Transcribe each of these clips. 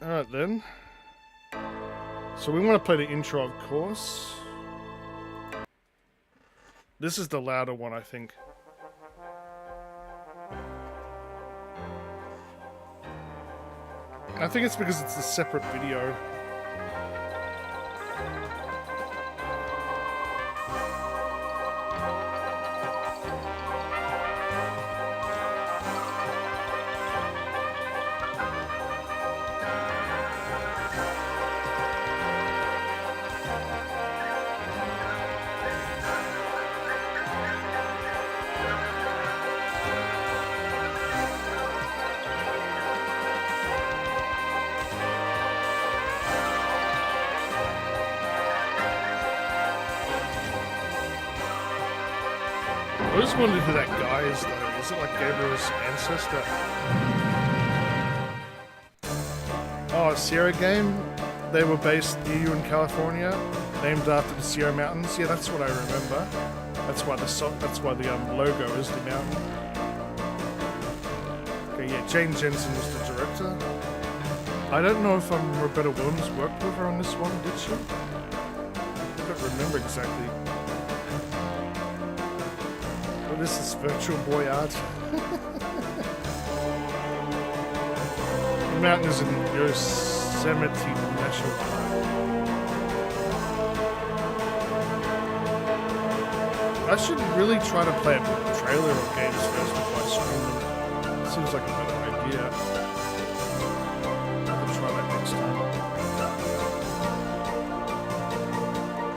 Alright then. So we want to play the intro, of course. This is the louder one, I think. I think it's because it's a separate video. I just wondered who that guy is, though. Is it like Gabriel's ancestor? Oh, a Sierra game? They were based near you in California, named after the Sierra Mountains. Yeah, that's what I remember. That's why the logo is the mountain. Okay, yeah, Jane Jensen was the director. I don't know if Roberta Williams worked with her on this one, did she? I don't remember exactly. This is Virtual Boy art. The mountain is in Yosemite National Park. I should really try to play a trailer of games first before I stream them. Seems like a better idea. I can try that next time.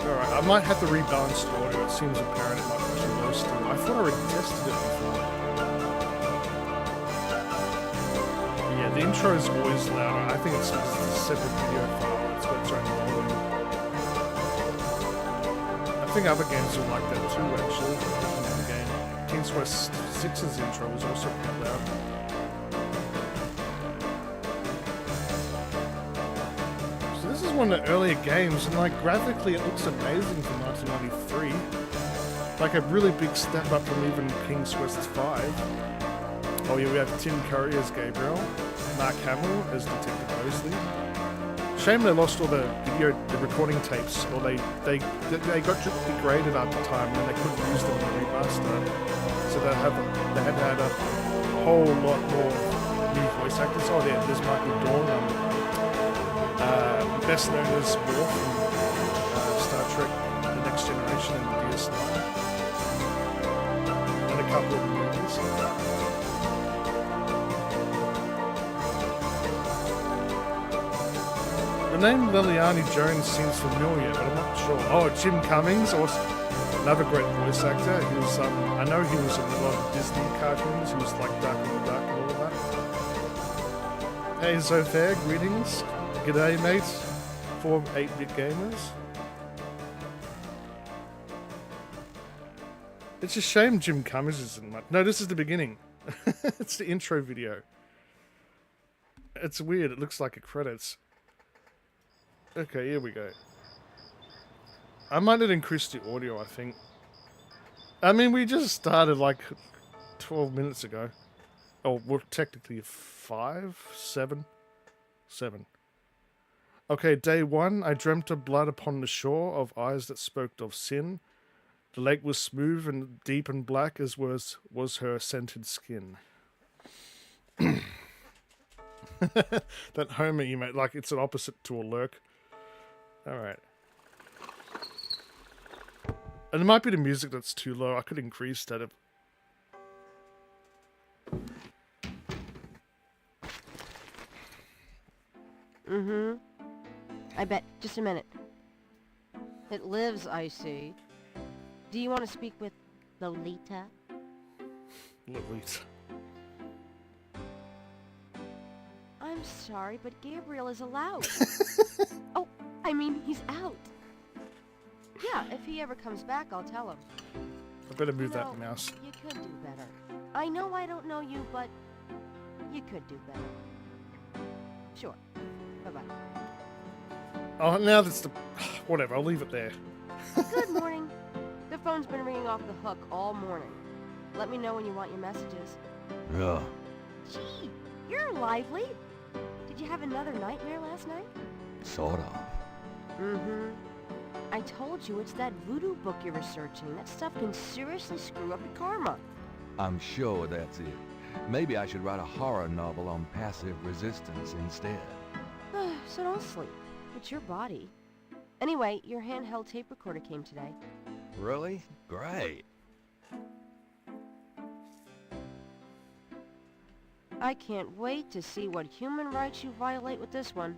Alright, I might have to rebalance the audio. It seems apparent it might be too low still. I thought I already tested it before. But yeah, the intro is always louder. I think it's a separate video file. It's got its own volume. I think other games are like that too, actually. In the game. King's Quest 6's intro was also quite loud. So this is one of the earlier games, and like graphically it looks amazing for 1993. Like a really big step up from even King's Quest 5. Oh yeah, we have Tim Curry as Gabriel, Mark Hamill as Detective Mosley. Shame they lost all the recording tapes, or they got degraded at the time and they couldn't use them in the remaster. So they had to add a whole lot more new voice actors. Oh yeah, there's Michael Dorn, best known as Worf from Star Trek: The Next Generation and DS9. A couple of movies. The name Liliani Jones seems familiar, but I'm not sure. Oh, Jim Cummings, also another great voice actor. He was, I know he was in a lot of Disney cartoons. He was like Dark in the Dark and all of that. Hey, Zofair, greetings. G'day, mates. 4 8-bit gamers. It's a shame Jim Cummings isn't much. No, this is the beginning. It's the intro video. It's weird. It looks like a credits. Okay, here we go. I might have increased the audio, I think. I mean, we just started like 12 minutes ago. Oh, well, technically 5? 7? 7. Okay, day 1. I dreamt of blood upon the shore, of eyes that spoke of sin. The lake was smooth and deep and black as was her scented skin. That Homer you made, like it's an opposite to a lurk. Alright. And it might be the music that's too low. I could increase that. Mm-hmm. I bet. Just a minute. It lives, I see. Do you want to speak with Lolita? Lolita. I'm sorry, but Gabriel is allowed. Oh, I mean, he's out. Yeah, if he ever comes back, I'll tell him. I better move that mouse. You could do better. I know I don't know you, but you could do better. Sure. Bye-bye. Oh, now that's the... Whatever, I'll leave it there. Good morning. The phone's been ringing off the hook all morning. Let me know when you want your messages. Yeah. Gee, you're lively. Did you have another nightmare last night? Sort of. Mm-hmm. I told you it's that voodoo book you're researching. That stuff can seriously screw up your karma. I'm sure that's it. Maybe I should write a horror novel on passive resistance instead. So don't sleep. It's your body. Anyway, your handheld tape recorder came today. Really? Great. I can't wait to see what human rights you violate with this one.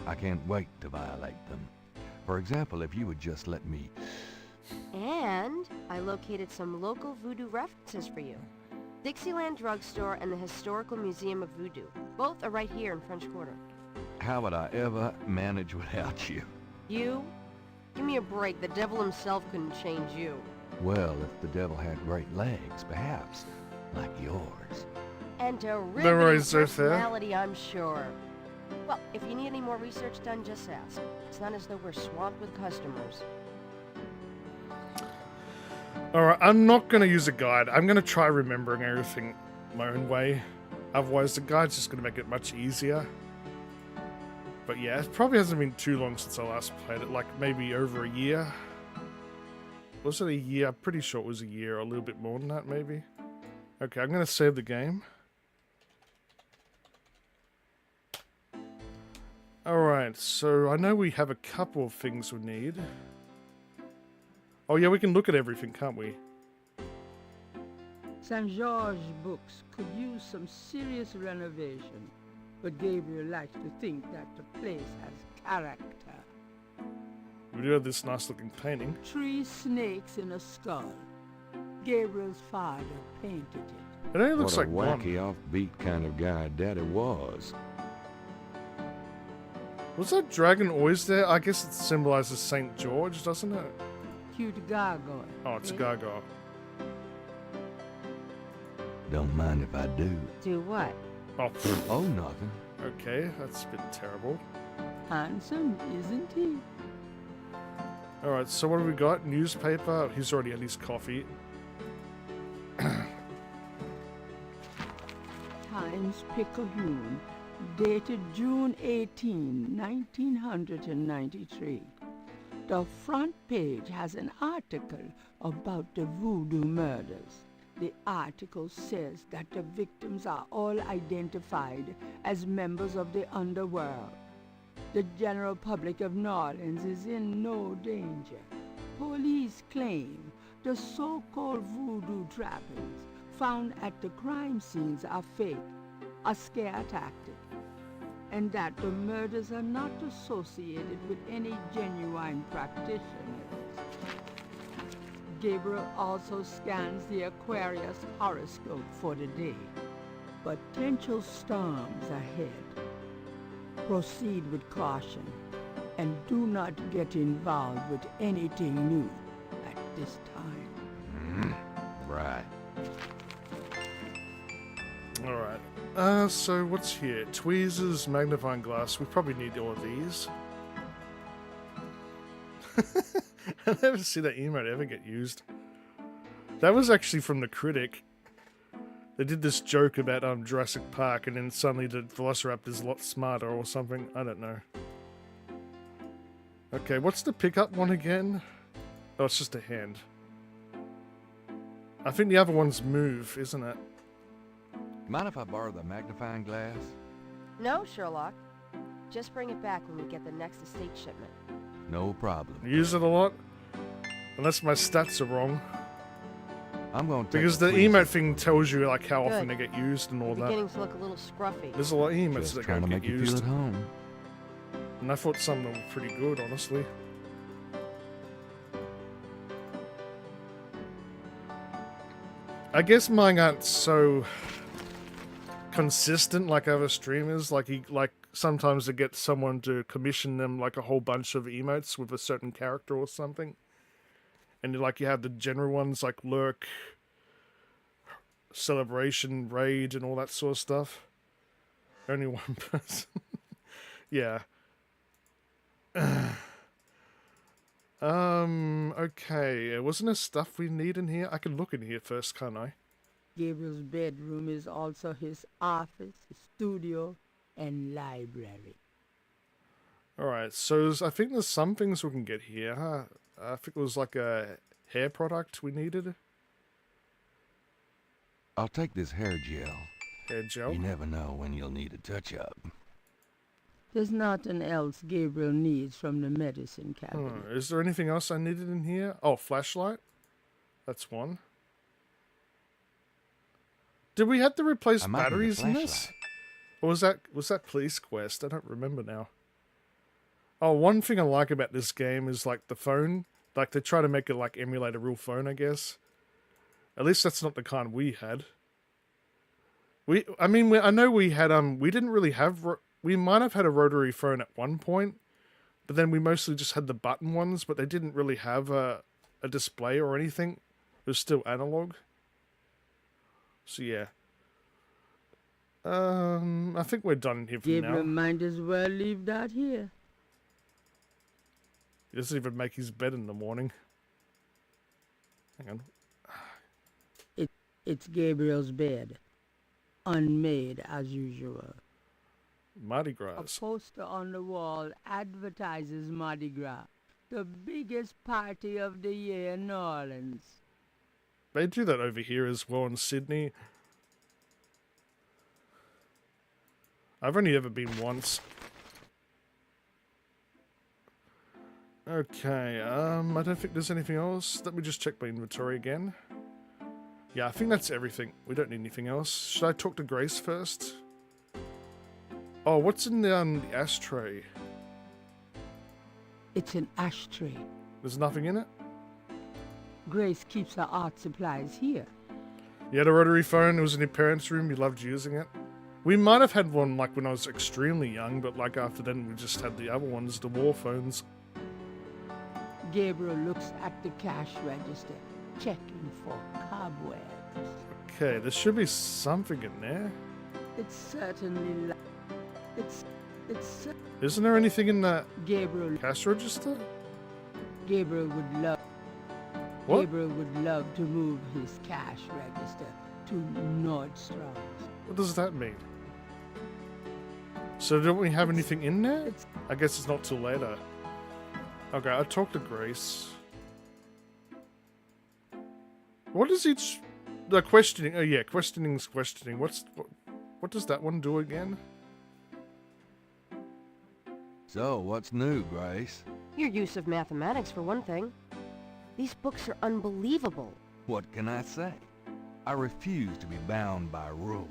I can't wait to violate them. For example, if you would just let me... And I located some local voodoo references for you. Dixieland Drugstore and the Historical Museum of Voodoo. Both are right here in French Quarter. How would I ever manage without you? You? Give me a break. The devil himself couldn't change you. Well, if the devil had great legs, perhaps. Like yours. And a worries, riveting Zephyr. personality, I'm sure. Well, if you need any more research done, just ask. It's not as though we're swamped with customers. Alright, I'm not going to use a guide. I'm going to try remembering everything my own way. Otherwise, the guide's just going to make it much easier. But yeah, it probably hasn't been too long since I last played it. Like, maybe over a year. Was it a year? I'm pretty sure it was a year, or a little bit more than that, maybe. Okay, I'm going to save the game. Alright, so I know we have a couple of things we need. Oh yeah, we can look at everything, can't we? St. George Books could use some serious renovation, but Gabriel likes to think that the place has character. We do have this nice looking painting. 3 snakes in a skull. Gabriel's father painted it. It only looks what like a wacky, one. offbeat kind of guy Daddy was. Was that dragon always there? I guess it symbolizes St. George, doesn't it? Cute gargoyle. Oh, it's a eh? gargoyle. Don't mind if I do. Do what? Oh, pfft. Oh, nothing. Okay, that's a bit terrible. Handsome, isn't he? Alright, so what have we got? Newspaper. He's already had his coffee. Times Picayune, dated June 18, 1993. The front page has an article about the voodoo murders. The article says that the victims are all identified as members of the underworld. The general public of New Orleans is in no danger. Police claim the so-called voodoo trappings found at the crime scenes are fake, a scare tactic, and that the murders are not associated with any genuine practitioners. Gabriel also scans the Aquarius horoscope for the day. Potential storms ahead. Proceed with caution, and do not get involved with anything new at this time. Right. Alright. So what's here? Tweezers, magnifying glass. We probably need all of these. I never see that emote ever get used. That was actually from the Critic. They did this joke about Jurassic Park, and then suddenly the Velociraptor's a lot smarter or something. I don't know. Okay, what's the pickup one again? Oh, it's just a hand. I think the other one's move, isn't it? Mind if I borrow the magnifying glass? No, Sherlock. Just bring it back when we get the next estate shipment. No problem. Use it a lot? Unless my stats are wrong. I'm going to Because the emote thing tells you like how often they Good. get used and all that. Beginning to look a little scruffy. There's a lot of emotes Just that trying to don't make get you feel used. at home. And I thought some of them were pretty good, honestly. I guess mine aren't so consistent like other streamers. Like sometimes they get someone to commission them like a whole bunch of emotes with a certain character or something. And you have the general ones like Lurk, Celebration, Raid, and all that sort of stuff. Only one person. Yeah. Okay. Wasn't there stuff we need in here? I can look in here first, can't I? Gabriel's bedroom is also his office, his studio, and library. Alright, so I think there's some things we can get here. Huh? I think it was like a hair product we needed. I'll take this hair gel. Hair gel. You never know when you'll need a touch-up. There's nothing else Gabriel needs from the medicine cabinet. Is there anything else I needed in here? Oh, flashlight. That's one. Did we have to replace I might need a batteries in this? flashlight. Or was that police quest? I don't remember now. Oh, one thing I like about this game is like the phone. Like they try to make it like emulate a real phone, I guess. At least that's not the kind we had. I know we had we didn't really have. We might have had a rotary phone at one point, but then we mostly just had the button ones. But they didn't really have a display or anything. It was still analog. So yeah. I think we're done here for Gabriel now. might as well leave that here. He doesn't even make his bed in the morning. Hang on. It's Gabriel's bed. Unmade as usual. Mardi A Gras. poster on the wall advertises Mardi Gras, the biggest party of the year in New Orleans. They do that over here as well in Sydney. I've only ever been once. Okay, I don't think there's anything else. Let me just check my inventory again. Yeah, I think that's everything. We don't need anything else. Should I talk to Grace first? Oh, what's in the ashtray? It's an ashtray. There's nothing in it? Grace keeps her art supplies here. You had a rotary phone, it was in your parents' room, you loved using it. We might have had one like when I was extremely young, but like after then we just had the other ones, the war phones. Gabriel looks at the cash register, checking for cobwebs. Okay, there should be something in there. It's certainly Isn't there anything in that Gabriel cash register? Gabriel would love What? Gabriel would love to move his cash register to Nordstrom's. What does that mean? So don't we have anything in there? It's I guess it's not till later. Okay, I'll talk to Grace. What is each... The questioning... Oh yeah, questioning's questioning. What does that one do again? So, what's new, Grace? Your use of mathematics, for one thing. These books are unbelievable. What can I say? I refuse to be bound by rules.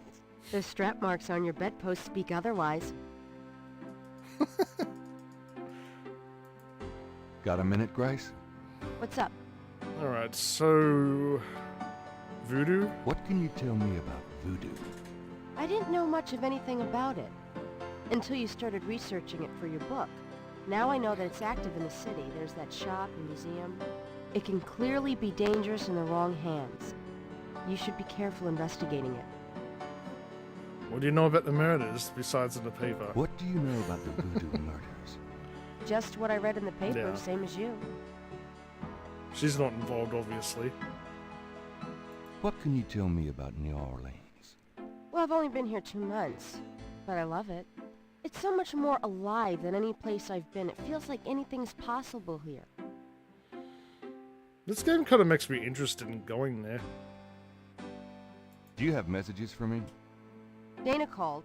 The strap marks on your bedpost speak otherwise. Got a minute, Grace? What's up? Alright, so... Voodoo? What can you tell me about voodoo? I didn't know much of anything about it until you started researching it for your book. Now I know that it's active in the city. There's that shop and museum. It can clearly be dangerous in the wrong hands. You should be careful investigating it. What do you know about the murders, besides in the paper? What do you know about the voodoo murders? Just what I read in the paper, Yeah. same as you. She's not involved, obviously. What can you tell me about New Orleans? Well, I've only been here 2 months, but I love it. It's so much more alive than any place I've been. It feels like anything's possible here. This game kind of makes me interested in going there. Do you have messages for me? Dana called,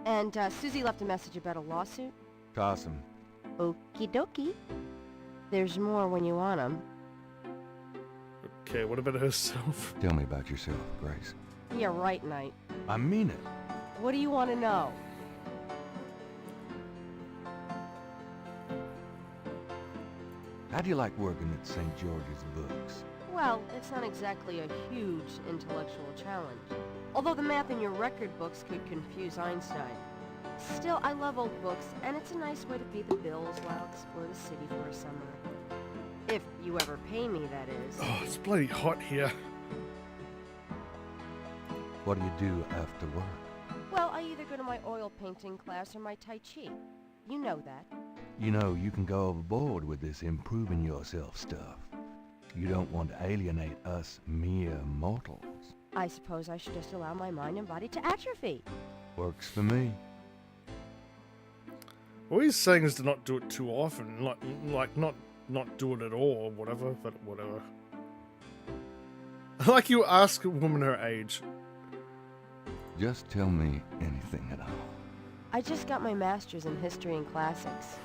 and Susie left a message about a lawsuit. Toss 'em. Okie dokie. There's more when you want 'em. Okay, what about herself? Tell me about yourself, Grace. Yeah, right, Knight. I mean it. What do you want to know? How do you like working at St. George's Books? Well, it's not exactly a huge intellectual challenge. Although the math in your record books could confuse Einstein. Still, I love old books, and it's a nice way to pay the bills while I explore the city for a summer. If you ever pay me, that is. Oh, it's bloody hot here. What do you do after work? Well, I either go to my oil painting class or my Tai Chi. You know that. You know, you can go overboard with this improving yourself stuff. You don't want to alienate us mere mortals. I suppose I should just allow my mind and body to atrophy. Works for me. All he's saying is to not do it too often, like not do it at all or whatever. But whatever. Like you ask a woman her age. Just tell me anything at all. I just got my master's in history and classics.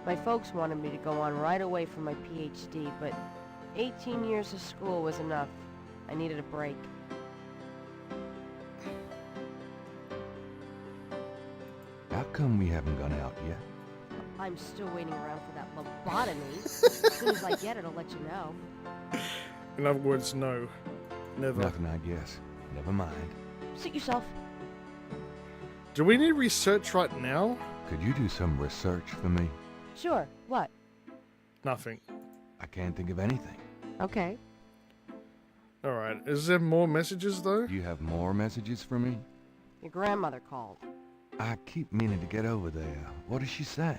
My folks wanted me to go on right away for my PhD, but 18 years of school was enough. I needed a break. How come we haven't gone out yet? I'm still waiting around for that lobotomy. As soon as I get it, I'll let you know. In other words, no. Never. Nothing, I guess. Never mind. Suit yourself. Do we need research right now? Could you do some research for me? Sure. What? Nothing. I can't think of anything. Okay. Alright, is there more messages though? Do you have more messages for me? Your grandmother called. I keep meaning to get over there. What did she say?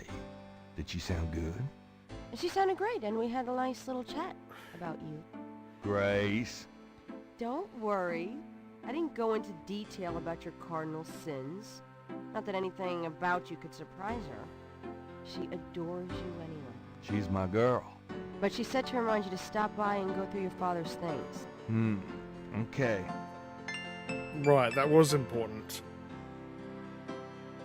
Did she sound good? She sounded great, and we had a nice little chat about you. Grace. Don't worry. I didn't go into detail about your cardinal sins. Not that anything about you could surprise her. She adores you anyway. She's my girl. But she said to remind you to stop by and go through your father's things. Okay. Right, that was important.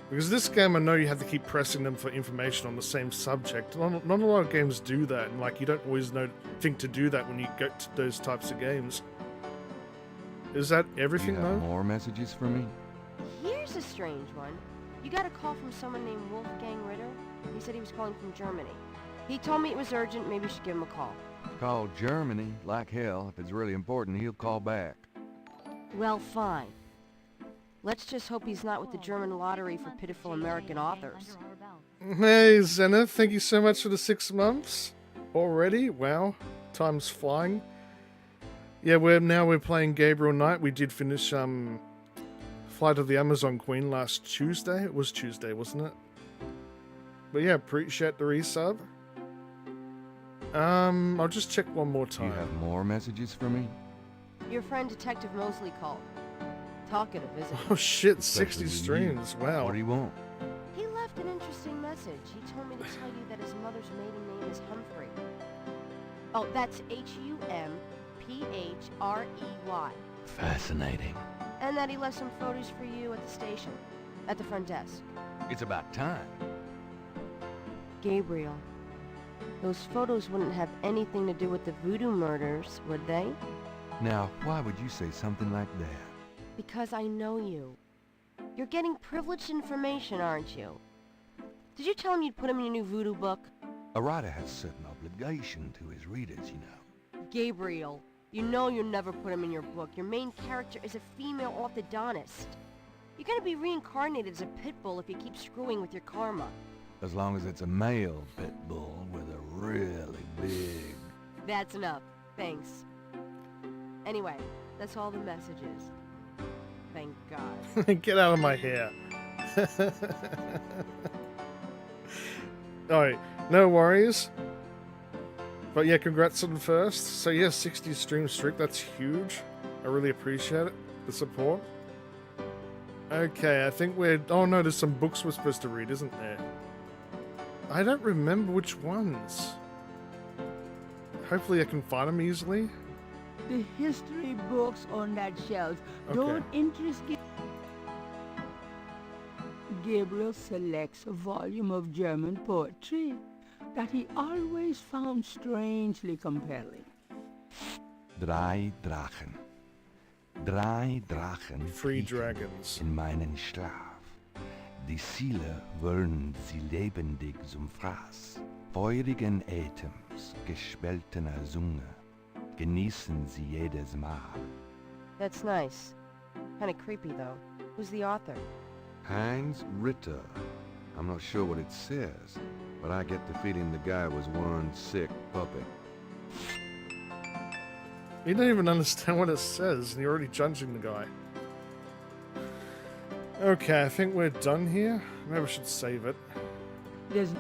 Because this game, I know you have to keep pressing them for information on the same subject. Not a lot of games do that, and like you don't always think to do that when you go to those types of games. Is that everything Do you have though? more messages for me? Here's a strange one. You got a call from someone named Wolfgang Ritter. He said he was calling from Germany. He told me it was urgent, maybe you should give him a call. Call Germany. Like hell. If it's really important, he'll call back. Well, fine. Let's just hope he's not with the German lottery for pitiful American authors. Hey Zenith, thank you so much for the 6 months. Already? Wow. Time's flying. Yeah, we're playing Gabriel Knight. We did finish Flight of the Amazon Queen last Tuesday. It was Tuesday, wasn't it? But yeah, appreciate the resub. I'll just check one more Do time. you have more messages for me? Your friend Detective Mosley called. Talkative, isn't he? Oh shit, Especially 60 with you. streams. Wow. What do you want? He left an interesting message. He told me to tell you that his mother's maiden name is Humphrey. Oh, that's Humprey. Fascinating. And that he left some photos for you at the station. At the front desk. It's about time. Gabriel, those photos wouldn't have anything to do with the voodoo murders, would they? Now, why would you say something like that? Because I know you. You're getting privileged information, aren't you? Did you tell him you'd put him in your new voodoo book? A writer has certain obligation to his readers, you know. Gabriel, you know you'll never put him in your book. Your main character is a female orthodontist. You're gonna be reincarnated as a pit bull if you keep screwing with your karma. As long as it's a male pit bull with a really big... That's enough. Thanks. Anyway, that's all the messages. Thank God. Get out of my hair. Alright, no worries. But yeah, congrats on the first. So yeah, 60 stream streak, that's huge. I really appreciate it, the support. Okay, I think we're... Oh no, there's some books we're supposed to read, isn't there? I don't remember which ones. Hopefully I can find them easily. The history books on that shelf don't interest Gabriel selects a volume of German poetry that he always found strangely compelling. Drei Drachen. Drei Drachen. 3 kriechen dragons. in meinen Schlaf. Die Ziele wollen sie lebendig zum Fraß. Feurigen Atems, gespaltener Zunge. Genießen sie jedes Mal. That's nice. Kinda creepy, though. Who's the author? Heinz Ritter. I'm not sure what it says, but I get the feeling the guy was one sick puppy. You don't even understand what it says, and you're already judging the guy. Okay, I think we're done here. Maybe I should save it. There's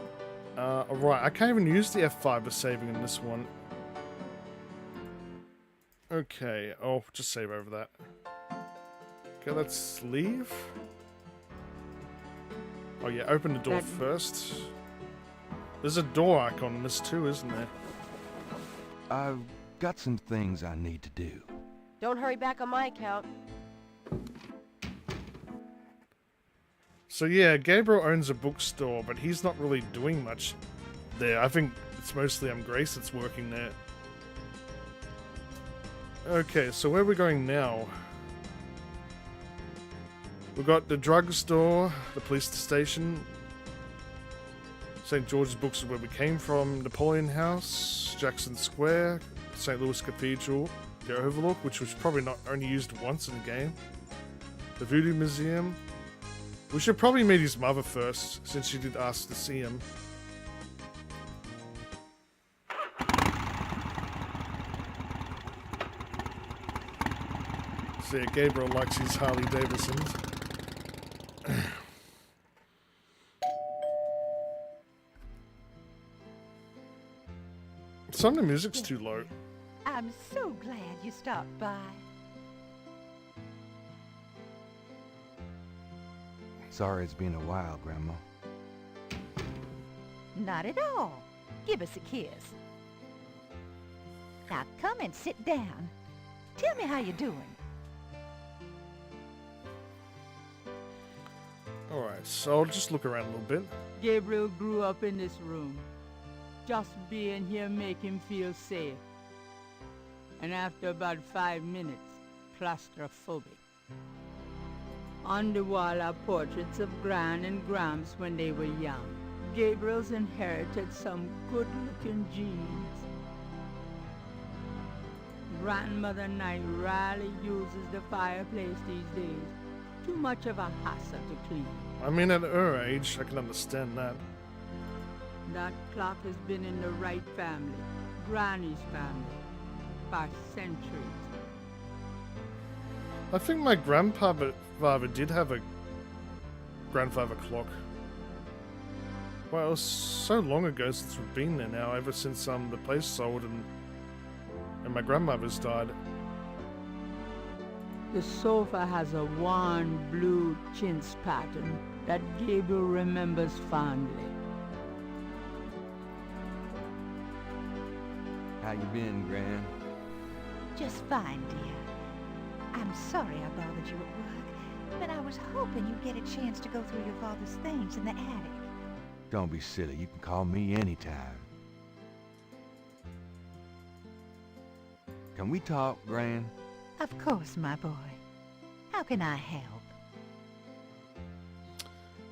Alright, I can't even use the F5 for saving in this one. Okay, oh, just save over that. Okay, let's leave. Oh yeah, open the door That- first. There's a door icon in this too, isn't there? I've got some things I need to do. Don't hurry back on my account. So yeah, Gabriel owns a bookstore, but he's not really doing much there. I think it's mostly Grace that's working there. Okay, so where are we going now? We've got the drugstore, the police station, St. George's Books is where we came from, Napoleon House, Jackson Square, St. Louis Cathedral, the Overlook, which was probably not only used once in the game, the Voodoo Museum. We should probably meet his mother first, since she did ask to see him. So yeah, Gabriel likes his Harley Davidsons. Some of the music's too low. I'm so glad you stopped by. Sorry it's been a while, Grandma. Not at all. Give us a kiss. Now come and sit down. Tell me how you're doing. Alright, so I'll just look around a little bit. Gabriel grew up in this room. Just being here make him feel safe. And after about 5 minutes, claustrophobic. On the wall are portraits of Gran and Gramps when they were young. Gabriel's inherited some good-looking genes. Grandmother Knight rarely uses the fireplace these days. Too much of a hassle to clean. I mean, at her age, I can understand that. That clock has been in the Wright family, Granny's family, for centuries. I think my grandfather did have a grandfather clock. Well, it was so long ago since we've been there now, ever since the place sold and my grandmother's died. The sofa has a worn blue chintz pattern that Gabriel remembers fondly. How you been, Gran? Just fine, dear. I'm sorry I bothered you at work, but I was hoping you'd get a chance to go through your father's things in the attic. Don't be silly. You can call me anytime. Can we talk, Gran? Of course, my boy. How can I help?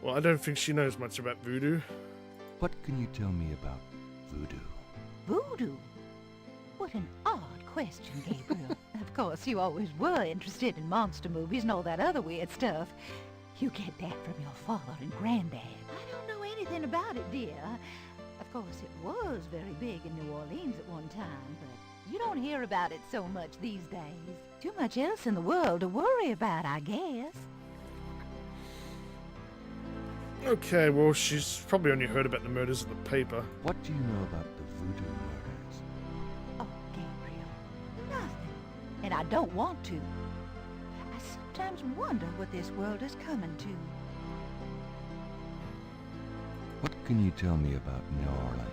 Well, I don't think she knows much about voodoo. What can you tell me about voodoo? Voodoo? What an odd question, Gabriel. Of course, you always were interested in monster movies and all that other weird stuff. You get that from your father and granddad. I don't know anything about it, dear. Of course, it was very big in New Orleans at one time, but you don't hear about it so much these days. Too much else in the world to worry about, I guess. Okay, well, she's probably only heard about the murders in the paper. What do you know about the voodoo murders? Oh, Gabriel, nothing. And I don't want to. I sometimes wonder what this world is coming to. What can you tell me about New Orleans?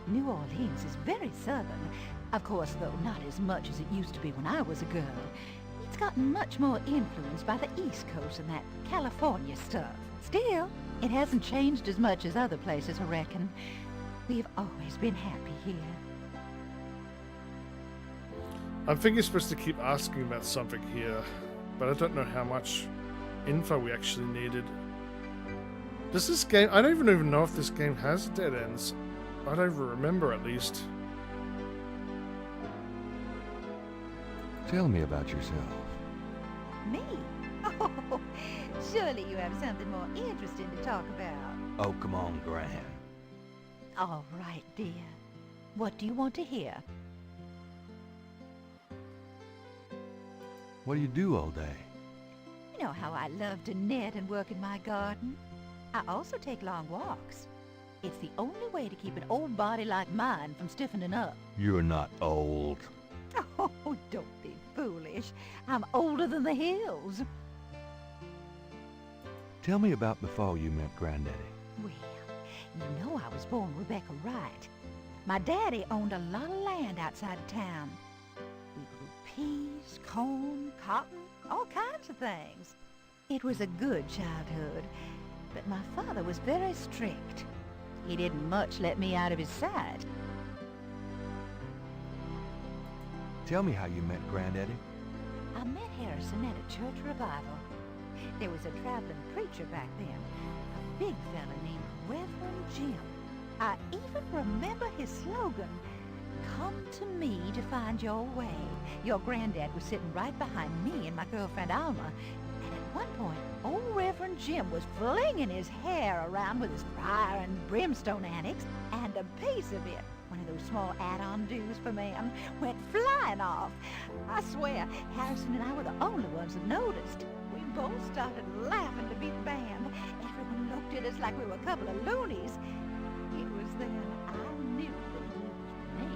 New Orleans is very southern. Of course, though, not as much as it used to be when I was a girl. It's gotten much more influenced by the East Coast and that California stuff. Still, it hasn't changed as much as other places, I reckon. We've always been happy here. I think you're supposed to keep asking about something here, but I don't know how much info we actually needed. Does this game... I don't even know if this game has dead ends. I don't even remember, at least. Tell me about yourself. Me? Oh, surely you have something more interesting to talk about. Oh, come on, Gran. All right, dear. What do you want to hear? What do you do all day? You know how I love to knit and work in my garden? I also take long walks. It's the only way to keep an old body like mine from stiffening up. You're not old. Oh, don't be foolish. I'm older than the hills. Tell me about before you met Granddaddy. Well, you know I was born Rebecca Wright. My daddy owned a lot of land outside of town. We grew peas, corn, cotton, all kinds of things. It was a good childhood, but my father was very strict. He didn't much let me out of his sight. Tell me how you met Granddaddy. I met Harrison at a church revival. There was a traveling preacher back then, a big fella named Reverend Jim. I even remember his slogan, "Come to me to find your way." Your granddad was sitting right behind me and my girlfriend Alma, and at one point, old Reverend Jim was flinging his hair around with his fire and brimstone annex, and a piece of it, one of those small add-on do's for men, went flying off. I swear, Harrison and I were the only ones that noticed. We both started laughing to beat the band. Everyone looked at us like we were a couple of loonies. It was then I knew that he was me.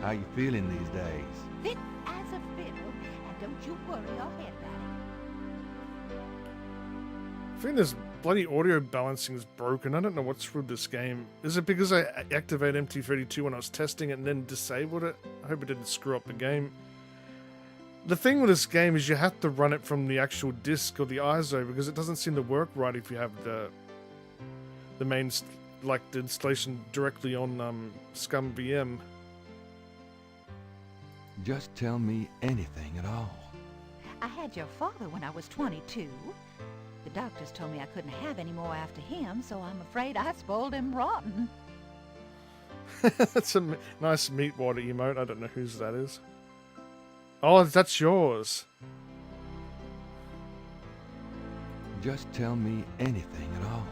How you feeling these days? Fit as a fiddle, and don't you worry your head about it. I think this bloody audio balancing is broken. I don't know what's with this game. Is it because I activated MT32 when I was testing it and then disabled it? I hope it didn't screw up the game. The thing with this game is you have to run it from the actual disc or the ISO because it doesn't seem to work right if you have the main, like the installation directly on Scum VM. Just tell me anything at all. I had your father when I was 22. The doctors told me I couldn't have any more after him, so I'm afraid I spoiled him rotten. That's a nice meat water emote. I don't know whose that is. Oh, that's yours. Just tell me anything at all.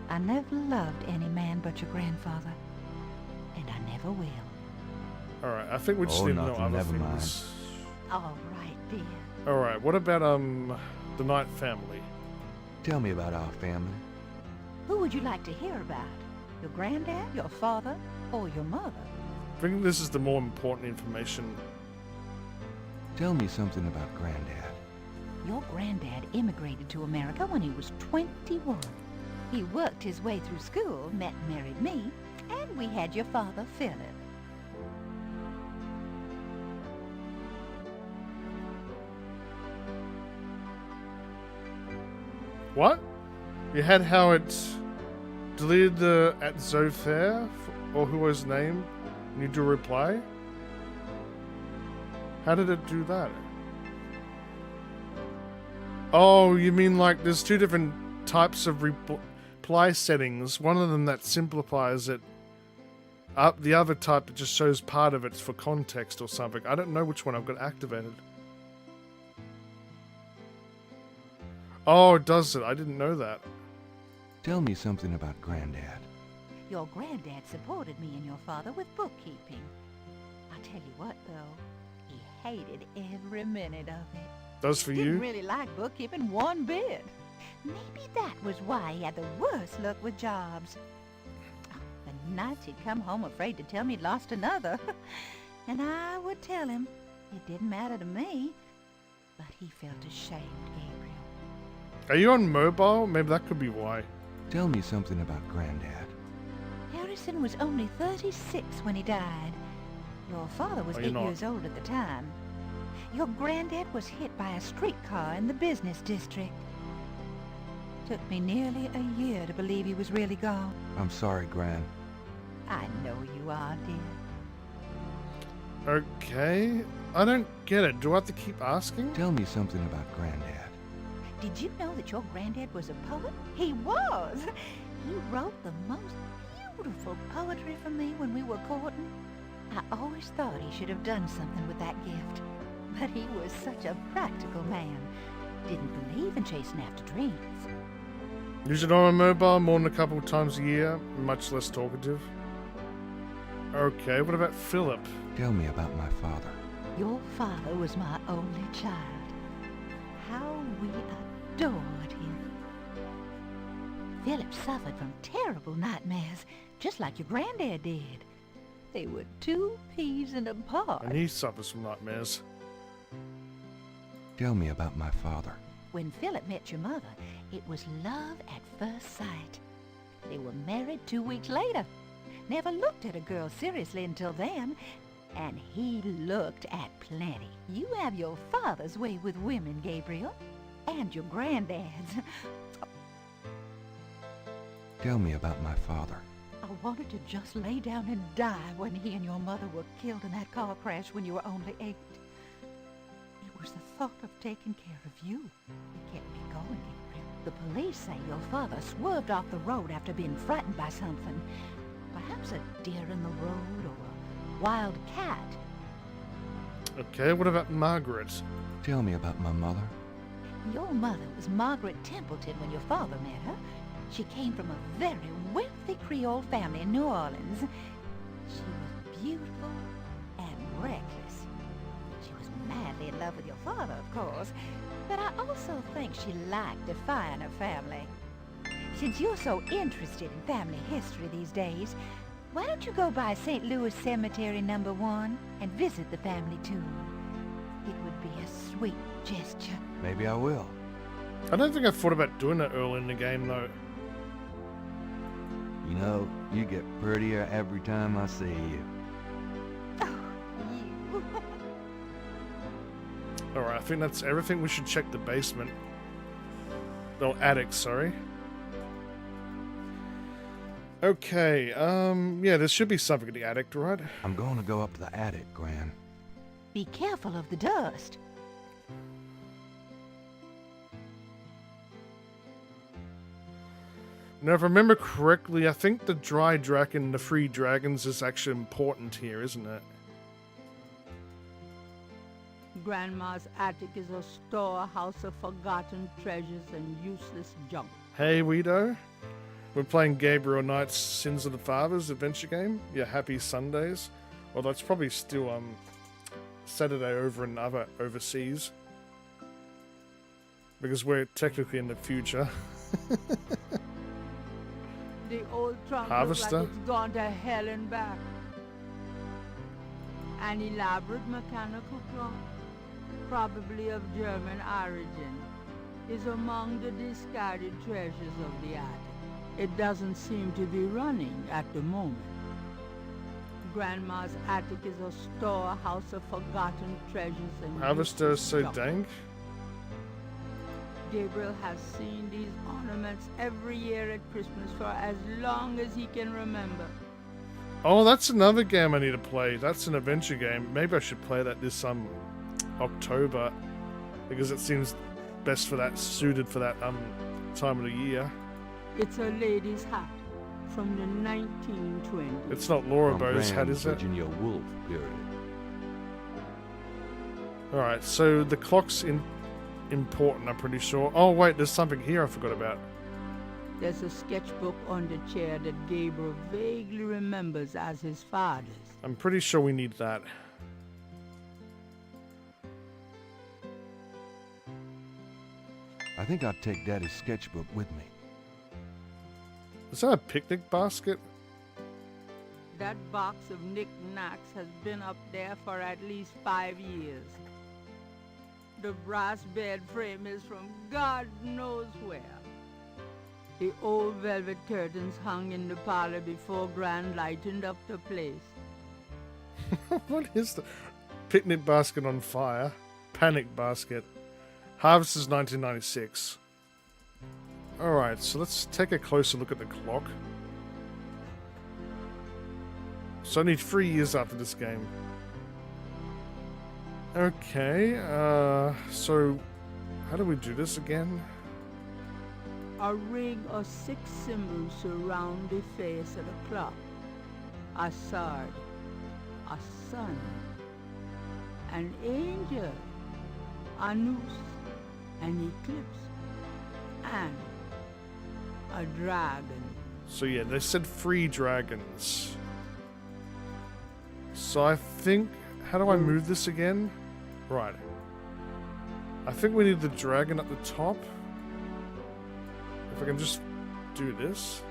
I never loved any man but your grandfather, and I never will. Alright, I think we just need to know nothing, other never mind. things. All right, dear. Alright, what about the Knight family? Tell me about our family. Who would you like to hear about? Your granddad, your father, or your mother? I think this is the more important information. Tell me something about Granddad. Your granddad immigrated to America when he was 21. He worked his way through school, met and married me, and we had your father, Philip. What? You had Howard deleted the at Zofair, or who was named, and you do a reply? How did it do that? Oh, you mean like there's two different types of reply settings. One of them that simplifies it. The other type that just shows part of it for context or something. I don't know which one I've got activated. Oh, it does it. I didn't know that. Tell me something about Granddad. Your granddad supported me and your father with bookkeeping. I tell you what, though, he hated every minute of it. Does for Didn't you? really like bookkeeping one bit. Maybe that was why he had the worst luck with jobs. Oh, the nights he'd come home afraid to tell me he'd lost another. And I would tell him it didn't matter to me. But he felt ashamed, Gabriel. Are you on mobile? Maybe that could be why. Tell me something about Granddad. Harrison was only 36 when he died. Your father was Oh, you're 8 not. years old at the time. Your granddad was hit by a streetcar in the business district. Took me nearly a year to believe he was really gone. I'm sorry, Gran. I know you are, dear. Okay. I don't get it. Do I have to keep asking? Tell me something about Granddad. Did you know that your granddad was a poet? He was! He wrote the most beautiful poetry for me when we were courting. I always thought he should have done something with that gift. But he was such a practical man. Didn't believe in chasing after dreams. Use it on my mobile more than a couple times a year. Much less talkative. Okay, what about Philip? Tell me about my father. Your father was my only child. How we adored him. Philip suffered from terrible nightmares, just like your granddad did. They were two peas in a pod. And he suffers from nightmares. Tell me about my father. When Philip met your mother, it was love at first sight. They were married 2 weeks later. Never looked at a girl seriously until then. And he looked at plenty. You have your father's way with women, Gabriel. And your granddad's. Tell me about my father. I wanted to just lay down and die when he and your mother were killed in that car crash when you were only 8. It was the thought of taking care of you that kept me going, Gabriel. The police say your father swerved off the road after being frightened by something. Perhaps a deer in the road or a wild cat. Okay, what about Margaret? Tell me about my mother. Your mother was Margaret Templeton when your father met her. She came from a very wealthy Creole family in New Orleans. She was beautiful and reckless. She was madly in love with your father, of course, but I also think she liked defying her family. Since you're so interested in family history these days, why don't you go by St. Louis Cemetery No. 1 and visit the family tomb? It would be a sweet gesture. Maybe I will. I don't think I thought about doing that early in the game, though. You know, you get prettier every time I see you. Oh, you. Alright, I think that's everything. We should check the basement. No, attic, sorry. Okay, yeah, there should be something in the attic, right? I'm going to go up to the attic, Gran. Be careful of the dust. Now, if I remember correctly, I think the dry dragon, the free dragons, is actually important here, isn't it? Grandma's attic is a storehouse of forgotten treasures and useless junk. Hey, Weedo. We're playing Gabriel Knight's Sins of the Fathers adventure game. Yeah, happy Sundays. Well, that's probably still Saturday over in other overseas. Because we're technically in the future. The old trunk Harvester? looks like it's gone to hell and back. An elaborate mechanical clock, probably of German origin, is among the discarded treasures of the attic. It doesn't seem to be running at the moment. Grandma's attic is a storehouse of forgotten treasures and Harvester is useless so junk. dank. Gabriel has seen these ornaments every year at Christmas for as long as he can remember. Oh, that's another game I need to play. That's an adventure game. Maybe I should play that this October, because it seems best for that, suited for that time of the year. It's a lady's hat from the 1920s. It's not Laura From Bow's hat, Gran is it? Virginia Woolf period. Alright, so the clock's important, I'm pretty sure. Oh, wait, there's something here I forgot about. There's a sketchbook on the chair that Gabriel vaguely remembers as his father's. I'm pretty sure we need that. I think I'd take Daddy's sketchbook with me. Is that a picnic basket? That box of knickknacks has been up there for at least 5 years. The brass bed frame is from God knows where. The old velvet curtains hung in the parlor before Gran lightened up the place. What is the picnic basket on fire? Panic basket. Harvest is 1996. Alright, so let's take a closer look at the clock. So only 3 years after this game. Okay, so how do we do this again? A ring of 6 symbols surround the face of the clock. A sword, a sun, an angel, a noose, an eclipse, and a dragon. So yeah, they said 3 dragons. So I think, how do I move this again? Right. I think we need the dragon at the top. If I can just do this.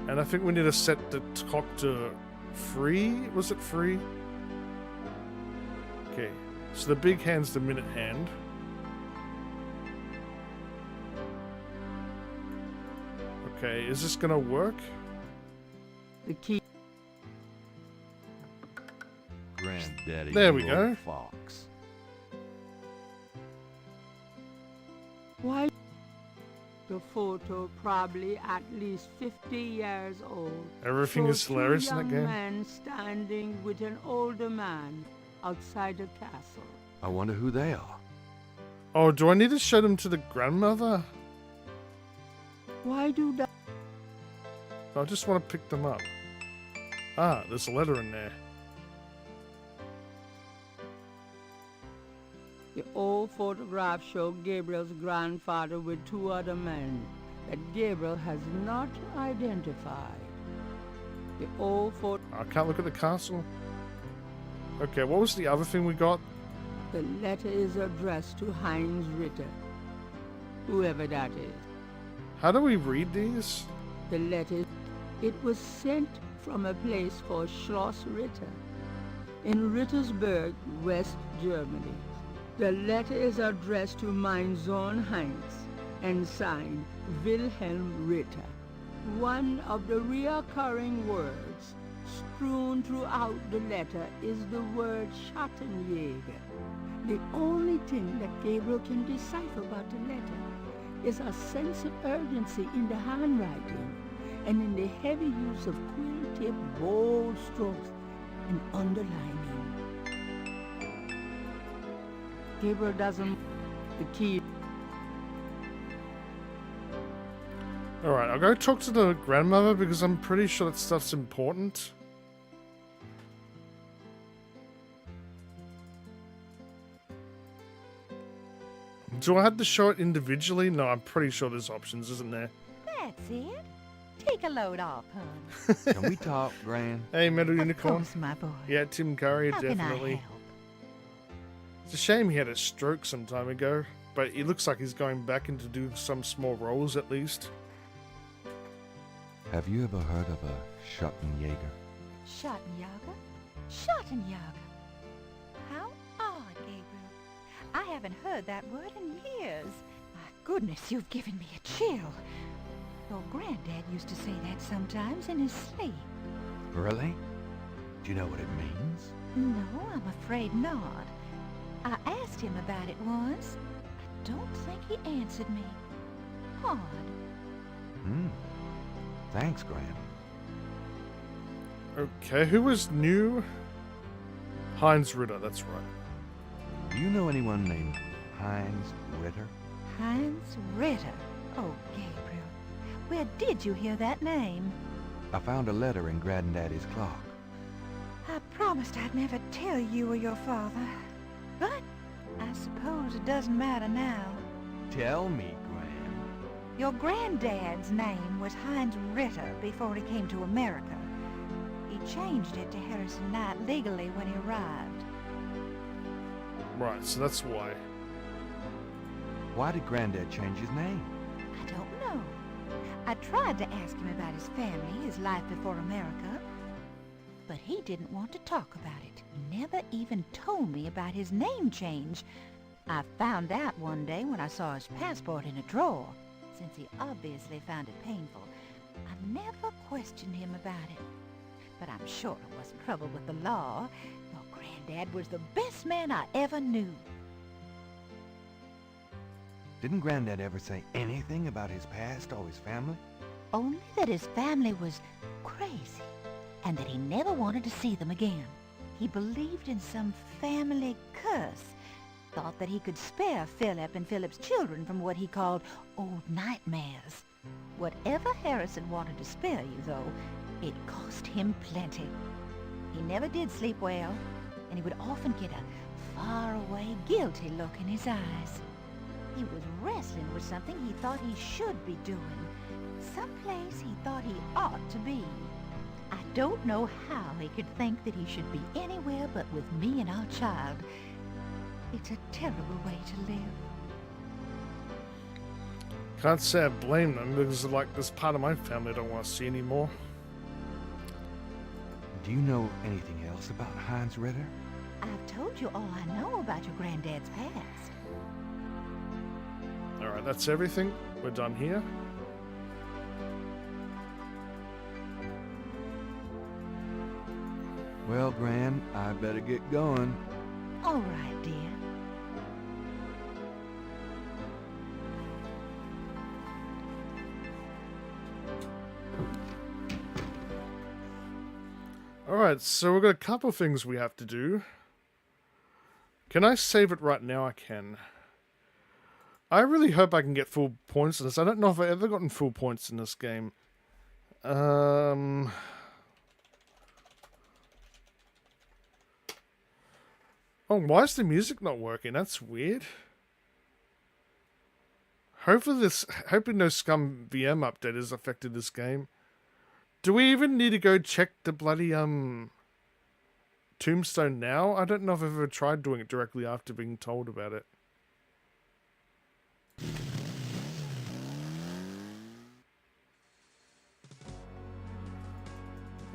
And I think we need to set the clock to 3. Was it 3? Okay. So the big hand's the minute hand. Okay, is this gonna work? The key. Granddaddy, There we you go. old fox. Why? The photo probably at least 50 years old. Everything is Shows hilarious two in that young game. men standing with an older man outside the castle. I wonder who they are. Oh, do I need to show them to the grandmother? Why do that? I just want to pick them up. Ah, there's a letter in there. The old photographs show Gabriel's grandfather with two other men that Gabriel has not identified. The old photo. I can't look at the castle. Okay, what was the other thing we got? The letter is addressed to Heinz Ritter, whoever that is. How do we read these? The letter, it was sent from a place called Schloss Ritter in Rittersberg, West Germany. The letter is addressed to mein Sohn Heinz and signed Wilhelm Ritter. One of the reoccurring words strewn throughout the letter is the word Schattenjäger. The only thing that Gabriel can decipher about the letter is a sense of urgency in the handwriting and in the heavy use of quill-tipped bold strokes and underlining. Gabriel doesn't the key. Alright, I'll go talk to the grandmother because I'm pretty sure that stuff's important. Do I have to show it individually? No, I'm pretty sure there's options, isn't there? That's it. Take a load off, hon. Can we talk, Gran? Hey, Metal Of Unicorn. course, my boy. Yeah, Tim Curry, How definitely. can I help? It's a shame he had a stroke some time ago, but it looks like he's going back in to do some small roles at least. Have you ever heard of a Schattenjäger? Schattenjäger? Schattenjäger. How odd, Gabriel. I haven't heard that word in years. My goodness, you've given me a chill. Your granddad used to say that sometimes in his sleep. Really? Do you know what it means? No, I'm afraid not. I asked him about it once. I don't think he answered me. Odd. Thanks, Gran. Okay, who was new? Heinz Ritter, that's right. Do you know anyone named Heinz Ritter? Heinz Ritter. Oh, Gabriel. Where did you hear that name? I found a letter in Granddaddy's clock. I promised I'd never tell you or your father. But I suppose it doesn't matter now. Tell me, Gran. Your granddad's name was Heinz Ritter before he came to America. He changed it to Harrison Knight legally when he arrived. Right, so that's why. Why did Granddad change his name? I don't know. I tried to ask him about his family, his life before America, but he didn't want to talk about it. He never even told me about his name change. I found out one day when I saw his passport in a drawer, since he obviously found it painful. I never questioned him about it. But I'm sure it wasn't trouble with the law. Your granddad was the best man I ever knew. Didn't Granddad ever say anything about his past or his family? Only that his family was crazy, and that he never wanted to see them again. He believed in some family curse, thought that he could spare Philip and Philip's children from what he called old nightmares. Whatever Harrison wanted to spare you, though, it cost him plenty. He never did sleep well, and he would often get a far-away, guilty look in his eyes. He was wrestling with something he thought he should be doing, someplace he thought he ought to be. I don't know how he could think that he should be anywhere but with me and our child. It's a terrible way to live. Can't say I blame them because, like, this part of my family I don't want to see anymore. Do you know anything else about Heinz Ritter? I've told you all I know about your granddad's past. Alright, that's everything. We're done here. Well, Gran, I better get going. All right, dear. Alright, so we've got a couple of things we have to do. Can I save it right now? I can. I really hope I can get full points in this. I don't know if I've ever gotten full points in this game. Oh, why is the music not working? That's weird. Hopefully no Scum VM update has affected this game. Do we even need to go check the bloody tombstone now? I don't know if I've ever tried doing it directly after being told about it.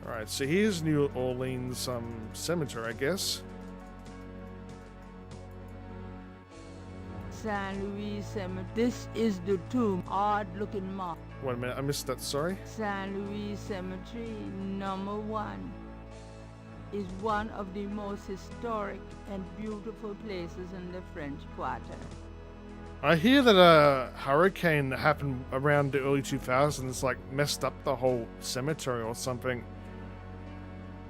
Alright, so here's New Orleans cemetery, I guess. San Luis Cemetery. This is the tomb. Odd-looking mark. Wait a minute, I missed that, sorry. San Luis Cemetery, number 1, is one of the most historic and beautiful places in the French Quarter. I hear that a hurricane that happened around the early 2000s, like, messed up the whole cemetery or something.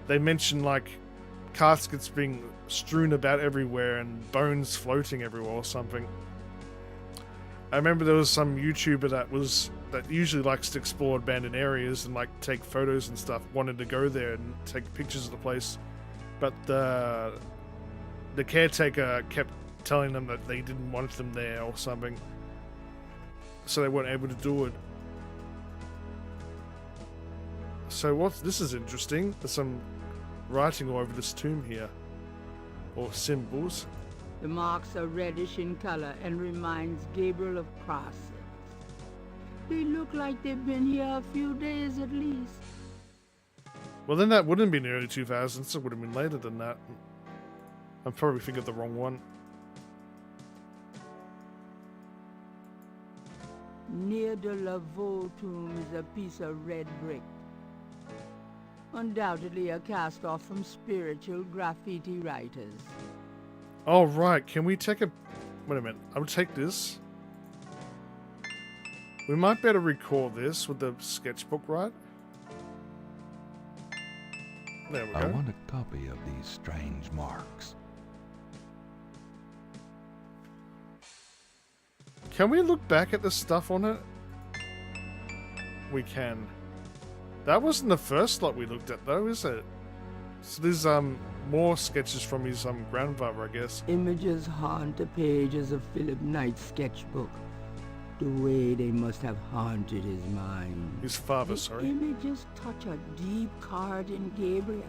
They mentioned, like, caskets being strewn about everywhere and bones floating everywhere or something. I remember there was some YouTuber that usually likes to explore abandoned areas and like take photos and stuff, wanted to go there and take pictures of the place, but the caretaker kept telling them that they didn't want them there or something, so they weren't able to do it. So this is interesting. There's some writing all over this tomb here, or symbols. The marks are reddish in color and reminds Gabriel of crosses. They look like they've been here a few days at least. Well, then that wouldn't have been the early 2000s. It would have been later than that. I'm probably thinking of the wrong one. Near the Laveau tomb is a piece of red brick. Undoubtedly a cast-off from spiritual graffiti writers. Oh, right. Can we take a... Wait a minute. I'll take this. We might better record this with the sketchbook, right? There we go. I want a copy of these strange marks. Can we look back at the stuff on it? We can. That wasn't the first lot we looked at, though, is it? So there's more sketches from his grandfather, I guess. Images haunt the pages of Philip Knight's sketchbook. The way they must have haunted his mind. His father, The sorry. images touch a deep chord in Gabriel.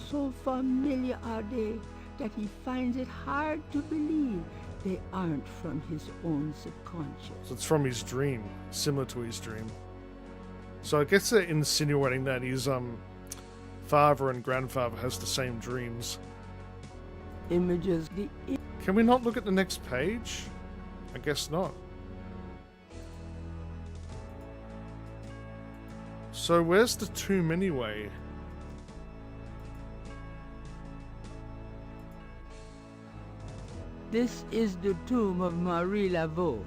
So familiar are they that he finds it hard to believe they aren't from his own subconscious. So it's from his dream, similar to his dream. So I guess they're insinuating that his father and grandfather has the same dreams. Images, Can we not look at the next page? I guess not. So where's the tomb anyway? This is the tomb of Marie Laveau,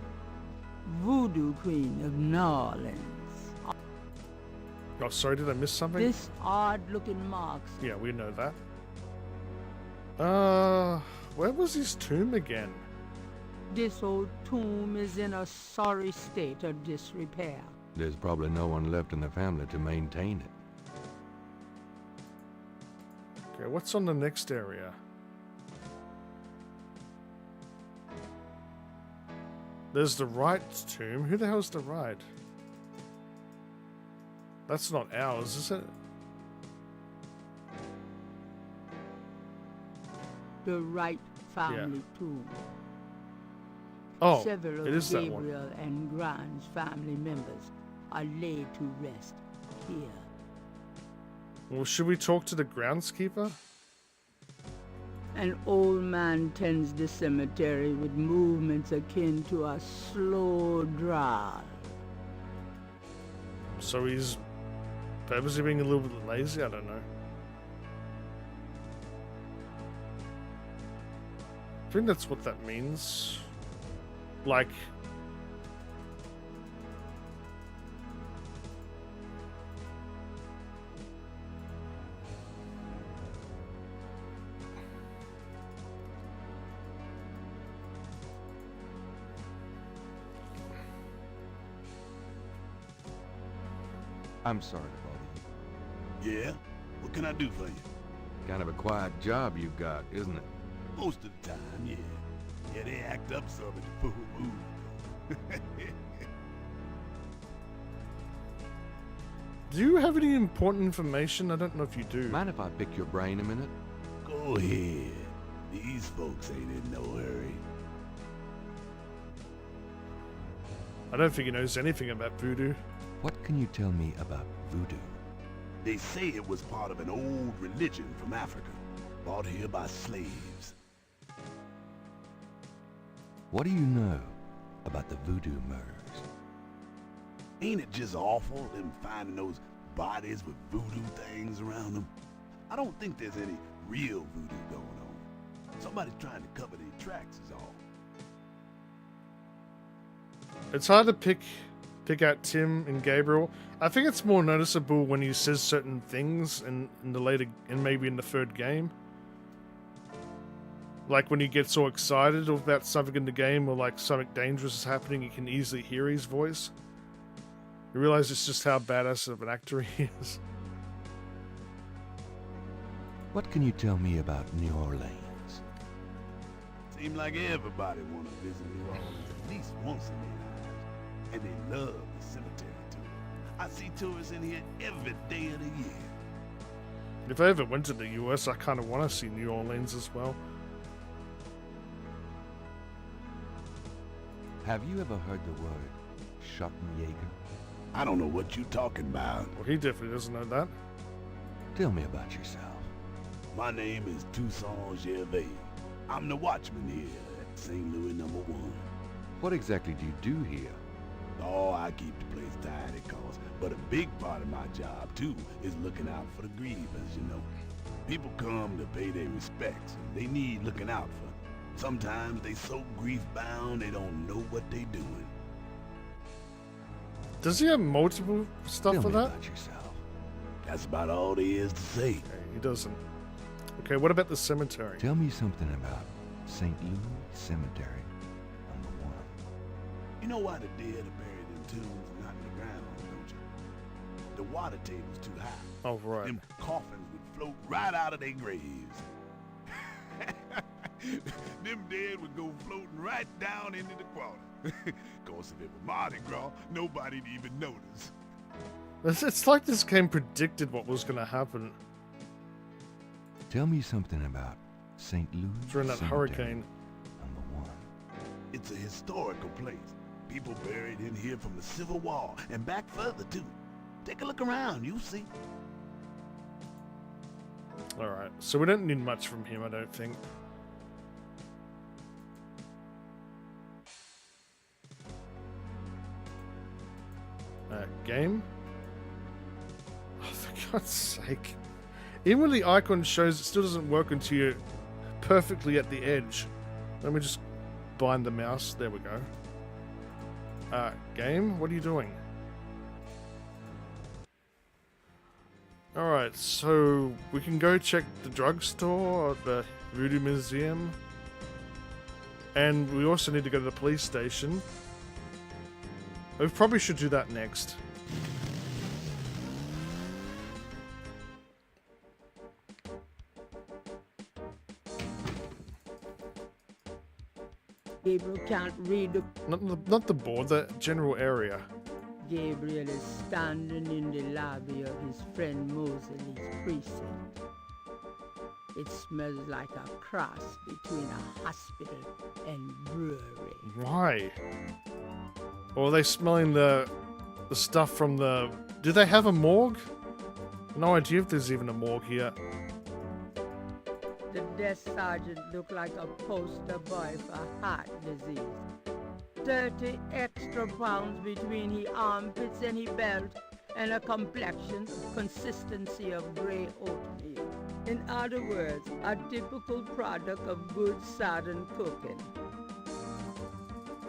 Voodoo Queen of New Orleans. Oh, sorry, did I miss something? This odd-looking marks. Yeah, we know that. Where was his tomb again? This old tomb is in a sorry state of disrepair. There's probably no one left in the family to maintain it. Okay, what's on the next area? There's the right tomb. Who the hell's the right? That's not ours, is it? The Wright family tomb. Oh, Several it of is that one. Gabriel and Grant's family members are laid to rest here. Well, should we talk to the groundskeeper? An old man tends the cemetery with movements akin to a slow drawl. So he's purposely being a little bit lazy? I don't know. I think that's what that means. Like... I'm sorry to bother you. Yeah? What can I do for you? Kind of a quiet job you've got, isn't it? Most of the time, yeah. Yeah, they act up some at the full moon. Do you have any important information? I don't know if you do. Mind if I pick your brain a minute? Go ahead. These folks ain't in no hurry. I don't think he knows anything about voodoo. What can you tell me about voodoo? They say it was part of an old religion from Africa, brought here by slaves. What do you know about the voodoo murders? Ain't it just awful, them finding those bodies with voodoo things around them? I don't think there's any real voodoo going on. Somebody's trying to cover their tracks is all. It's hard to pick out Tim and Gabriel. I think it's more noticeable when he says certain things in the later, and maybe in the third game. Like when he gets all excited about something in the game, or like something dangerous is happening, you can easily hear his voice. You realize it's just how badass of an actor he is. What can you tell me about New Orleans? Seems like everybody wanna visit New Orleans at least once in their lives. And they love the cemetery too. I see tourists in here every day of the year. If I ever went to the US, I kind of want to see New Orleans as well. Have you ever heard the word Schottenjäger? I don't know what you talking about. Well, he definitely doesn't know that. Tell me about yourself. My name is Toussaint Gervais. I'm the watchman here at St. Louis #1. What exactly do you do here? Oh, I keep the place tidy, but a big part of my job, too, is looking out for the grievers, you know. People come to pay their respects, and they need looking out for. Sometimes they so grief-bound they don't know what they doing. Does he have multiple stuff Tell for me that? about yourself. That's about all there is to say. Okay, he doesn't. Okay, what about the cemetery? Tell me something about St. Louis Cemetery #1. You know why the dead are buried in tombs and not in the ground, don't you? The water table's too high. Oh, right. Them coffins would float right out of their graves. Them dead would go floating right down into the water. Course, if it were Mardi Gras, nobody'd even notice. It's like this game predicted what was going to happen Tell me something about St. Louis during that Cemetery hurricane. #1. It's a historical place. People buried in here from the Civil War and back further too. Take a look around, you'll see. Alright, so we don't need much from him, I don't think. Game? Oh, for God's sake. Even when the icon shows, it still doesn't work until you're perfectly at the edge. Let me just bind the mouse. There we go. Game? What are you doing? Alright, so we can go check the drugstore or the Voodoo Museum. And we also need to go to the police station. We probably should do that next. Gabriel can't read the... Not the board, the general area. Gabriel is standing in the lobby of his friend Mosley's precinct. It smells like a cross between a hospital and brewery. Why? Or are they smelling the stuff from the... Do they have a morgue? No idea if there's even a morgue here. The desk sergeant looked like a poster boy for heart disease. 30 extra pounds between his armpits and his belt, and a complexion of consistency of grey oatmeal. In other words, a typical product of good southern cooking.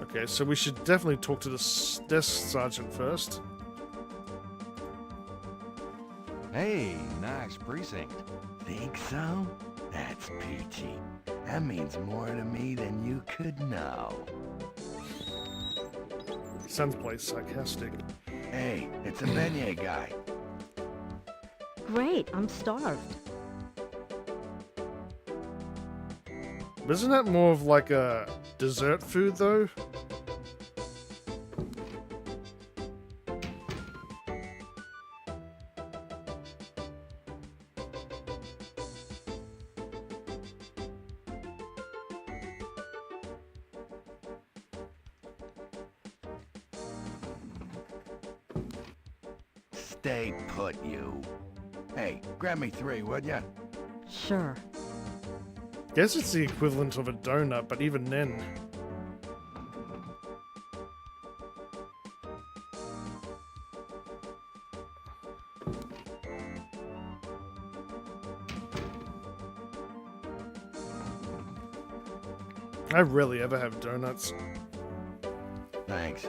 Okay, so we should definitely talk to the desk sergeant first. Hey, nice precinct. Think so? That's peachy. That means more to me than you could know. Sounds quite sarcastic. Hey, it's a beignet guy. Great, I'm starved. Isn't that more of like a dessert food though? Stay put, you. Hey, grab me 3, would ya? Sure. Guess it's the equivalent of a donut, but even then. I rarely ever have donuts. Thanks.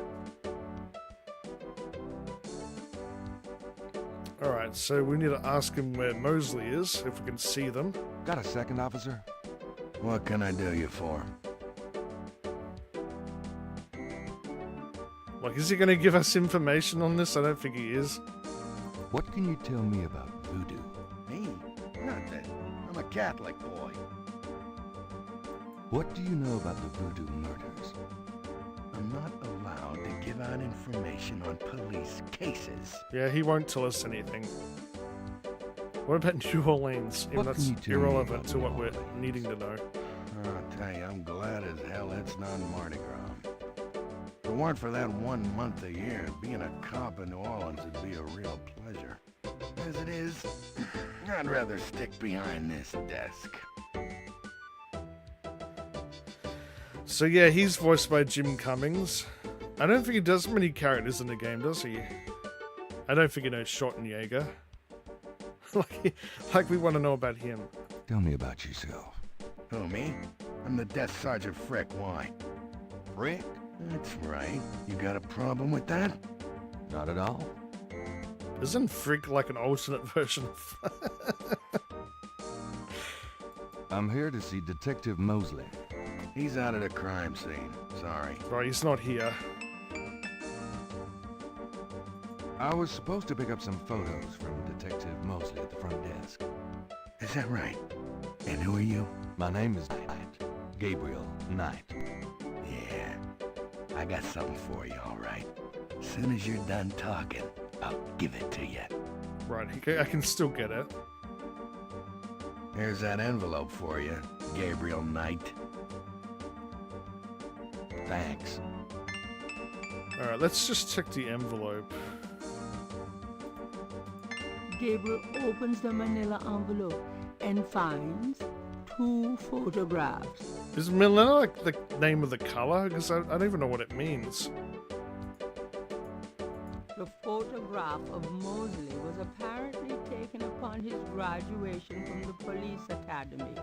Alright, so we need to ask him where Mosley is, if we can see them. Got a second, officer? What can I do you for? Like, is he going to give us information on this? I don't think he is. What can you tell me about voodoo? Me? Nothing. I'm a Catholic boy. What do you know about the voodoo murders? I'm not allowed to give out information on police cases. Yeah, he won't tell us anything. What about New Orleans? Even What that's can you tell me irrelevant about to what New we're Orleans? needing to know. I'll tell you, I'm glad as hell it's not Mardi Gras. If it weren't for that 1 month a year, being a cop in New Orleans would be a real pleasure. As it is, I'd rather stick behind this desk. So yeah, he's voiced by Jim Cummings. I don't think he does many characters in the game, does he? I don't think he knows Schwarzenegger. like we want to know about him. Tell me about yourself. Who, me? I'm the desk sergeant Frick. Why? Rick? That's right. You got a problem with that? Not at all. Isn't Frick like an alternate version of... I'm here to see Detective Mosley. He's out of the crime scene. Sorry. Right, he's not here. I was supposed to pick up some photos from Detective Mosley at the front desk. Is that right? And who are you? My name is Knight. Gabriel Knight. Yeah. I got something for you, all right. As soon as you're done talking, I'll give it to you. Right, I can still get it. Here's that envelope for you, Gabriel Knight. Thanks. Alright, let's just check the envelope. Gabriel opens the manila envelope and finds 2 photographs. Is Milena like the name of the color? Because I don't even know what it means. The photograph of Mosley was apparently taken upon his graduation from the police academy.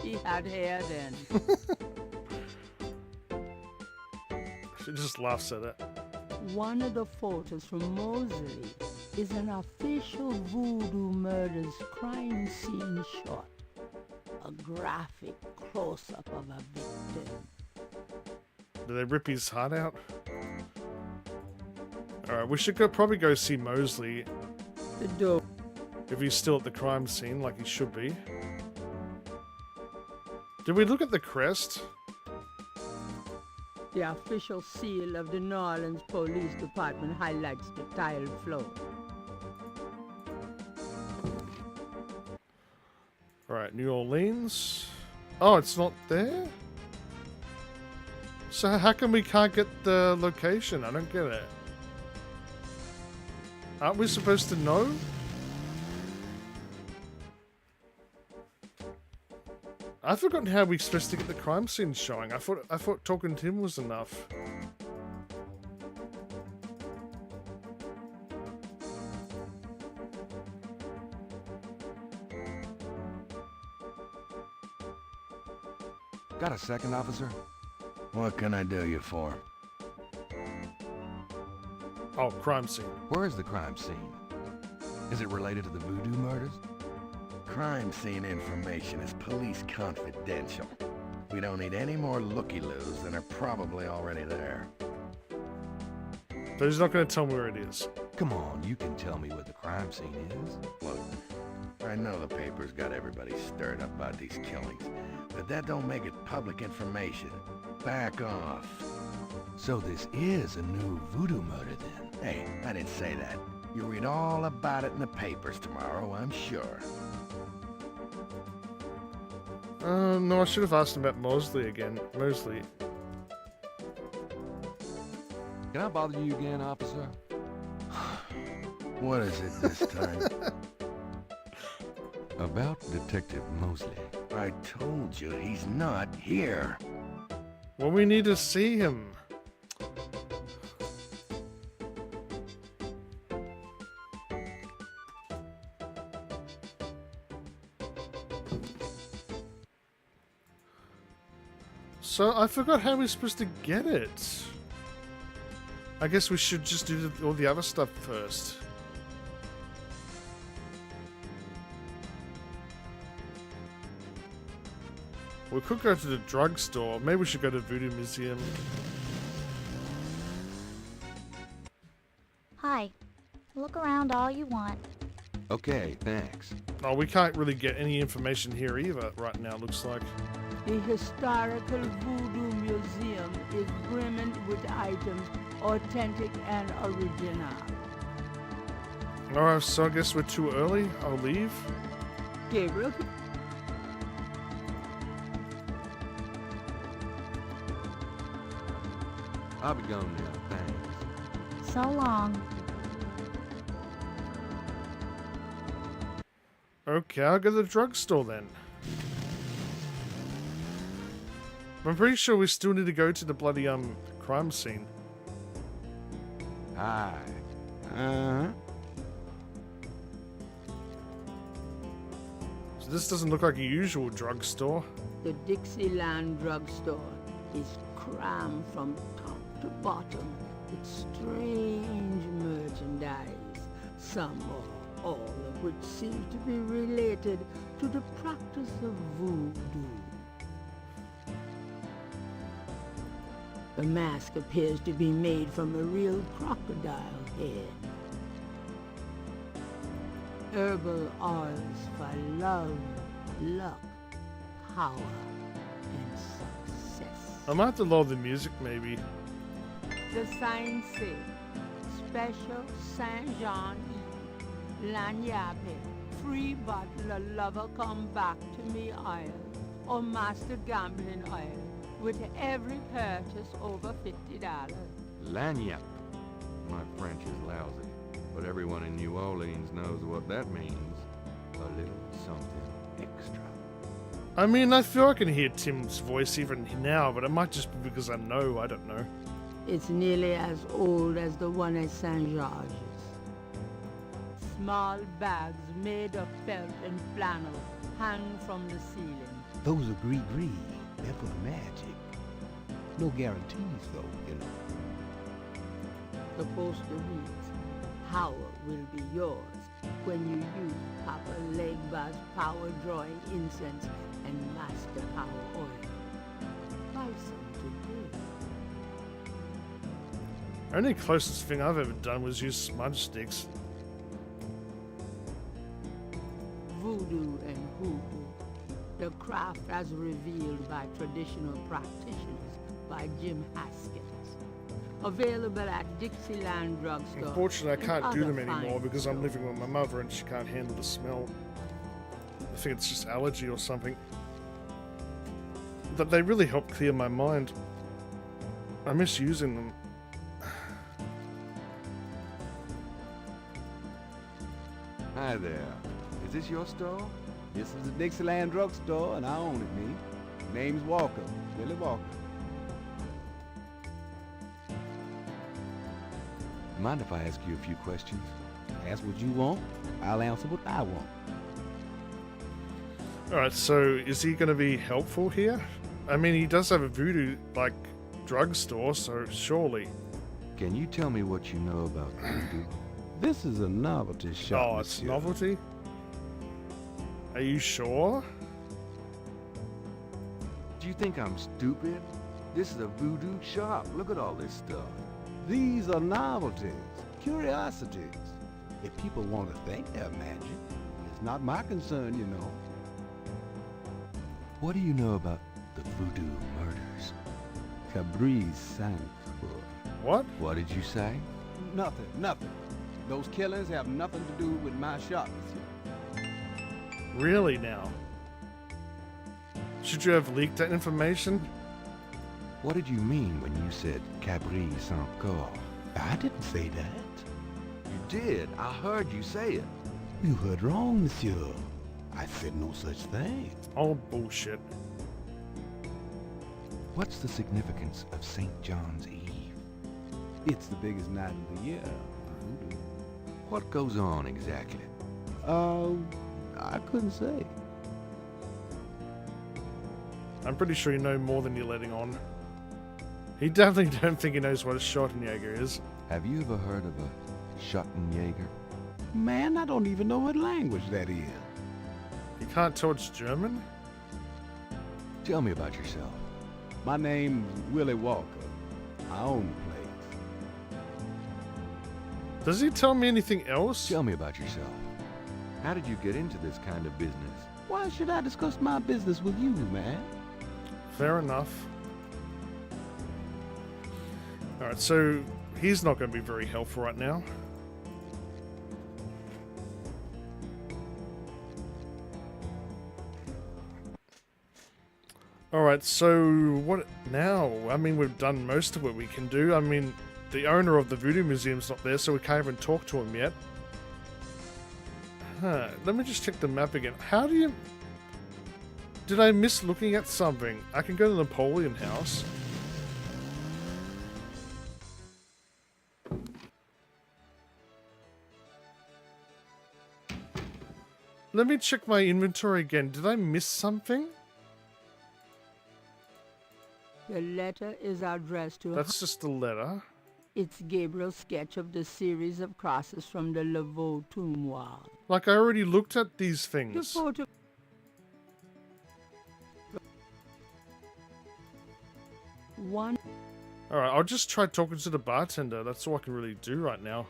He had hair then. She just laughs at it. One of the photos from Mosley is an official Voodoo Murders crime scene shot. A graphic close-up of a victim. Do they rip his heart out? Alright, we should probably go see Mosley The door. if he's still at the crime scene like he should be. Did we look at the crest? The official seal of the New Orleans Police Department highlights the tile floor. Alright, New Orleans. Oh, it's not there? So how come we can't get the location? I don't get it. Aren't we supposed to know? I've forgotten how we're supposed to get the crime scene showing. I thought talking to him was enough. Got a second, officer? What can I do you for? Oh, crime scene. Where is the crime scene? Is it related to the voodoo murders? Crime scene information is police confidential. We don't need any more looky-loos than are probably already there. But he's not going to tell me where it is. Come on, you can tell me where the crime scene is. Look, I know the paper's got everybody stirred up about these killings, but that don't make it public information. Back off. So this is a new voodoo murder then? Hey, I didn't say that. You'll read all about it in the papers tomorrow, I'm sure. No, I should have asked him about Mosley again. Mosley. Can I bother you again, officer? What is it this time? About Detective Mosley. I told you he's not here. Well, we need to see him. So, I forgot how we're supposed to get it. I guess we should just do all the other stuff first. We could go to the drugstore. Maybe we should go to the Voodoo Museum. Hi. Look around all you want. Okay, thanks. Oh, we can't really get any information here either right now, looks like. The historical voodoo museum is brimming with items authentic and original. Alright, so I guess we're too early. I'll leave. Gabriel, I'll be gone now, thanks. So long. Okay, I'll go to the drugstore then. I'm pretty sure we still need to go to the bloody crime scene. Hi. So this doesn't look like a usual drugstore. the Dixieland drugstore is crammed from top to bottom with strange merchandise, some or all of which seem to be related to the practice of voodoo. The mask appears to be made from a real crocodile head. Herbal oils for love, luck, power, and success. I might have to lower the music, maybe. The sign says, Special Saint Jean Eve, Lagnappe, free bottle of lover come back to me oil, or master gambling oil, with every purchase over $50. Lagniappe. My French is lousy, but everyone in New Orleans knows what that means. A little something extra. I mean, I feel I can hear Tim's voice even now, but it might just be because I know, I don't know. It's nearly as old as the one at Saint George's. Small bags made of felt and flannel hang from the ceiling. Those are gris-gris. They're for the magic. No guarantees, though, you know. The poster reads, Power will be yours when you use Papa Legba's power drawing incense and master power oil. Buy some today. The only closest thing I've ever done was use smudge sticks. Voodoo and hoodoo. The craft as revealed by traditional practitioners by Jim Haskins. Available at Dixieland Drugstore. Unfortunately, I can't do and them other anymore fine because I'm stores. living with my mother and she can't handle the smell. I think it's just allergy or something. But they really help clear my mind. I miss using them. Hi there. Is this your store? This is the Dixieland drugstore, and I own it, me. Name's Walker, Willie Walker. Mind if I ask you a few questions? Ask what you want, I'll answer what I want. Alright, so is he going to be helpful here? I mean, he does have a voodoo, like, drugstore, so surely. Can you tell me what you know about voodoo? This is a novelty shop, Oh, it's monsieur. novelty? Are you sure? Do you think I'm stupid? This is a voodoo shop. Look at all this stuff. These are novelties, curiosities. If people want to think they're magic, it's not my concern, you know. What do you know about the voodoo murders? Cabri's sang-froid. What? What did you say? Nothing. Those killings have nothing to do with my shop, monsieur. Really now? Should you have leaked that information? What did you mean when you said Cabri Saint-Corps? I didn't say that. You did. I heard you say it. You heard wrong, monsieur. I said no such thing. Oh, bullshit. What's the significance of St. John's Eve? It's the biggest night of the year for voodoo. What goes on exactly? I couldn't say. I'm pretty sure you know more than you're letting on. He definitely don't think he knows what a Schottenjäger is. Have you ever heard of a Schottenjäger? Man, I don't even know what language that is. You can't tell it's German? Tell me about yourself. My name's Willie Walker. I own the place. Does he tell me anything else? Tell me about yourself. How did you get into this kind of business? Why should I discuss my business with you, man? Fair enough. Alright, so he's not going to be very helpful right now. Alright, so what now? I mean, we've done most of what we can do. I mean, the owner of the Voodoo Museum's not there, so we can't even talk to him yet. Huh, let me just check the map again. How do you... Did I miss looking at something? I can go to the Napoleon House. Let me check my inventory again. Did I miss something? The letter is addressed to... That's just a letter. It's Gabriel's sketch of the series of crosses from the Laveau tomb wall. Like, I already looked at these The things. photo... One... Alright, I'll just try talking to the bartender. That's all I can really do right now.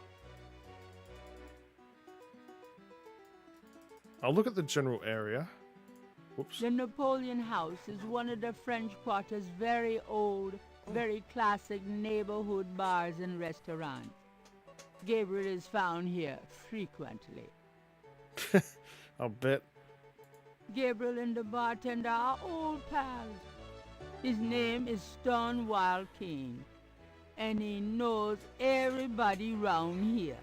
I'll look at the general area. Whoops. The Napoleon House is one of the French Quarter's very old, very classic neighborhood bars and restaurants. Gabriel is found here frequently. I'll bet. Gabriel and the bartender are old pals. His name is Stonewall King, and he knows everybody round here.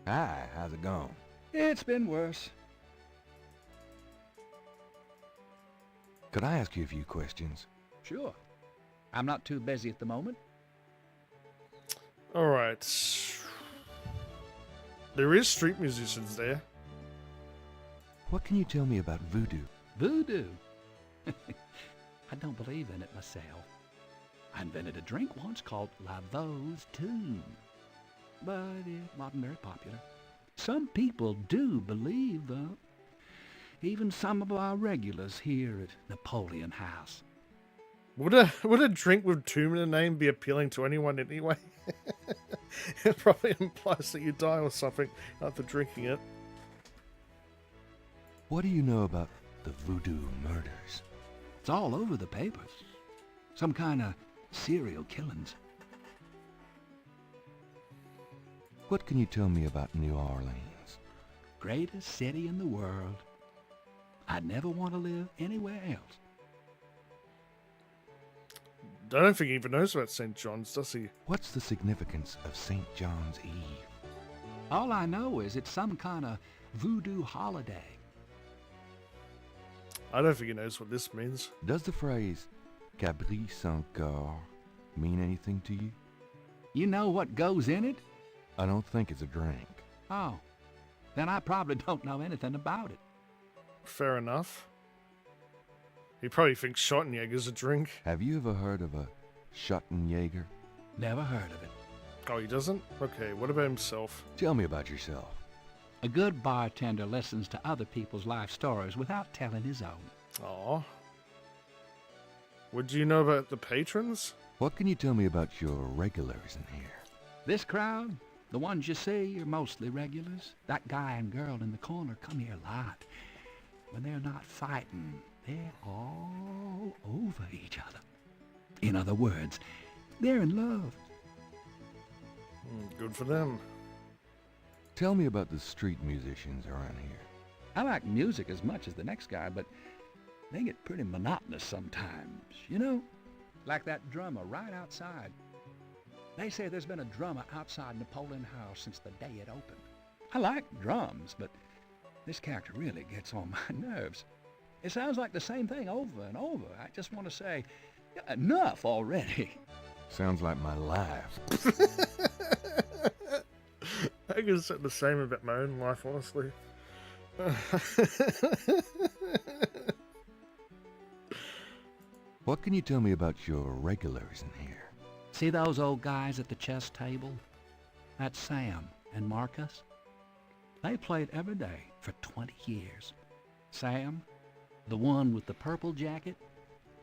Hi, how's it going? It's been worse. Could I ask you a few questions? Sure. I'm not too busy at the moment. Alright. There is street musicians there. What can you tell me about voodoo? Voodoo. I don't believe in it myself. I invented a drink once called Laveau's Tomb, but it wasn't very popular. Some people do believe, though. Even some of our regulars here at Napoleon House. Would a drink with tomb in the name be appealing to anyone anyway? It probably implies that you die or something after drinking it. What do you know about the voodoo murders? It's all over the papers. Some kind of serial killings. What can you tell me about New Orleans? Greatest city in the world. I'd never want to live anywhere else. don't think he even knows about St. John's, does he? What's the significance of St. John's Eve? All I know is it's some kind of voodoo holiday. I don't think he knows what this means. Does the phrase caprice encore mean anything to you? You know what goes in it? I don't think it's a drink. Oh, then I probably don't know anything about it. Fair enough. He probably thinks Schottenjäger's a drink. Have you ever heard of a Schottenjäger? Never heard of it. Oh, he doesn't? Okay, what about himself? Tell me about yourself. A good bartender listens to other people's life stories without telling his own. Aw. What do you know about the patrons? What can you tell me about your regulars in here? This crowd, the ones you see, are mostly regulars. That guy and girl in the corner come here a lot. When they're not fighting, they're all over each other. In other words, they're in love. Good for them. Tell me about the street musicians around here. I like music as much as the next guy, but they get pretty monotonous sometimes, you know? Like that drummer right outside. They say there's been a drummer outside Napoleon House since the day it opened. I like drums, but this character really gets on my nerves. It sounds like the same thing over and over. I just want to say, enough already. Sounds like my life. I can say the same about my own life, honestly. What can you tell me about your regulars in here? See those old guys at the chess table? That's Sam and Marcus. They played every day for 20 years. Sam, the one with the purple jacket,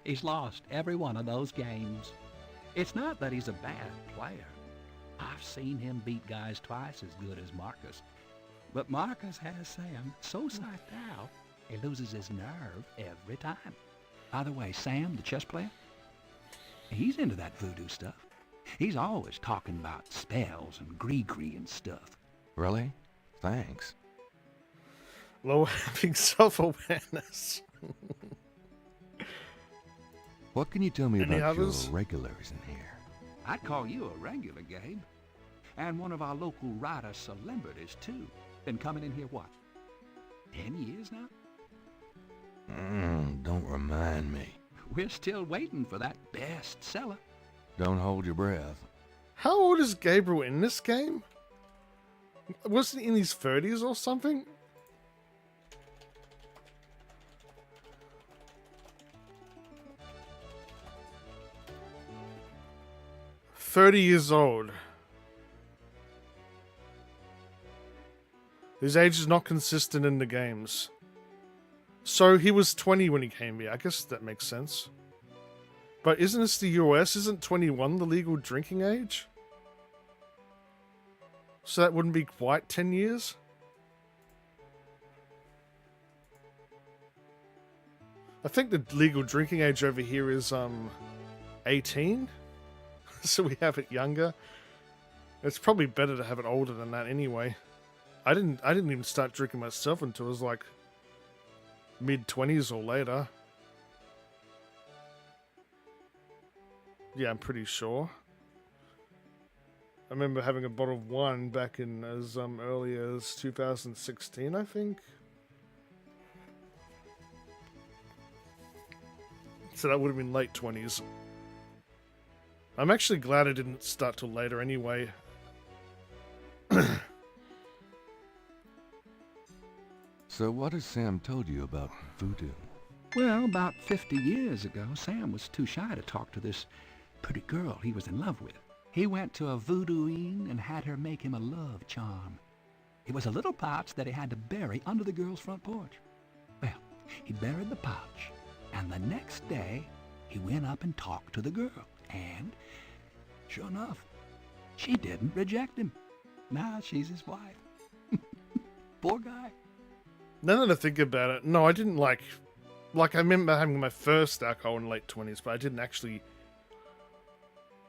he's lost every one of those games. It's not that he's a bad player. I've seen him beat guys twice as good as Marcus. But Marcus has Sam so psyched out, he loses his nerve every time. By the way, Sam, the chess player, he's into that voodoo stuff. He's always talking about spells and gree-gree and stuff. Really? Thanks. Low having self-awareness. What can you tell me Any about others? your regulars in here? I'd call you a regular, Gabe. And one of our local writer celebrities, too. Been coming in here, what, 10 years now? Don't remind me. We're still waiting for that bestseller. Don't hold your breath. How old is Gabriel in this game? Wasn't he in his 30s or something? "30 years old. His age is not consistent in the games. So he was 20 when he came here. I guess that makes sense. But isn't this the US? Isn't 21 the legal drinking age? So that wouldn't be quite 10 years? I think the legal drinking age over here is 18. So we have it younger. It's probably better to have it older than that anyway. I didn't even start drinking myself until I was like mid-20s or later. Yeah, I'm pretty sure. I remember having a bottle of wine back in as early as 2016, I think. So that would have been late 20s. I'm actually glad I didn't start till later anyway. So what has Sam told you about voodoo? Well, about 50 years ago, Sam was too shy to talk to this pretty girl he was in love with. He went to a voodooine and had her make him a love charm. It was a little pouch that he had to bury under the girl's front porch. Well, he buried the pouch, and the next day, he went up and talked to the girl. And, sure enough, she didn't reject him. Now she's his wife. Poor guy. Now that I think about it, no, I didn't like I remember having my first alcohol in late 20s, but I didn't actually,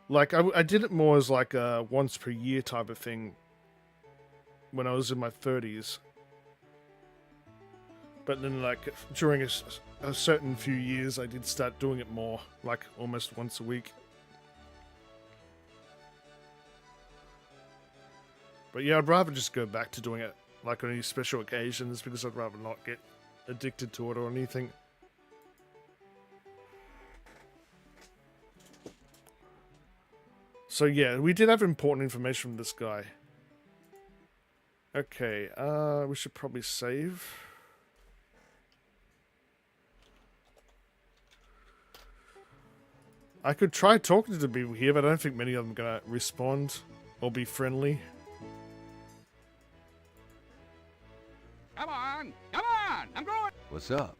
like, I did it more as like a once per year type of thing when I was in my 30s. But then, like, during a certain few years, I did start doing it more, like almost once a week. But yeah, I'd rather just go back to doing it like on any special occasions because I'd rather not get addicted to it or anything. So yeah, we did have important information from this guy. Okay, we should probably save. I could try talking to the people here, but I don't think many of them are gonna respond or be friendly. Come on, I'm growing. What's up?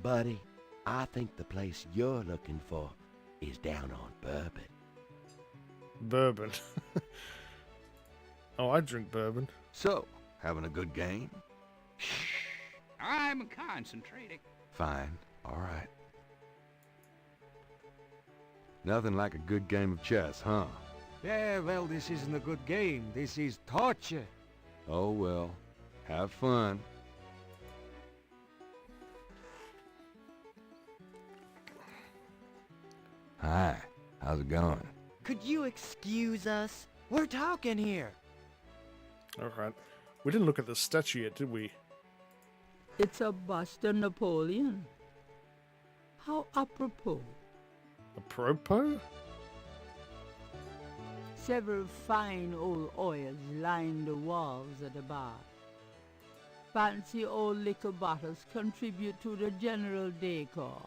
Buddy, I think the place you're looking for is down on Bourbon. Bourbon. Oh, I drink bourbon. So, having a good game? Shh, I'm concentrating. Fine, alright. Nothing like a good game of chess, huh? Yeah, well, this isn't a good game. This is torture. Oh well, have fun. Hi, how's it going? Could you excuse us? We're talking here. Alright. We didn't look at the statue yet, did we? It's a bust of Napoleon. How apropos. Apropos? Several fine old oils line the walls of the bar. Fancy old liquor bottles contribute to the general decor.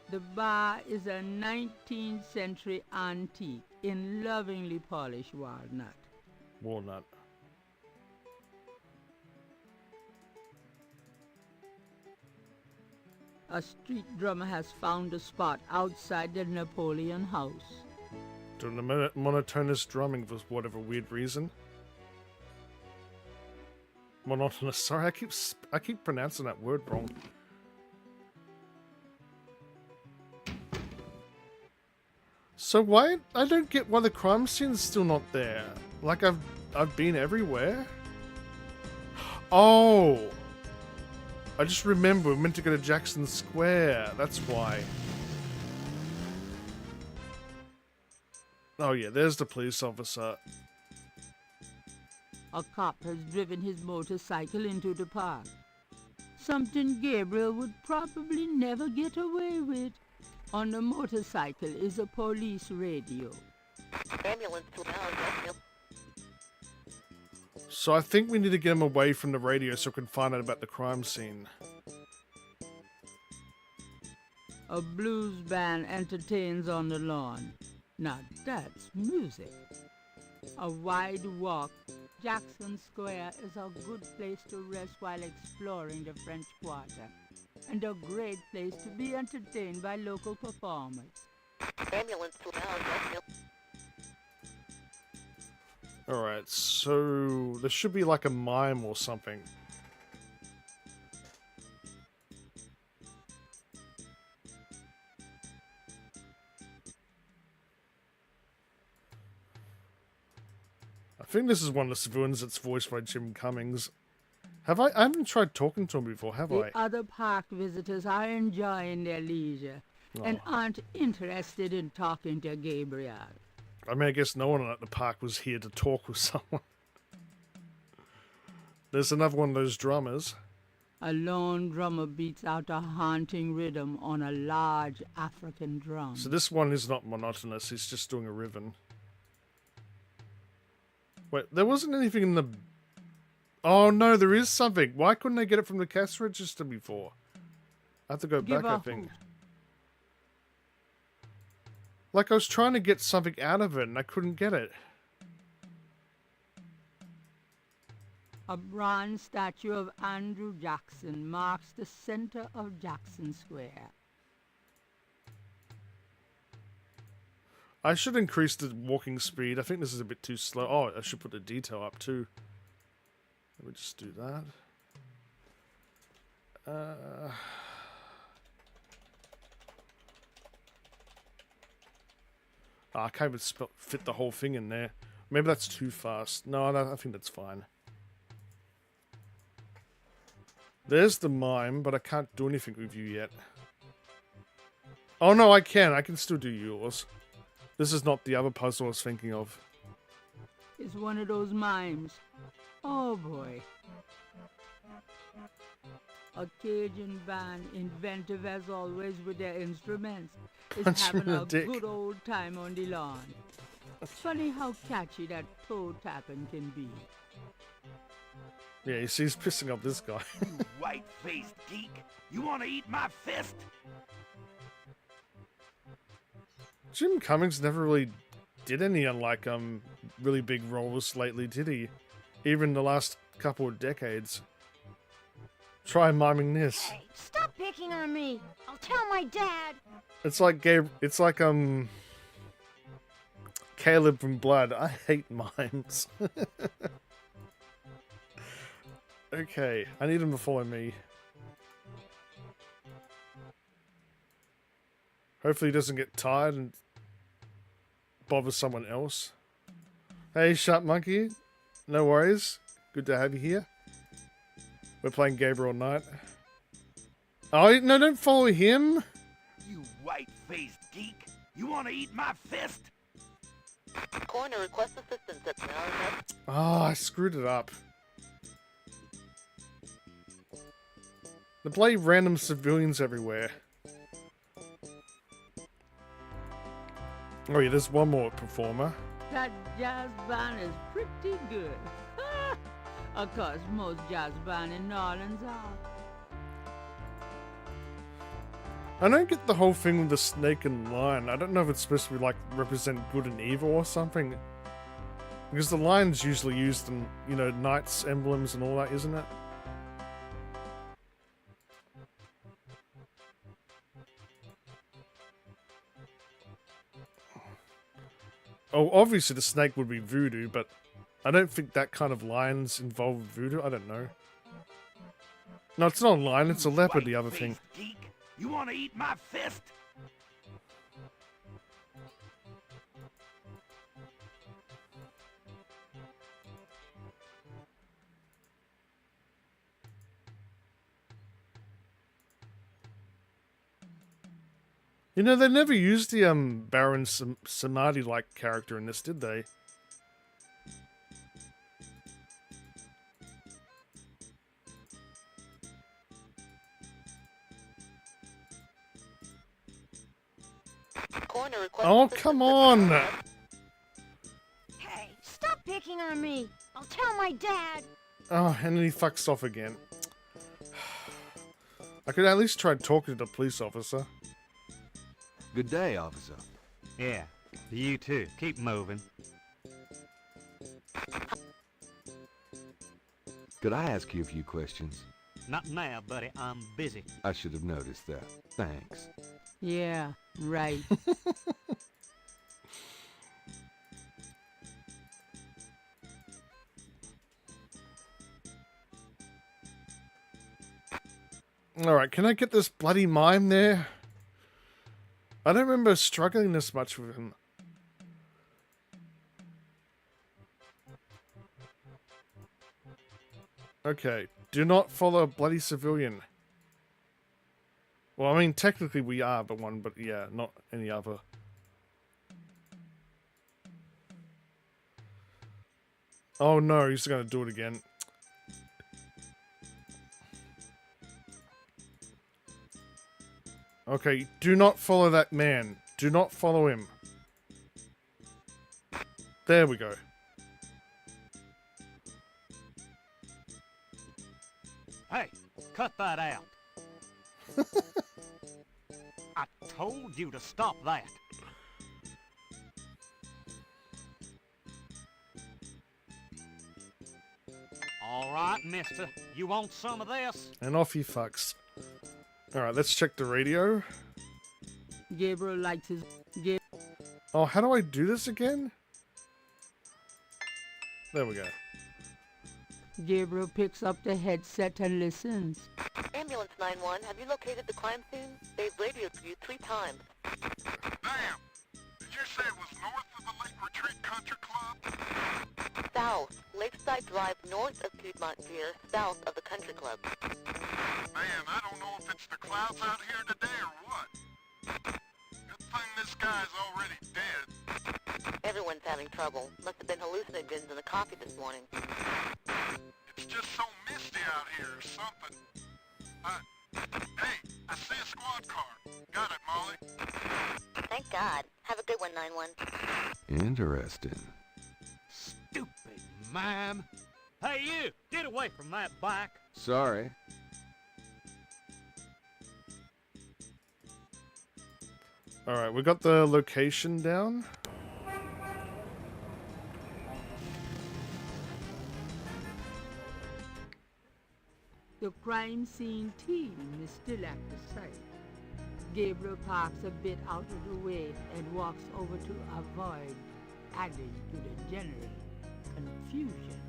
The bar is a 19th century antique in lovingly polished walnut. Walnut. A street drummer has found a spot outside the Napoleon house. Doing the monotonous drumming for whatever weird reason. Monotonous. Sorry, I keep pronouncing that word wrong. So why I don't get why the crime scene's still not there. Like I've been everywhere. Oh, I just remember we're meant to go to Jackson Square. That's why. Oh yeah, there's the police officer. A cop has driven his motorcycle into the park. Something Gabriel would probably never get away with. On the motorcycle is a police radio. So I think we need to get him away from the radio so we can find out about the crime scene. A blues band entertains on the lawn. Now that's music. A wide walk. Jackson Square is a good place to rest while exploring the French Quarter, and a great place to be entertained by local performers. Alright, so there should be like a mime or something. I think this is one of the civilians that's voiced by Jim Cummings. I haven't tried talking to him before, have I? The other park visitors are enjoying their leisure and aren't interested in talking to Gabriel. I mean, I guess no one at the park was here to talk with someone. There's another one of those drummers. A lone drummer beats out a haunting rhythm on a large African drum. So this one is not monotonous, he's just doing a rhythm. Wait, there wasn't anything in the... Oh no, there is something. Why couldn't I get it from the cash register before? I have to go back, I think. Like I was trying to get something out of it and I couldn't get it. A bronze statue of Andrew Jackson marks the center of Jackson Square. I should increase the walking speed. I think this is a bit too slow. Oh, I should put the detail up too. Let me just do that. I can't even fit the whole thing in there. Maybe that's too fast. No, I think that's fine. There's the mime, but I can't do anything with you yet. Oh no, I can. I can still do yours. This is not the other puzzle I was thinking of. It's one of those mimes. Oh boy. A Cajun band, inventive as always with their instruments, is Punch him having in the a dick. good old time on the lawn. Funny how catchy that toe tapping can be. Yeah, you see, he's pissing off this guy. You white-faced geek! You want to eat my fist? Jim Cummings never really did any really big roles lately, did he? Even the last couple of decades. Try miming this. Hey, stop picking on me. I'll tell my dad. It's like Caleb from Blood. I hate mimes. Okay, I need him to follow me. Hopefully he doesn't get tired and bother someone else. Hey, Sharp Monkey. No worries. Good to have you here. We're playing Gabriel Knight. Oh, no, don't follow him. You white-faced geek! You want to eat my fist? Coroner requests assistance at now. Oh, I screwed it up. They play random civilians everywhere. Oh yeah, there's one more performer. That jazz band is pretty good. Of course, most jazz band in New Orleans are. I don't get the whole thing with the snake and lion. I don't know if it's supposed to be like represent good and evil or something. Because the lion's usually used in, knights' emblems and all that, isn't it? Oh, obviously the snake would be voodoo, but I don't think that kind of lions involve voodoo. I don't know. No, it's not a lion, it's a leopard, the other thing. Geek. You want to eat my fist? You know, they never used the Baron Samadi-like character in this, did they? Oh, come on! Hey, stop picking on me. I'll tell my dad. Oh, and then he fucks off again. I could at least try talking to the police officer. Good day, officer. Yeah, you too. Keep moving. Could I ask you a few questions? Not now, buddy. I'm busy. I should have noticed that. Thanks. Yeah, right. Alright, can I get this bloody mime there? I don't remember struggling this much with him. Okay, do not follow a bloody civilian. Well, I mean, technically we are the one, but yeah, not any other. Oh no, he's gonna do it again. Okay, do not follow that man. Do not follow him. There we go. Hey, cut that out. I told you to stop that. All right, mister. You want some of this? And off he fucks. Alright, let's check the radio. Gabriel likes his... Oh, how do I do this again? There we go. Gabriel picks up the headset and listens. Ambulance 911, have you located the crime scene? They've radioed for you 3 times. Damn! Did you say it was north of the Lake Retreat Country Club? South. Lakeside Drive north of Piedmont Pier, south of the Country Club. Man, I don't know if it's the clouds out here today or what. Good thing this guy's already dead. Everyone's having trouble. Must have been hallucinogens in the coffee this morning. It's just so misty out here or something. Hey, I see a squad car. Got it, Molly. Thank God. Have a good one, 9-1. Interesting. Stupid mime. Hey, you! Get away from that bike. Sorry. Alright, we got the location down. The crime scene team is still at the site. Gabriel parks a bit out of the way and walks over to avoid adding to the general confusion.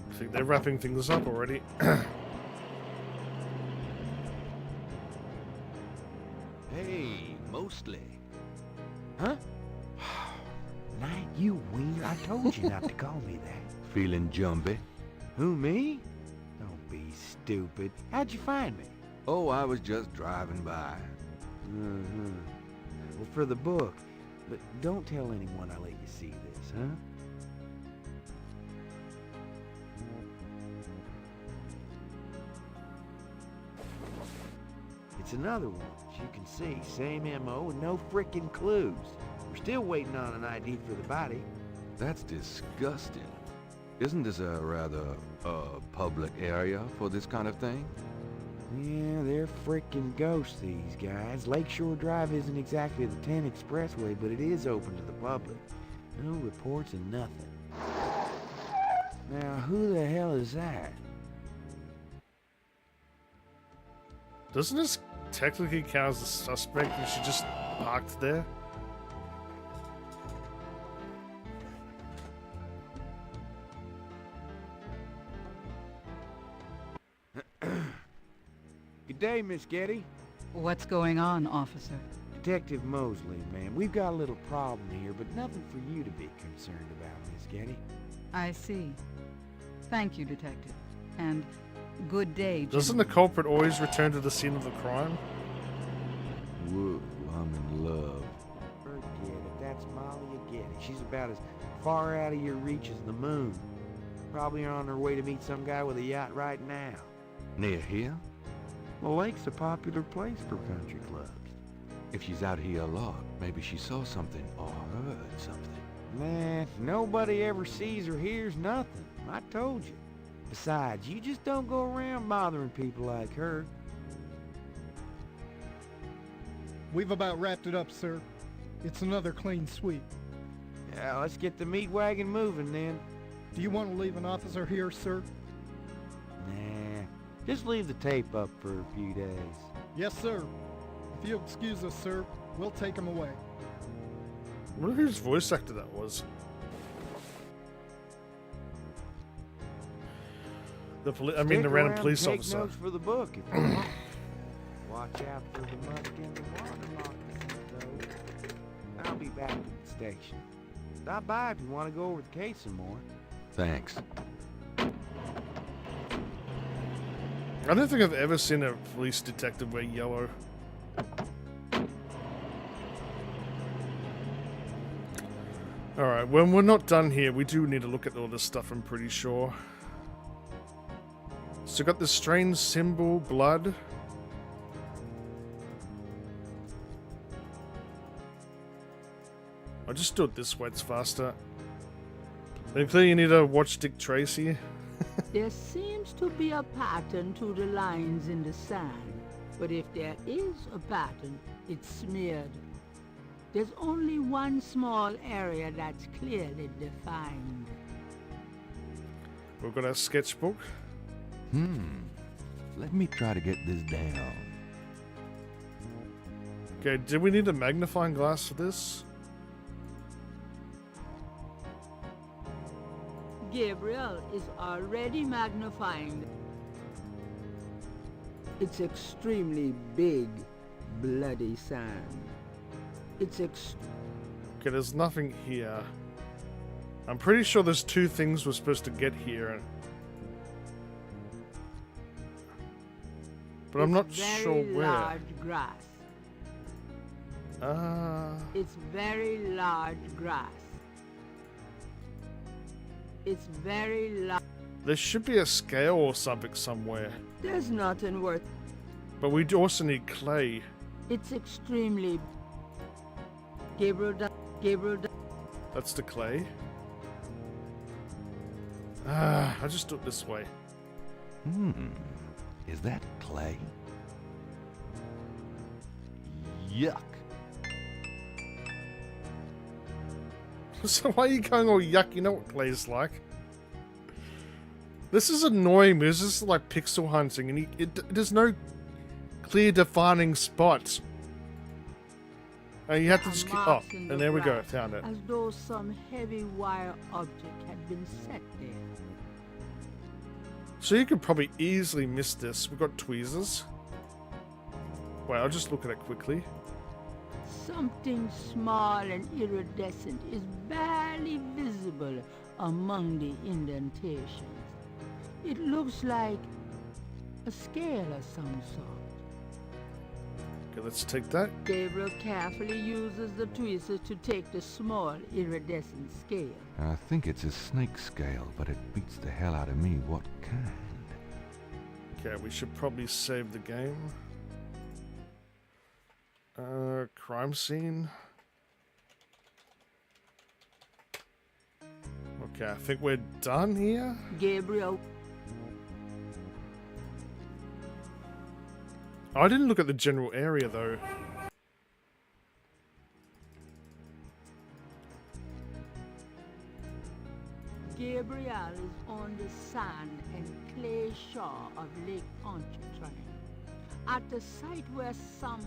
I think they're wrapping things up already. Hey, mostly. Huh? Night, you wiener. I told you not to call me that. Feeling jumpy? Who, me? Don't be stupid. How'd you find me? Oh, I was just driving by. Mm-hmm. Well, for the book. But don't tell anyone I let you see this, huh? It's another one. As you can see, same MO and no frickin' clues. We're still waiting on an ID for the body. That's disgusting. Isn't this a rather, public area for this kind of thing? Yeah, they're frickin' ghosts, these guys. Lakeshore Drive isn't exactly the 10 expressway, but it is open to the public. No reports and nothing. Now, who the hell is that? Doesn't this technically count as a suspect if she just parked there? Good day, Miss Getty. What's going on, officer? Detective Mosley, ma'am. We've got a little problem here, but nothing for you to be concerned about, Miss Getty. I see. Thank you, detective. And good day, Doesn't the culprit always return to the scene of the crime? Whoa, I'm in love. Forget it. That's Molly Getty. She's about as far out of your reach as the moon. Probably on her way to meet some guy with a yacht right now. Near here? The lake's a popular place for country clubs. If she's out here a lot, maybe she saw something or heard something. Man, nobody ever sees or hears nothing. I told you. Besides, you just don't go around bothering people like her. We've about wrapped it up, sir. It's another clean sweep. Yeah, let's get the meat wagon moving then. Do you want to leave an officer here, sir? Nah, just leave the tape up for a few days. Yes, sir. If you'll excuse us, sir, we'll take him away. I wonder whose voice actor that was. The Stick random around police and take officer. Notes for the book if you want. Watch out for the musk and the water moccasins, though. I'll be back at the station. Stop by if you want to go over the case some more. Thanks. I don't think I've ever seen a police detective wear yellow. Alright, when we're not done here, we do need to look at all this stuff, I'm pretty sure. So got this strange symbol, blood. I'll just do it this way, it's faster. Then clearly you need to watch Dick Tracy. There seems to be a pattern to the lines in the sand, but if there is a pattern, it's smeared. There's only one small area that's clearly defined. We've got our sketchbook. Let me try to get this down. Okay, do we need a magnifying glass for this? Gabriel is already magnifying. It's extremely big, bloody sand. It's Okay, there's nothing here. I'm pretty sure there's 2 things we're supposed to get here. But I'm not sure where. Large grass. It's very large grass. It's very large. There should be a scale or something somewhere. There's nothing worth. But we also need clay. It's extremely. Gabriel. That's the clay. I'll just do it this way. Is that clay? Yuck. So why are you going all yuck? You know what clay's like. This is annoying me. This is like pixel hunting, and there's no clear defining spots. And you have to just keep... Oh, and there we go. Found it. As though some heavy wire object had been set there. So you could probably easily miss this. We've got tweezers. Wait, I'll just look at it quickly. Something small and iridescent is barely visible among the indentations. It looks like a scale of some sort. Okay, let's take that. Gabriel carefully uses the tweezers to take the small iridescent scale. I think it's a snake scale, but it beats the hell out of me what kind. Okay, we should probably save the game. Crime scene. Okay, I think we're done here. Gabriel. I didn't look at the general area though. Gabriel is on the sand and clay shore of Lake Pontchartrain, at the site where some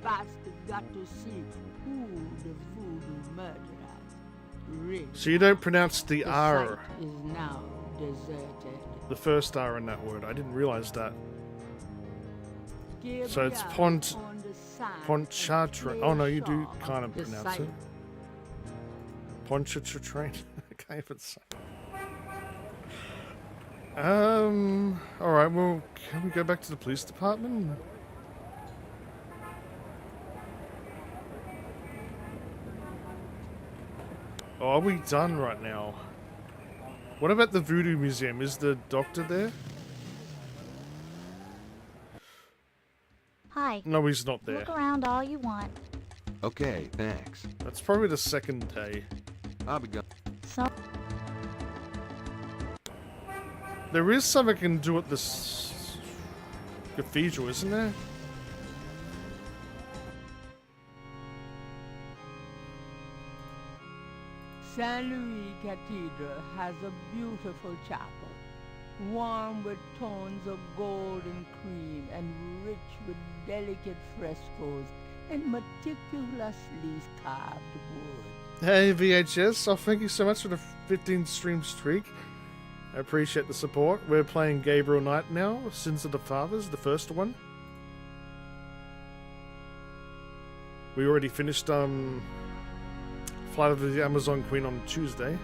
bastard got to see who the voodoo murderer is. So you don't pronounce the R. Site is now deserted. The first R in that word. I didn't realize that. Gabriel So it's Pontchartrain. Oh no, you do kind of pronounce it. Pontchartrain. I can't even say. Alright, well, can we go back to the police department? Oh, are we done right now? What about the Voodoo Museum? Is the doctor there? Hi. No, he's not there. Look around all you want. Okay, thanks. That's probably the second day. I'll be gone. So. There is something I can do at this cathedral, isn't there? St. Louis Cathedral has a beautiful chapel, warm with tones of gold and cream and rich with delicate frescoes and meticulously carved wood. Hey VHS, oh thank you so much for the 15 stream streak. I appreciate the support. We're playing Gabriel Knight now, Sins of the Fathers, the first one. We already finished Flight of the Amazon Queen on Tuesday.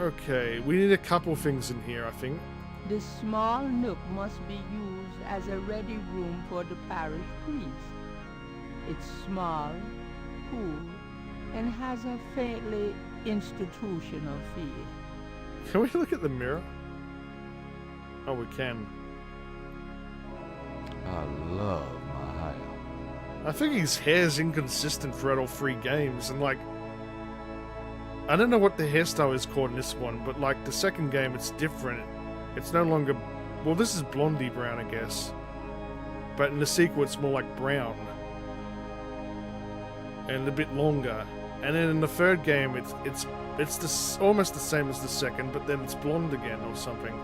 Okay, we need a couple things in here, I think. This small nook must be used as a ready room for the parish priest. It's small, cool, and has a faintly institutional feel. Can we look at the mirror? Oh, we can. I love my hair. I think his hair's inconsistent throughout all 3 games, and like... I don't know what the hairstyle is called in this one, but like the second game it's different. It's no longer... Well, this is blondie brown, I guess. But in the sequel it's more like brown. And a bit longer. And then in the third game it's almost the same as the second, but then it's blonde again or something.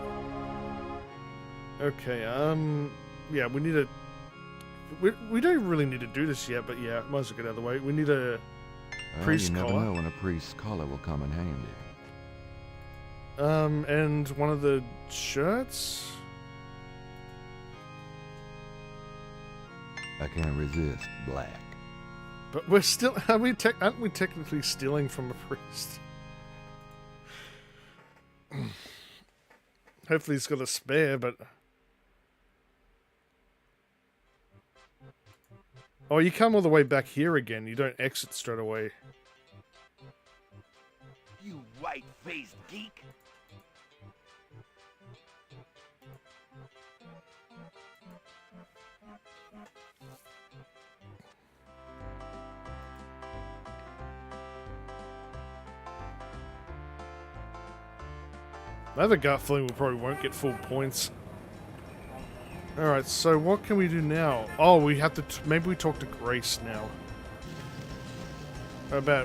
Okay, yeah, we need a... We don't really need to do this yet, but yeah, might as well get out of the way. We need a priest you never collar. know when a priest's collar will come in handy. And one of the shirts? I can't resist black. But we're still... aren't we technically stealing from a priest? Hopefully he's got a spare, but... Oh, you come all the way back here again. You don't exit straight away. You white-faced geek. I have a gut feeling we probably won't get full points. Alright, so what can we do now? Oh, we have to... maybe we talk to Grace now.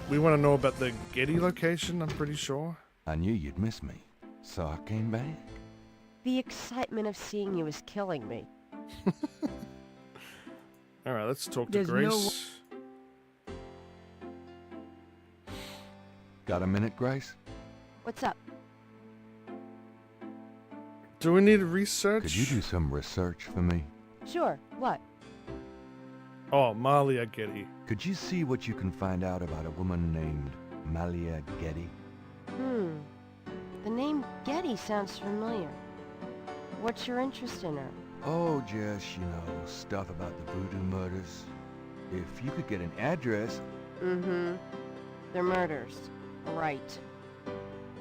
We want to know about the Getty location, I'm pretty sure. I knew you'd miss me, so I came back. The excitement of seeing you is killing me. Alright, let's talk to There's Grace. Got a minute, Grace? What's up? Do we need research? Could you do some research for me? Sure, what? Oh, Malia Getty. Could you see what you can find out about a woman named Malia Getty? The name Getty sounds familiar. What's your interest in her? Oh, just, stuff about the voodoo murders. If you could get an address... They're murders. Right.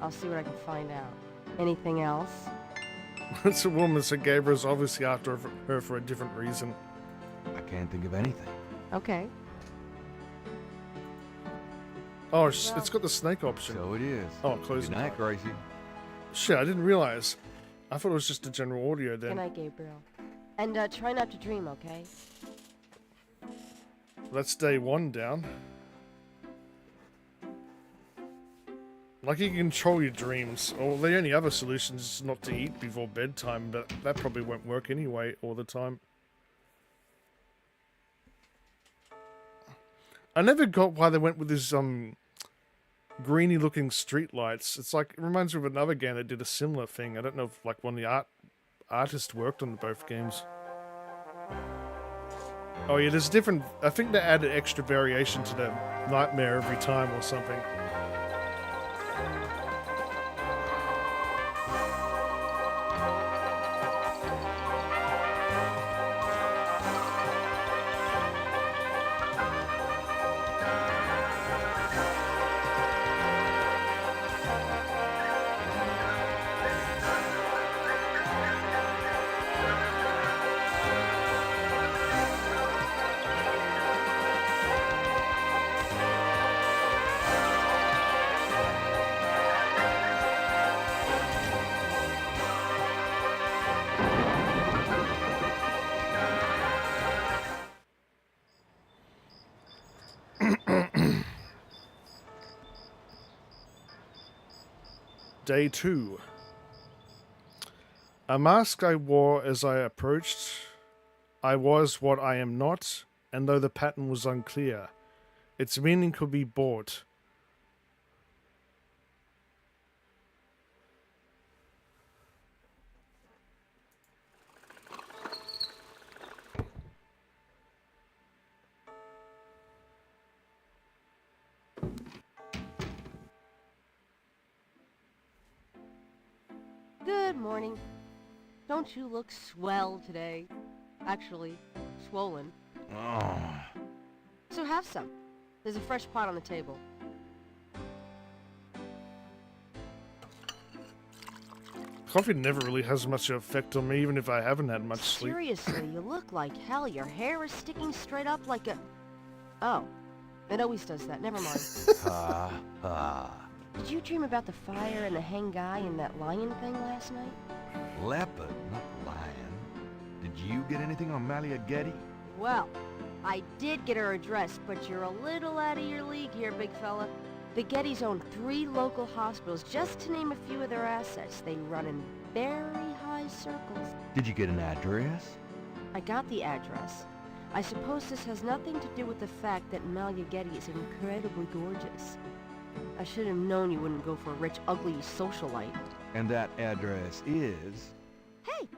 I'll see what I can find out. Anything else? It's a woman, so Gabriel's obviously after her for a different reason. I can't think of anything. Okay. Oh, it's got the snake option. So it is. Oh, close Good night, Gracie. Shit, I didn't realize. I thought it was just a general audio then. Good night, Gabriel. And try not to dream, okay? That's day 1 down. Like you can control your dreams. Or the only other solution is not to eat before bedtime, but that probably won't work anyway all the time. I never got why they went with this greeny looking street lights. It's like, it reminds me of another game that did a similar thing. I don't know if like one of the artists worked on both games. Oh yeah, there's different, I think they added extra variation to the nightmare every time or something. Day 2. A mask I wore as I approached. I was what I am not, and though the pattern was unclear, its meaning could be bought. Good morning. Don't you look swell today? Actually, swollen. Oh. So have some. There's a fresh pot on the table. Coffee never really has much effect on me, even if I haven't had much sleep. Seriously, you look like hell. Your hair is sticking straight up like a... Oh. It always does that. Never mind. Ha ha. Did you dream about the fire and the hang guy and that lion thing last night? Leopard, not lion. Did you get anything on Malia Getty? Well, I did get her address, but you're a little out of your league here, big fella. The Gettys own 3 local hospitals, just to name a few of their assets. They run in very high circles. Did you get an address? I got the address. I suppose this has nothing to do with the fact that Malia Getty is incredibly gorgeous. I should have known you wouldn't go for a rich, ugly socialite. And that address is... Hey!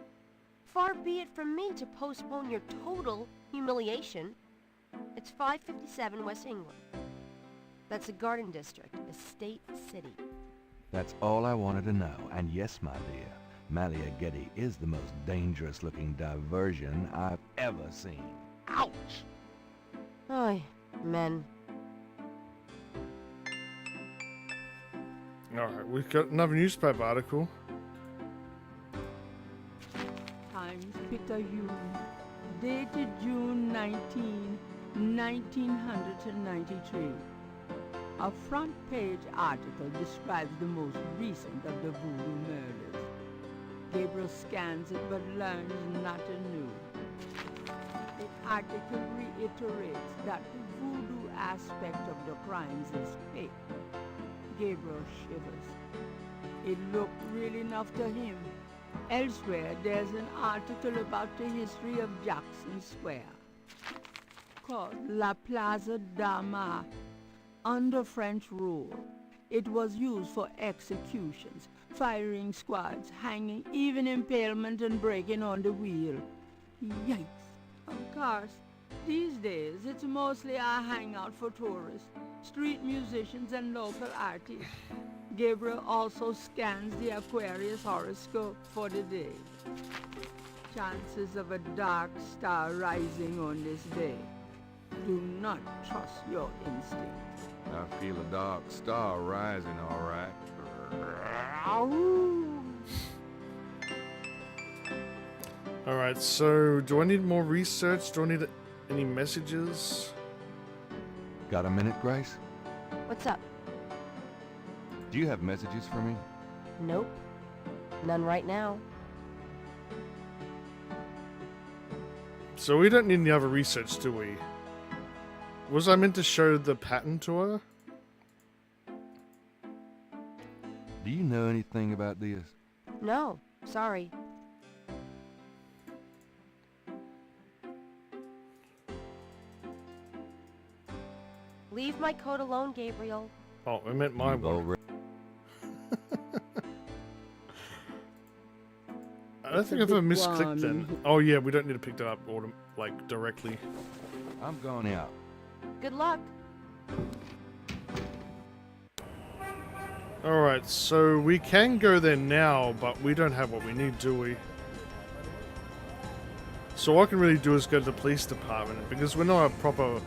far be it from me to postpone your total humiliation. It's 557 West England. That's a garden district, a state city. That's all I wanted to know. And yes, my dear, Malia is the most dangerous-looking diversion I've ever seen. Ouch! Ay, men. Alright, we've got another newspaper article. Times Picayune, dated June 19, 1993. A front-page article describes the most recent of the voodoo murders. Gabriel scans it but learns nothing new. The article reiterates that the voodoo aspect of the crimes is fake. Gabriel shivers. It looked real enough to him. Elsewhere, there's an article about the history of Jackson Square, called La Plaza d'Armas. Under French rule, it was used for executions, firing squads, hanging, even impalement and breaking on the wheel. Yikes! Of course, these days it's mostly a hangout for tourists, street musicians and local artists. Gabriel also scans the Aquarius horoscope for the day. Chances of a dark star rising on this day. Do not trust your instinct. I feel a dark star rising, all right. Alright, so do I need more research? Do I need any messages? Got a minute, Grace? What's up? Do you have messages for me? Nope. None right now. So we don't need any other research, do we? Was I meant to show the pattern to her? Do you know anything about this? No, sorry. Leave my coat alone, Gabriel. Oh, I meant my one. I don't think I've ever misclicked then. Oh yeah, we don't need to pick that up directly. I'm going out. Good luck. Alright, so we can go there now, but we don't have what we need, do we? So all I can really do is go to the police department, because we're not a proper...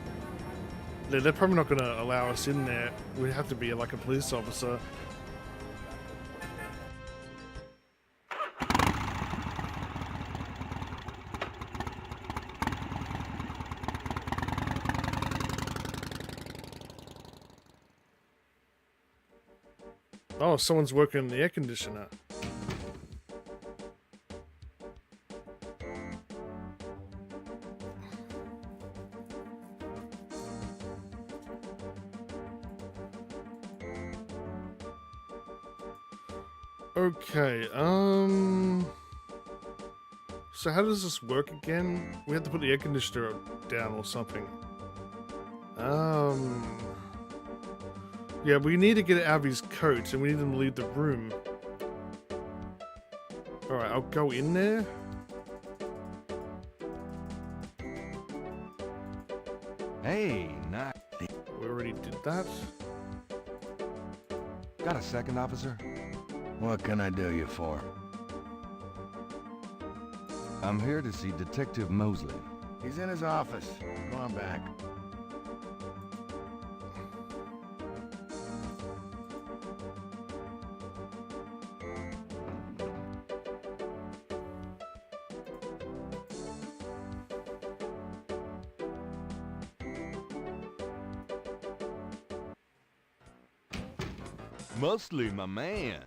They're probably not going to allow us in there. We have to be like a police officer. Oh, someone's working on the air conditioner. Okay, so how does this work again? We have to put the air conditioner down or something. Yeah, we need to get out of his coat and we need him to leave the room. Alright, I'll go in there. Hey, nice. We already did that. Got a second, officer? What can I do you for? I'm here to see Detective Mosley. He's in his office. Go on back. Mosley, my man.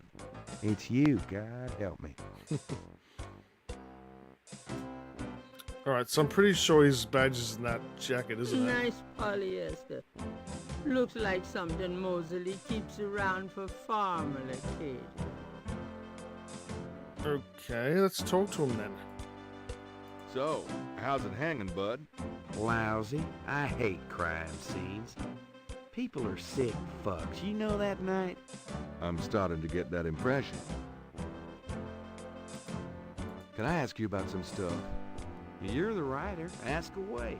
It's you, God help me. Alright, so I'm pretty sure his badge is in that jacket, isn't it? Nice polyester. Looks like something Mosley keeps around for farmer occasion. Okay, let's talk to him then. So, how's it hanging, bud? Lousy. I hate crime scenes. People are sick fucks. You know that, Knight? I'm starting to get that impression. Can I ask you about some stuff? You're the writer. Ask away.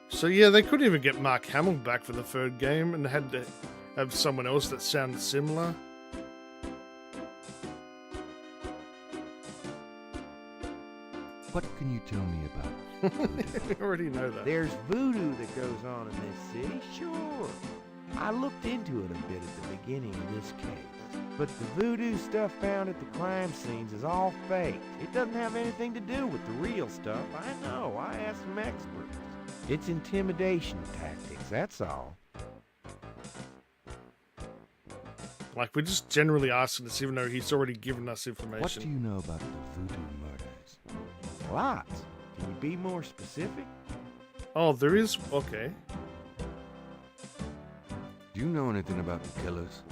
So yeah, they couldn't even get Mark Hamill back for the third game and had to have someone else that sounded similar. What can you tell me about? We already know that. There's voodoo that goes on in this city, sure. I looked into it a bit at the beginning of this case. But the voodoo stuff found at the crime scenes is all fake. It doesn't have anything to do with the real stuff. I know, I asked some experts. It's intimidation tactics, that's all. Like, we're just generally asking this, even though he's already given us information. What do you know about the voodoo murders? Lots. Can you be more specific? Oh, there is? Okay. Do you know anything about the killers?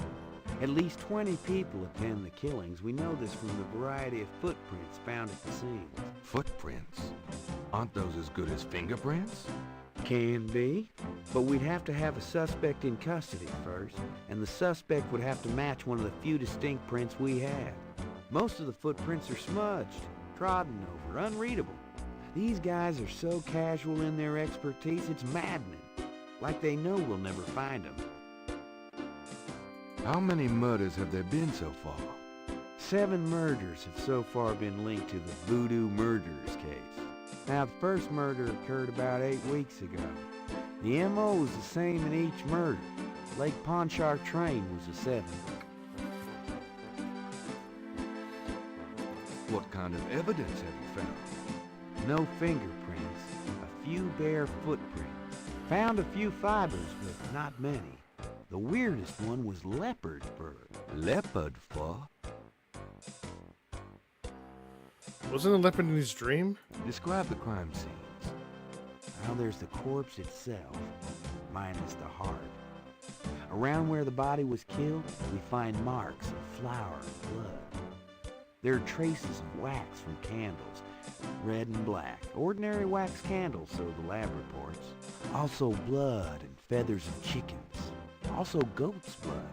At least 20 people attend the killings. We know this from the variety of footprints found at the scene. Footprints? Aren't those as good as fingerprints? Can be, but we'd have to have a suspect in custody first, and the suspect would have to match one of the few distinct prints we have. Most of the footprints are smudged, trodden over, unreadable. These guys are so casual in their expertise, it's maddening. Like they know we'll never find them. How many murders have there been so far? 7 murders have so far been linked to the voodoo murders case. Now, the first murder occurred about 8 weeks ago. The M.O. was the same in each murder. Lake Pontchartrain was the 7th. What kind of evidence have you found? No fingerprints, a few bare footprints. Found a few fibers, but not many. The weirdest one was leopard fur. Leopard fur? Wasn't a leopard in his dream? Describe the crime scenes. Now there's the corpse itself, minus the heart. Around where the body was killed, we find marks of flour and blood. There are traces of wax from candles, red and black. Ordinary wax candles, so the lab reports. Also blood and feathers of chickens. Also goat's blood.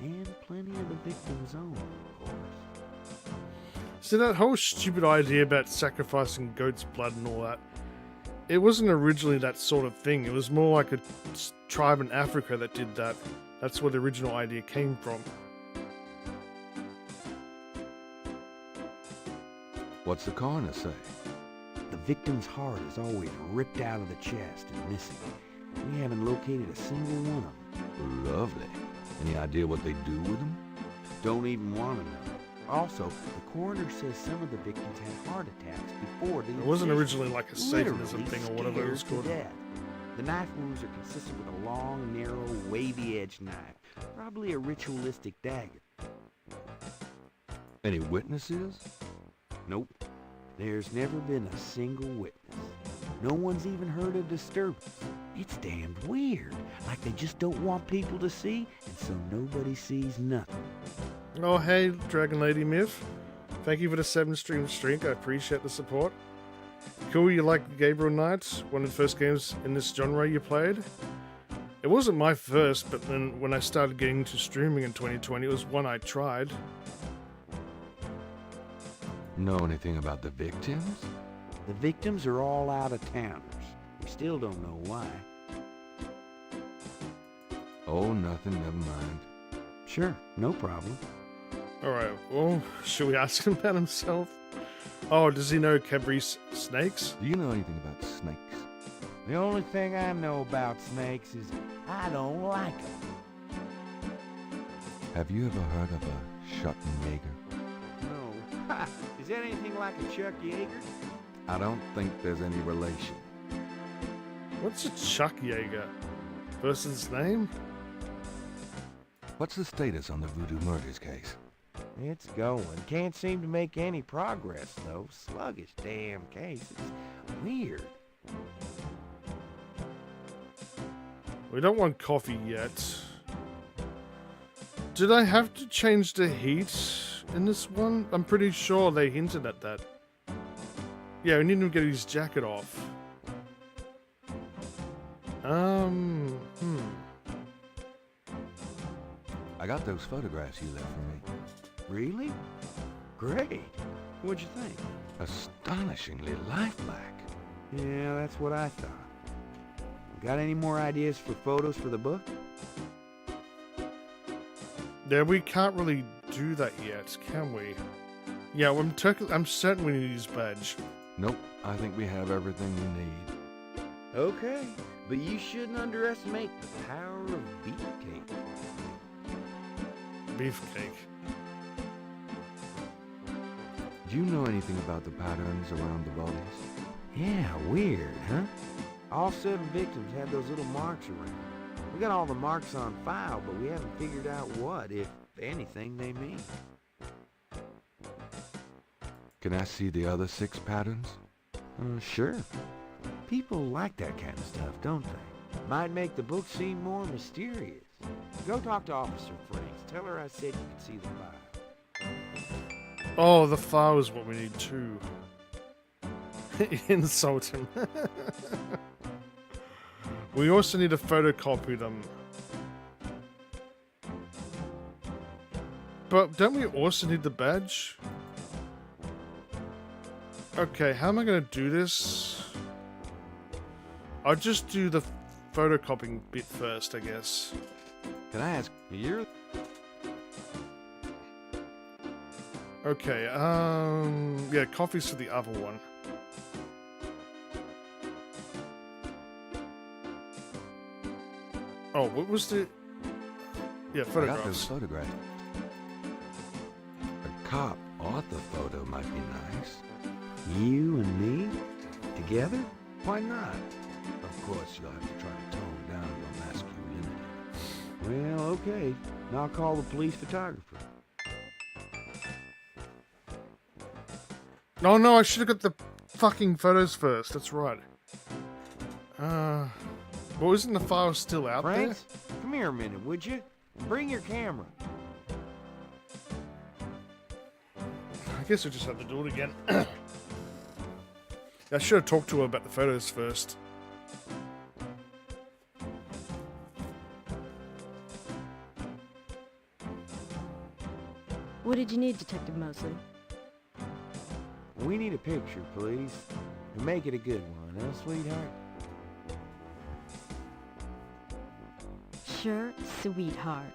And plenty of the victim's own, of course. See, that whole stupid idea about sacrificing goat's blood and all that, it wasn't originally that sort of thing. It was more like a tribe in Africa that did that. That's where the original idea came from. What's the coroner say? The victim's heart is always ripped out of the chest and missing. We haven't located a single one of them. Lovely. Any idea what they do with them? Don't even want to know. Also, the coroner says some of the victims had heart attacks before they It wasn't originally like a Satanism thing or whatever it was called. The knife wounds are consistent with a long, narrow, wavy-edged knife. Probably a ritualistic dagger. Any witnesses? Nope. There's never been a single witness. No one's even heard a disturbance. It's damned weird. Like they just don't want people to see, and so nobody sees nothing. Oh, hey, Dragon Lady Myth. Thank you for the 7-stream streak. I appreciate the support. Cool, you like Gabriel Knights? One of the first games in this genre you played? It wasn't my first, but then when I started getting into streaming in 2020, it was one I tried. Know anything about the victims? The victims are all out-of-towners. We still don't know why. Oh, nothing, never mind. Sure, no problem. Alright, well, should we ask him about himself? Oh, does he know Cabri's snakes? Do you know anything about snakes? The only thing I know about snakes is I don't like them. Have you ever heard of a Schottenjäger? No. Ha! Is that anything like a Chuck Yeager? I don't think there's any relation. What's a Chuck Yeager? Person's name? What's the status on the voodoo murders case? It's going. Can't seem to make any progress, though. Sluggish damn case. It's weird. We don't want coffee yet. Did I have to change the heat in this one? I'm pretty sure they hinted at that. Yeah, we need him to get his jacket off. I got those photographs you left for me. Really? Great. What'd you think? Astonishingly lifelike. Yeah, that's what I thought. Got any more ideas for photos for the book? Yeah, we can't really do that yet, can we? Yeah, well, I'm certain we need to use badge. Nope, I think we have everything we need. Okay, but you shouldn't underestimate the power of beefcake. Beefcake. Do you know anything about the patterns around the bodies? Yeah, weird, huh? All 7 victims had those little marks around. We got all the marks on file, but we haven't figured out what, if anything, they mean. Can I see the other 6 patterns? Sure. People like that kind of stuff, don't they? Might make the book seem more mysterious. Go talk to Officer Franks. Tell her I said you could see the file. Oh, the file is what we need too. Insult him. We also need to photocopy them. But don't we also need the badge? Okay, how am I going to do this? I'll just do the photocopying bit first, I guess. Can I ask, you're... Okay, yeah, coffee's for the other one. Oh, what was the... Yeah, I got photographs. those photographs. A cop author photo might be nice. You and me? Together? Why not? Of course, you'll have to try to tone down your masculinity. Well, okay. I'll call the police photographer. Oh no, I should have got the fucking photos first. That's right. Well, isn't the file still out Franks, come here a minute, would you? Bring your camera. there? I guess I just have to do it again. I should have talked to her about the photos first. What did you need, Detective Mosley? We need a picture, please. And make it a good one, huh, sweetheart? Sure, sweetheart.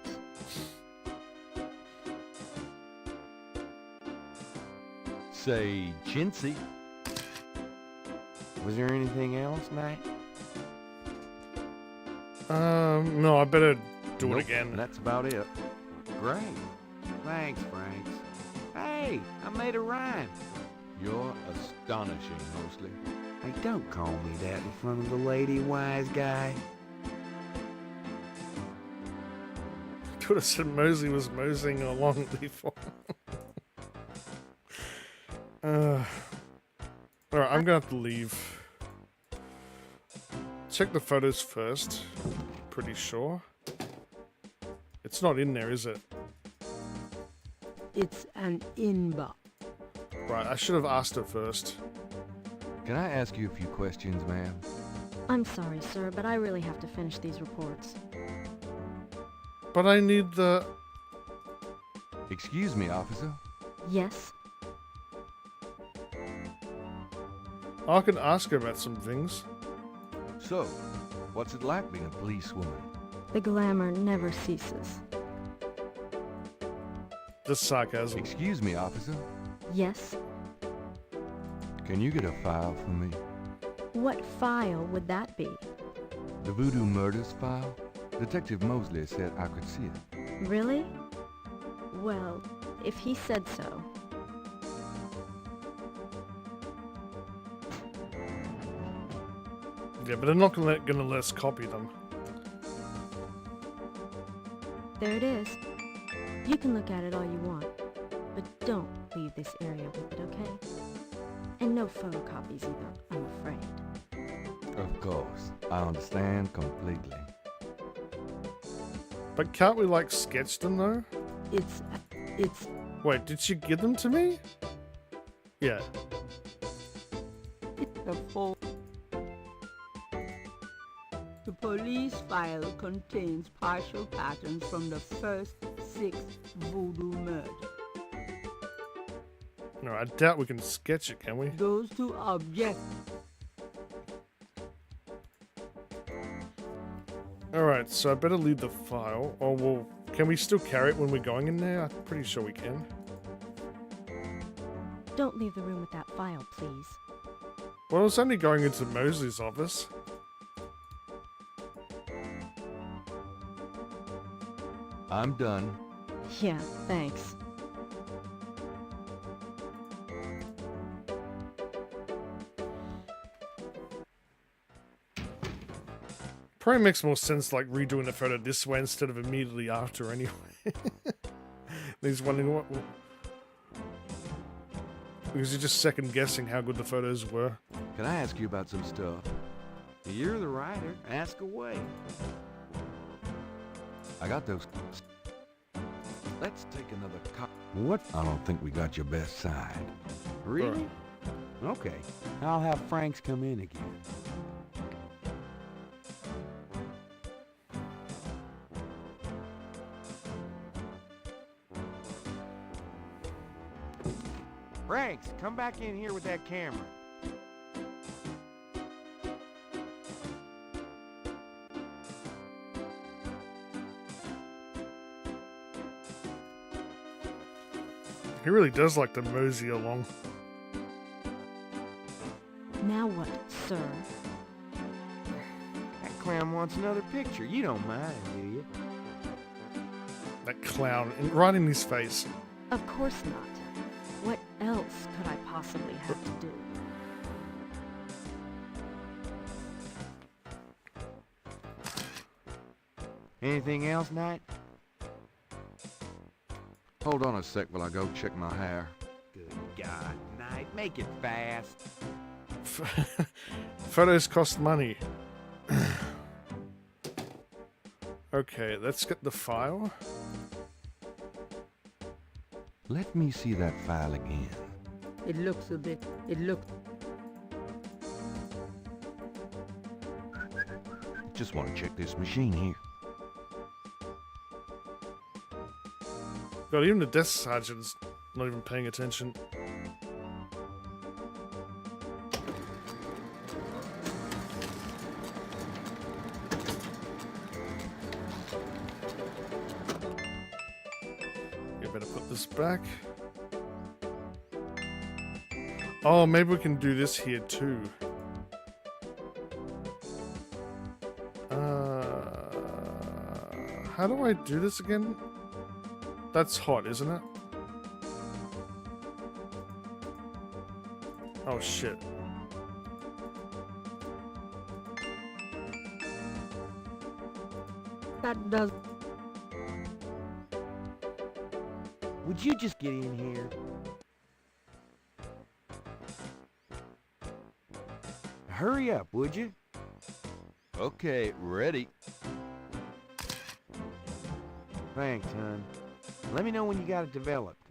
Say, chintzy. Was there anything else, Knight? No, I better do Nope, it again. That's about it. Great. Thanks, Franks. Hey, I made a rhyme. You're astonishing, mostly. Hey, don't call me that in front of the lady, wise guy. Could have said Mosley was moseying along before. Alright, I'm gonna have to leave. Check the photos first. Pretty sure. It's not in there, is it? It's an inbox. Right, I should have asked her first. Can I ask you a few questions, ma'am? I'm sorry, sir, but I really have to finish these reports. But I need the... Excuse me, officer. Yes? I can ask her about some things. So, what's it like being a policewoman? The glamour never ceases. The sarcasm. Excuse me, officer. Yes? Can you get a file for me? What file would that be? The Voodoo Murders file? Detective Mosley said I could see it. Really? Well, if he said so. Yeah, but they're not gonna let us copy them. There it is. You can look at it all you want, but don't leave this area with it, okay? And no photocopies either, I'm afraid. Of course. I understand completely. But can't we, like, sketch them, though? It's... Wait, did she give them to me? Yeah. The full... The police file contains partial patterns from the first 6 voodoo murders. No, I doubt we can sketch it, can we? Those two objects. Alright, so I better leave the file. Oh, well, can we still carry it when we're going in there? I'm pretty sure we can. Don't leave the room with that file, please. Well, I was only going into Mosley's office. I'm done. Yeah, thanks. Probably makes more sense like redoing the photo this way instead of immediately after anyway. He's wondering what... Because you're just second guessing how good the photos were. Can I ask you about some stuff? You're the writer. Ask away. I got those. Let's take another cup. What? I don't think we got your best side. Really? Okay. I'll have Franks come in again. Franks, come back in here with that camera. He really does like to mosey along. Now what, sir? That clown wants another picture. You don't mind, do you? That clown, right in his face. Of course not. What else could I possibly have to do? Anything else, Knight? Hold on a sec while I go check my hair. Good God, Knight, make it fast. Photos cost money. Okay, let's get the file. Let me see that file again. It looks a bit... It looks... Just want to check this machine here. God, even the desk sergeant's not even paying attention. You better put this back. Oh, maybe we can do this here too. How do I do this again? That's hot, isn't it? Oh shit. That does... Would you just get in here? Hurry up, would you? Okay, ready. Thanks, hon. Let me know when you got it developed.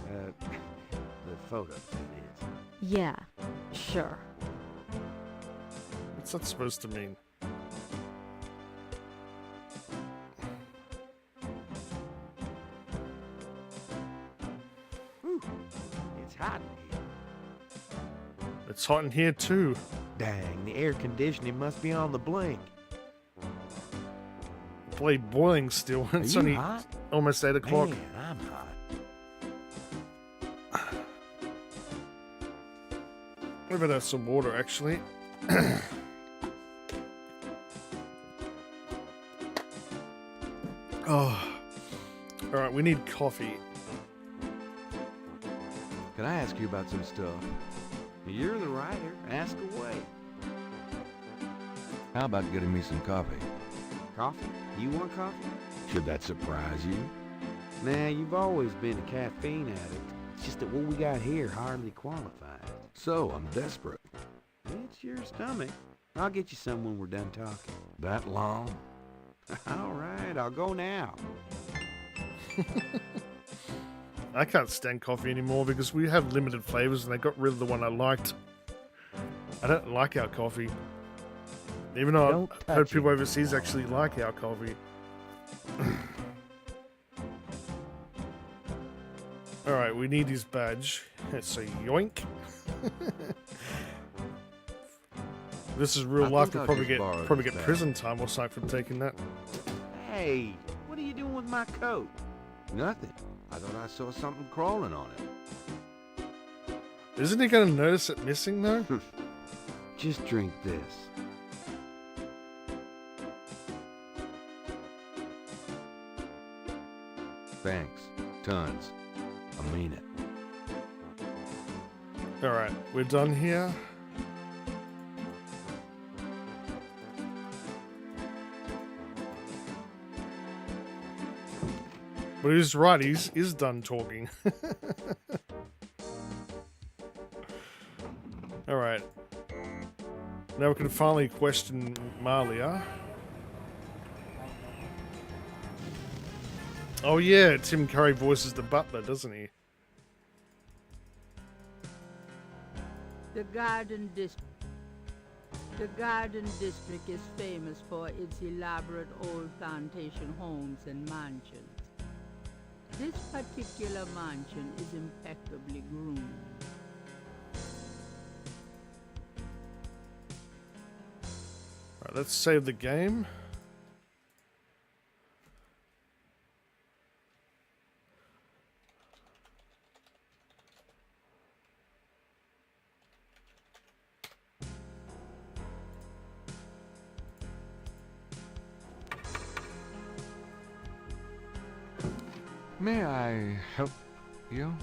The photo, that is. Yeah, sure. What's that supposed to mean? Whew. It's hot in here. It's hot in here too. Dang, the air conditioning must be on the blink. Blade boiling still. It's you only hot? almost 8 o'clock. Man, I'm hot. We better have some water, actually. Oh. Alright, we need coffee. Can I ask you about some stuff? You're the writer. Ask away. How about getting me some coffee? Coffee? You want coffee? Should that surprise you? Nah, you've always been a caffeine addict. It's just that what we got here hardly qualifies. So, I'm desperate. It's your stomach. I'll get you some when we're done talking. That long? All right, I'll go now. I can't stand coffee anymore because we have limited flavors and they got rid of the one I liked. I don't like our coffee. Even though I've heard people overseas actually like our coffee. Alright, we need his badge. So yoink. This is real I life. think We'll I'll just borrow probably this get bag. prison time or something for taking that. Hey, what are you doing with my coat? Nothing. I thought I saw something crawling on it. Isn't he gonna notice it missing though? Just drink this. Thanks. Tons. I mean it. Alright, we're done here. But he's right, he's done talking. Alright. Now we can finally question Malia. Oh yeah, Tim Curry voices the butler, doesn't he? The Garden District. The Garden District is famous for its elaborate old plantation homes and mansions. This particular mansion is impeccably groomed. Alright, let's save the game. May I help you?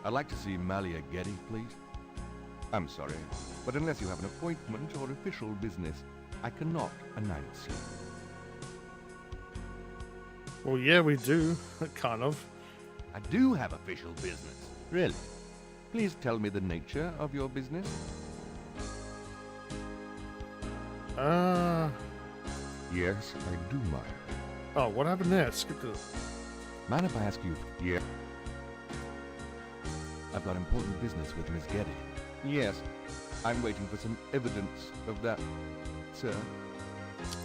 I'd like to see Malia Getty, please. I'm sorry, but unless you have an appointment or official business, I cannot announce you. Well, yeah, we do. Kind of. I do have official business. Really? Please tell me the nature of your business. Yes, I do mind. Oh, what happened there? Skip to... Mind if I ask you? Yeah. I've got important business with Miss Getty. Yes. I'm waiting for some evidence of that, sir.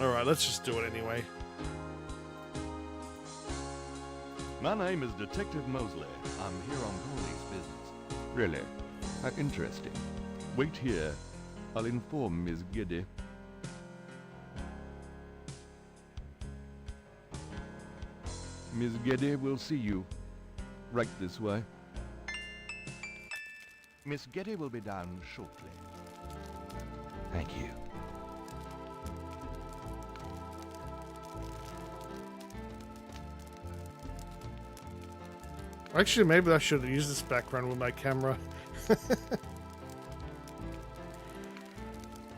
Alright, let's just do it anyway. My name is Detective Mosley. I'm here on police business. Really? How interesting. Wait here. I'll inform Miss Getty. Miss Getty will see you. Right this way. Miss Getty will be down shortly. Thank you. Actually, maybe I should use this background with my camera.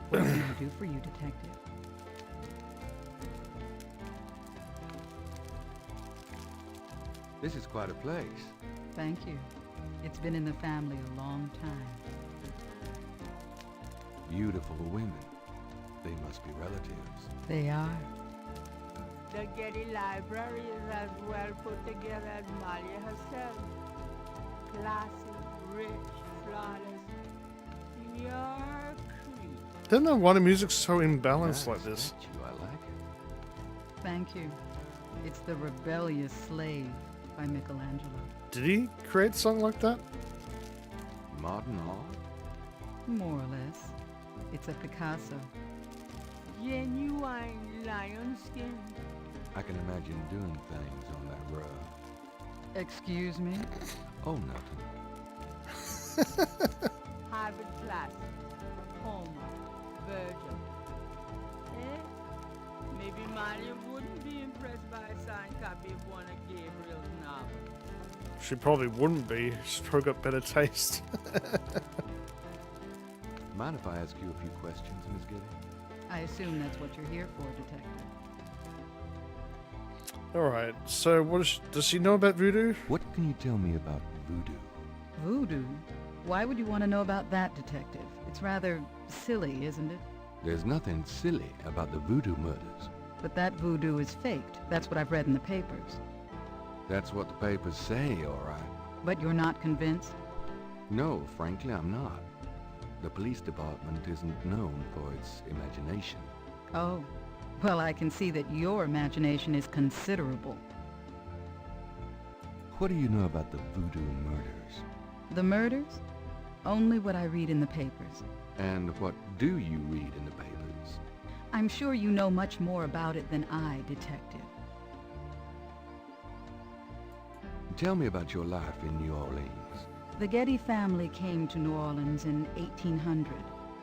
What can I do for you, Detective? This is quite a place. Thank you. It's been in the family a long time. Beautiful women. They must be relatives. They are. The Getty Library is as well put together as Malia herself. Classy, rich, flawless. Your creep. Don't know why the music's so imbalanced like this. Statue, I like it. Thank you. It's The Rebellious Slave by Michelangelo. Did he create a song like that? Modern art? More or less. It's a Picasso. Genuine lion skin. I can imagine doing things on that rug. Excuse me? Oh, nothing. Harvard classic. Homer. Virgil. Maybe Malia wouldn't be impressed by a signed copy of one of Gabriel's novels. She probably wouldn't be. She's probably got better taste. Mind if I ask you a few questions, Miss Getty? I assume that's what you're here for, Detective. Alright, so does she know about voodoo? What can you tell me about voodoo? Voodoo? Why would you want to know about that, Detective? It's rather silly, isn't it? There's nothing silly about the voodoo murders. But that voodoo is faked. That's what I've read in the papers. That's what the papers say, all right. But you're not convinced? No, frankly, I'm not. The police department isn't known for its imagination. Oh, Well, I can see that your imagination is considerable. What do you know about the voodoo murders? The murders? Only what I read in the papers. And what do you read in the papers? I'm sure you know much more about it than I, Detective. Tell me about your life in New Orleans. The Getty family came to New Orleans in 1800.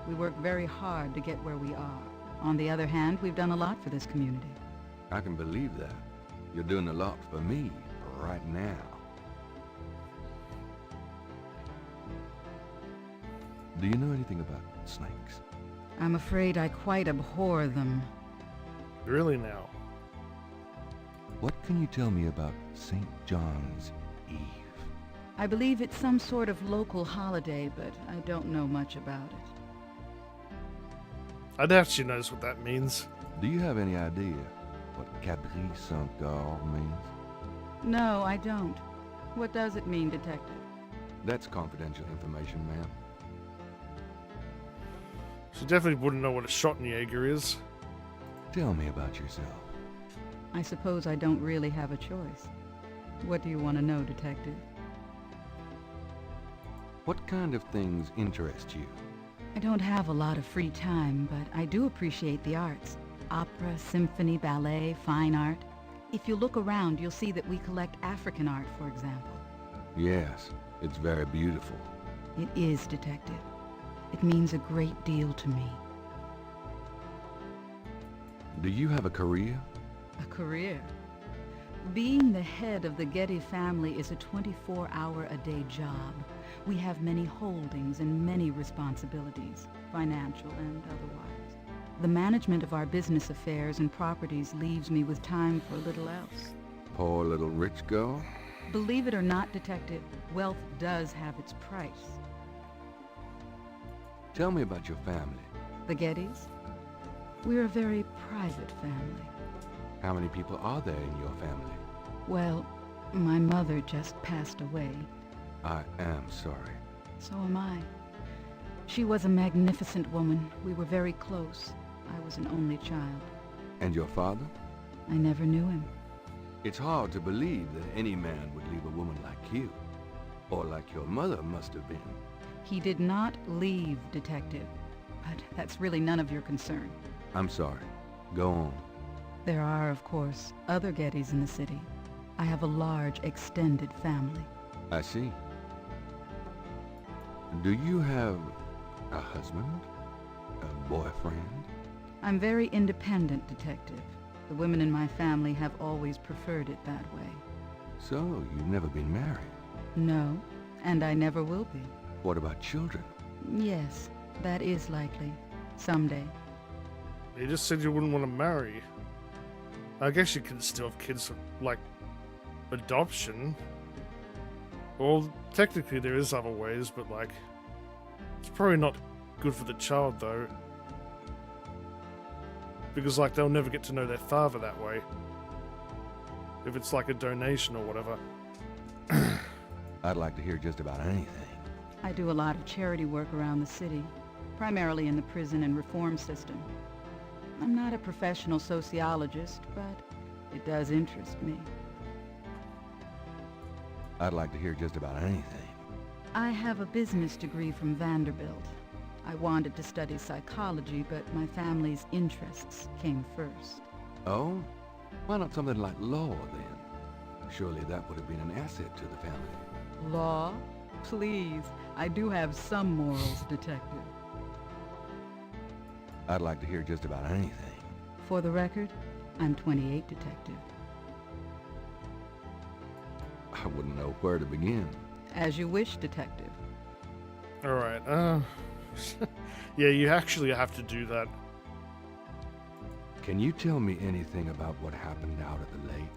We worked very hard to get where we are. On the other hand, we've done a lot for this community. I can believe that. You're doing a lot for me right now. Do you know anything about snakes? I'm afraid I quite abhor them. Really now? What can you tell me about St. John's Eve? I believe it's some sort of local holiday, but I don't know much about it. I doubt she knows what that means. Do you have any idea what Cabri Saint-Gare means? No, I don't. What does it mean, Detective? That's confidential information, ma'am. She definitely wouldn't know what a Schottenjäger is. Tell me about yourself. I suppose I don't really have a choice. What do you want to know, Detective? What kind of things interest you? I don't have a lot of free time, but I do appreciate the arts. Opera, symphony, ballet, fine art. If you look around, you'll see that we collect African art, for example. Yes, it's very beautiful. It is, Detective. It means a great deal to me. Do you have a career? A career? Being the head of the Getty family is a 24-hour-a-day job. We have many holdings and many responsibilities, financial and otherwise. The management of our business affairs and properties leaves me with time for little else. Poor little rich girl? Believe it or not, Detective, wealth does have its price. Tell me about your family. The Gettys? We're a very private family. How many people are there in your family? Well, my mother just passed away. I am sorry. So am I. She was a magnificent woman. We were very close. I was an only child. And your father? I never knew him. It's hard to believe that any man would leave a woman like you. Or like your mother must have been. He did not leave, Detective. But that's really none of your concern. I'm sorry. Go on. There are, of course, other Gettys in the city. I have a large, extended family. I see. Do you have a husband? A boyfriend? I'm very independent, Detective. The women in my family have always preferred it that way. So, you've never been married? No, and I never will be. What about children? Yes, that is likely. Someday. You just said you wouldn't want to marry. I guess you can still have kids, like, adoption. Well, technically there is other ways, but, like, it's probably not good for the child, though. Because, like, they'll never get to know their father that way. If it's, like, a donation or whatever. I'd like to hear just about anything. I do a lot of charity work around the city, primarily in the prison and reform system. I'm not a professional sociologist, but it does interest me. I'd like to hear just about anything. I have a business degree from Vanderbilt. I wanted to study psychology, but my family's interests came first. Oh? Why not something like law, then? Surely that would have been an asset to the family. Law? Please, I do have some morals, Detective. I'd like to hear just about anything. For the record, I'm 28, Detective. I wouldn't know where to begin. As you wish, Detective. Alright, yeah, you actually have to do that. Can you tell me anything about what happened out at the lake?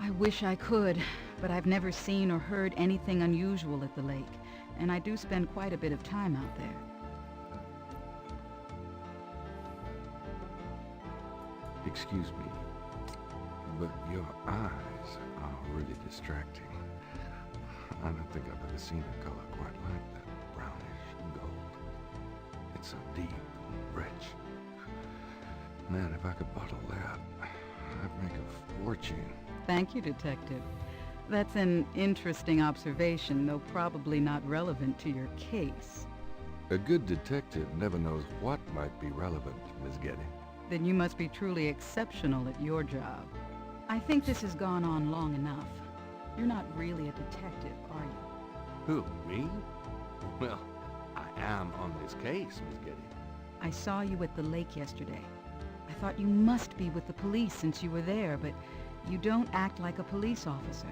I wish I could, but I've never seen or heard anything unusual at the lake, and I do spend quite a bit of time out there. Excuse me, but your eyes are really distracting. I don't think I've ever seen a color quite like that. Brownish gold. It's so deep and rich. Man, if I could bottle that, I'd make a fortune. Thank you, Detective. That's an interesting observation, though probably not relevant to your case. A good detective never knows what might be relevant, Miss Getty. Then you must be truly exceptional at your job. I think this has gone on long enough. You're not really a detective, are you? Who, me? Well, I am on this case, Miss Getty. I saw you at the lake yesterday. I thought you must be with the police since you were there, but you don't act like a police officer.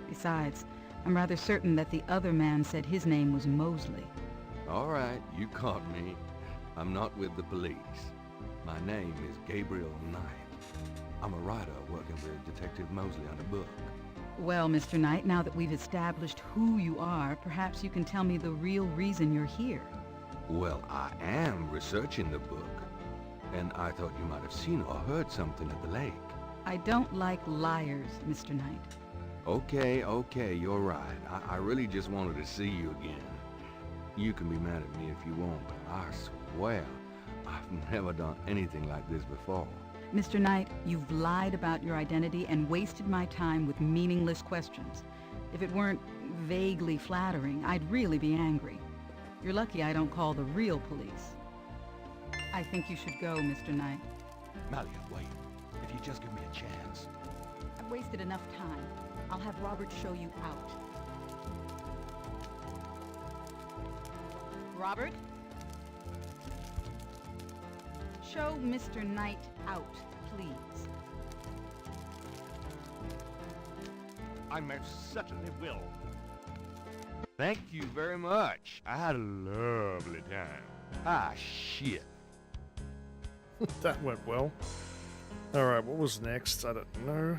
Besides, I'm rather certain that the other man said his name was Mosley. All right, you caught me. I'm not with the police. My name is Gabriel Knight. I'm a writer working with Detective Mosley on a book. Well, Mr. Knight, now that we've established who you are, perhaps you can tell me the real reason you're here. Well, I am researching the book, and I thought you might have seen or heard something at the lake. I don't like liars, Mr. Knight. Okay, you're right. I really just wanted to see you again. You can be mad at me if you want, but I swear, I've never done anything like this before. Mr. Knight, you've lied about your identity and wasted my time with meaningless questions. If it weren't vaguely flattering, I'd really be angry. You're lucky I don't call the real police. I think you should go, Mr. Knight. Malia, wait. If you just give me a chance. I've wasted enough time. I'll have Robert show you out. Robert? Show Mr. Knight out, please. I most certainly will. Thank you very much. I had a lovely time. Ah, shit. That went well. Alright, what was next? I don't know.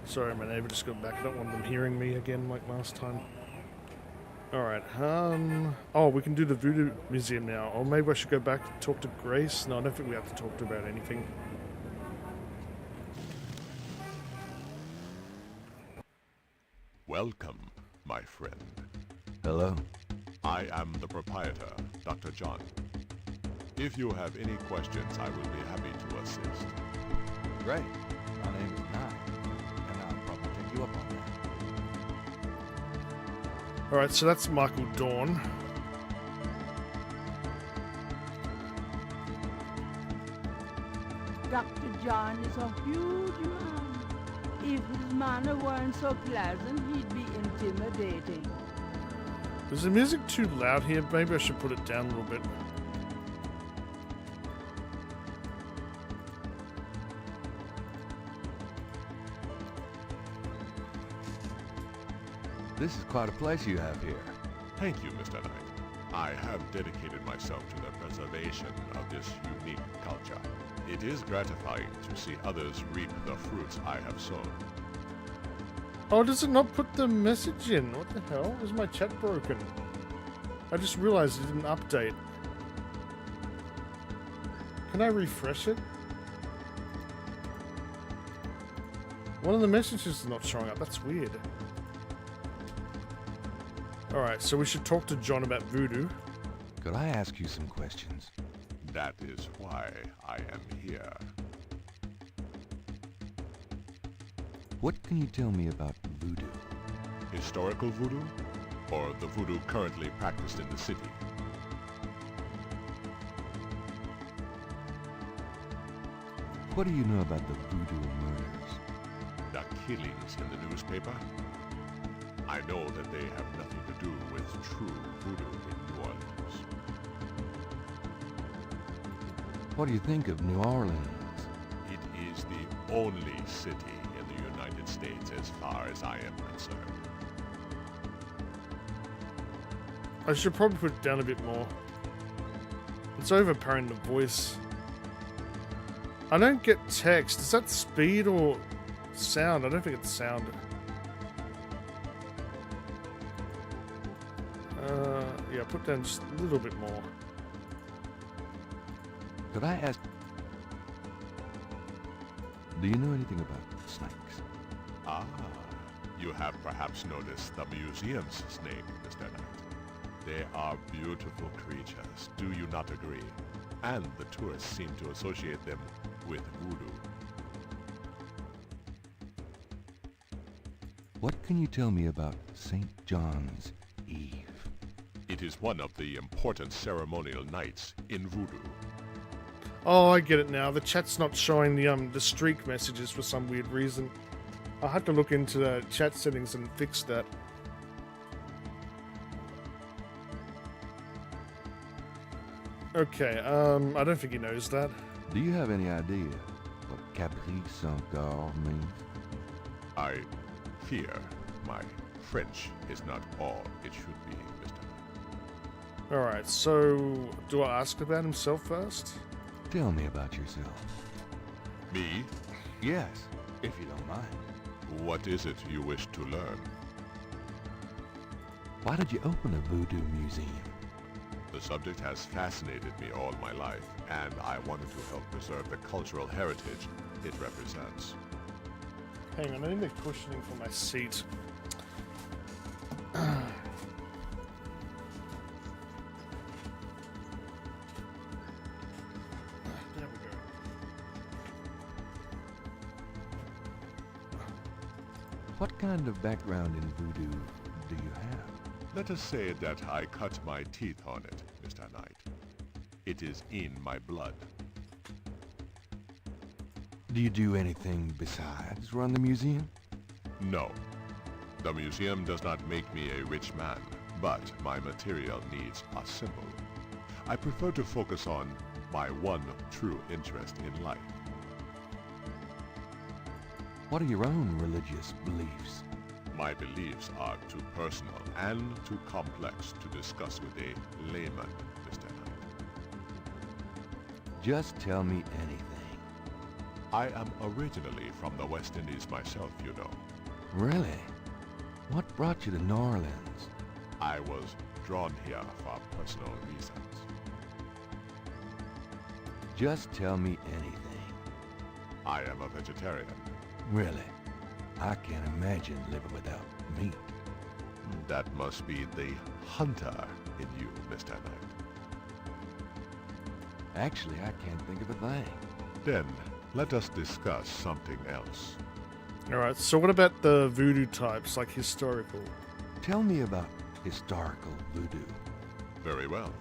Sorry, my neighbor just got back. I don't want them hearing me again like last time. Alright, oh, we can do the Voodoo Museum now. Or maybe I should go back and talk to Grace. No, I don't think we have to talk to her about anything. Welcome, my friend. Hello. I am the proprietor, Dr. John. If you have any questions, I will be happy to assist. Great. My name is Knight, and I'll probably take you up on that. Alright, so that's Michael Dawn. Dr. John is a huge man. If his manner weren't so pleasant, he'd be intimidating. Is the music too loud here? Maybe I should put it down a little bit. This is quite a place you have here. Thank you, Mr. Knight. I have dedicated myself to the preservation of this unique culture. It is gratifying to see others reap the fruits I have sown. Oh, does it not put the message in? What the hell? Is my chat broken? I just realized it didn't update. Can I refresh it? One of the messages is not showing up. That's weird. Alright, so we should talk to John about voodoo. Could I ask you some questions? That is why I am here. What can you tell me about voodoo? Historical voodoo? Or the voodoo currently practiced in the city? What do you know about the voodoo murders? The killings in the newspaper? I know that they have nothing to do with true voodoo in New Orleans. What do you think of New Orleans? It is the only city in the United States as far as I am concerned. I should probably put it down a bit more. It's overpowering the voice. I don't get text. Is that speed or sound? I don't think it's sound. Yeah, put down just a little bit more. Could I ask... Do you know anything about snakes? Ah, you have perhaps noticed the museum's snake, Mr. Knight. They are beautiful creatures, do you not agree? And the tourists seem to associate them with voodoo. What can you tell me about St. John's Eve? It is one of the important ceremonial nights in voodoo. Oh, I get it now. The chat's not showing the streak messages for some weird reason. I'll have to look into the chat settings and fix that. Okay, I don't think he knows that. Do you have any idea what Caprice encore means? I fear my French is not all it should be, Mr. Knight. Alright, so do I ask about himself first? Tell me about yourself. Me? Yes, if you don't mind. What is it you wish to learn? Why did you open a voodoo museum? The subject has fascinated me all my life, and I wanted to help preserve the cultural heritage it represents. Hang on, I need the cushioning for my seat. There we go. What kind of background in voodoo do you have? Let us say that I cut my teeth on it, Mr. Knight. It is in my blood. Do you do anything besides run the museum? No. The museum does not make me a rich man, but my material needs are simple. I prefer to focus on my one true interest in life. What are your own religious beliefs? My beliefs are too personal and too complex to discuss with a layman, Mr. Knight. Just tell me anything. I am originally from the West Indies myself, you know. Really? What brought you to New Orleans? I was drawn here for personal reasons. Just tell me anything. I am a vegetarian. Really? I can't imagine living without meat. That must be the hunter in you, Mr. Knight. Actually, I can't think of a thing. Then, let us discuss something else. Alright, so what about the voodoo types, like historical? Tell me about historical voodoo. Very well.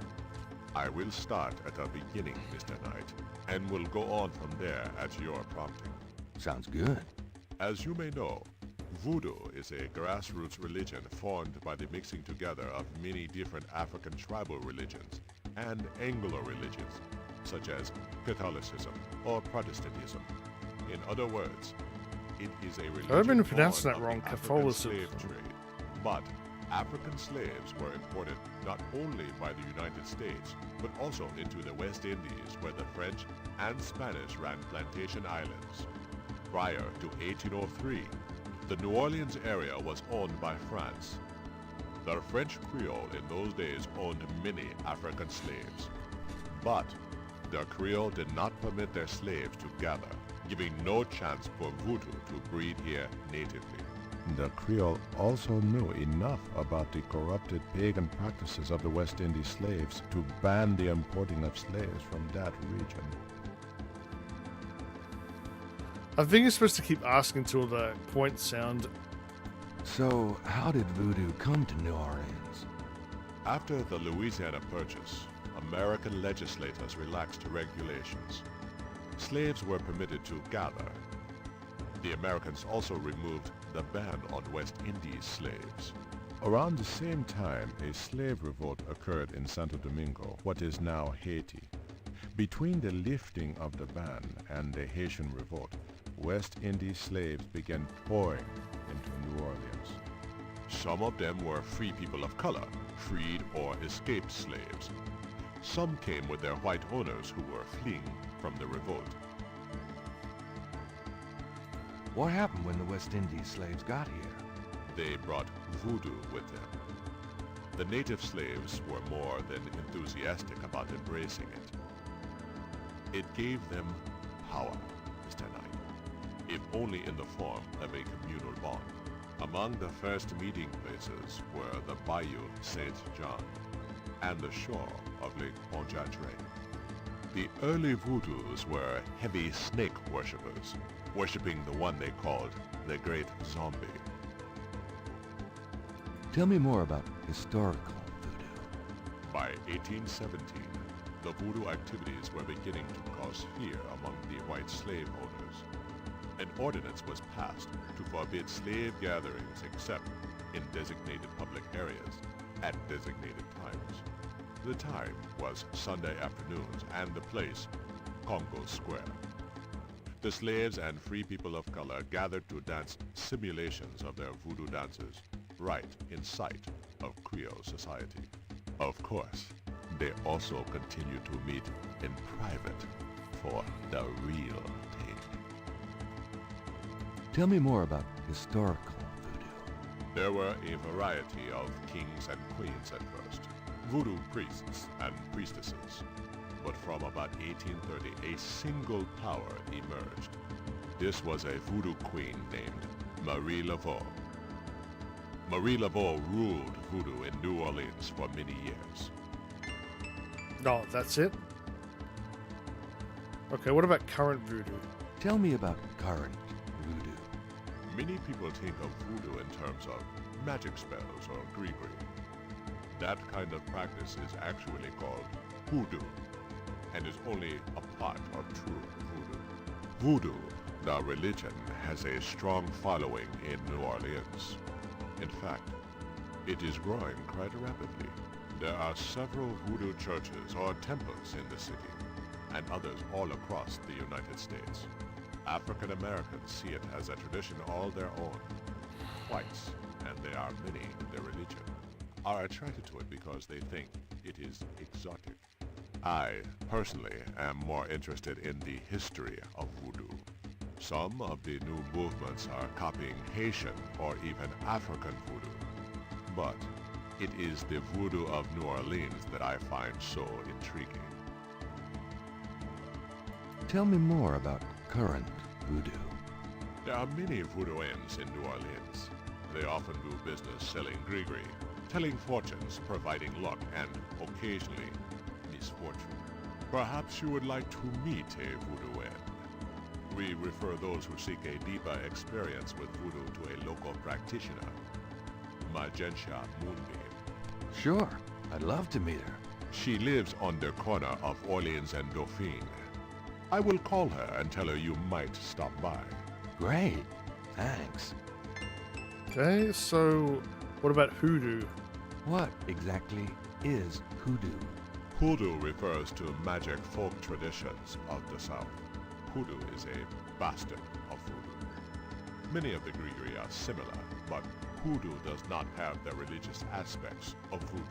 I will start at the beginning, Mr. Knight, and will go on from there at your prompting. Sounds good. As you may know, voodoo is a grassroots religion formed by the mixing together of many different African tribal religions and Anglo-religions, such as Catholicism or Protestantism. In other words, it is a religion I've been pronouncing born that of wrong, the African Catholicism. slave trade. But African slaves were imported not only by the United States, but also into the West Indies, where the French and Spanish ran plantation islands. Prior to 1803, the New Orleans area was owned by France. The French Creole in those days owned many African slaves. But the Creole did not permit their slaves to gather, giving no chance for voodoo to breed here natively. The Creole also knew enough about the corrupted pagan practices of the West Indies slaves to ban the importing of slaves from that region. I think you're supposed to keep asking till the points sound. So, how did voodoo come to New Orleans? After the Louisiana Purchase, American legislators relaxed regulations. Slaves were permitted to gather. The Americans also removed the ban on West Indies slaves. Around the same time, a slave revolt occurred in Santo Domingo, what is now Haiti. Between the lifting of the ban and the Haitian revolt, West Indies slaves began pouring into New Orleans. Some of them were free people of color, freed or escaped slaves. Some came with their white owners who were fleeing from the revolt. What happened when the West Indies slaves got here? They brought voodoo with them. The native slaves were more than enthusiastic about embracing it. It gave them power, Mr. Knight. only in the form of a communal bond. Among the first meeting places were the Bayou Saint John and the shore of Lake Pontchartrain. The early Voodoos were heavy snake worshippers, worshipping the one they called the Great Zombie. Tell me more about historical voodoo. By 1817, the voodoo activities were beginning to cause fear among the white slaveholders. An ordinance was passed to forbid slave gatherings except in designated public areas at designated times. The time was Sunday afternoons and the place, Congo Square. The slaves and free people of color gathered to dance simulations of their voodoo dances right in sight of Creole society. Of course, they also continued to meet in private for the real thing. Tell me more about historical voodoo. There were a variety of kings and queens at first, voodoo priests and priestesses. But from about 1830, a single power emerged. This was a voodoo queen named Marie Laveau. Marie Laveau ruled voodoo in New Orleans for many years. Oh, that's it? Okay, what about current voodoo? Tell me about current voodoo. Many people think of voodoo in terms of magic spells or grigri. That kind of practice is actually called hoodoo, and is only a part of true voodoo. Voodoo, the religion, has a strong following in New Orleans. In fact, it is growing quite rapidly. There are several voodoo churches or temples in the city, and others all across the United States. African Americans see it as a tradition all their own. Whites, and there are many in their religion, are attracted to it because they think it is exotic. I, personally, am more interested in the history of voodoo. Some of the new movements are copying Haitian or even African voodoo. But it is the voodoo of New Orleans that I find so intriguing. Tell me more about current voodoo. There are many voodooians in New Orleans. They often do business selling grigri, telling fortunes, providing luck, and occasionally misfortune. Perhaps you would like to meet a voodooan. We refer those who seek a deeper experience with voodoo to a local practitioner, Magentia Moonbeam. Sure, I'd love to meet her. She lives on the corner of Orleans and Dauphine. I will call her and tell her you might stop by. Great, thanks. Okay, so what about hoodoo? What exactly is hoodoo? Hoodoo refers to magic folk traditions of the South. Hoodoo is a bastard of voodoo. Many of the grigri are similar, but hoodoo does not have the religious aspects of voodoo.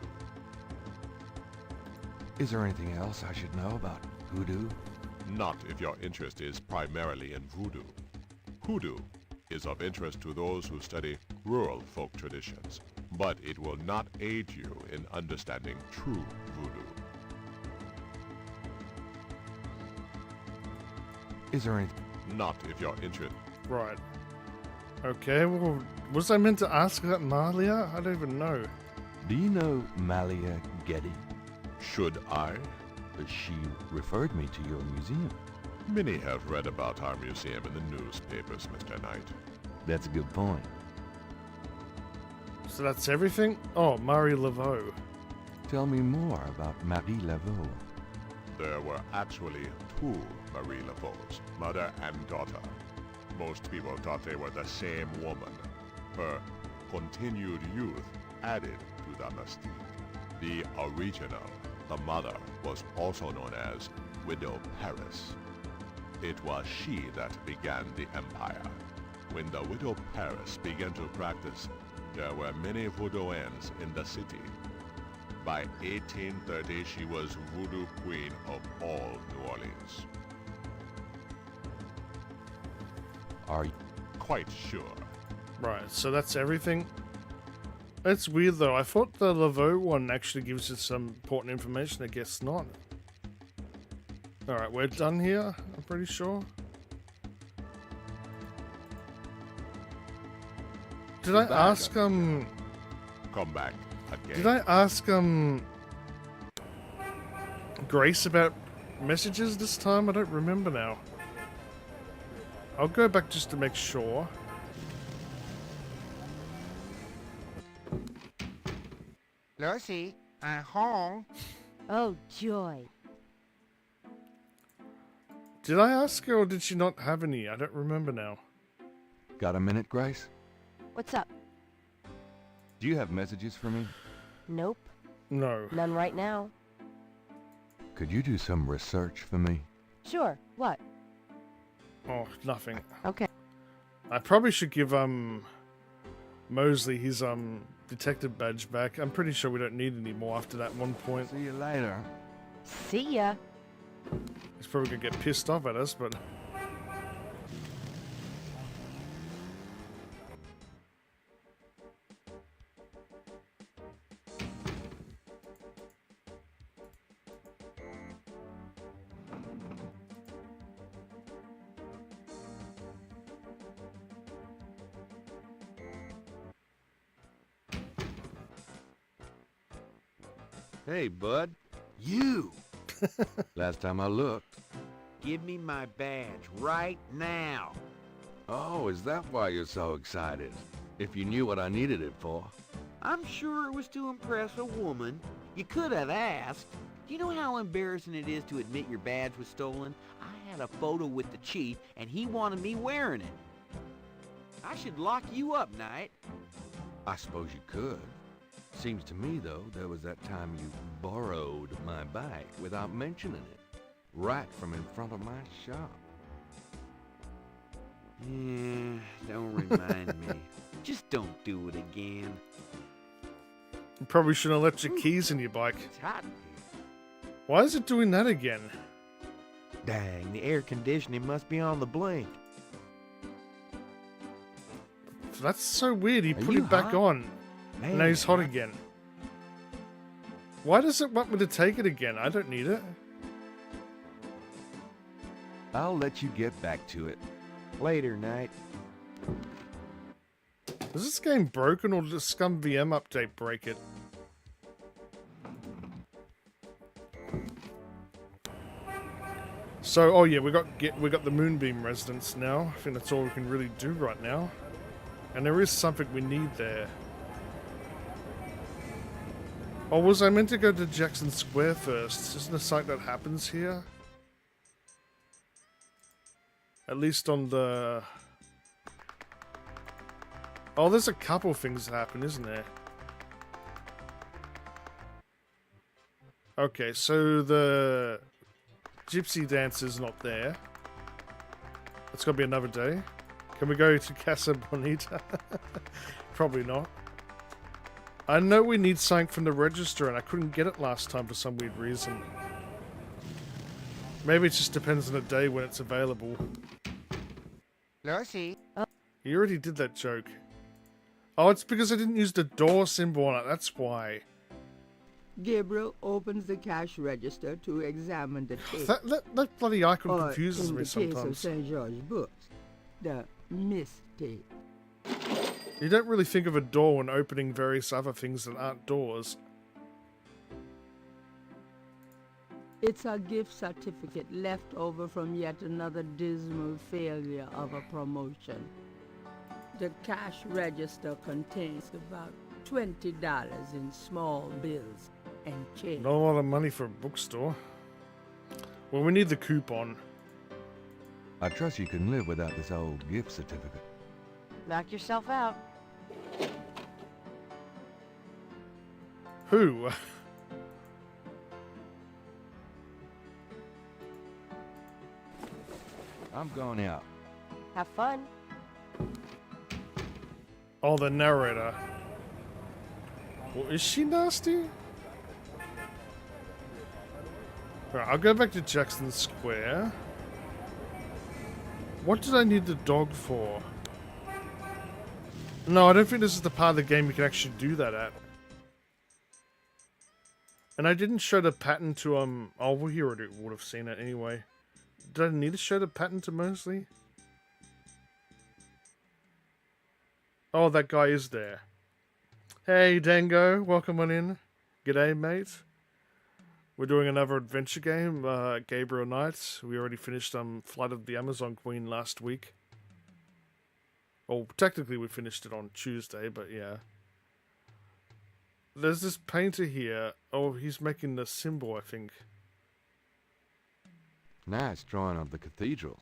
Is there anything else I should know about hoodoo? Not if your interest is primarily in voodoo. Hoodoo is of interest to those who study rural folk traditions, but it will not aid you in understanding true voodoo. Is there anything? Not if you're interested. Right. Okay, well, was I meant to ask about Malia? I don't even know. Do you know Malia Getty? Should I? She referred me to your museum. Many have read about our museum in the newspapers, Mr. Knight. That's a good point. So that's everything? Oh, Marie Laveau. Tell me more about Marie Laveau. There were actually two Marie Laveaux, mother and daughter. Most people thought they were the same woman. Her continued youth added to the mystique. The original, the mother, was also known as Widow Paris. It was she that began the empire. When the Widow Paris began to practice, there were many voodooans in the city. By 1830, she was voodoo queen of all New Orleans. Are you quite sure? Right, so that's everything. It's weird though. I thought the Laveau one actually gives us some important information. I guess not. Alright, we're done here, I'm pretty sure. did I ask Come back again. Did I ask Grace about messages this time? I don't remember now. I'll go back just to make sure. Lucy, I'm home. Oh, joy. Did I ask her or did she not have any? I don't remember now. Got a minute, Grace? What's up? Do you have messages for me? Nope. No. None right now. Could you do some research for me? Sure. What? Oh, nothing. Okay. I probably should give Mosley his detective badge back. I'm pretty sure we don't need any more after that one point. See you later. See ya. He's probably gonna get pissed off at us, but Hey, bud. You! Last time I looked. Give me my badge right now. Oh, is that why you're so excited? If you knew what I needed it for. I'm sure it was to impress a woman. You could have asked. Do you know how embarrassing it is to admit your badge was stolen? I had a photo with the chief, and he wanted me wearing it. I should lock you up, Knight. I suppose you could. Seems to me, though, there was that time you borrowed my bike without mentioning it. Right from in front of my shop. Yeah, don't remind me. Just don't do it again. you probably shouldn't have left your keys in your bike. It's hot in here. Why is it doing that again? Dang, the air conditioning must be on the blink. That's so weird. He Are put you it back hot? on. Man, And now he's hot again. Why does it want me to take it again? I don't need it. I'll let you get back to it. Later, Knight. Is this game broken or did the Scum VM update break it? So, oh yeah, we got the Moonbeam residence now. I think that's all we can really do right now. And there is something we need there. Or was I meant to go to Jackson Square first? Isn't there something that happens here? At least on the... Oh, there's a couple things that happen, isn't there? Okay, so the gypsy dance is not there. It's got to be another day. Can we go to Casa Bonita? Probably not. I know we need something from the register and I couldn't get it last time for some weird reason. Maybe it just depends on the day when it's available. Lucy. You already did that joke. Oh, it's because I didn't use the door symbol on it, that's why. Gabriel opens the cash register to examine the tape. That bloody icon Or, confuses in me the case of sometimes. St. George books, the mistape. You don't really think of a door when opening various other things that aren't doors. It's a gift certificate left over from yet another dismal failure of a promotion. The cash register contains about $20 in small bills and change. Not a lot of money for a bookstore. Well, we need the coupon. I trust you can live without this old gift certificate. Knock yourself out. Who? I'm going out. Have fun. Oh, the narrator. Well, is she nasty? Alright, I'll go back to Jackson Square. What did I need the dog for? No, I don't think this is the part of the game you can actually do that at. And I didn't show the pattern to, oh, well, he already would have seen it anyway. Did I need to show the pattern to Mosley? Oh, that guy is there. Hey, Dango, welcome on in. G'day, mate. We're doing another adventure game, Gabriel Knights. We already finished Flight of the Amazon Queen last week. Well, technically we finished it on Tuesday, but yeah. There's this painter here. Oh, he's making the symbol, I think. Nice drawing of the cathedral.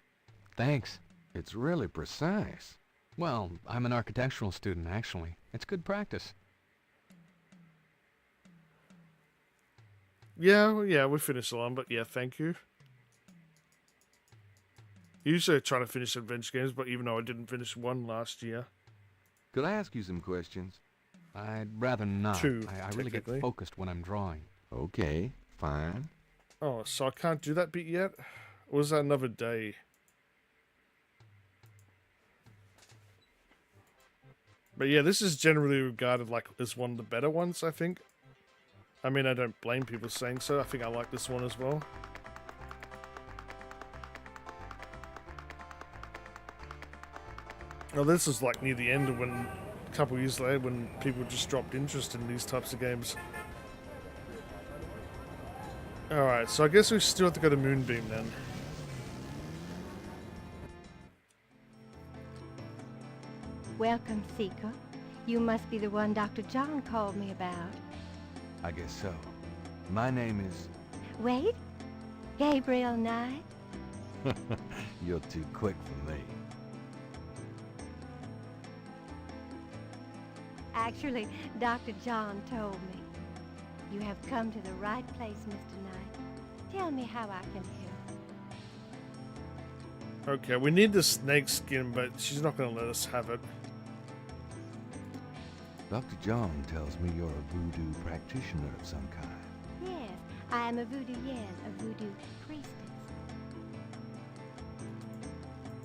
Thanks. It's really precise. Well, I'm an architectural student, actually. It's good practice. Yeah, we finished the one, but yeah, thank you. Usually I try to finish adventure games, but even though I didn't finish one last year. Could I ask you some questions? I'd rather not. Two, I really get focused when I'm drawing. Okay, fine. Oh, so I can't do that bit yet? Or was that another day? But yeah, this is generally regarded like as one of the better ones, I think. I mean, I don't blame people saying so. I think I like this one as well. Oh, this is like near the end of when, a couple years later, when people just dropped interest in these types of games. Alright, so I guess we still have to go to Moonbeam then. Welcome, Seeker. You must be the one Dr. John called me about. I guess so. My name is... Wait? Gabriel Knight? You're too quick for me. Actually, Dr. John told me. You have come to the right place, Mr. Knight. Tell me how I can help. Okay, we need the snake skin, but she's not going to let us have it. Dr. John tells me you're a voodoo practitioner of some kind. Yes, I am a voodoo yen, a voodoo priestess.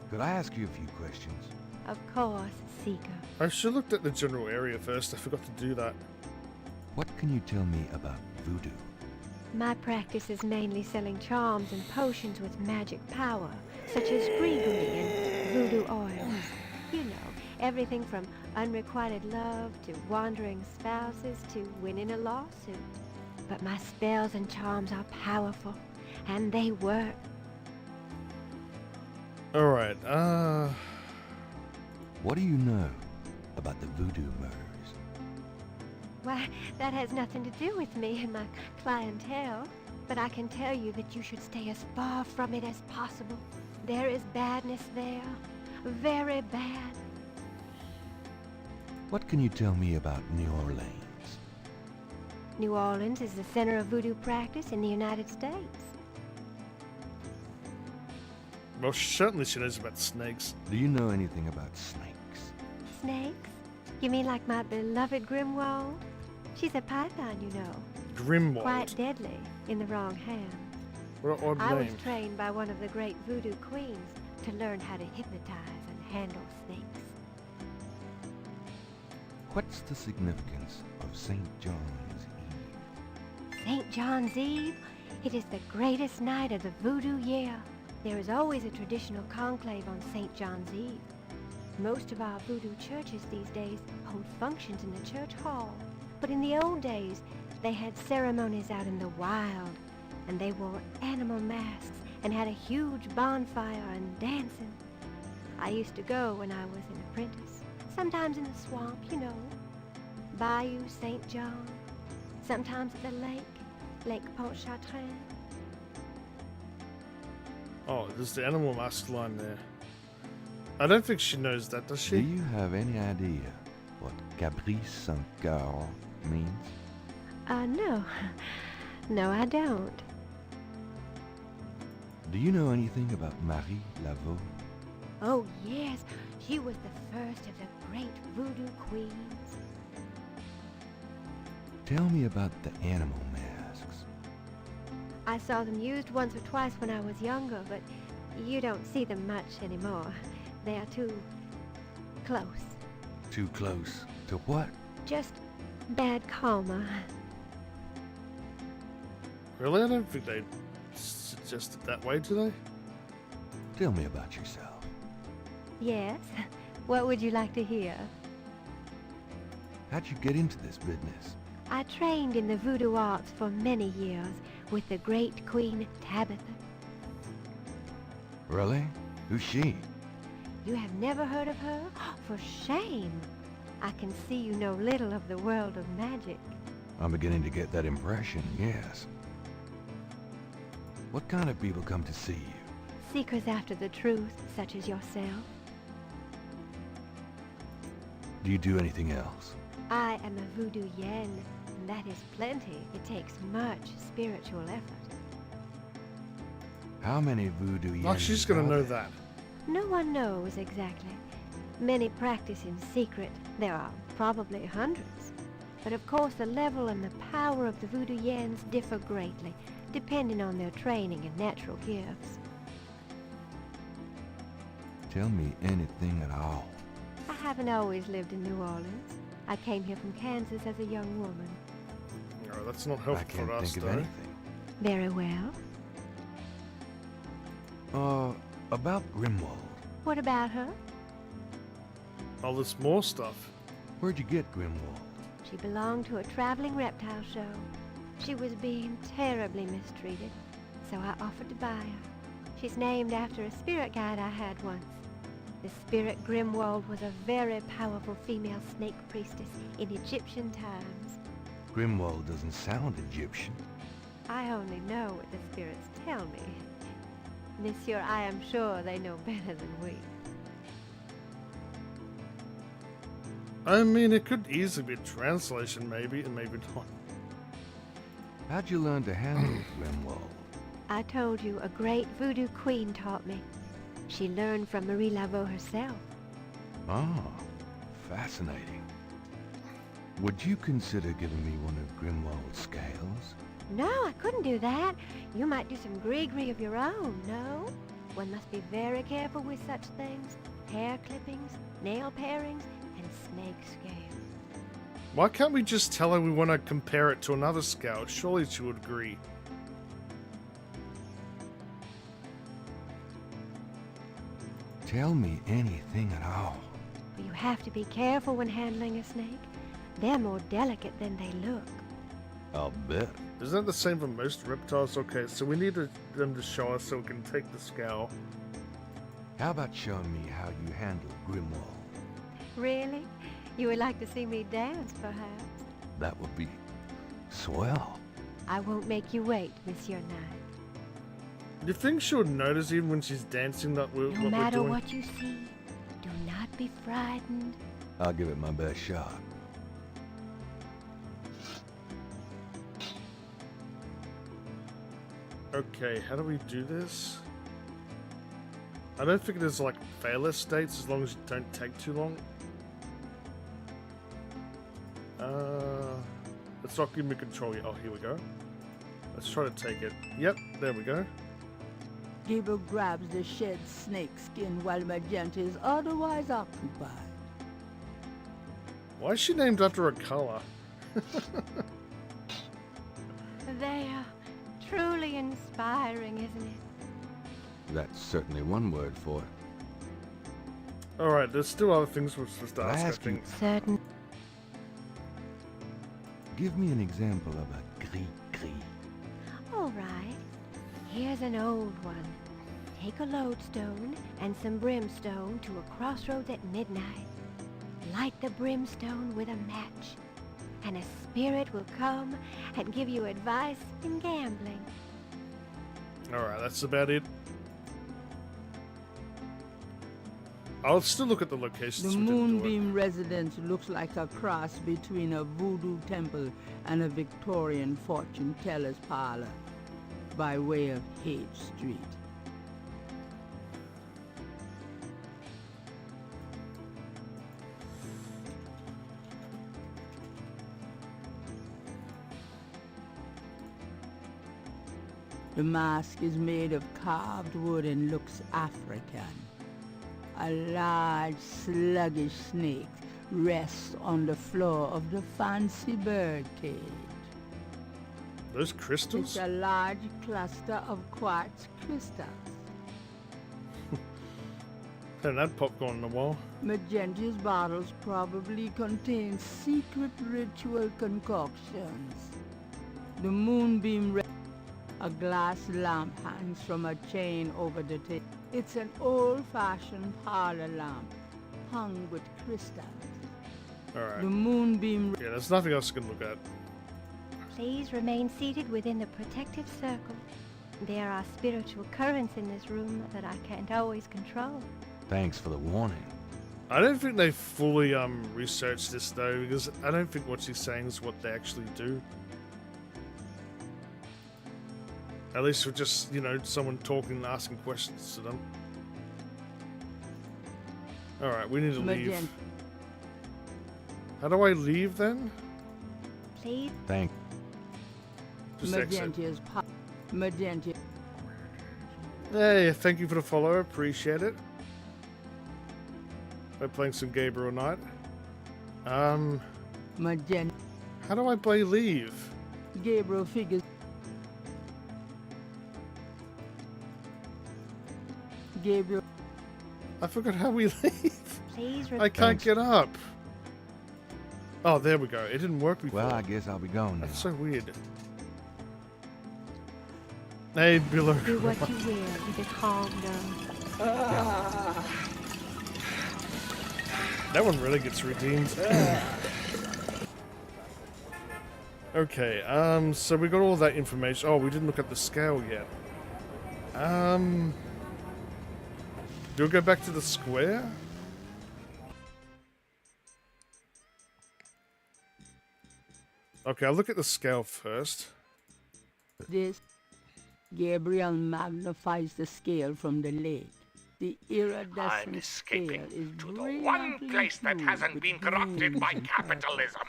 Could I ask you a few questions? Of course, Seeker. I should have looked at the general area first. I forgot to do that. What can you tell me about voodoo? My practice is mainly selling charms and potions with magic power, such as gree-gree and voodoo oils. You know, everything from unrequited love to wandering spouses to winning a lawsuit. But my spells and charms are powerful, and they work. Alright, What do you know about the voodoo murders? Why, that has nothing to do with me and my clientele. But I can tell you that you should stay as far from it as possible. There is badness there. Very bad. What can you tell me about New Orleans? New Orleans is the center of voodoo practice in the United States. well, certainly she knows about snakes. Do you know anything about snakes? Snakes? You mean like my beloved Grimwald? She's a python, you know. Grimwald? Quite deadly in the wrong hands. What an odd I name. was trained by one of the great voodoo queens to learn how to hypnotize and handle snakes. What's the significance of St. John's Eve? St. John's Eve? It is the greatest night of the voodoo year. There is always a traditional conclave on St. John's Eve. Most of our voodoo churches these days hold functions in the church hall. But in the old days, they had ceremonies out in the wild, and they wore animal masks and had a huge bonfire and dancing. I used to go when I was an apprentice, sometimes in the swamp, you know, Bayou St. John, sometimes at the lake, Lake Pontchartrain. Oh, there's the animal mask line there. I don't think she knows that, does she? Do you have any idea what Caprice Saint-Cœur means? No. No, I don't. Do you know anything about Marie Laveau? Oh, yes. She was the first of the great voodoo queens. Tell me about the animal masks. I saw them used once or twice when I was younger, but you don't see them much anymore. They are too close. Too close to what? Just bad karma. Really? I don't think they suggest it that way, do they? Tell me about yourself. Yes? What would you like to hear? How'd you get into this business? I trained in the voodoo arts for many years with the great Queen Tabitha. Really? Who's she? You have never heard of her? For shame! I can see you know little of the world of magic. I'm beginning to get that impression, yes. What kind of people come to see you? Seekers after the truth, such as yourself. Do you do anything else? I am a voodoo yen, and that is plenty. It takes much spiritual effort. How many voodoo Like she's gonna know that. No one knows exactly. Many practice in secret. There are probably hundreds. But of course the level and the power of the voodoo yens differ greatly, depending on their training and natural gifts. Tell me anything at all. I haven't always lived in New Orleans. I came here from Kansas as a young woman. No, that's not helpful I can't for us, think though. of anything. Very well. About Grimwald. What about her? Oh, there's more stuff. Where'd you get Grimwald? She belonged to a traveling reptile show. She was being terribly mistreated, so I offered to buy her. She's named after a spirit guide I had once. The spirit Grimwald was a very powerful female snake priestess in Egyptian times. Grimwald doesn't sound Egyptian. I only know what the spirits tell me. Monsieur, I am sure they know better than we. I mean, it could easily be a translation, maybe, and maybe not. How'd you learn to handle Grimwald? I told you a great voodoo queen taught me. She learned from Marie Laveau herself. Ah, fascinating. Would you consider giving me one of Grimwald's scales? No, I couldn't do that. You might do some gree-gree of your own, no? One must be very careful with such things. Hair clippings, nail parings, and snake scales. Why can't we just tell her we want to compare it to another scale? Surely she would agree. Tell me anything at all. But you have to be careful when handling a snake. They're more delicate than they look. I'll bet. Isn't that the same for most reptiles? Okay, so we need them to show us so we can take the scale. How about showing me how you handle Grimwald? Really? You would like to see me dance, perhaps? That would be swell. I won't make you wait, Monsieur Knight. Do you think she would notice even when she's dancing that we're, No what matter we're doing? what you see, do not be frightened. I'll give it my best shot. Okay, how do we do this? I don't think there's like failure states as long as you don't take too long. Let's not give me control yet. Oh, here we go. Let's try to take it. Yep, there we go. Gabriel grabs the shed snake skin while Magenta is otherwise occupied. Why is she named after a color? They are truly inspiring, isn't it? That's certainly one word for it. Alright, there's still other things we're supposed to Can I ask, I ask you- think. Certain. Give me an example of a gris-gris. All right. Here's an old one. Take a lodestone and some brimstone to a crossroads at midnight. Light the brimstone with a match, and a spirit will come and give you advice in gambling. Alright, that's about it. I'll still look at the locations The we didn't do it. Moonbeam residence looks like a cross between a voodoo temple and a Victorian fortune teller's parlor by way of H Street. The mask is made of carved wood and looks African. A large, sluggish snake rests on the floor of the fancy bird cage. Those crystals? It's a large cluster of quartz crystals. Haven't had popcorn in a while. Magentia's bottles probably contain secret ritual concoctions. The moonbeam a glass lamp hangs from a chain over the table. It's an old-fashioned parlor lamp, hung with crystals. Alright. The moonbeam... Yeah, there's nothing else I can look at. Please remain seated within the protective circle. There are spiritual currents in this room that I can't always control. Thanks for the warning. I don't think they fully researched this though, because I don't think what she's saying is what they actually do. At least with just, you know, someone talking and asking questions to them. Alright, we need to leave. How do I leave then? Please. Thank. Just exit. Magentia. Hey, thank you for the follow. Appreciate it. We're playing some Gabriel Knight. Magenta. How do I play leave? Gabriel figures. Gabriel. I forgot how we leave. Please. I can't get up. Oh, there we go. It didn't work before. Well, I guess I'll be going now. That's so weird. Hey, Billo. Do what you will with a calm nerve. That one really gets redeemed. Okay, so we got all that information. Oh, we didn't look at the scale yet. Do we go back to the square? Okay, I'll look at the scale first. This, Gabriel magnifies the scale from the lake. The iridescent scale is to the one place that hasn't been corrupted by capitalism.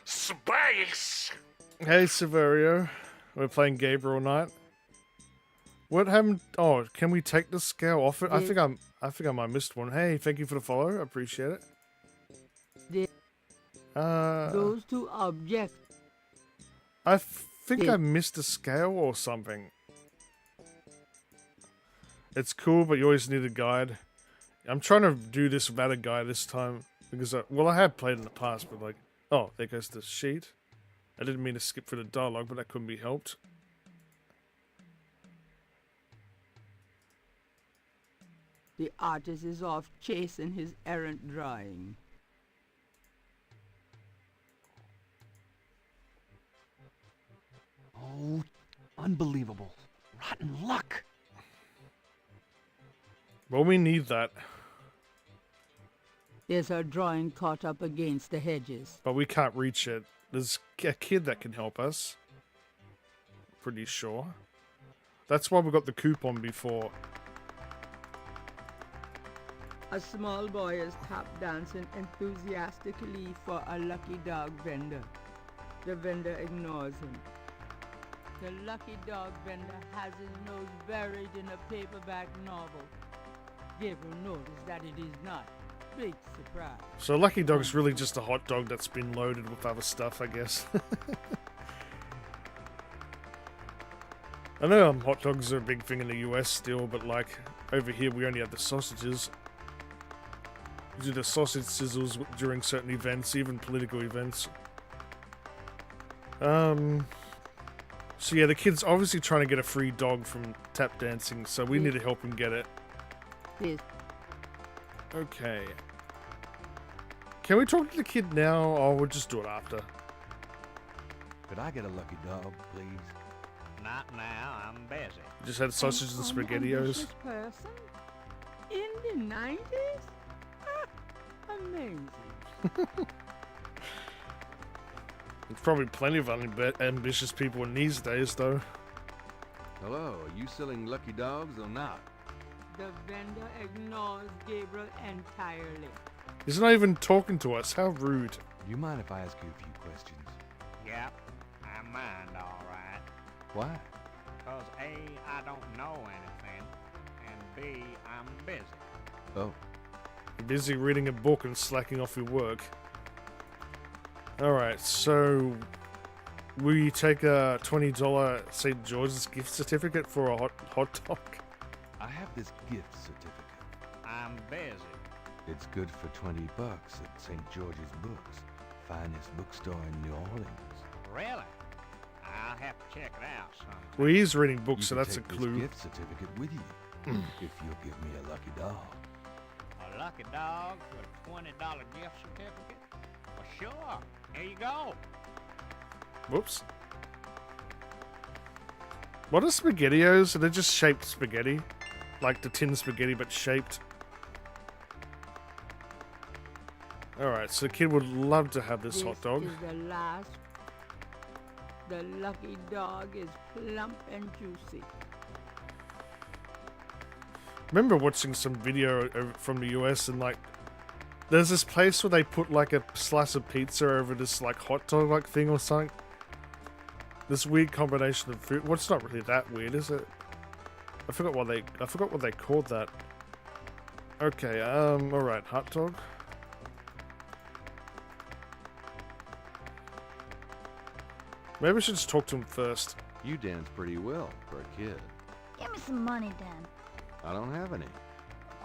Space! Hey, Severio. We're playing Gabriel Knight. What happened? Oh, can we take the scale off it? I think I might have missed one. Hey, thank you for the follow. I appreciate it. Those two objects. I think I missed a scale or something. It's cool, but you always need a guide. I'm trying to do this without a guide this time because well, I have played in the past, but like, oh, there goes the sheet. I didn't mean to skip through the dialogue, but that couldn't be helped. The artist is off chasing his errant drawing. Oh, unbelievable. Rotten luck. Well, we need that. There's our drawing caught up against the hedges. But we can't reach it. There's a kid that can help us. Pretty sure. That's why we got the coupon before. A small boy is tap dancing enthusiastically for a lucky dog vendor. The vendor ignores him. The lucky dog vendor has his nose buried in a paperback novel. Gabriel noticed that it is not. Big surprise. So Lucky Dog's really just a hot dog that's been loaded with other stuff, I guess. I know hot dogs are a big thing in the US still, but like over here we only have the sausages. We do the sausage sizzles during certain events, even political events. So yeah, the kid's obviously trying to get a free dog from tap dancing, so we need to help him get it. Yes. Okay. Can we talk to the kid now, or we'll just do it after? Could I get a lucky dog, please? Not now, I'm busy. Just had sausages and SpaghettiOs. Person? In the 90s? Ah, amazing. There's probably plenty of ambitious people in these days, though. Hello, are you selling lucky dogs or not? The vendor ignores Gabriel entirely. He's not even talking to us. How rude. Do you mind if I ask you a few questions? Yep, I mind, all right. Why? Because A, I don't know anything, and B, I'm busy. Oh. You're busy reading a book and slacking off your work. Alright, so we take a $20 St. George's gift certificate for a hot dog. I have this gift certificate. I'm busy. It's good for $20 at St. George's Books, finest bookstore in New Orleans. Really? I'll have to check it out sometime. Well, he's reading books, You so can that's a take this clue. gift certificate with you, if you'll give me a lucky dog. A lucky dog for a $20 gift certificate? Well, sure. Here you go. Whoops. What are SpaghettiOs? Are they just shaped spaghetti? Like the tin spaghetti, but shaped? Alright, so the kid would love to have this hot dog. This is the last. The lucky dog is plump and juicy. Remember watching some video from the US and like, there's this place where they put like a slice of pizza over this like hot dog like thing or something. This weird combination of food. Well, it's not really that weird, is it? I forgot what they called that. Okay, alright, hot dog. Maybe we should just talk to him first. You dance pretty well for a kid. Give me some money, then. I don't have any.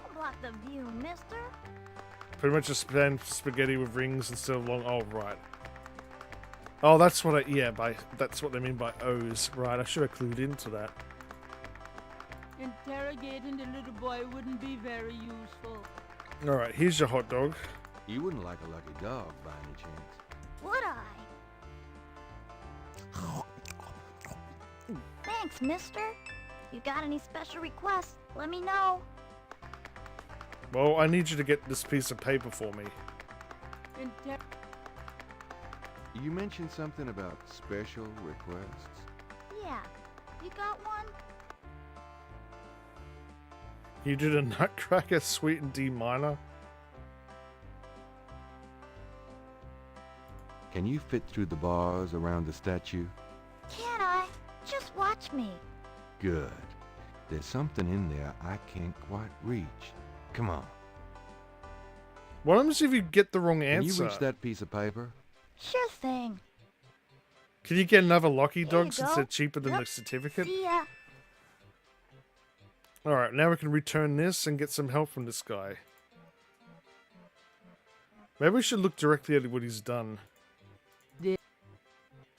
Don't block the view, mister. Pretty much just spaghetti with rings instead of long. Oh, right. Oh, that's what that's what they mean by O's. Right, I should have clued into that. Interrogating the little boy wouldn't be very useful. Alright, here's your hot dog. You wouldn't like a lucky dog by any chance. Would I? Thanks, mister. You got any special requests? Let me know. Well, I need you to get this piece of paper for me. You mentioned something about special requests. Yeah. You got one? You did a Nutcracker Suite in D minor. Can you fit through the bars around the statue? Can I? Just watch me. Good. There's something in there I can't quite reach. Come on. What happens if you get the wrong Can answer? you reach that piece of paper? Sure thing. Can you get another Lucky There you Dog since go. they're cheaper than Yep. the certificate? See ya. Alright, now we can return this and get some help from this guy. Maybe we should look directly at what he's done.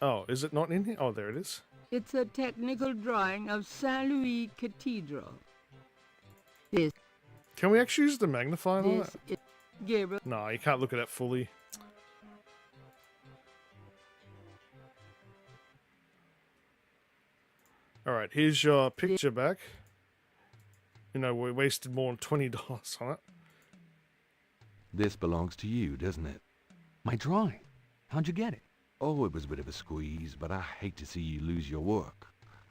Oh, is it not in here? Oh, there it is. It's a technical drawing of Saint Louis Cathedral. This Can we actually use the magnifier on This that? is Gabriel. No, you can't look at it fully. Alright, here's your picture back. You know, we wasted more than $20 on it. This belongs to you, doesn't it? My drawing? How'd you get it? Oh, it was a bit of a squeeze, but I hate to see you lose your work.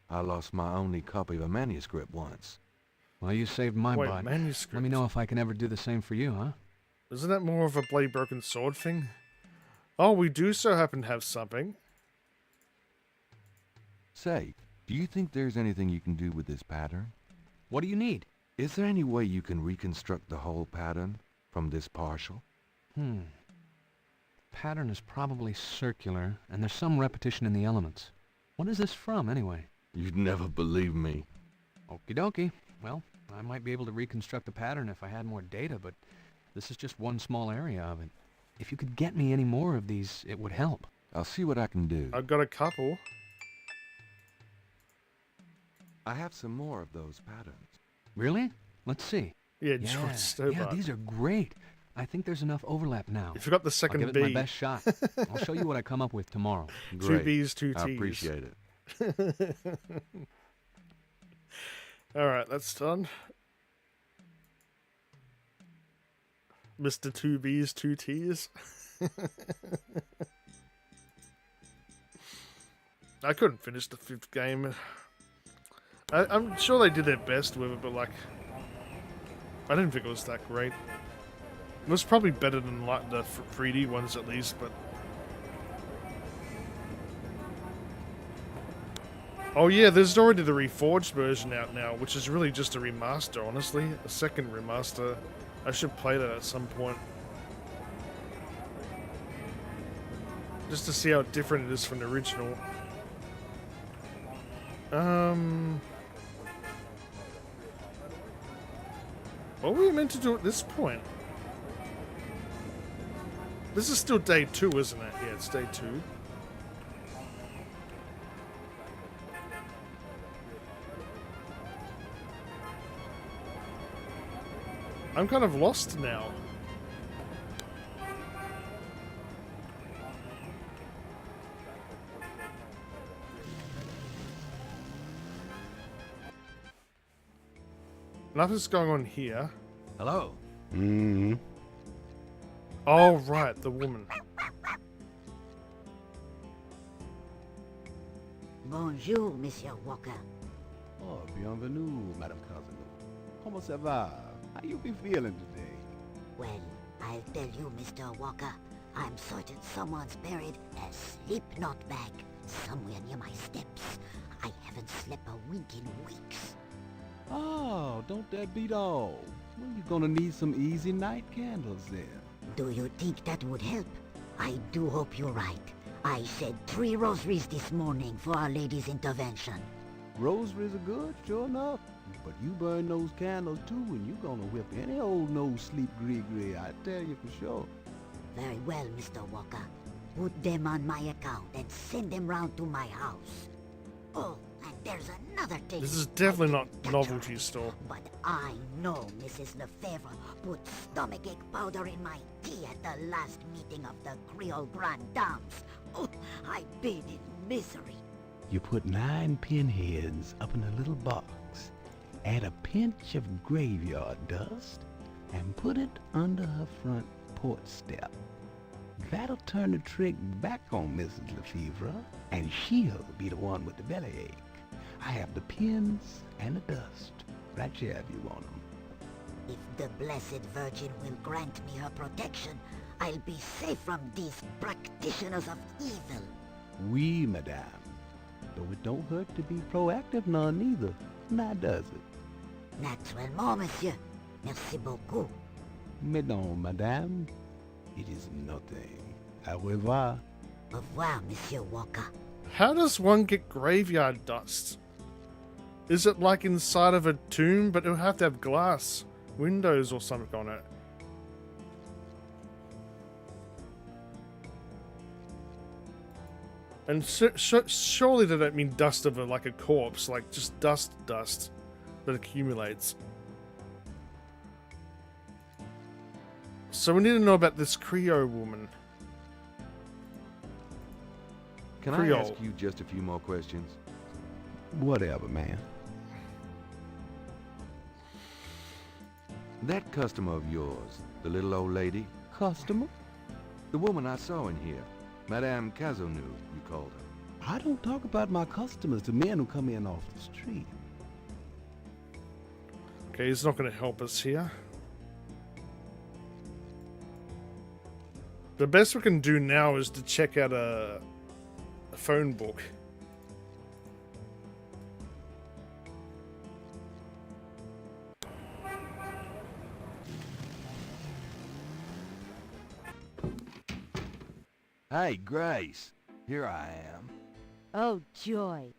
I lost my only copy of a manuscript once. Well, you saved my Wait, butt. manuscript? Let me know if I can ever do the same for you, huh? Isn't that more of a blade broken sword thing? Oh, we do so happen to have something. Say, do you think there's anything you can do with this pattern? What do you need? Is there any way you can reconstruct the whole pattern from this partial? Pattern is probably circular, and there's some repetition in the elements. What is this from, anyway? You'd never believe me. Okie dokie. Well, I might be able to reconstruct the pattern if I had more data, but this is just one small area of it. If you could get me any more of these, it would help. I'll see what I can do. I've got a couple. I have some more of those patterns. Really? Let's see. Yeah, George Stobart. Yeah, these are great. I think there's enough overlap now. You forgot the second I'll give B. it my best shot. I'll show you what I come up with tomorrow. Two B's, two T's. I appreciate it. Alright, that's done. Mr. 2B's, 2T's. I couldn't finish the 5th game. I'm sure they did their best with it, but like, I didn't think it was that great. It was probably better than like the 3D ones at least, but... Oh yeah, there's already the reforged version out now, which is really just a remaster, honestly. A second remaster. I should play that at some point. Just to see how different it is from the original. What were we meant to do at this point? This is still day 2, isn't it? Yeah, it's day 2. I'm kind of lost now. Nothing's going on here. Hello. Mm-hmm. Oh, right, the woman. Bonjour, Monsieur Walker. Oh, bienvenue, Madame Cousin. Comment ça va? How you be feeling today? Well, I'll tell you, Mr. Walker. I'm certain someone's buried a sleep knot bag somewhere near my steps. I haven't slept a wink in weeks. Oh, don't that beat all? Well, you're gonna need some easy night candles then. Do you think that would help? I do hope you're right. I said 3 rosaries this morning for Our Lady's intervention. Rosaries are good, sure enough. But you burn those candles too, and you're gonna whip any old no-sleep gree-gree, I tell you for sure. Very well, Mr. Walker. Put them on my account and send them round to my house. Oh, and there's another thing. This is definitely not novelty store. But I know Mrs. Lefebvre put stomachache powder in my tea at the last meeting of the Creole Grand Dames. Oh, I bathed in misery. You put 9 pinheads up in a little box, add a pinch of graveyard dust, and put it under her front porch step. That'll turn the trick back on Mrs. Lefebvre, and she'll be the one with the bellyache. I have the pins and the dust right here if you want them. If the Blessed Virgin will grant me her protection, I'll be safe from these practitioners of evil. Oui, madame. Though it don't hurt to be proactive none either, now does it? Naturellement, monsieur. Merci beaucoup. Mais non, madame. It is nothing. Au revoir. Au revoir, Monsieur Walker. How does one get graveyard dust? Is it like inside of a tomb, but it'll have to have glass windows or something on it? And surely they don't mean dust of like a corpse, like just dust that accumulates. So we need to know about this Creole woman. Can Creole. I ask you just a few more questions? Whatever, man. That customer of yours, the little old lady? Customer? The woman I saw in here. Madame Cazeneuve, you called her. I don't talk about my customers to men who come in off the street. Okay, he's not going to help us here. The best we can do now is to check out a phone book. Hey, Grace. Here I am. Oh, joy.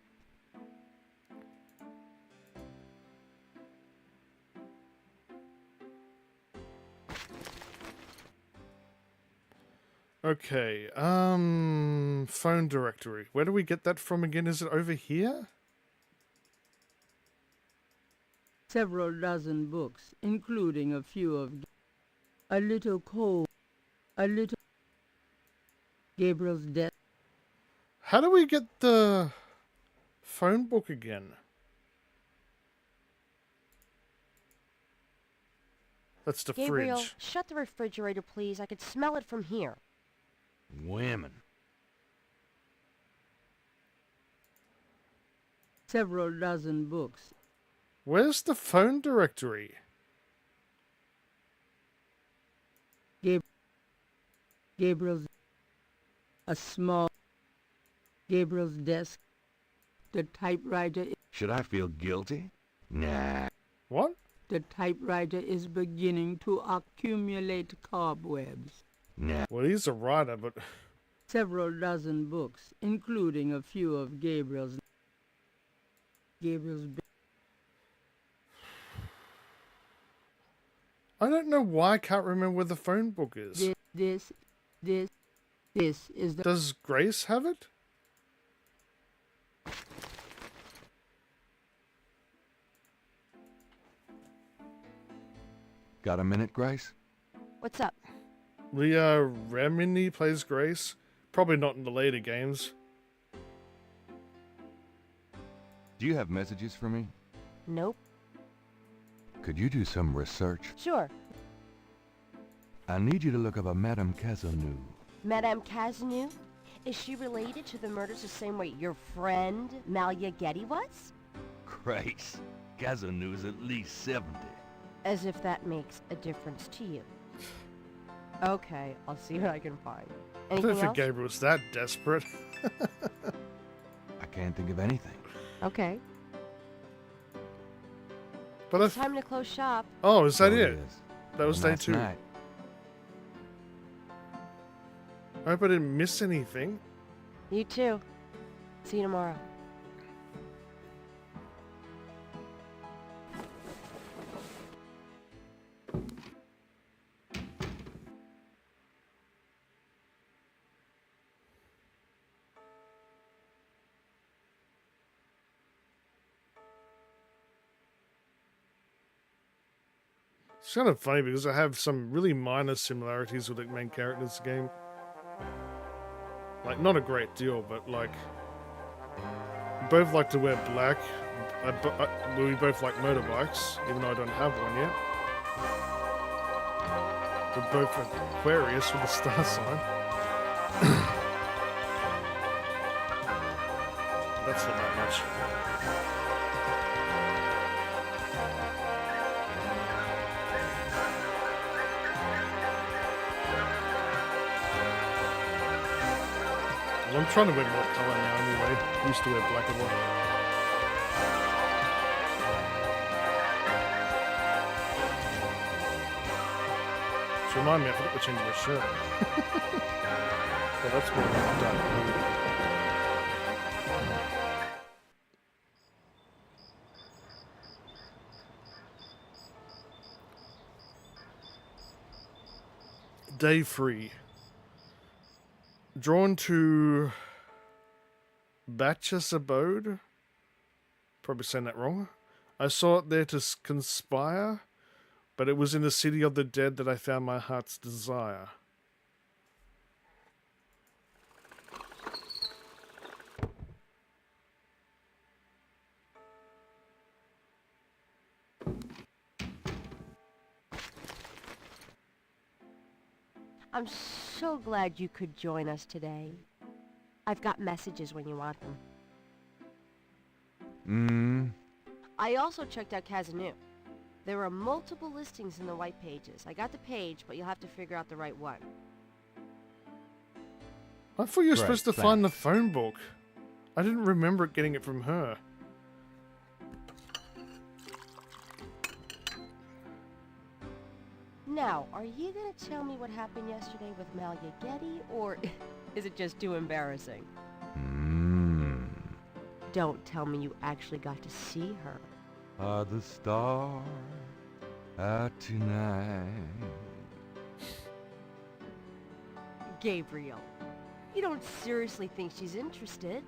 Okay, phone directory. Where do we get that from again? Is it over here? Several dozen books, including a few of a little cold, a little Gabriel's death. How do we get the phone book again? That's the Gabriel, fridge. shut the refrigerator, please. I could smell it from here. Women. Several dozen books. Where's the phone directory? Gabriel's a small Gabriel's desk. The typewriter. Should I feel guilty? Nah. What? The typewriter is beginning to accumulate cobwebs. Nah. Well, he's a writer, but Several dozen books, including a few of Gabriel's. I don't know why I can't remember where the phone book is. This is the... Does Grace have it? Got a minute, Grace? What's up? Leah Remini plays Grace. Probably not in the later games. Do you have messages for me? Nope. Could you do some research? Sure. I need you to look up a Madame Cazeneuve. Madame Cazeneuve? Is she related to the murders the same way your friend, Malia Getty, was? Grace, Cazeneuve's at least 70. As if that makes a difference to you. Okay, I'll see what I can find. I don't Anything think else? Gabriel was that desperate. I can't think of anything. Okay. But It's time to close shop. Oh, is that So it? is. That was Have a day nice 2. night. I hope I didn't miss anything. You too. See you tomorrow. It's kind of funny because I have some really minor similarities with the main characters of the game. Like, not a great deal, but like... We both like to wear black. We both like motorbikes, even though I don't have one yet. We're both Aquarius with a star sign. That's not that much. Well, I'm trying to wear more colour now anyway. I used to wear black a lot. Just remind me, I forgot to change my shirt. Well, that's more dark blue. Day 3. Drawn to Batch's abode. Probably saying that wrong. I saw it there to conspire, but it was in the city of the dead that I found my heart's desire. I'm so glad you could join us today. I've got messages when you want them. I also checked out Cazeneuve. There are multiple listings in the white pages. I got the page, but you'll have to figure out the right one. I thought you were Great, supposed to find the phone book. I didn't remember getting it from her. Now, are you gonna tell me what happened yesterday with Malia Getty, or is it just too embarrassing? Don't tell me you actually got to see her. Are the stars out tonight? Gabriel, you don't seriously think she's interested?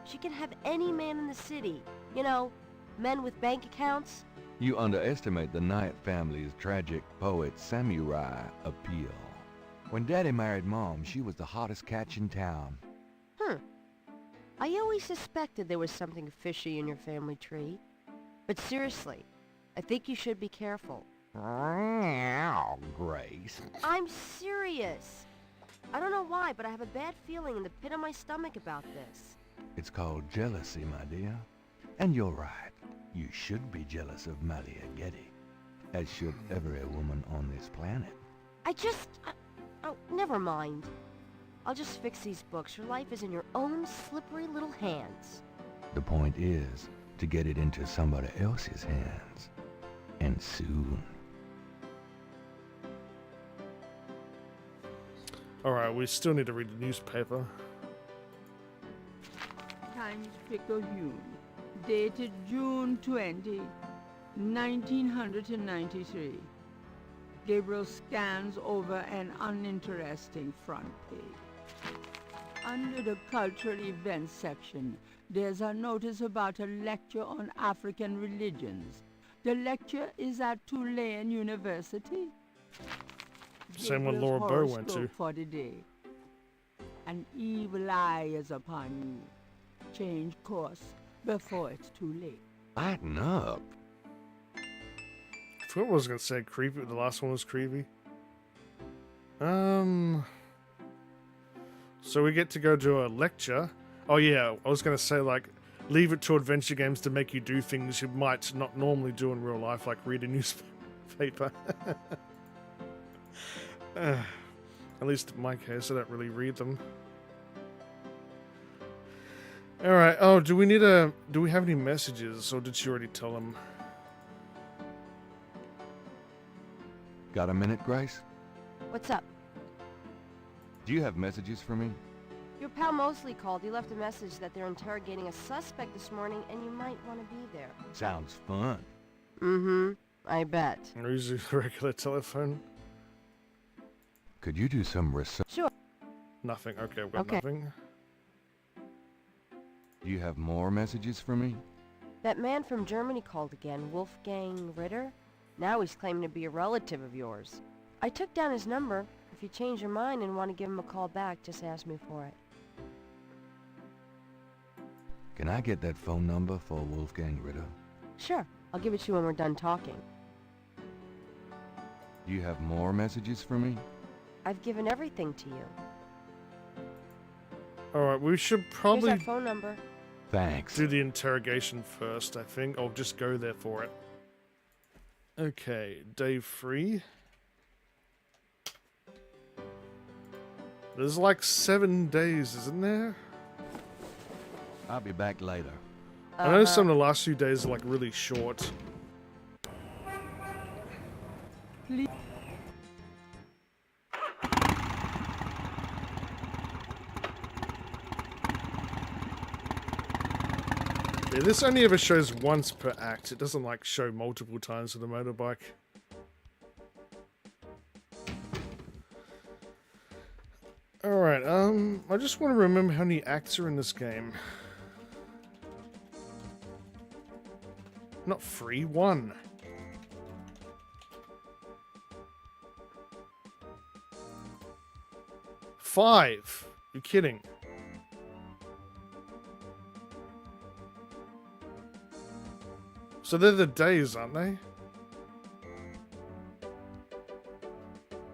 She can have any man in the city. You know, men with bank accounts. You underestimate the Knight family's tragic poet samurai appeal. When Daddy married Mom, she was the hottest catch in town. I always suspected there was something fishy in your family tree. But seriously, I think you should be careful. Grace. I'm serious. I don't know why, but I have a bad feeling in the pit of my stomach about this. It's called jealousy, my dear. And you're right. You should be jealous of Malia Getty, as should every woman on this planet. Oh, never mind. I'll just fix these books. Your life is in your own slippery little hands. The point is to get it into somebody else's hands. And soon. Alright, we still need to read the newspaper. Times Picayune, dated June 20, 1993. Gabriel scans over an uninteresting front page. Under the cultural events section, there's a notice about a lecture on African religions. The lecture is at Tulane University. Same one Gabriel's Laura Bow went to. horoscope for the day. An evil eye is upon you. Change course before it's too late. Lighten up. I forgot what I was going to say creepy, but the last one was creepy. So we get to go to a lecture. Oh yeah, I was going to say, like, leave it to adventure games to make you do things you might not normally do in real life, like read a newspaper. At least in my case, I don't really read them. Alright, oh, do we have any messages, or did she already tell them? Got a minute, Grace? What's up? Do you have messages for me? Your pal Mosley called. He left a message that they're interrogating a suspect this morning, and you might want to be there. Sounds fun. Mm-hmm. I bet. Or use a regular telephone? Could you do some research? Sure. Nothing. Okay, I've got nothing. Do you have more messages for me? That man from Germany called again, Wolfgang Ritter. Now he's claiming to be a relative of yours. I took down his number. If you change your mind and want to give him a call back, just ask me for it. Can I get that phone number for Wolfgang Ritter? Sure. I'll give it to you when we're done talking. Do you have more messages for me? I've given everything to you. Alright, we should probably Here's our phone number. Thanks. do the interrogation first, I think. I'll just go there for it. Okay, day 3. There's like 7 days, isn't there? I'll be back later. I know some of the last few days are like really short. Yeah, this only ever shows once per act. It doesn't like show multiple times with a motorbike. Alright, I just want to remember how many acts are in this game. Not 3, 1. Five. You're kidding. So they're the days, aren't they?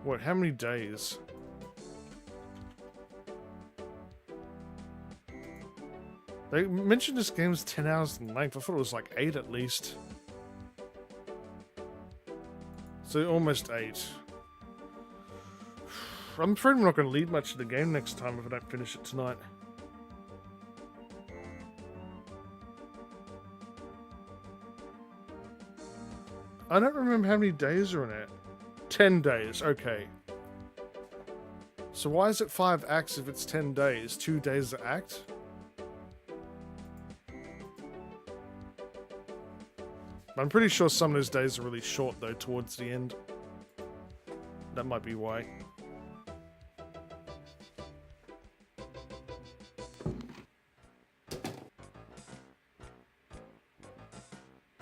What, how many days? They mentioned this game is 10 hours in length. I thought it was like 8 at least. So almost 8. I'm afraid I'm not going to lead much of the game next time if I don't finish it tonight. I don't remember how many days are in it. 10 days, okay. So why is it 5 acts if it's 10 days? 2 days an act? I'm pretty sure some of those days are really short though towards the end. That might be why.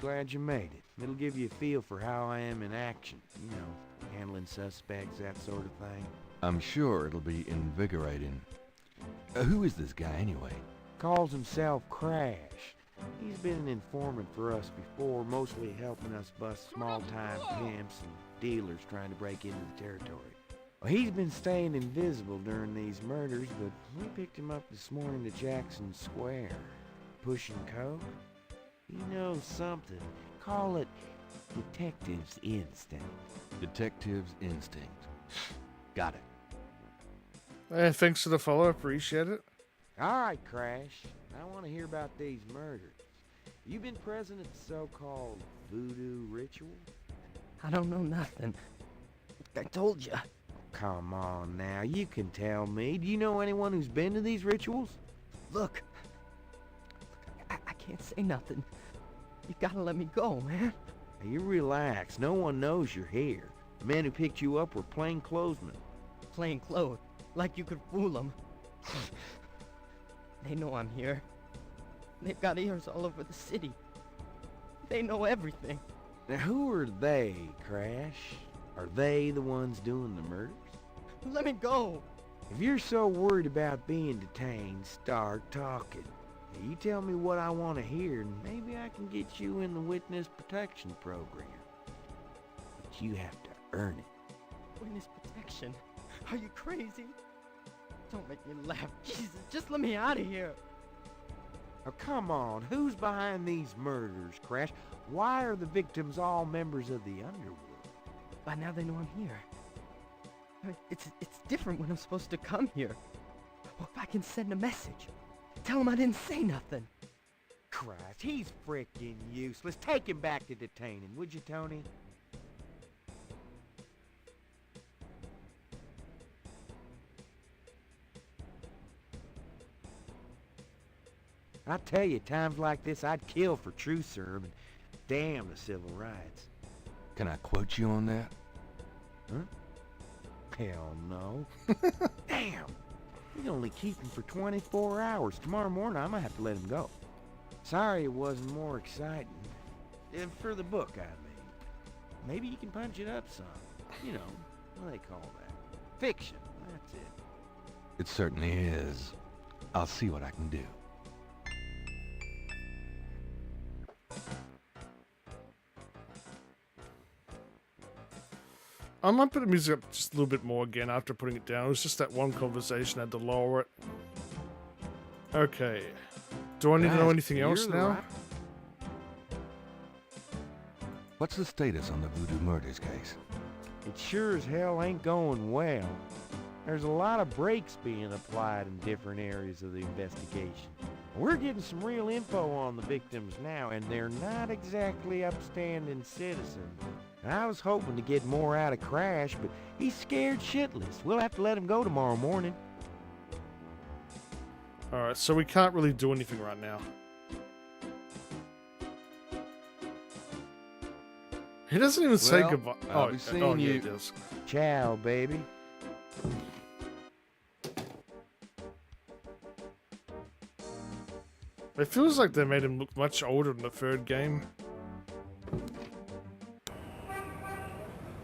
Glad you made it. It'll give you a feel for how I am in action. You know, handling suspects, that sort of thing. I'm sure it'll be invigorating. Who is this guy anyway? Calls himself Crash. He's been an informant for us before, mostly helping us bust small-time pimps and dealers trying to break into the territory. Well, he's been staying invisible during these murders, but we picked him up this morning to Jackson Square. Pushing coke? He knows something. Call it detective's instinct. Detective's instinct. Got it. Hey, thanks for the follow, appreciate it. All right, Crash. I want to hear about these murders. You been present at the so-called voodoo ritual? I don't know nothing. I told you. Come on now, you can tell me. Do you know anyone who's been to these rituals? Look, I can't say nothing. You gotta let me go, man. Now, you relax. No one knows you're here. The men who picked you up were plainclothesmen. Plain clothes, like you could fool them. They know I'm here. They've got ears all over the city. They know everything. Now who are they, Crash? Are they the ones doing the murders? Let me go! If you're so worried about being detained, start talking. Now, you tell me what I want to hear, and maybe I can get you in the witness protection program. But you have to earn it. Witness protection? Are you crazy? Don't make me laugh. Jesus, just let me out of here. Now come on, who's behind these murders, Crash? Why are the victims all members of the underworld? By now they know I'm here. I mean, it's different when I'm supposed to come here. Well, if I can send a message, tell them I didn't say nothing. Christ, he's frickin' useless. Take him back to detaining, would you, Tony? I tell you, times like this, I'd kill for truth serum and damn the civil rights. Can I quote you on that? Huh? Hell no. Damn! We can only keep him for 24 hours. Tomorrow morning, I might have to let him go. Sorry it wasn't more exciting. For the book I made. Maybe you can punch it up some. You know, what do they call that? Fiction. That's it. It certainly is. I'll see what I can do. I might put the music up just a little bit more again after putting it down. It was just that one conversation, I had to lower it. Okay. Do I need to know anything else now? What's the status on the Voodoo murders case? It sure as hell ain't going well. There's a lot of brakes being applied in different areas of the investigation. We're getting some real info on the victims now, and they're not exactly upstanding citizens. I was hoping to get more out of Crash, but he's scared shitless. We'll have to let him go tomorrow morning. Alright, so we can't really do anything right now. He doesn't even say goodbye. I'll be seeing yeah, you. he does. Ciao, baby. It feels like they made him look much older in the third game.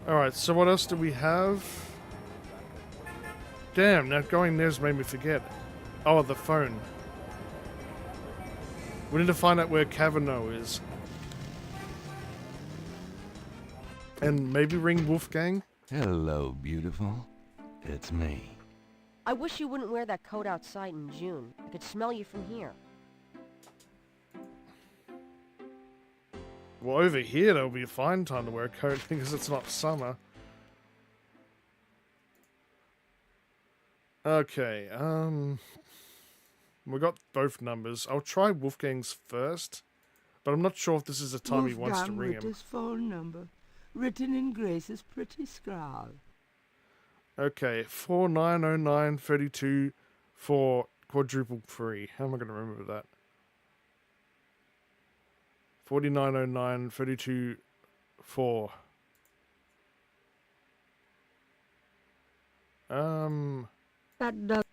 Alright, so what else do we have? Damn, now going there's made me forget. Oh, the phone. We need to find out where Kavanaugh is. And maybe ring Wolfgang? Hello, beautiful. It's me. I wish you wouldn't wear that coat outside in June. I could smell you from here. Well, over here, there'll be a fine time to wear a coat because it's not summer. Okay, we got both numbers. I'll try Wolfgang's first, but I'm not sure if this is the time he wants to ring him. Ritter's phone number, written in Grace's pretty scrawl. Okay, 490932 for quadruple free. How am I going to remember that? 490932 4. That does.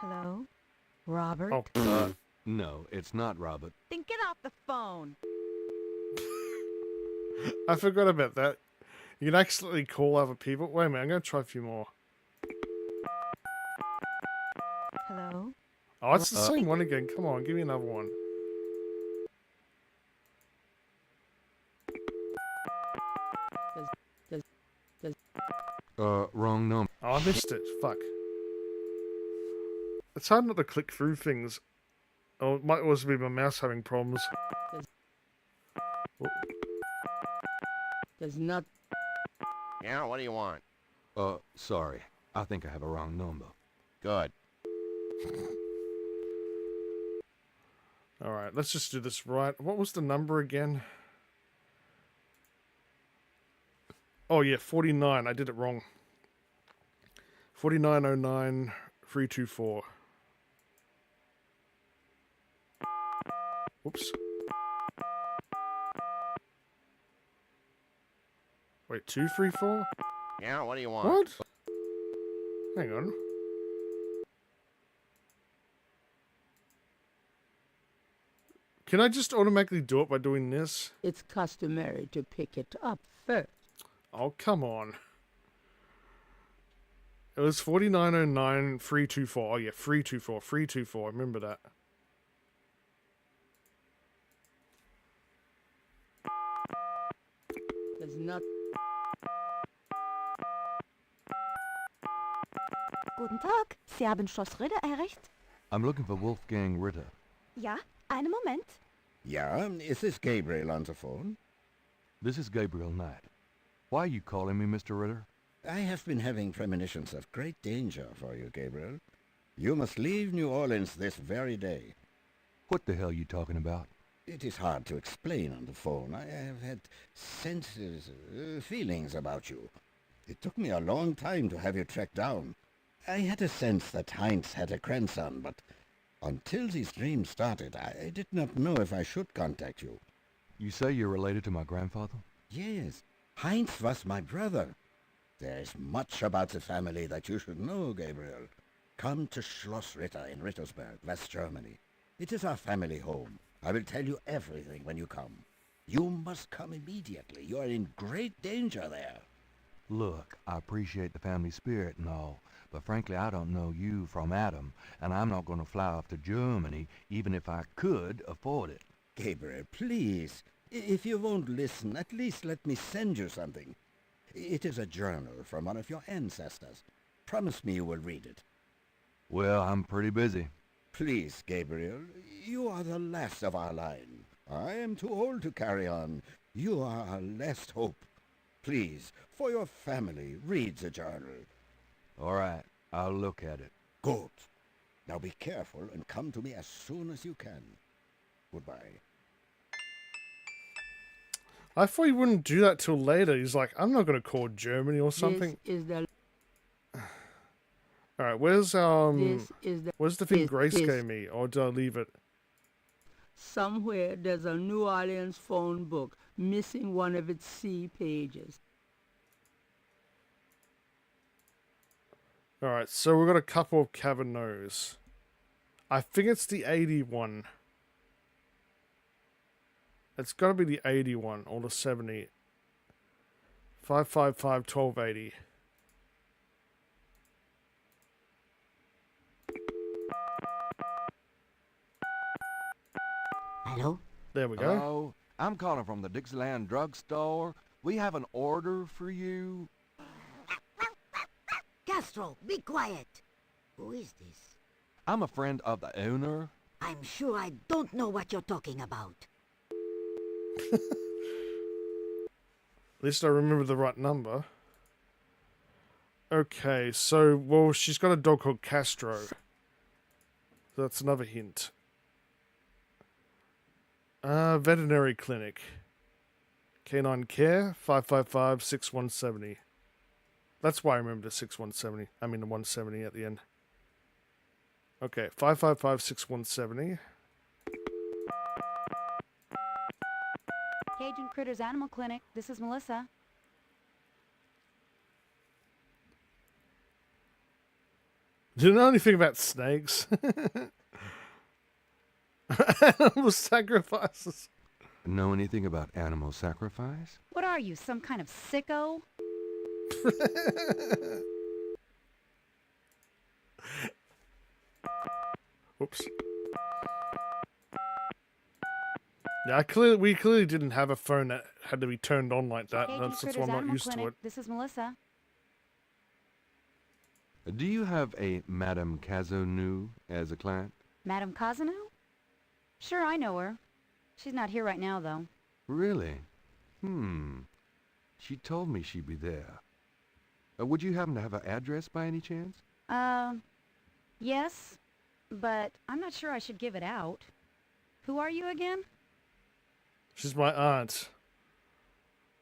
Hello? Robert? Oh, no, it's not Robert. Then get off the phone. I forgot about that. You can accidentally call other people. Wait a minute, I'm going to try a few more. Hello? Oh, it's the same one again. Come on, give me another one. Wrong number. Oh, I missed it. Fuck. It's hard not to click through things. Oh, it might also be my mouse having problems. Does not. Yeah, what do you want? Sorry. I think I have a wrong number. Good. Alright, let's just do this right. What was the number again? Oh yeah, 49. I did it wrong. 4909 324. Whoops. Wait, 2, 3, 4? Yeah, what do you want? What? Hang on. Can I just automatically do it by doing this? It's customary to pick it up first. Oh, come on. It was 4909 324. Oh, yeah, 324. 324. Remember that. There's not. Guten Tag. Sie haben Schloss Ritter erreicht? I'm looking for Wolfgang Ritter. Ja, einen Moment. Yeah, is this Gabriel on the phone? This is Gabriel Knight. Why are you calling me, Mr. Ritter? I have been having premonitions of great danger for you, Gabriel. You must leave New Orleans this very day. What the hell are you talking about? It is hard to explain on the phone. I have had senses, feelings about you. It took me a long time to have you tracked down. I had a sense that Heinz had a grandson, but until these dreams started, I did not know if I should contact you. You say you're related to my grandfather? Yes, Heinz was my brother. There is much about the family that you should know, Gabriel. Come to Schloss Ritter in Rittersberg, West Germany. It is our family home. I will tell you everything when you come. You must come immediately. You are in great danger there. Look, I appreciate the family spirit and all, but frankly I don't know you from Adam, and I'm not going to fly off to Germany even if I could afford it. Gabriel, please. If you won't listen, at least let me send you something. It is a journal from one of your ancestors. Promise me you will read it. Well, I'm pretty busy. Please, Gabriel, you are the last of our line. I am too old to carry on. You are our last hope. Please, for your family, read the journal. All right, I'll look at it. Good. Now be careful and come to me as soon as you can. Goodbye. I thought he wouldn't do that till later. He's like, I'm not going to call Germany or something. This is the. All right, where's where's the thing Grace this. gave me, or do I leave it? Somewhere there's a New Orleans phone book missing one of its C pages. All right, so we've got a couple of Cabernots. I think it's the 81. It's got to be the 81 or the 70. 555 1280. Hello? There we go. Hello, I'm calling from the Dixieland drugstore. We have an order for you. Castro, be quiet. Who is this? I'm a friend of the owner. I'm sure I don't know what you're talking about. At least I remember the right number. Okay, so, well, she's got a dog called Castro. So that's another hint. Veterinary clinic. Canine care, 555-6170. That's why I remember the 6170. I mean the 170 at the end. Okay, 555-6170. Cajun Critters Animal Clinic. This is Melissa. Do you know anything about snakes? Animal sacrifices. Know anything about animal sacrifice? What are you, some kind of sicko? Oops. Yeah, we clearly didn't have a phone that had to be turned on like that. Cajun That's Critters why I'm not Animal used Clinic. to it. This is Melissa. Do you have a Madame Cazonou as a client? Madame Cosano? Sure, I know her. She's not here right now, though. Really? She told me she'd be there. Would you happen to have an address by any chance? Yes, but I'm not sure I should give it out. Who are you again? She's my aunt.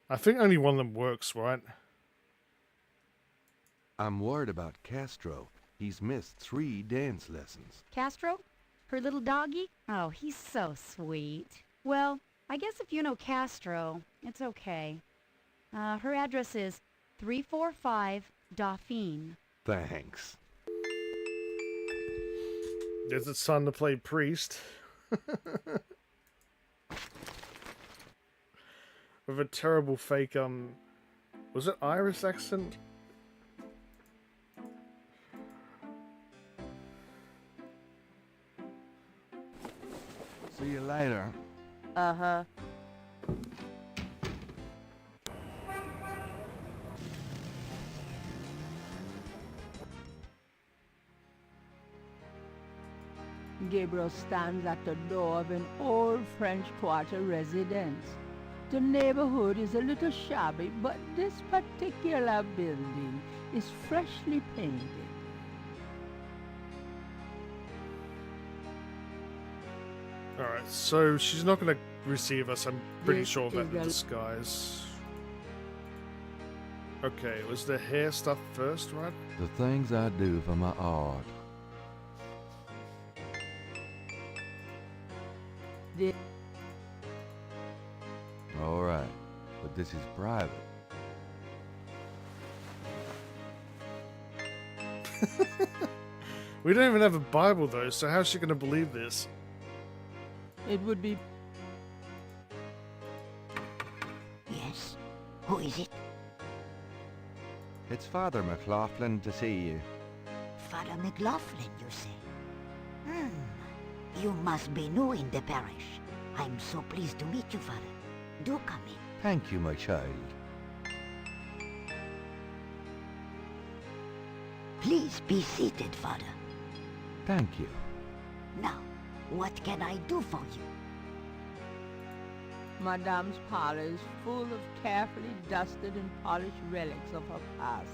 I think only one of them works, right? I'm worried about Castro. He's missed 3 dance lessons. Castro? Her little doggy? Oh, he's so sweet. Well, I guess if you know Castro, it's okay. Her address is 345 Dauphine. Thanks. There's its son to play priest. With a terrible fake, was it Irish accent? See you later. Uh-huh. Gabriel stands at the door of an old French Quarter residence. The neighborhood is a little shabby, but this particular building is freshly painted. Alright, so she's not going to receive us, I'm pretty This sure, about is the a- disguise. Okay, was the hair stuff first, right? The things I do for my art. The All right, but this is private. We don't even have a Bible though, so how's she going to believe this? It would be... Yes? Who is it? It's Father McLaughlin to see you. Father McLaughlin, you say? You must be new in the parish. I'm so pleased to meet you, Father. Do come in. Thank you, my child. Please be seated, Father. Thank you. Now, what can I do for you? Madame's parlor is full of carefully dusted and polished relics of her past.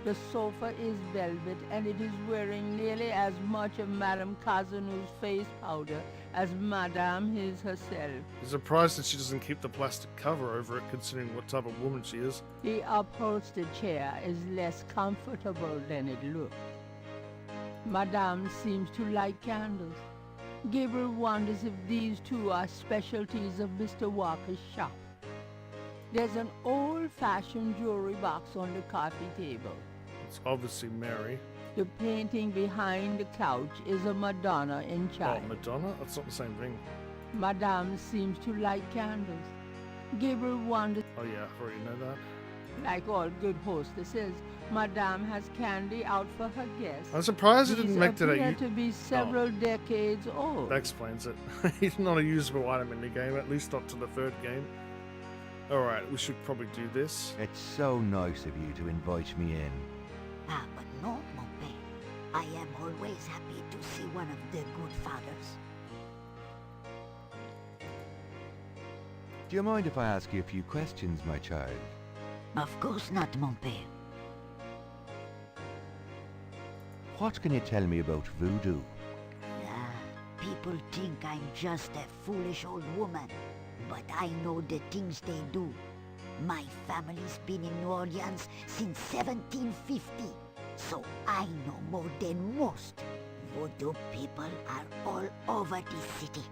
The sofa is velvet, and it is wearing nearly as much of Madame Cazeneu's face powder as Madame is herself. I'm surprised that she doesn't keep the plastic cover over it, considering what type of woman she is. The upholstered chair is less comfortable than it looks. Madame seems to like candles. Gabriel wonders if these two are specialties of Mr. Walker's shop. There's an old-fashioned jewelry box on the coffee table. It's obviously Mary. The painting behind the couch is a Madonna in Oh, child. Madonna? That's not the same thing. Madame seems to like candles. Gabriel wonders, Oh yeah, I already know that. like all good hostesses, Madame has candy out for her guests. I'm surprised it These didn't make appear today. to be several decades old. That explains it. He's not a usable item in the game, at least not to the third game. Alright, we should probably do this. It's so nice of you to invite me in. Ah, but no, mon père. I am always happy to see one of the good fathers. Do you mind if I ask you a few questions, my child? Of course not, mon père. What can you tell me about voodoo? People think I'm just a foolish old woman, but I know the things they do. My family's been in New Orleans since 1750, so I know more than most. Voodoo people are all over this city,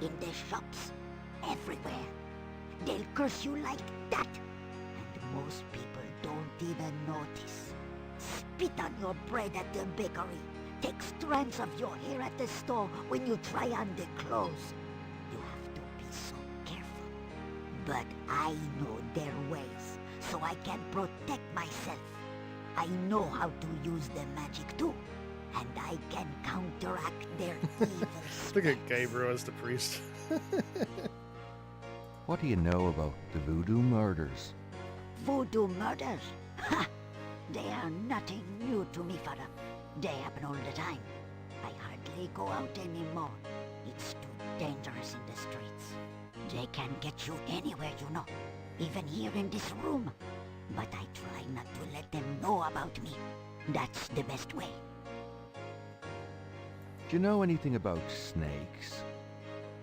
in the shops, everywhere. They'll curse you like that, and most people don't even notice. Spit on your bread at the bakery. Take strands of your hair at the store when you try on the clothes. You have to be so careful. But I know their ways, so I can protect myself. I know how to use the magic too, and I can counteract their evil Look at Gabriel as the priest. What do you know about the voodoo murders? Voodoo murders? Ha! They are nothing new to me, Father. They happen all the time. I hardly go out anymore. It's too dangerous in the streets. They can get you anywhere, you know. Even here in this room. But I try not to let them know about me. That's the best way. Do you know anything about snakes?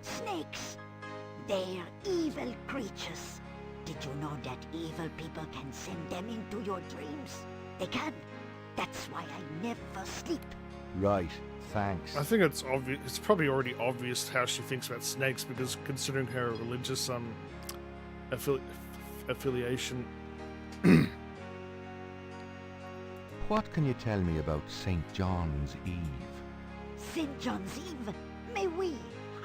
Snakes! They're evil creatures. Did you know that evil people can send them into your dreams? They can. That's why I never sleep. Right, Thanks. I think it's obvious. It's probably already obvious how she thinks about snakes because considering her religious affiliation. What can you tell me about St. John's Eve? St. John's Eve? Mais oui.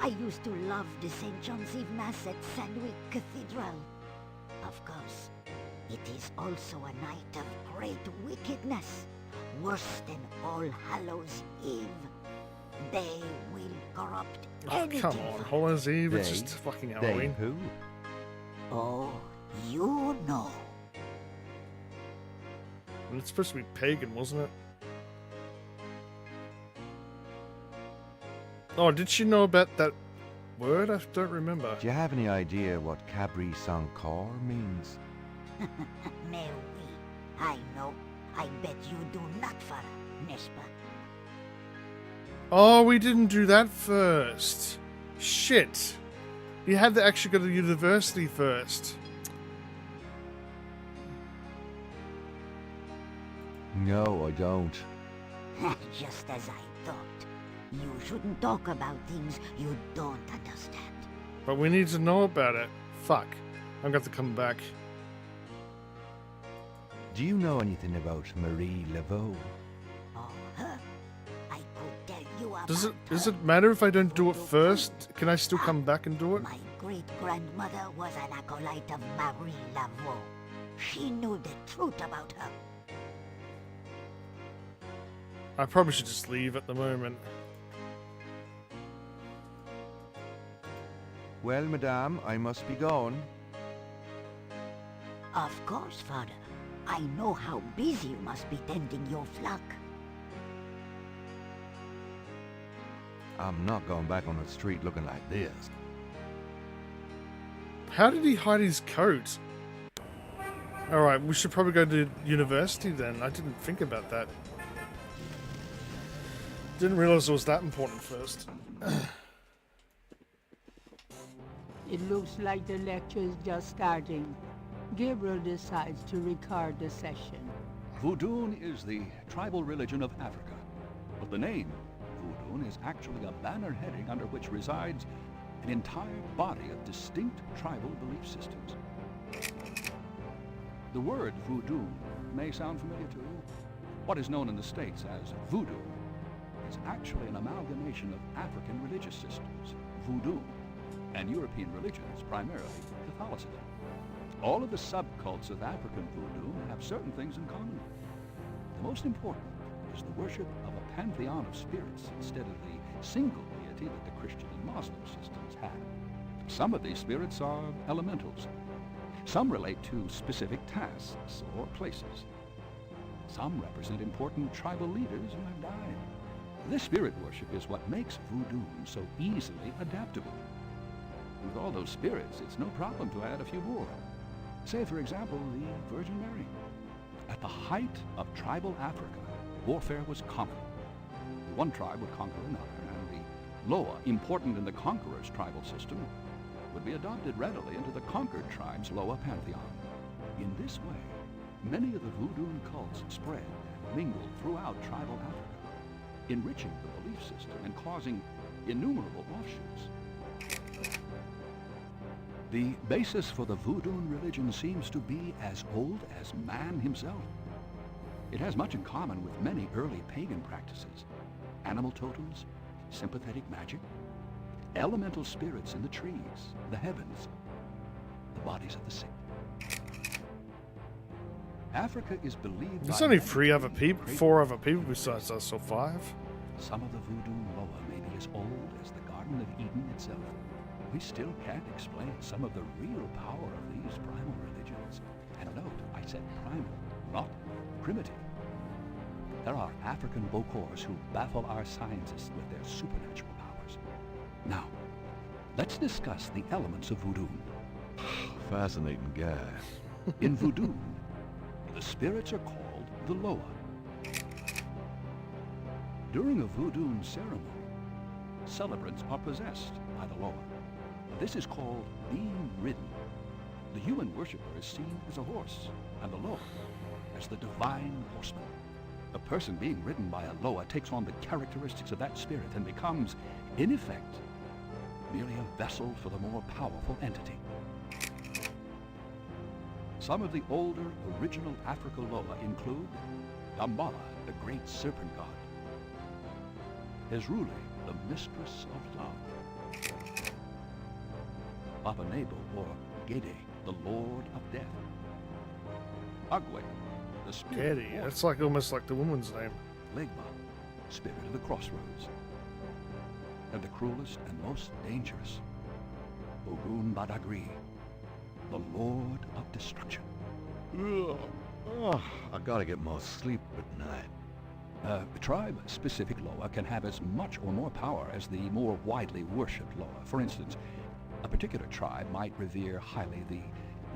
I used to love the St. John's Eve Mass at Sandwick Cathedral. Of course, it is also a night of great wickedness, worse than All Hallows Eve. They will corrupt anything. Come on, Hallows Eve, it's They? just fucking Halloween. Who? Oh, you know. And it's supposed to be pagan, wasn't it? Oh, did she know about that word? I don't remember. Do you have any idea what Cabri Sans Corps means? Mais oui, I know. I bet you do not, Father, n'est-ce pas? Oh, we didn't do that first. Shit. You had to actually go to university first. No, I don't. Just as I thought. You shouldn't talk about things you don't understand. But we need to know about it. Fuck. I'm going to come back. Do you know anything about Marie Laveau? Oh, her? I could tell you about Does it matter if I don't do it first? Can I still come back and do it? My great-grandmother was an acolyte of Marie Laveau. She knew the truth about her. I probably should just leave at the moment. Well, madame, I must be going. Of course, Father. I know how busy you must be tending your flock. I'm not going back on the street looking like this. How did he hide his coat? Alright, we should probably go to university then. I didn't think about that. Didn't realize it was that important first. It looks like the lecture is just starting. Gabriel decides to record the session. Voodoo is the tribal religion of Africa, but the name Voodoo is actually a banner heading under which resides an entire body of distinct tribal belief systems. The word voodoo may sound familiar to you. What is known in the States as voodoo is actually an amalgamation of African religious systems, voodoo, and European religions, primarily Catholicism. All of the subcults of African voodoo have certain things in common. The most important is the worship of a pantheon of spirits instead of the single deity that the Christian and Muslim systems have. Some of these spirits are elementals. Some relate to specific tasks or places. Some represent important tribal leaders who have died. This spirit worship is what makes voodoo so easily adaptable. With all those spirits, it's no problem to add a few more. Say, for example, the Virgin Mary. At the height of tribal Africa, warfare was common. One tribe would conquer another, and the Loa, important in the conqueror's tribal system, would be adopted readily into the conquered tribe's Loa pantheon. In this way, many of the voodoo cults spread and mingled throughout tribal Africa, enriching the belief system and causing innumerable offshoots. The basis for the voodoo religion seems to be as old as man himself. It has much in common with many early pagan practices: animal totems, sympathetic magic, elemental spirits in the trees, the heavens, the bodies of the sick. Africa is believed There's by only many four other people besides us, or 5. Some of the voodoo Loa may be as old as the Garden of Eden itself. We still can't explain some of the real power of these primal religions. And note, I said primal, not primitive. There are African Bokors who baffle our scientists with their supernatural powers. Now, let's discuss the elements of voodoo. Fascinating guy. In voodoo, the spirits are called the Loa. During a voodoo ceremony, celebrants are possessed by the Loa. This is called being ridden. The human worshiper is seen as a horse, and the Loa as the divine horseman. A person being ridden by a Loa takes on the characteristics of that spirit and becomes, in effect, merely a vessel for the more powerful entity. Some of the older, original Africa Loa include Dambala, the great serpent god, Ezruli, the mistress of love, Papanebo, or Gede, the lord of death, Agwe, the spirit Getty. of That's like almost like the woman's name. Legba, spirit of the crossroads, and the cruelest and most dangerous, Ogun Badagri, the lord of destruction. Ugh. Oh, I gotta get more sleep at night. A tribe-specific Loa can have as much or more power as the more widely worshipped Loa. For instance, a particular tribe might revere highly the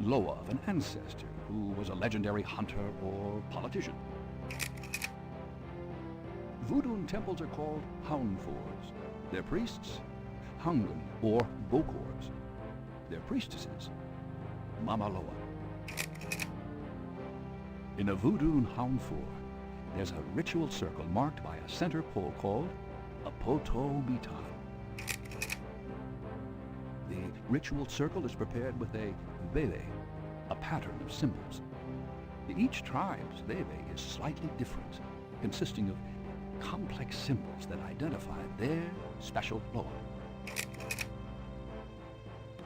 Loa of an ancestor who was a legendary hunter or politician. Voodoo temples are called Houndfors. Their priests, Hungan or Bokors. Their priestesses, Mama Loa. In a Voodoo Houndfor, there's a ritual circle marked by a center pole called a Poto Bitan. The ritual circle is prepared with a veve, a pattern of symbols. Each tribe's veve is slightly different, consisting of complex symbols that identify their special Loa.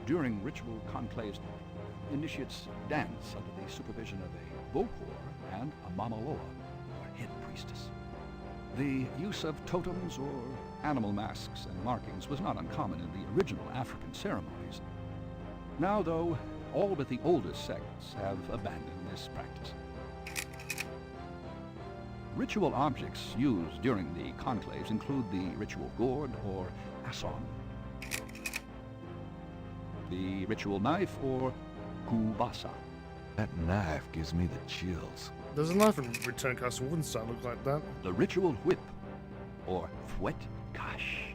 During ritual conclaves, initiates dance under the supervision of a Bokor and a Mama Loa, or head priestess. The use of totems or animal masks and markings was not uncommon in the original African ceremonies. Now, though, all but the oldest sects have abandoned this practice. Ritual objects used during the conclaves include the ritual gourd or asson, the ritual knife or kubasa. That knife gives me the chills. Does a knife in Return Castle Wolfenstein look like that? The ritual whip or fouet kash,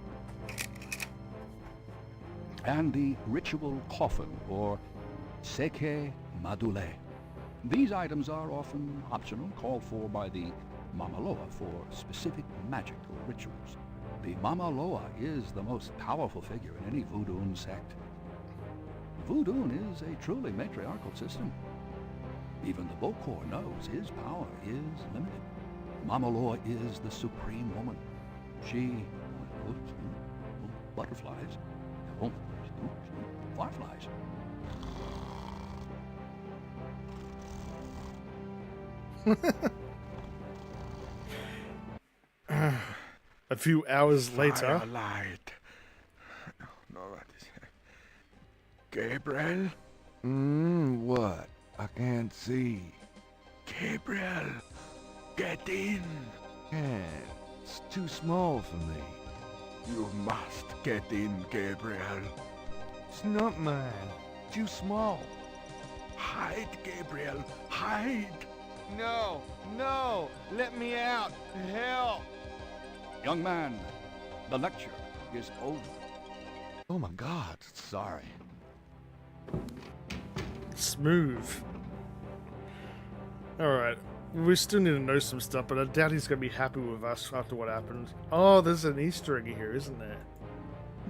and the ritual coffin or seke madule. These items are often optional, called for by the Mama Loa for specific magical rituals. The Mama Loa is the most powerful figure in any Voodoo sect. Voodoo is a truly matriarchal system. Even the Bokor knows his power is limited. Mama Loa is the supreme woman. She... butterflies. Fireflies. A few hours later. Firelight. No, what is it? Gabriel? What? I can't see. Gabriel! Get in! Can't. It's too small for me. You must get in, Gabriel. It's not mine. Too small. Hide, Gabriel. Hide! No! No! Let me out! Help! Young man, the lecture is over. Oh my God, sorry. Smooth. Alright. We still need to know some stuff, but I doubt he's going to be happy with us after what happened. Oh, there's an Easter egg here, isn't there?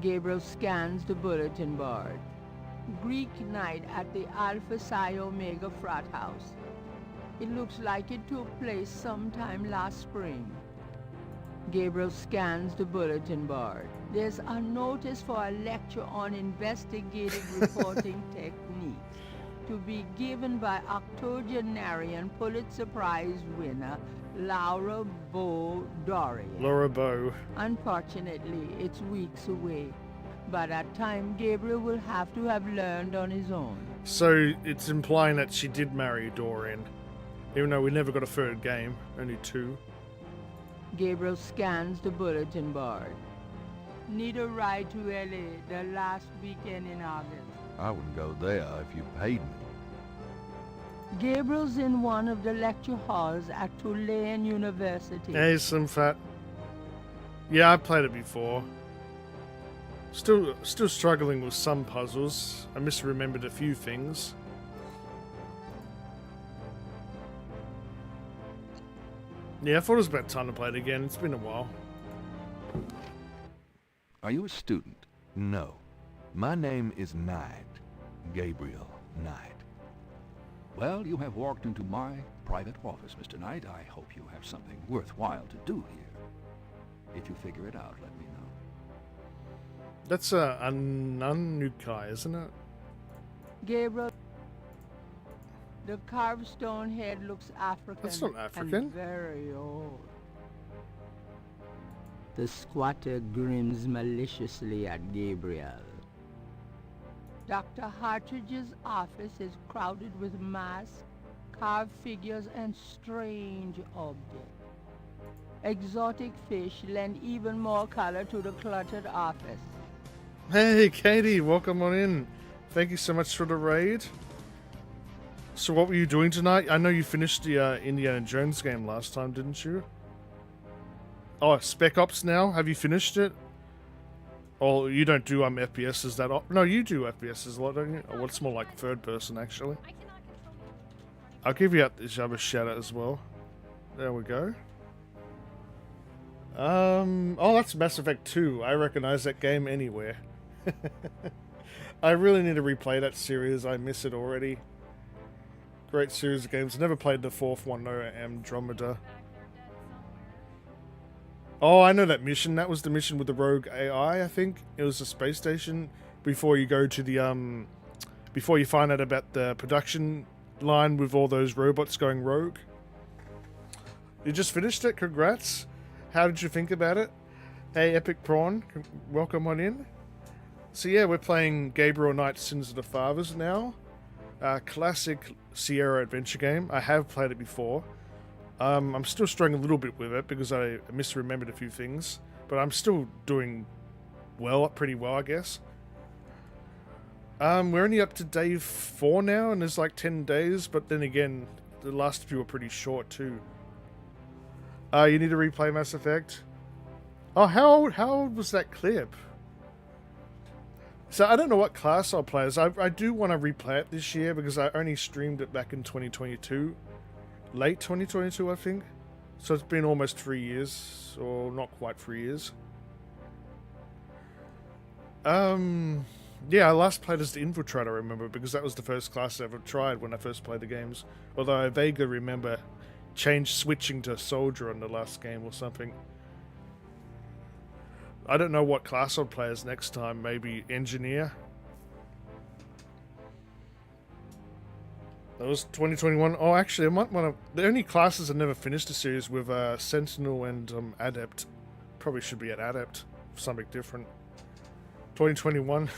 Gabriel scans the bulletin board. Greek night at the Alpha Psi Omega frat house. It looks like it took place sometime last spring. Gabriel scans the bulletin board. There's a notice for a lecture on investigative reporting techniques to be given by octogenarian Pulitzer Prize winner Laura Bow Dorian. Laura Bow. Unfortunately, it's weeks away. By that time, Gabriel will have to have learned on his own. So it's implying that she did marry Dorian, even though we never got a third game, only 2. Gabriel scans the bulletin board. Need a ride to LA the last weekend in August. I wouldn't go there if you paid me. Gabriel's in one of the lecture halls at Tulane University. Hey, Slim Fat. Yeah, I played it before. Still struggling with some puzzles. I misremembered a few things. Yeah, I thought it was about time to play it again. It's been a while. Are you a student? No. My name is Knight. Gabriel Knight. Well, you have walked into my private office, Mr. Knight. I hope you have something worthwhile to do here. If you figure it out, let me know. That's a Anunukai, isn't it? Gabriel, the carved stone head looks African. That's not African. And very old. The squatter grins maliciously at Gabriel. Dr. Hartridge's office is crowded with masks, carved figures, and strange objects. Exotic fish lend even more color to the cluttered office. Hey, Katie, welcome on in. Thank you so much for the raid. So what were you doing tonight? I know you finished the Indiana Jones game last time, didn't you? Oh, Spec Ops now? Have you finished it? Oh, you don't do FPSs that often? No, you do FPSs a lot, don't you? Oh, it's more like third person, actually. I'll give you this other shout out as well. There we go. Oh, that's Mass Effect 2. I recognize that game anywhere. I really need to replay that series. I miss it already. Great series of games. Never played the fourth one, though, Andromeda. Oh, I know that mission. That was the mission with the rogue AI, I think. It was a space station before you go to the, before you find out about the production line with all those robots going rogue. You just finished it? Congrats. How did you think about it? Hey, Epic Prawn, welcome on in. So yeah, we're playing Gabriel Knight Sins of the Fathers now. Classic Sierra adventure game. I have played it before. I'm still struggling a little bit with it because I misremembered a few things. But I'm still doing well, pretty well, I guess. We're only up to day 4 now, and there's like 10 days. But then again, the last few were pretty short too. You need to replay Mass Effect. Oh, how old was that clip? So I don't know what class I'll play as. I do want to replay it this year because I only streamed it back in 2022. Late 2022, I think. So it's been almost 3 years, or not quite 3 years. Yeah, I last played as the Infiltrator, I remember, because that was the first class I ever tried when I first played the games. Although I vaguely remember switching to Soldier in the last game or something. I don't know what class I'll play as next time. Maybe Engineer? That was 2021. Oh, actually, I might want to... The only classes I never finished the series with Sentinel and Adept. Probably should be at Adept. Something different. 2021.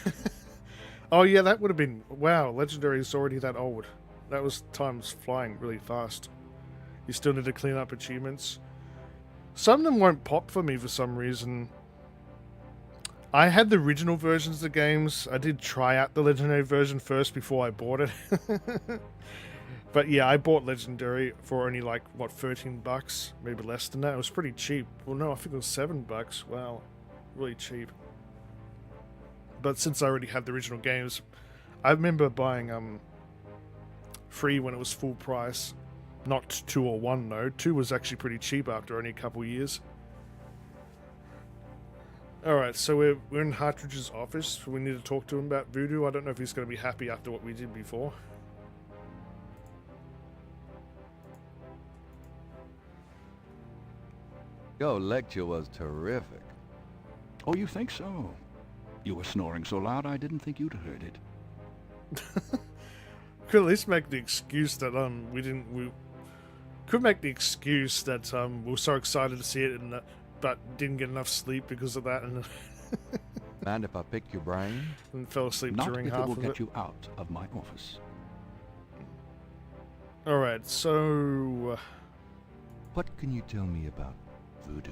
Oh, yeah, that would have been... Wow, Legendary is already that old. That was time's flying really fast. You still need to clean up achievements. Some of them won't pop for me for some reason. I had the original versions of the games. I did try out the Legendary version first before I bought it. But yeah, I bought Legendary for only like, what, 13 bucks? Maybe less than that. It was pretty cheap. Well, no, I think it was 7 bucks. Wow. Really cheap. But since I already had the original games, I remember buying 3 when it was full price. Not 2 or 1, though. 2 was actually pretty cheap after only a couple years. Alright, so we're in Hartridge's office. We need to talk to him about Voodoo. I don't know if he's going to be happy after what we did before. Your lecture was terrific. Oh, you think so? You were snoring so loud I didn't think you'd heard it. Could at least make the excuse that we could make the excuse that we were so excited to see it but didn't get enough sleep because of that, and Mind if I pick your brain? And fell asleep Not during if half it will of get it. you out of my office. Alright, so... What can you tell me about voodoo?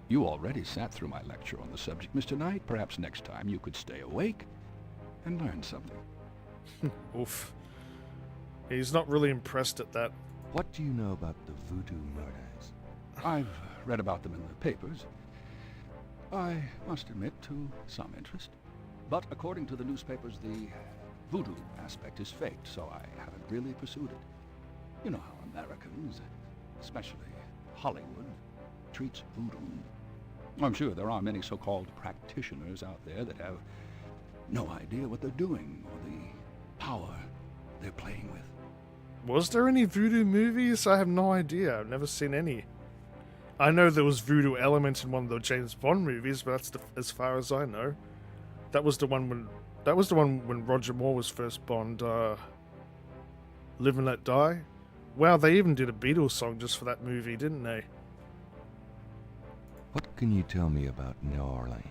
You already sat through my lecture on the subject, Mr. Knight. Perhaps next time you could stay awake and learn something. Oof. He's not really impressed at that. What do you know about the voodoo murders? I've read about them in the papers. I must admit, to some interest. But according to the newspapers, the voodoo aspect is faked, so I haven't really pursued it. You know how Americans, especially Hollywood treats voodoo. I'm sure there are many so-called practitioners out there that have no idea what they're doing or the power they're playing with. Was there any voodoo movies? I have no idea. I've never seen any. I know there was voodoo elements in one of the James Bond movies, but that's as far as I know. That was the one when Roger Moore was first Bond. Live and Let Die. Wow, they even did a Beatles song just for that movie, didn't they? What can you tell me about New Orleans?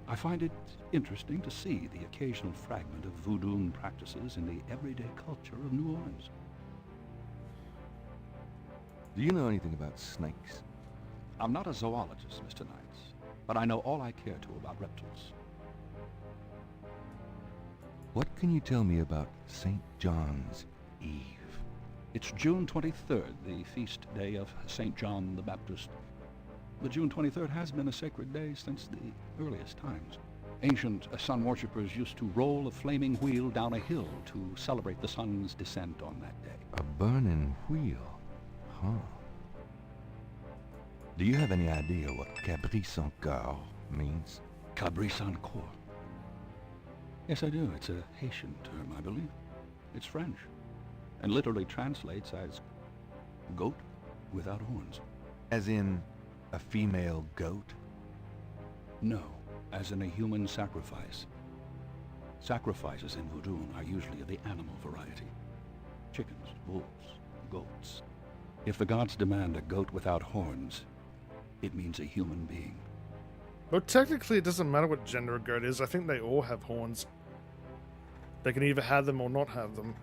I find it interesting to see the occasional fragment of voodoo practices in the everyday culture of New Orleans. Do you know anything about snakes? I'm not a zoologist, Mr. Knights, but I know all I care to about reptiles. What can you tell me about St. John's Eve? It's June 23rd, the feast day of St. John the Baptist. The June 23rd has been a sacred day since the earliest times. Ancient sun worshippers used to roll a flaming wheel down a hill to celebrate the sun's descent on that day. A burning wheel? Huh. Do you have any idea what Cabri-Sans-Coeur means? Cabri-Sans-Coeur? Yes, I do. It's a Haitian term, I believe. It's French, and literally translates as goat without horns. As in a female goat? No, as in a human sacrifice. Sacrifices in voodoo are usually of the animal variety. Chickens, wolves, goats. If the gods demand a goat without horns, it means a human being. But technically it doesn't matter what gender a goat is. I think they all have horns. They can either have them or not have them.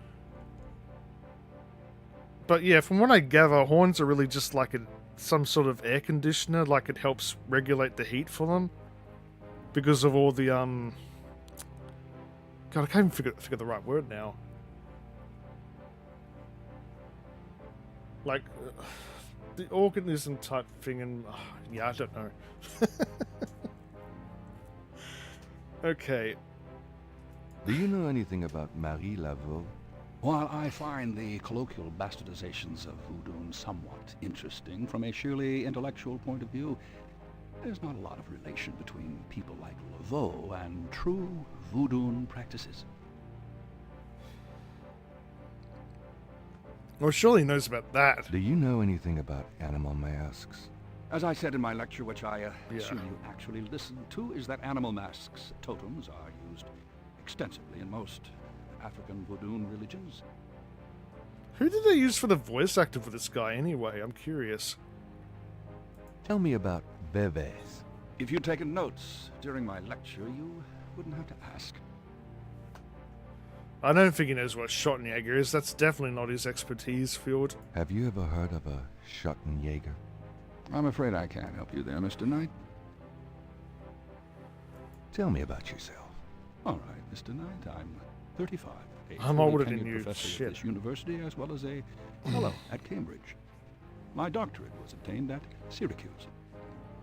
But yeah, from what I gather, horns are really just like some sort of air conditioner, like it helps regulate the heat for them. Because of all the, God, I can't even figure the right word now. Like, the organism type thing, and yeah, I don't know. Okay. Do you know anything about Marie Laveau? While I find the colloquial bastardizations of voodoo somewhat interesting from a sheerly intellectual point of view, there's not a lot of relation between people like Laveau and true voodoo practices. Well, surely he knows about that. Do you know anything about animal masks? As I said in my lecture, which I assume you actually listened to, is that animal masks, totems, are used extensively in most African voodoo religions. Who did they use for the voice actor for this guy anyway? I'm curious. Tell me about bebés. If you'd taken notes during my lecture, you wouldn't have to ask. I don't think he knows what Schottenjäger is. That's definitely not his expertise field. Have you ever heard of a Schottenjäger? I'm afraid I can't help you there, Mr. Knight. Tell me about yourself. All right, Mr. Knight, I'm 35. I'm fully older than tenured you. professor Shit. at this university, as well as a fellow at Cambridge. My doctorate was obtained at Syracuse.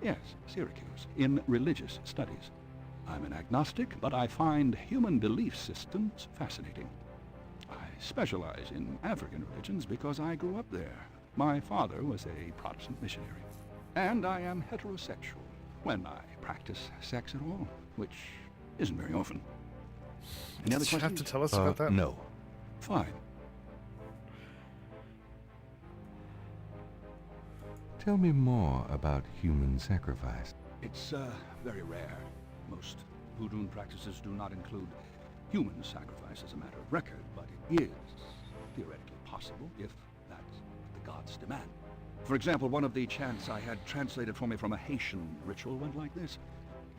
Yes, Syracuse, in religious studies. I'm an agnostic, but I find human belief systems fascinating. I specialize in African religions because I grew up there. My father was a Protestant missionary. And I am heterosexual, when I practice sex at all, which isn't very often. Any other Did you have questions? to tell us about that? No. Fine. Tell me more about human sacrifice. It's very rare. Most voodoo practices do not include human sacrifice as a matter of record, but it is theoretically possible if that's what the gods demand. For example, one of the chants I had translated for me from a Haitian ritual went like this.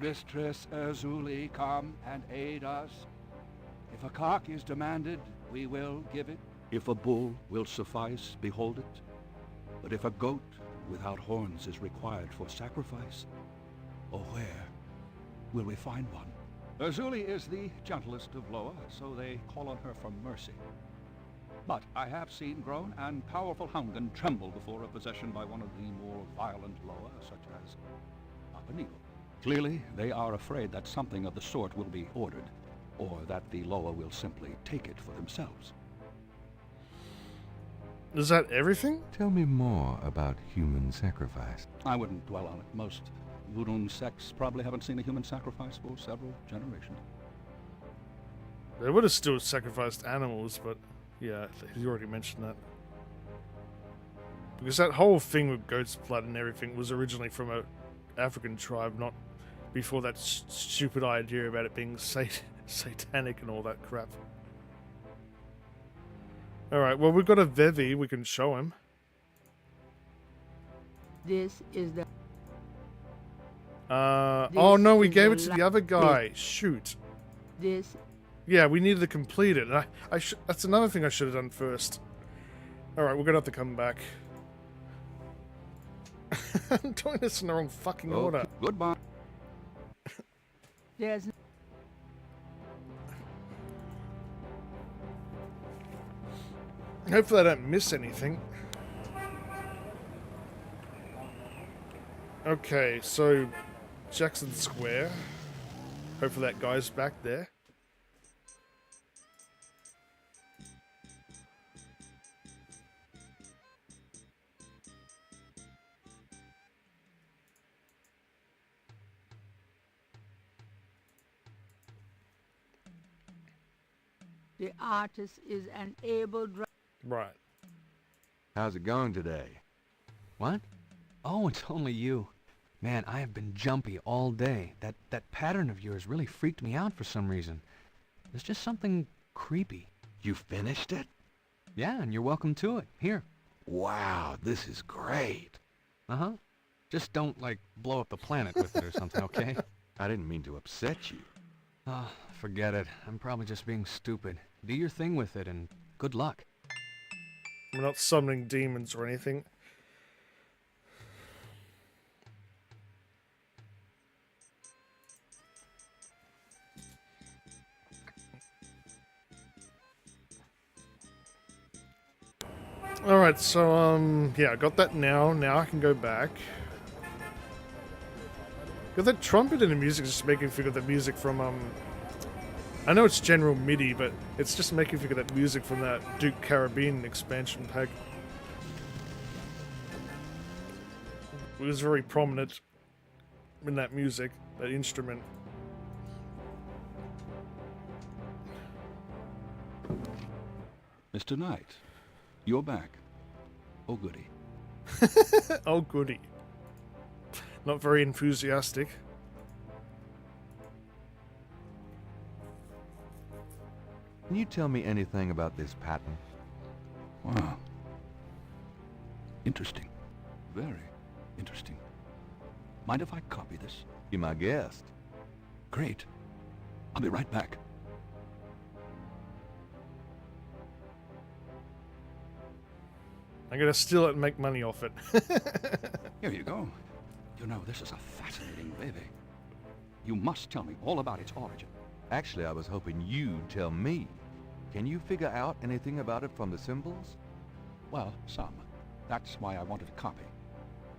Mistress Azuli, come and aid us. If a cock is demanded, we will give it. If a bull will suffice, behold it. But if a goat without horns is required for sacrifice, oh, where will we find one? Azuli is the gentlest of Loa, so they call on her for mercy. But I have seen grown and powerful Hungan tremble before a possession by one of the more violent Loa, such as Apanigo. Clearly, they are afraid that something of the sort will be ordered, or that the Loa will simply take it for themselves. Is that everything? Tell me more about human sacrifice. I wouldn't dwell on it. Most voodoo sects probably haven't seen a human sacrifice for several generations. They would have still sacrificed animals, but yeah, you already mentioned that. Because that whole thing with goat's blood and everything was originally from a African tribe, not before that stupid idea about it being satanic and all that crap. Alright, well, we've got a Vevi we can show him. This is the... oh no, we gave it to the other guy. Shoot. This... Yeah, we needed to complete it. That's another thing I should have done first. Alright, we're gonna have to come back. I'm doing this in the wrong fucking order. Goodbye. There's... Hopefully I don't miss anything. Okay, so Jackson Square. Hopefully that guy's back there. The artist is an able... Right. How's it going today? What? Oh, it's only you. Man, I have been jumpy all day. That pattern of yours really freaked me out for some reason. There's just something creepy. You finished it? Yeah, and you're welcome to it. Here. Wow, this is great. Uh-huh. Just don't, like, blow up the planet with it or something, okay? I didn't mean to upset you. Oh, forget it. I'm probably just being stupid. Do your thing with it, and good luck. We're not summoning demons or anything. Alright, so, yeah, I got that now. Now I can go back. Got that trumpet in the music, just making me figure the music from, I know it's General MIDI, but it's just making me figure that music from that Duke Caribbean expansion pack. It was very prominent in that music, that instrument. Mr. Knight, you're back. Oh, goody. Oh, goody. Not very enthusiastic. Can you tell me anything about this pattern? Wow. Interesting. Very interesting. Mind if I copy this? You're my guest. Great. I'll be right back. I'm gonna steal it and make money off it. Here you go. You know, this is a fascinating baby. You must tell me all about its origin. Actually, I was hoping you'd tell me. Can you figure out anything about it from the symbols? Well, some. That's why I wanted a copy.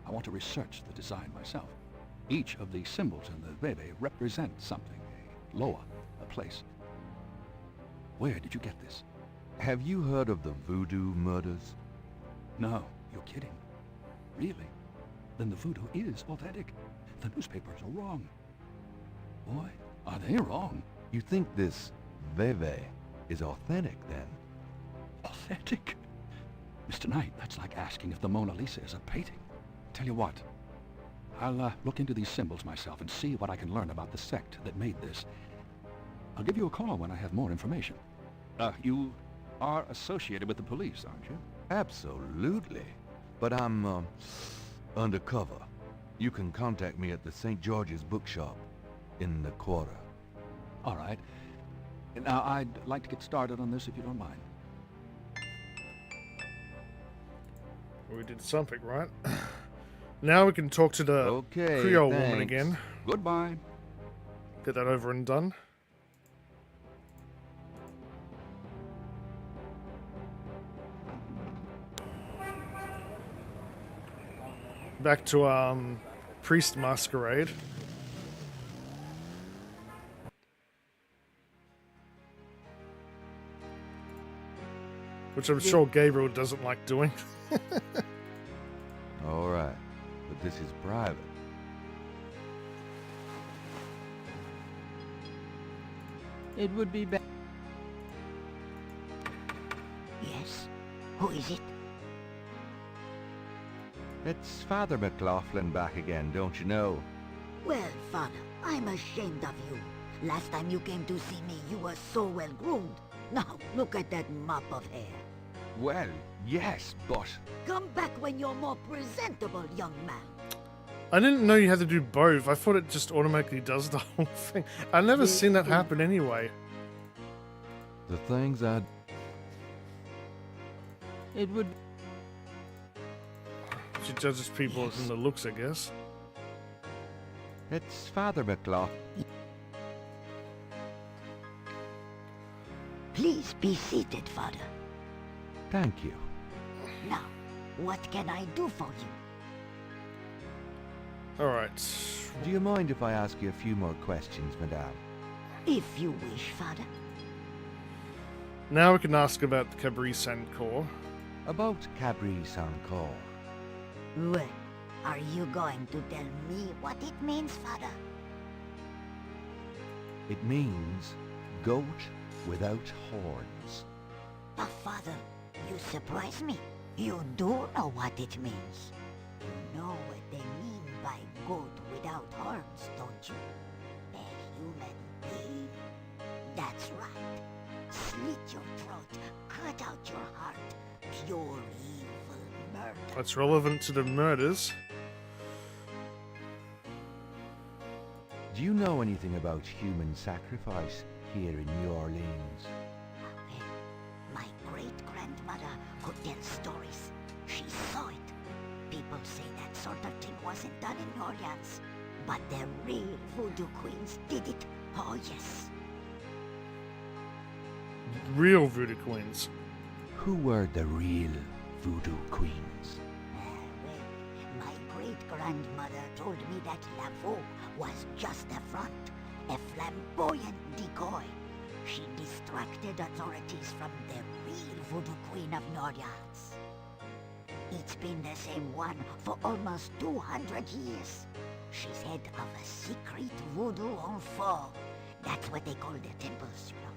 I want to research the design myself. Each of the symbols in the baby represents something. A loa, a place. Where did you get this? Have you heard of the voodoo murders? No, you're kidding. Really? Then the voodoo is authentic. The newspapers are wrong. Boy, are they wrong. You think this Veve is authentic, then? Authentic? Mr. Knight, that's like asking if the Mona Lisa is a painting. Tell you what, I'll look into these symbols myself and see what I can learn about the sect that made this. I'll give you a call when I have more information. You are associated with the police, aren't you? Absolutely. But I'm, undercover. You can contact me at the St. George's bookshop in the quarter. All right. Now, I'd like to get started on this if you don't mind. We did something, right? Now we can talk to the Creole woman again. Goodbye. Get that over and done. Back to, Priest Masquerade. which I'm sure Gabriel doesn't like doing. All right, but this is private. It would be better. Yes? Who is it? It's Father McLaughlin back again, don't you know? Well, Father, I'm ashamed of you. Last time you came to see me, you were so well groomed. Now, look at that mop of hair. Well, yes, but... Come back when you're more presentable, young man. I didn't know you had to do both. I thought it just automatically does the whole thing. I've never seen that happen anyway. The things I... It would... She judges people from the looks, I guess. It's Father McLaughlin. Please be seated, Father. Thank you. Now, what can I do for you? Alright. Do you mind if I ask you a few more questions, Madame? If you wish, Father. Now we can ask about the Cabri-Sancourt. About Cabri-Sancourt. Well, are you going to tell me what it means, Father? It means goat without horns. But Father, you surprise me. You do know what it means. You know what they mean by goat without horns, don't you? A human being. That's right. Slit your throat, cut out your heart. Pure evil murder. That's relevant to the murders. Do you know anything about human sacrifice here in New Orleans? My great-grandmother could tell stories. She saw it. People say that sort of thing wasn't done in New Orleans. But the real voodoo queens did it. Oh, yes. Real voodoo queens. Who were the real voodoo queens? Well, my great-grandmother told me that Laveau was just a front, a flamboyant decoy. She distracted authorities from the real voodoo queen of New Orleans. It's been the same one for almost 200 years. She's head of a secret voodoo enfant. That's what they call the temples, you know.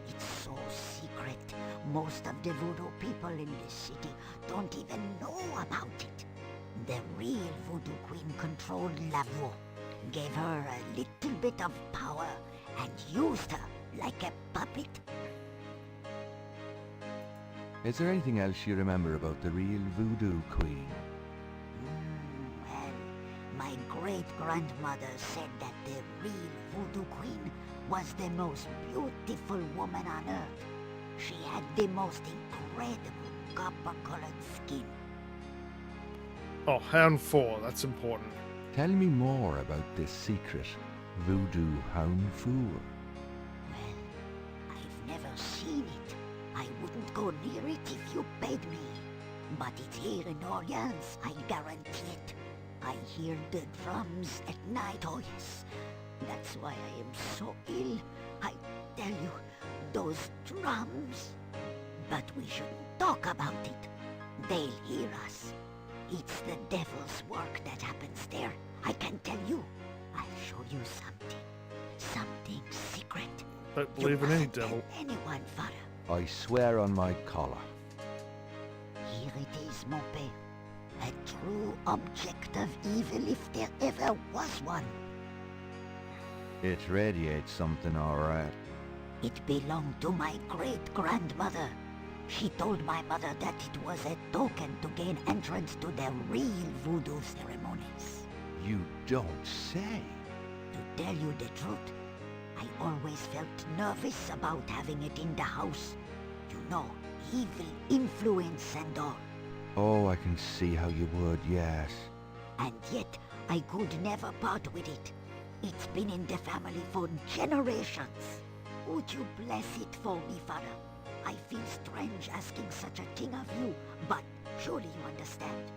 It's so secret, most of the voodoo people in the city don't even know about it. The real voodoo queen controlled Laveau, gave her a little bit of power, and used her like a puppet. Is there anything else you remember about the real voodoo queen? Well, my great-grandmother said that the real voodoo queen was the most beautiful woman on earth. She had the most incredible copper-colored skin. Oh, Hound 4, that's important. Tell me more about this secret voodoo hound fool. Well, I've never seen it. I wouldn't go near it if you paid me. But it's here in Orleans, I guarantee it. I hear the drums at night, oh yes. That's why I am so ill. I tell you, those drums. But we shouldn't talk about it. They'll hear us. It's the devil's work that happens there. I can tell you. I'll show you something. Something secret. Don't believe in any devil. Anyone, Father. I swear on my collar. Here it is, mon père. A true object of evil if there ever was one. It radiates something, all right. It belonged to my great-grandmother. She told my mother that it was a token to gain entrance to the real voodoo ceremonies. You don't say. To tell you the truth, I always felt nervous about having it in the house. You know, evil influence and all. Oh, I can see how you would, yes. And yet, I could never part with it. It's been in the family for generations. Would you bless it for me, Father? I feel strange asking such a thing of you, but surely you understand.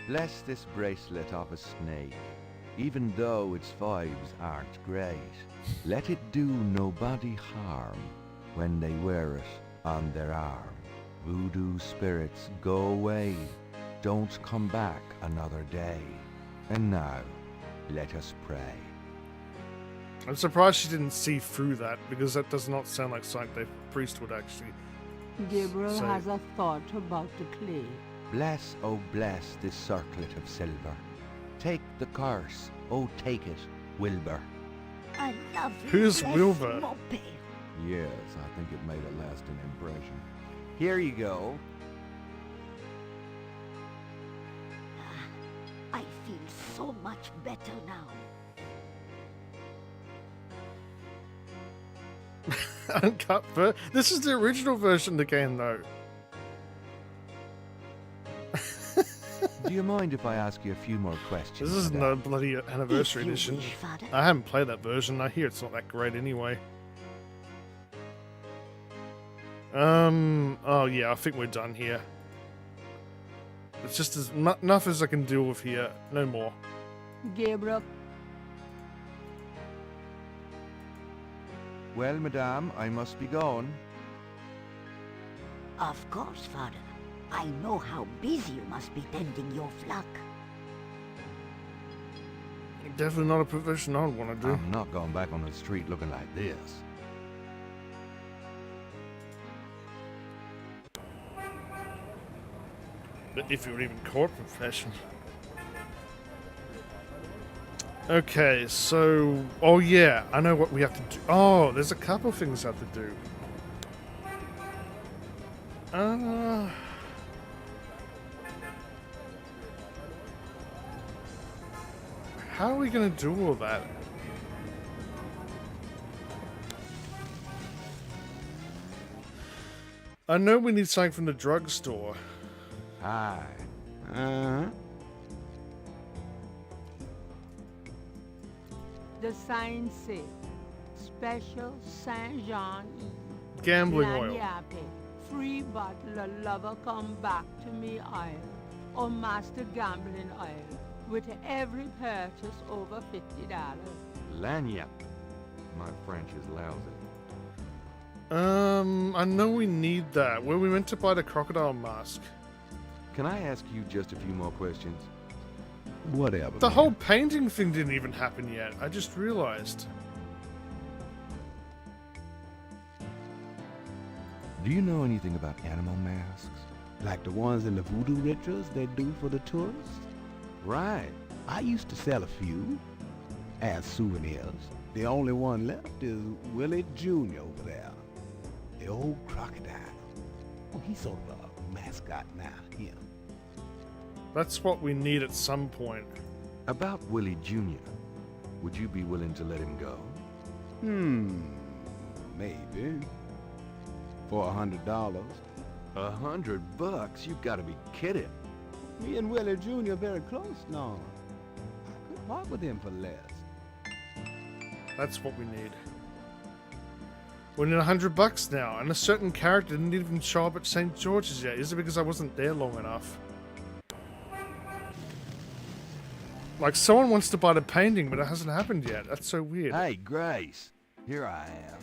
Bless this bracelet of a snake, even though its vibes aren't great. Let it do nobody harm when they wear it on their arm. Voodoo spirits, go away. Don't come back another day. And now, let us pray. I'm surprised she didn't see through that, because that does not sound like something the priest would actually Gabriel say. has a thought about the clay. Bless, oh bless, this circlet of silver. Take the curse, oh take it, Wilbur. I love you. Who's bless Wilbur? mon père. Yes, I think it made a lasting impression. Here you go. I feel so much better now. Uncut this is the original version of the game, though. Do you mind if I ask you a few more questions? This isn't madame? a bloody anniversary If you edition. wish, Father. I haven't played that version. I hear it's not that great anyway. Oh yeah, I think we're done here. It's just enough as I can deal with here. No more. Gabriel, Well, madame, I must be gone. Of course, Father. I know how busy you must be tending your flock. Definitely not a profession I'd want to do. I'm not going back on the street looking like this. But if you would even call it profession. Okay, so... Oh yeah, I know what we have to do. Oh, there's a couple things I have to do. How are we going to do all that? I know we need something from the drugstore. Hi. the sign says, Special Saint Jean Eve. Gambling oil. Lagniappe, free bottle of lover come back to me oil, or master gambling oil, with every purchase over $50. Lagniappe. My French is lousy. I know we need that. Were we meant to buy the crocodile mask? Can I ask you just a few more questions? Whatever. The man. whole painting thing didn't even happen yet. I just realized. Do you know anything about animal masks? Like the ones in the voodoo rituals they do for the tourists? Right. I used to sell a few as souvenirs. The only one left is Willie Jr. over there. The old crocodile. Oh, he's sort of a mascot now, him. That's what we need at some point. About Willie Jr., would you be willing to let him go? Maybe. For $100. $100? You've got to be kidding. Me and Willie Jr. very close now. I could part with him for less. That's what we need. We need $100 now, and a certain character didn't even show up at St. George's yet. Is it because I wasn't there long enough? Like, someone wants to buy the painting, but it hasn't happened yet. That's so weird. Hey, Grace. Here I am.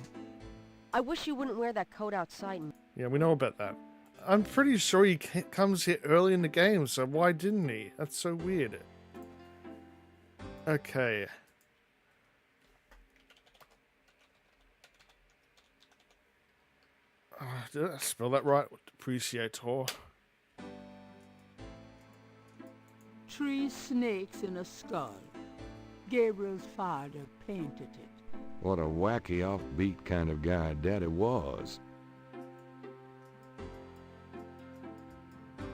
I wish you wouldn't wear that coat outside. Yeah, we know about that. I'm pretty sure he comes here early in the game, so why didn't he? That's so weird. Okay. Did I spell that right? Depreciator. 3 snakes in a skull. Gabriel's father painted it. What a wacky, offbeat kind of guy Daddy was.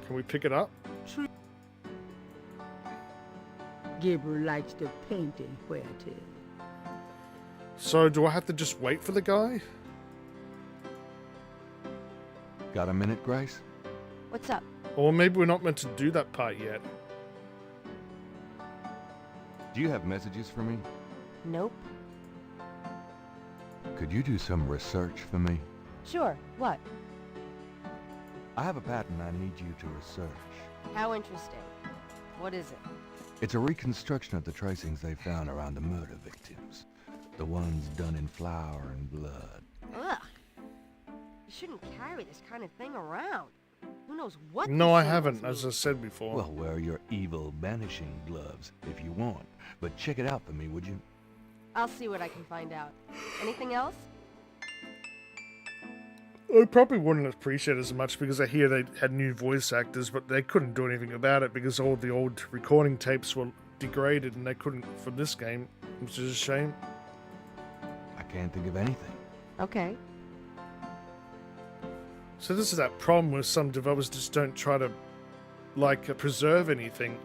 Can we pick it up? Gabriel likes the painting where it is. So, do I have to just wait for the guy? Got a minute, Grace? What's up? Or maybe we're not meant to do that part yet. Do you have messages for me? Nope. Could you do some research for me? Sure. What? I have a patent I need you to research. How interesting. What is it? It's a reconstruction of the tracings they found around the murder victims. The ones done in flour and blood. Ugh. You shouldn't carry this kind of thing around. Who knows what No, these I haven't, symbols as mean. I said before. Well, wear your evil banishing gloves if you want. But check it out for me, would you? I'll see what I can find out. Anything else? I probably wouldn't appreciate it as much because I hear they had new voice actors, but they couldn't do anything about it because all the old recording tapes were degraded and they couldn't for this game, which is a shame. I can't think of anything. Okay. So this is that problem where some developers just don't try to, like, preserve anything.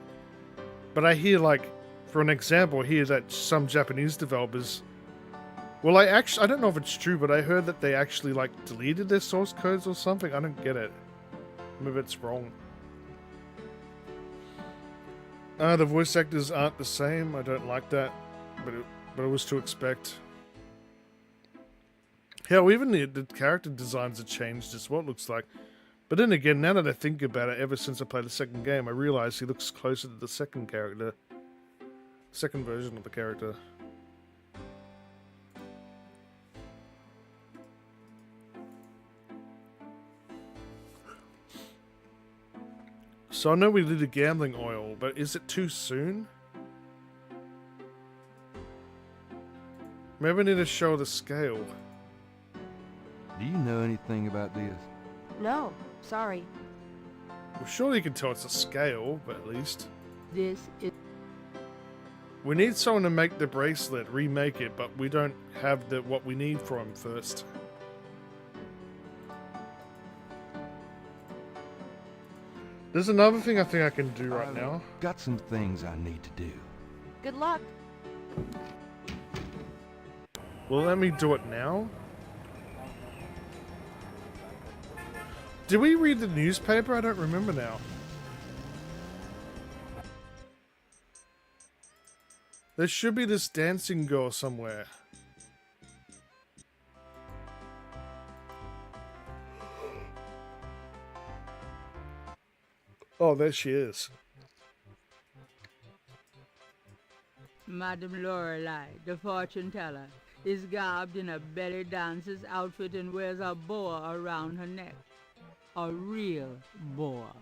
But I hear, like, for an example, I hear that some Japanese developers... Well, I don't know if it's true, but I heard that they actually, like, deleted their source codes or something. I don't get it. Maybe it's wrong. The voice actors aren't the same. I don't like that. But it was to expect. Hell, even the character designs have changed as well, it looks like. But then again, now that I think about it, ever since I played the second game, I realize he looks closer to the second character. Second version of the character. So I know we did a gambling oil, but is it too soon? Maybe I need to show the scale. Do you know anything about this? No, sorry. Well, surely you can tell it's a scale, but at least. This is... We need someone to make the bracelet, remake it, but we don't have what we need for him first. There's another thing I think I can do right now. Got some things I need to do. Good luck. Well, let me do it now. Did we read the newspaper? I don't remember now. There should be this dancing girl somewhere. Oh, there she is. Madame Lorelei, the fortune teller, is garbed in a belly dancer's outfit and wears a boa around her neck. A real boa.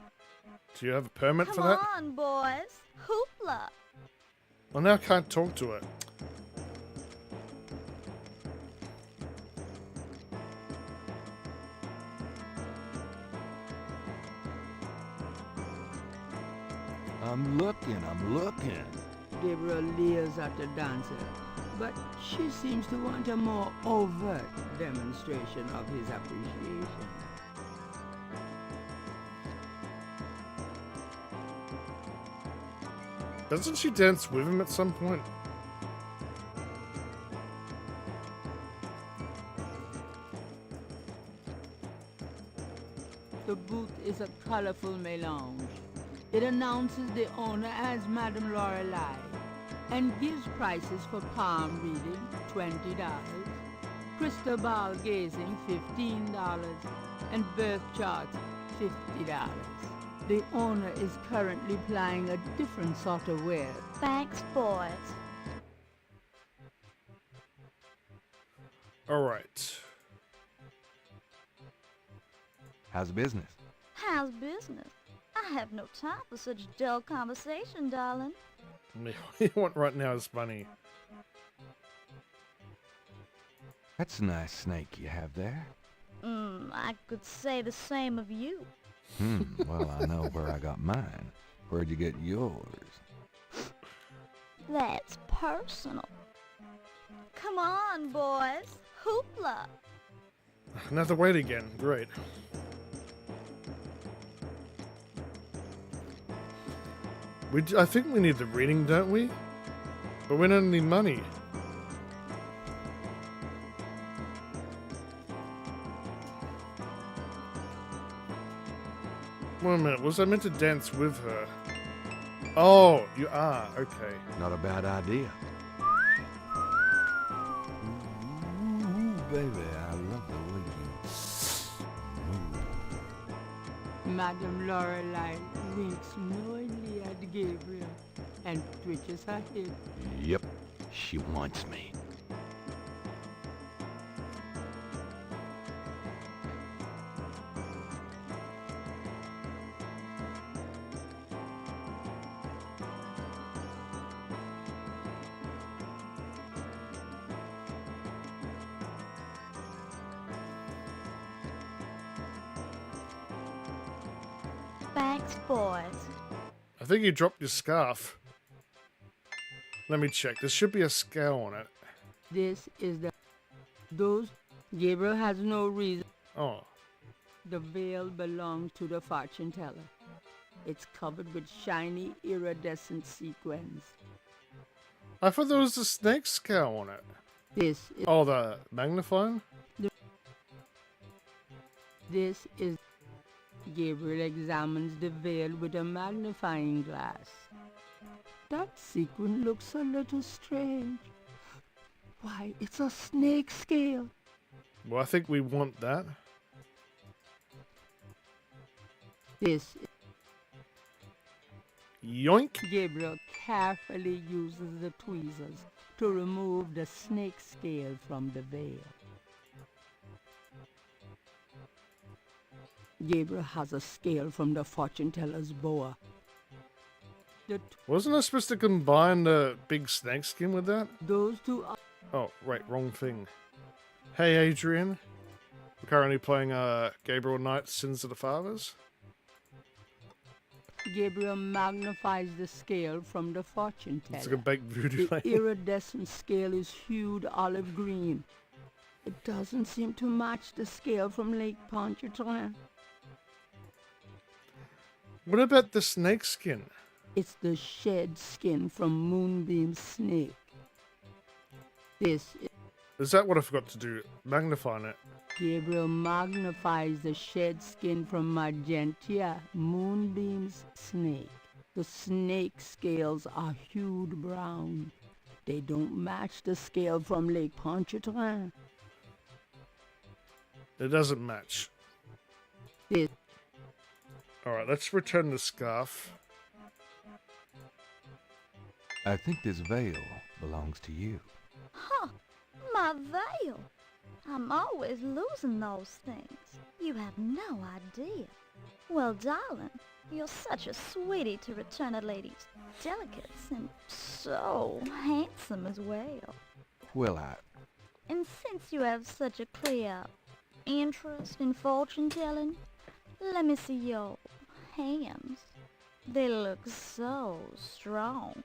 Do you have a permit for Come that? on, boys. Hoopla. Well, now I can't talk to her. I'm looking. Gabriel leers at the dancer, but she seems to want a more overt demonstration of his appreciation. Doesn't she dance with him at some point? The booth is a colorful melange. It announces the owner as Madame Lorelei and gives prices for palm reading, $20, crystal ball gazing, $15, and birth charts, $50. The owner is currently plying a different sort of wear. Thanks, boys. Alright. How's business? How's business? I have no time for such dull conversation, darling. What you want right now is funny. That's a nice snake you have there. I could say the same of you. Well, I know where I got mine. Where'd you get yours? That's personal. Come on, boys. Hoopla. Another wait again. Great. I think we need the reading, don't we? But we don't need money. Wait a minute, was I meant to dance with her? Oh, you are, okay. Not a bad idea. Ooh, baby, I love the way you move. Madame Lorelei winks knowingly at Gabriel and twitches her head. Yep, she wants me. Thanks, boys. I think you dropped your scarf. Let me check. There should be a scale on it. This is those. Gabriel has no reason. Oh. The veil belongs to the fortune teller. It's covered with shiny, iridescent sequins. I thought there was a snake scale on it. This is... Oh, the magnifying? This is... Gabriel examines the veil with a magnifying glass. That sequin looks a little strange. Why, it's a snake scale. Well, I think we want that. This is... Yoink! Gabriel carefully uses the tweezers to remove the snake scale from the veil. Gabriel has a scale from the fortune teller's boa. Wasn't I supposed to combine the big snake skin with that? Those two are... Oh, right, wrong thing. Hey, Adrian. We're currently playing Gabriel Knight, Sins of the Fathers. Gabriel magnifies the scale from the fortune teller. It's like a baked voodoo The thing. iridescent scale is hued olive green. It doesn't seem to match the scale from Lake Pontchartrain. What about the snake skin? It's the shed skin from Moonbeam's snake. This Is that what I forgot to do? Magnifying it. Gabriel magnifies the shed skin from Magentia, Moonbeam's snake. The snake scales are hued brown. They don't match the scale from Lake Pontchartrain. It doesn't match. This. Alright, let's return the scarf. I think this veil belongs to you. Huh, my veil. I'm always losing those things. You have no idea. Well, darling, you're such a sweetie to return a lady's delicates, and so handsome as well. Well, And since you have such a clear interest in fortune telling, let me see your hands. They look so strong.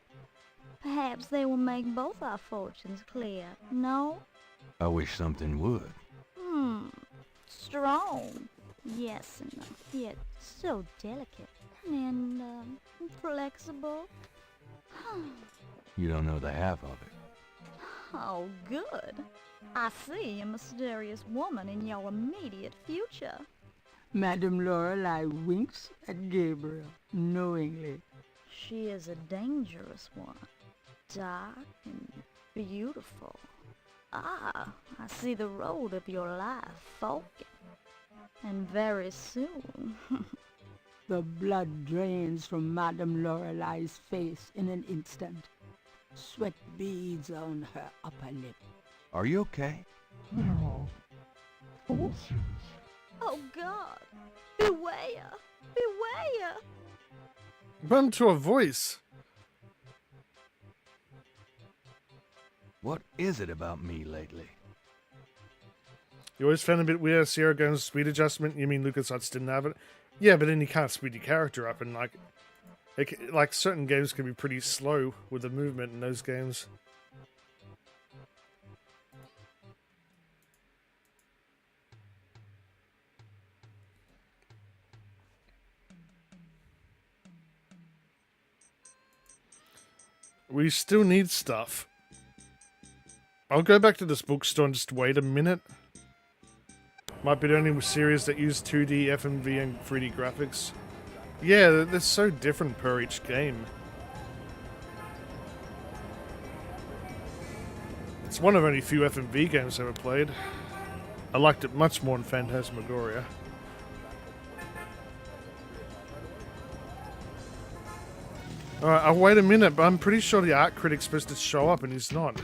Perhaps they will make both our fortunes clear, no? I wish something would. Strong. Yes, enough, yet so delicate and flexible. You don't know the half of it. Oh, good. I see a mysterious woman in your immediate future. Madame Lorelei winks at Gabriel knowingly. She is a dangerous one. Dark and beautiful. Ah, I see the road of your life forking. And very soon. The blood drains from Madame Lorelei's face in an instant. Sweat beads on her upper lip. Are you okay? Oh God! Beware! Beware! Run to a voice! What is it about me lately? You always found it a bit weird. Sierra Gomes' speed adjustment. You mean LucasArts didn't have it? Yeah, but then you can't speed your character up, and like certain games can be pretty slow with the movement in those games. We still need stuff. I'll go back to this bookstore and just wait a minute. Might be the only series that use 2D, FMV, and 3D graphics. Yeah, they're so different per each game. It's one of only few FMV games I've ever played. I liked it much more in Phantasmagoria. Alright, I'll wait a minute, but I'm pretty sure the art critic's supposed to show up and he's not.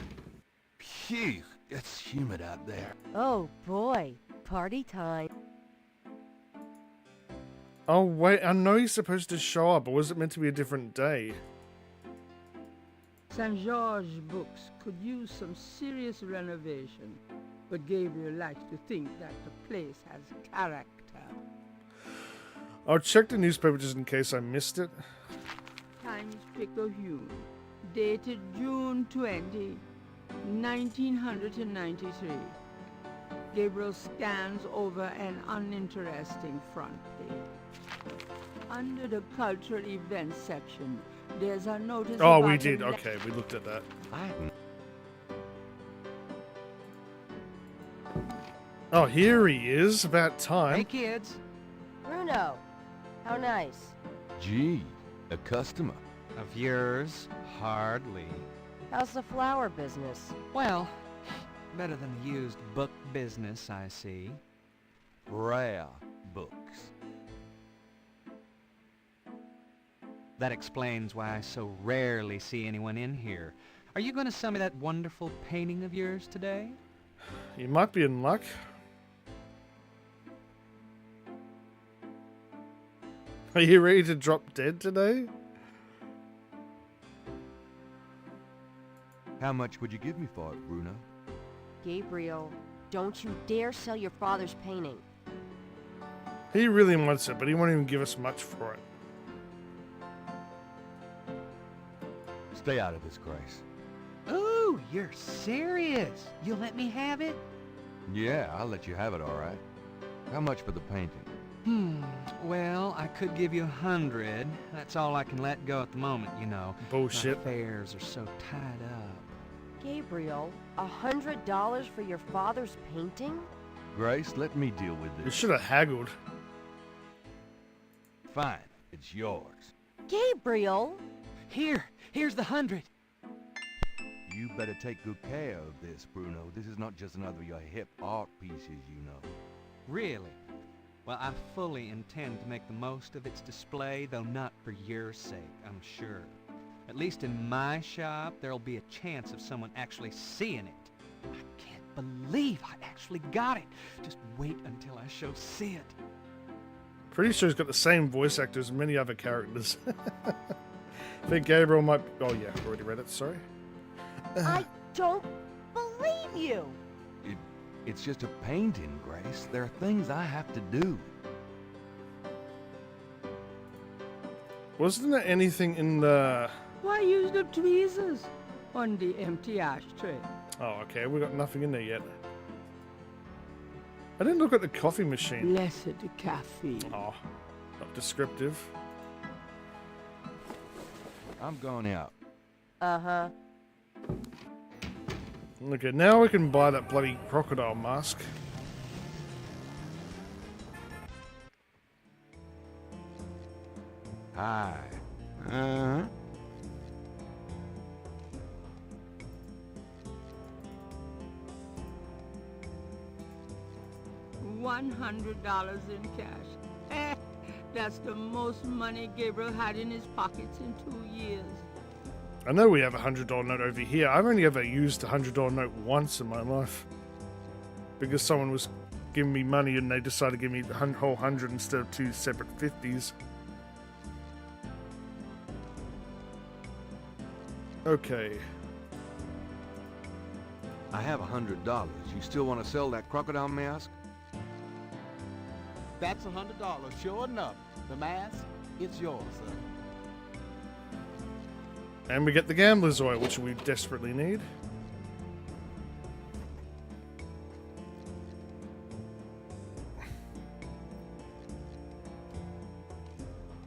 Phew, it's humid out there. Oh boy, party time. Oh wait, I know he's supposed to show up, or was it meant to be a different day? St. George Books could use some serious renovation, but Gabriel likes to think that the place has character. I'll check the newspaper just in case I missed it. Times Picayune, dated June 20, 1993. Gabriel scans over an uninteresting front page. Under the cultural events section, there's a notice Oh, about we the did. Okay, we looked at that. Oh, here he is. About time. Hey, kids. Bruno, how nice. Gee, a customer. Of yours? Hardly. How's the flower business? Well, better than the used book business, I see. Rare books. That explains why I so rarely see anyone in here. Are you going to sell me that wonderful painting of yours today? You might be in luck. Are you ready to drop dead today? How much would you give me for it, Bruno? Gabriel, don't you dare sell your father's painting. He really wants it, but he won't even give us much for it. Stay out of this, Grace. Ooh, you're serious? You'll let me have it? Yeah, I'll let you have it, all right. How much for the painting? Well, I could give you 100. That's all I can let go at the moment, you know. Bullshit. My affairs are so tied up. Gabriel, $100 for your father's painting? Grace, let me deal with You this. should have haggled. Fine, it's yours. Gabriel! Here's the 100. You better take good care of this, Bruno. This is not just another of your hip art pieces, you know. Really? Well, I fully intend to make the most of its display, though not for your sake, I'm sure. At least in my shop, there'll be a chance of someone actually seeing it. I can't believe I actually got it. Just wait until I show Sid. Pretty sure he's got the same voice actor as many other characters. I think Gabriel might... Oh yeah, already read it, sorry. I don't believe you! It's just a painting, Grace. There are things I have to do. Wasn't there anything in the... Why use the tweezers on the empty ashtray? Oh, okay, we got nothing in there yet. I didn't look at the coffee machine. Blessed caffeine. Oh, not descriptive. I'm going out. Uh-huh. Okay, now we can buy that bloody crocodile mask. Hi. $100 in cash. That's the most money Gabriel had in his pockets in 2 years. I know we have a $100 note over here. I've only ever used a $100 note once in my life. Because someone was giving me money and they decided to give me the whole 100 instead of 2 separate 50s. Okay. I have $100. You still want to sell that crocodile mask? That's $100, sure enough. The mask, it's yours, sir. And we get the gambler's oil, which we desperately need.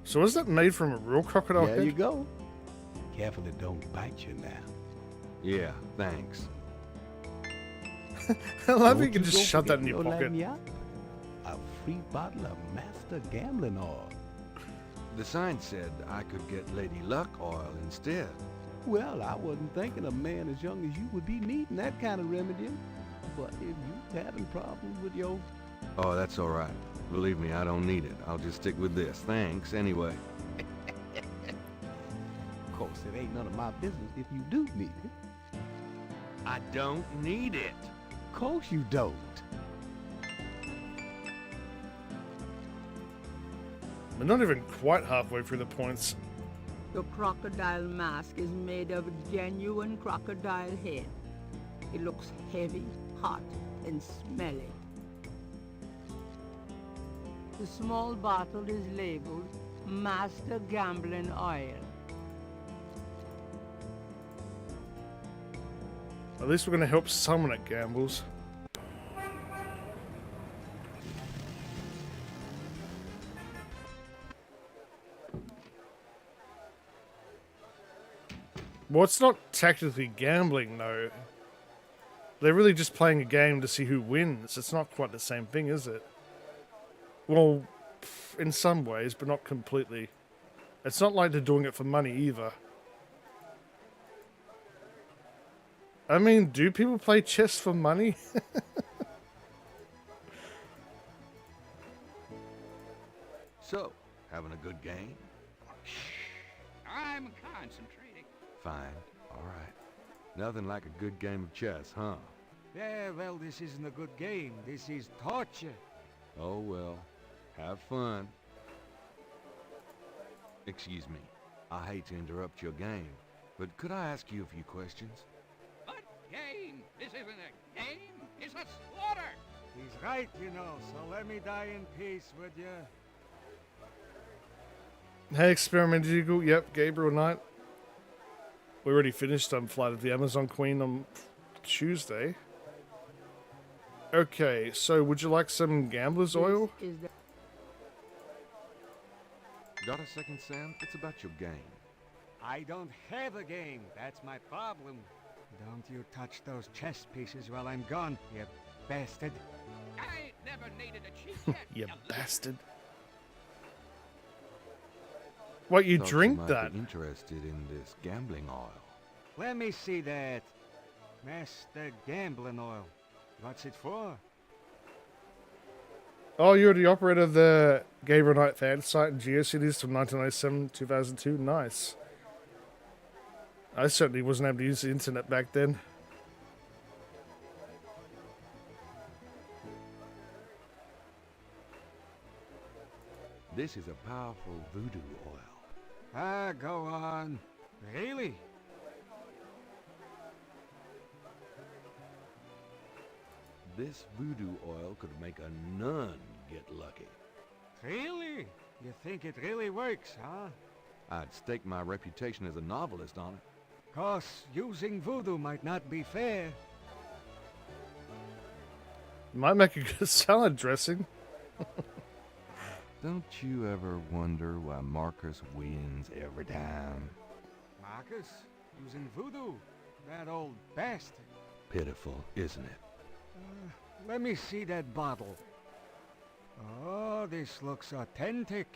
So is that made from a real crocodile There head? you go. Careful it don't bite you now. Yeah, thanks. I love Don't you can just go shove that forget in your no pocket. lagniappe. A free bottle of Master Gambling Oil. The sign said I could get Lady Luck oil instead. Well, I wasn't thinking a man as young as you would be needing that kind of remedy. But if you're having problems with your... Oh, that's all right. Believe me, I don't need it. I'll just stick with this. Thanks, anyway. Of course, it ain't none of my business if you do need it. I don't need it. Of course you don't. We're not even quite halfway through the points. The crocodile mask is made of genuine crocodile head. It looks heavy, hot, and smelly. The small bottle is labeled Master Gambling Oil. At least we're going to help someone at gambles. Well, it's not technically gambling, though. They're really just playing a game to see who wins. It's not quite the same thing, is it? Well, in some ways, but not completely. It's not like they're doing it for money, either. I mean, do people play chess for money? So, having a good game? I'm concentrating. Fine. All right. Nothing like a good game of chess, huh? Yeah, well, this isn't a good game. This is torture. Oh, well. Have fun. Excuse me. I hate to interrupt your game, but could I ask you a few questions? What game? This isn't a game. It's a slaughter. He's right, you know, so let me die in peace, would you? Hey, Experimental Eagle. Yep, Gabriel Knight. We already finished Flight of the Amazon Queen on Tuesday. Okay, so would you like some gambler's oil? Got a second, Sam? It's about your game. I don't have a game. That's my problem. Don't you touch those chess pieces while I'm gone, you bastard. I ain't never needed a cheat yet. You bastard. What, you Thought drink might that? Be interested in this gambling oil. Let me see that. Master Gambling Oil. What's it for? Oh, you're the operator of the Gabriel Knight fan site and GeoCities from 1997-2002. Nice. I certainly wasn't able to use the internet back then. This is a powerful voodoo oil. Ah, go on. Really? This voodoo oil could make a nun get lucky. Really? You think it really works, huh? I'd stake my reputation as a novelist on it. Course, using voodoo might not be fair. Might make a good salad dressing. Don't you ever wonder why Marcus wins every time? Marcus? Using voodoo? That old bastard. Pitiful, isn't it? Let me see that bottle. Oh, this looks authentic.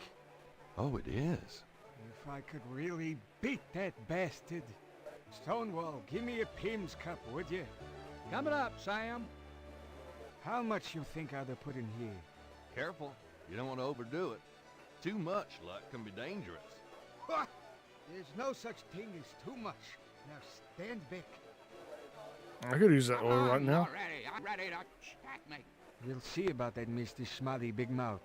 Oh, it is. If I could really beat that bastard. Stonewall, give me a Pim's cup, would you? Coming up, Sam. How much you think I'd put in here? Careful. You don't want to overdo it. Too much luck can be dangerous. What? There's no such thing as too much. Now stand back. I could use that oil right now. I'm ready to checkmate. We'll see about that, Mr. Schmutty Big Mouth.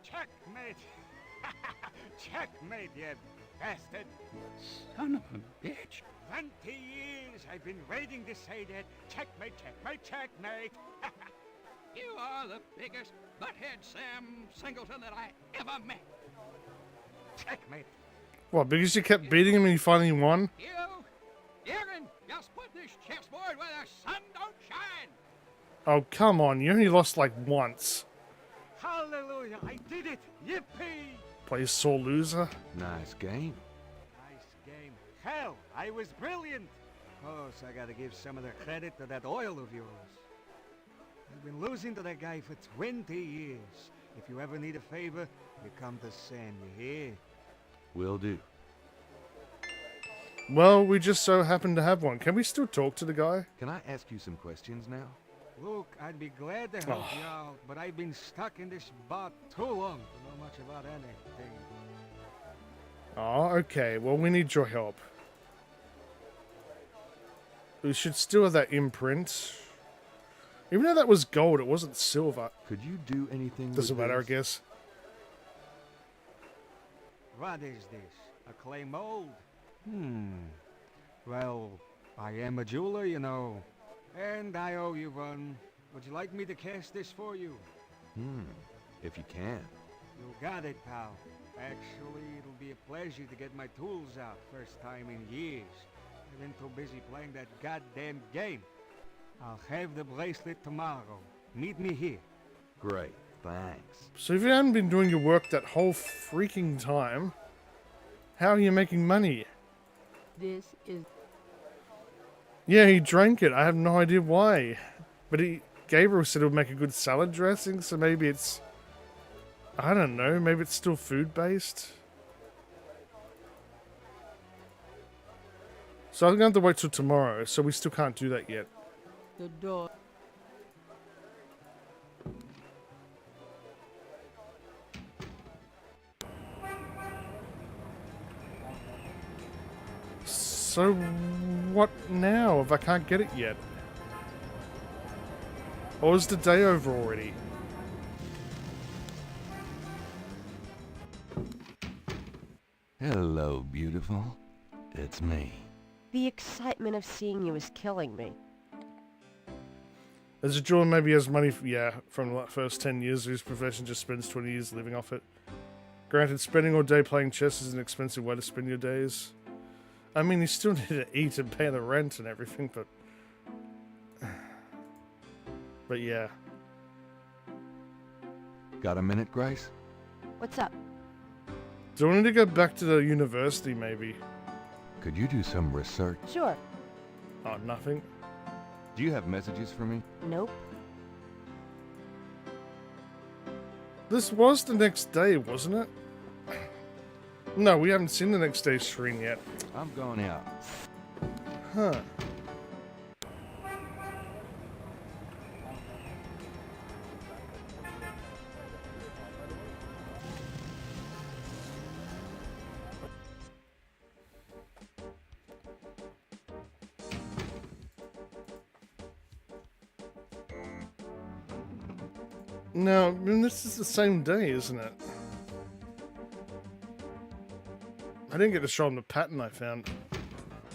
Checkmate! Checkmate, you bastard! Son of a bitch. 20 years I've been waiting to say that. Checkmate, checkmate, checkmate! You are the biggest butthead Sam Singleton that I ever met. Checkmate. What, because you kept beating him and you finally won? You can just put this chessboard where the sun don't shine. Oh, come on. You only lost like once. Hallelujah, I did it! Yippee! Play sore loser. Nice game. Nice game. Hell, I was brilliant! Of course, I gotta give some of the credit to that oil of yours. I've been losing to that guy for 20 years. If you ever need a favor, you come to Sam, you hear? Will do. Well, we just so happen to have one. Can we still talk to the guy? Can I ask you some questions now? Look, I'd be glad to help you out, but I've been stuck in this bot too long to know much about anything. Oh, okay. Well, we need your help. We should still have that imprint. Even though that was gold, it wasn't silver. Could you do anything Doesn't with matter, I this? guess. What is this? A clay mold? Well, I am a jeweler, you know. And I owe you one. Would you like me to cast this for you? If you can. You got it, pal. Actually, it'll be a pleasure to get my tools out. First time in years. I've been too busy playing that goddamn game. I'll have the bracelet tomorrow. Meet me here. Great, thanks. So if you haven't been doing your work that whole freaking time, how are you making money? This is... Yeah, he drank it. I have no idea why. But Gabriel said it would make a good salad dressing, so maybe it's... I don't know, maybe it's still food-based? So I'm going to have to wait till tomorrow, so we still can't do that yet. the door. So what now if I can't get it yet? Or is the day over already? Hello, beautiful. It's me. The excitement of seeing you is killing me. As a jeweler, maybe he has money, from the first 10 years of his profession, just spends 20 years living off it. Granted, spending all day playing chess is an expensive way to spend your days. I mean, you still need to eat and pay the rent and everything, but... But yeah. Got a minute, Grace? What's up? Do I need to go back to the university, maybe? Could you do some research? Sure. Oh, nothing? Do you have messages for me? Nope. This was the next day, wasn't it? No, we haven't seen the next day's screen yet. I'm going out. Huh. No, I mean, this is the same day, isn't it? I didn't get to show him the pattern I found.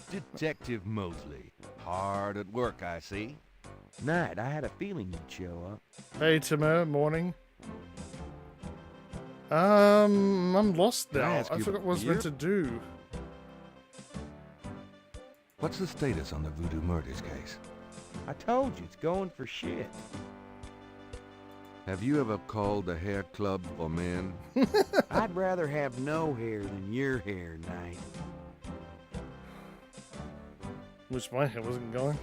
Detective Mosley. Hard at work, I see. Night, I had a feeling you'd show up. Hey, Timur, morning. I'm lost Can I now. ask I you forgot about what I was meant to do. What's the status on the Voodoo Murders case? I told you, it's going for shit. Have you ever called the hair club for men? I'd rather have no hair than your hair, Knight. Wish my hair wasn't going.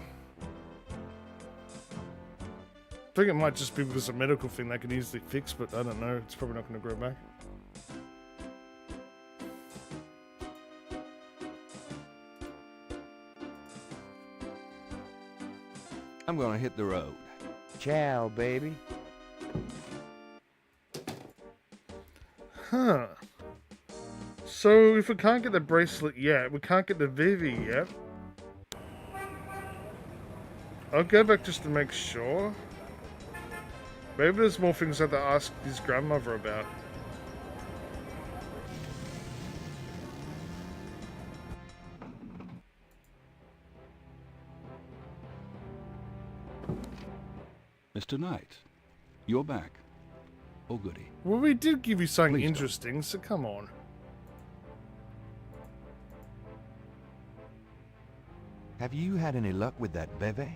I think it might just be because of a medical thing they can easily fix, but I don't know. It's probably not going to grow back. I'm gonna hit the road. Ciao, baby. Huh. So if we can't get the bracelet yet, we can't get the Vivi yet. I'll go back just to make sure. Maybe there's more things I have to ask his grandmother about. Mr. Knight, you're back. Oh, goody. Well, we did give you something Please don't. interesting, so come on. Have you had any luck with that beve?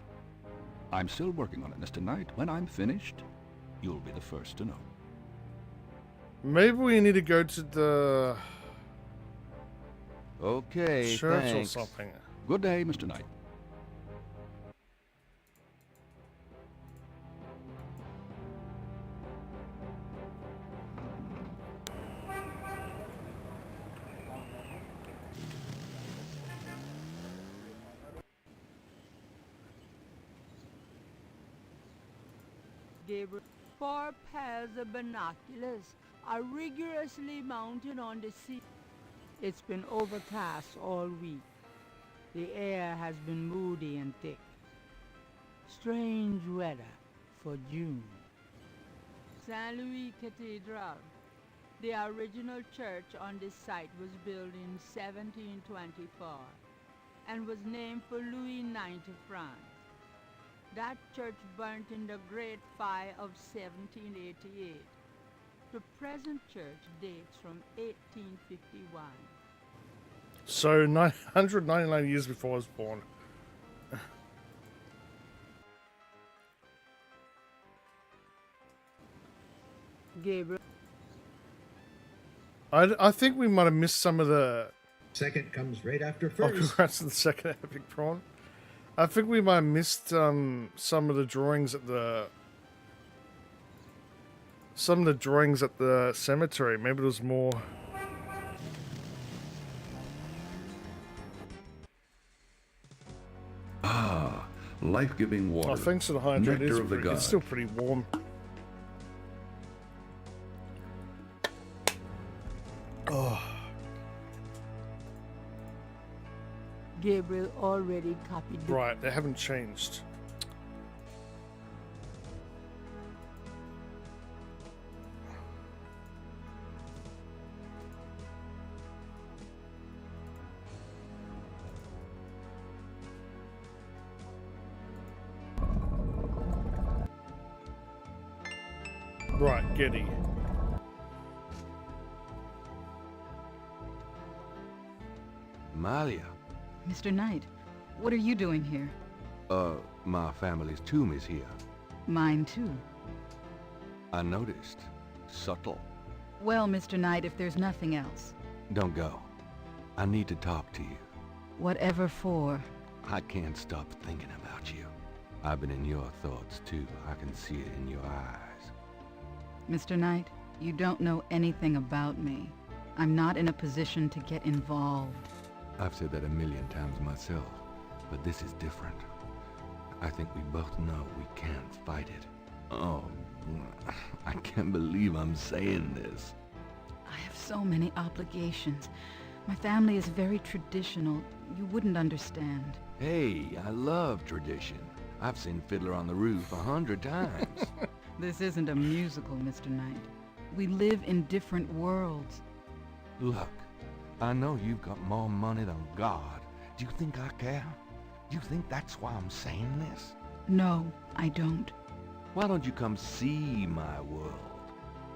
I'm still working on it, Mr. Knight. When I'm finished, you'll be the first to know. Maybe we need to go to the Okay, church thanks. or something. Good day, Mr. Knight. Gabriel, 4 pairs of binoculars are rigorously mounted on the sea. It's been overcast all week. The air has been moody and thick. Strange weather for June. St. Louis Cathedral. The original church on this site was built in 1724 and was named for Louis IX of France. That church burnt in the Great Fire of 1788. The present church dates from 1851. So 999 years before I was born. Gabriel. I think we might have missed some of the... Second comes right after Oh, first. congrats on the second epic prawn. I think we might have missed some of the drawings at the... Some of the drawings at the cemetery. Maybe there was more... Ah, life-giving water. Oh, thanks to the hydrate. Nectar of the gods. It's still pretty warm. Oh. Gabriel already copied the... Right, they haven't changed. Right, Getty. Malia. Mr. Knight, what are you doing here? My family's tomb is here. Mine too. I noticed. Subtle. Well, Mr. Knight, if there's nothing else. Don't go. I need to talk to you. Whatever for. I can't stop thinking about you. I've been in your thoughts too. I can see it in your eyes. Mr. Knight, you don't know anything about me. I'm not in a position to get involved. I've said that a million times myself, but this is different. I think we both know we can't fight it. Oh, I can't believe I'm saying this. I have so many obligations. My family is very traditional. You wouldn't understand. Hey, I love tradition. I've seen Fiddler on the Roof 100 times. This isn't a musical, Mr. Knight. We live in different worlds. Look, I know you've got more money than God. Do you think I care? Do you think that's why I'm saying this? No, I don't. Why don't you come see my world?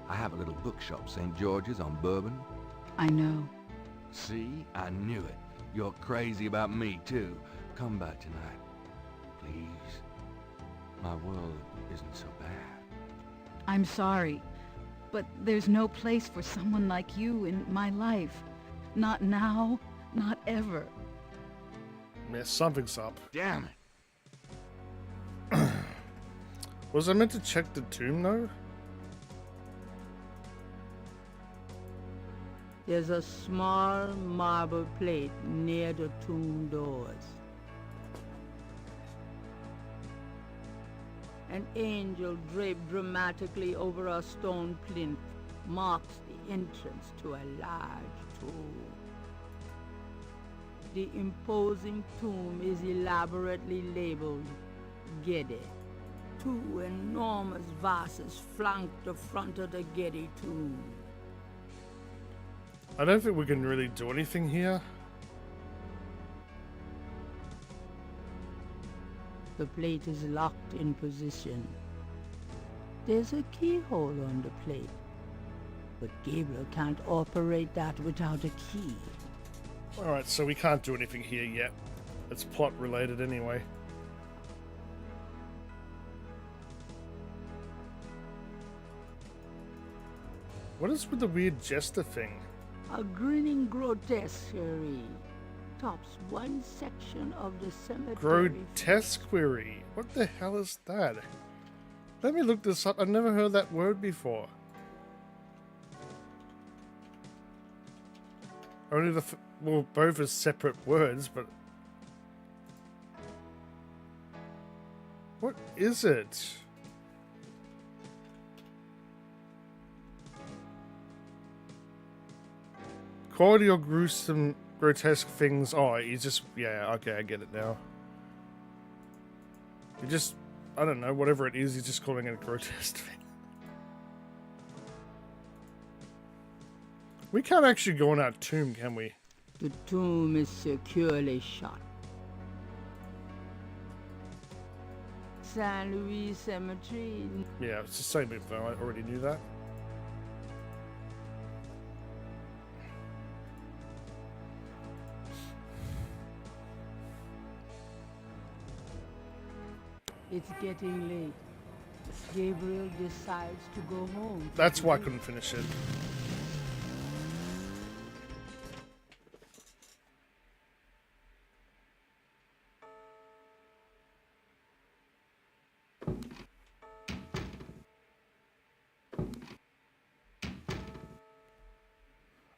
I have a little bookshop, St. George's on Bourbon. I know. See? I knew it. You're crazy about me, too. Come by tonight. Please. My world isn't so bad. I'm sorry, but there's no place for someone like you in my life. Not now, not ever. Yeah, something's up. Damn it. Was I meant to check the tomb, though? There's a small marble plate near the tomb doors. An angel draped dramatically over a stone plinth marks the entrance to a large tomb. The imposing tomb is elaborately labeled Getty. Two enormous vases flank the front of the Getty tomb. I don't think we can really do anything here. The plate is locked in position. There's a keyhole on the plate, but Gabriel can't operate that without a key. Alright, so we can't do anything here yet. It's plot related anyway. What is with the weird jester thing? A grinning grotesquerie tops one section of the cemetery. Grotesquerie. What the hell is that? Let me look this up. I've never heard that word before. Only the... well, both are separate words, but... what is it? Quality or gruesome, grotesque things. Oh, you just... yeah, okay, I get it now. You just... I don't know, whatever it is, you're just calling it a grotesque thing. We can't actually go in our tomb, can we? The tomb is securely shut. St. Louis Cemetery. Yeah, it's the same info. I already knew that. It's getting late. Gabriel decides to go home. That's why I couldn't finish it.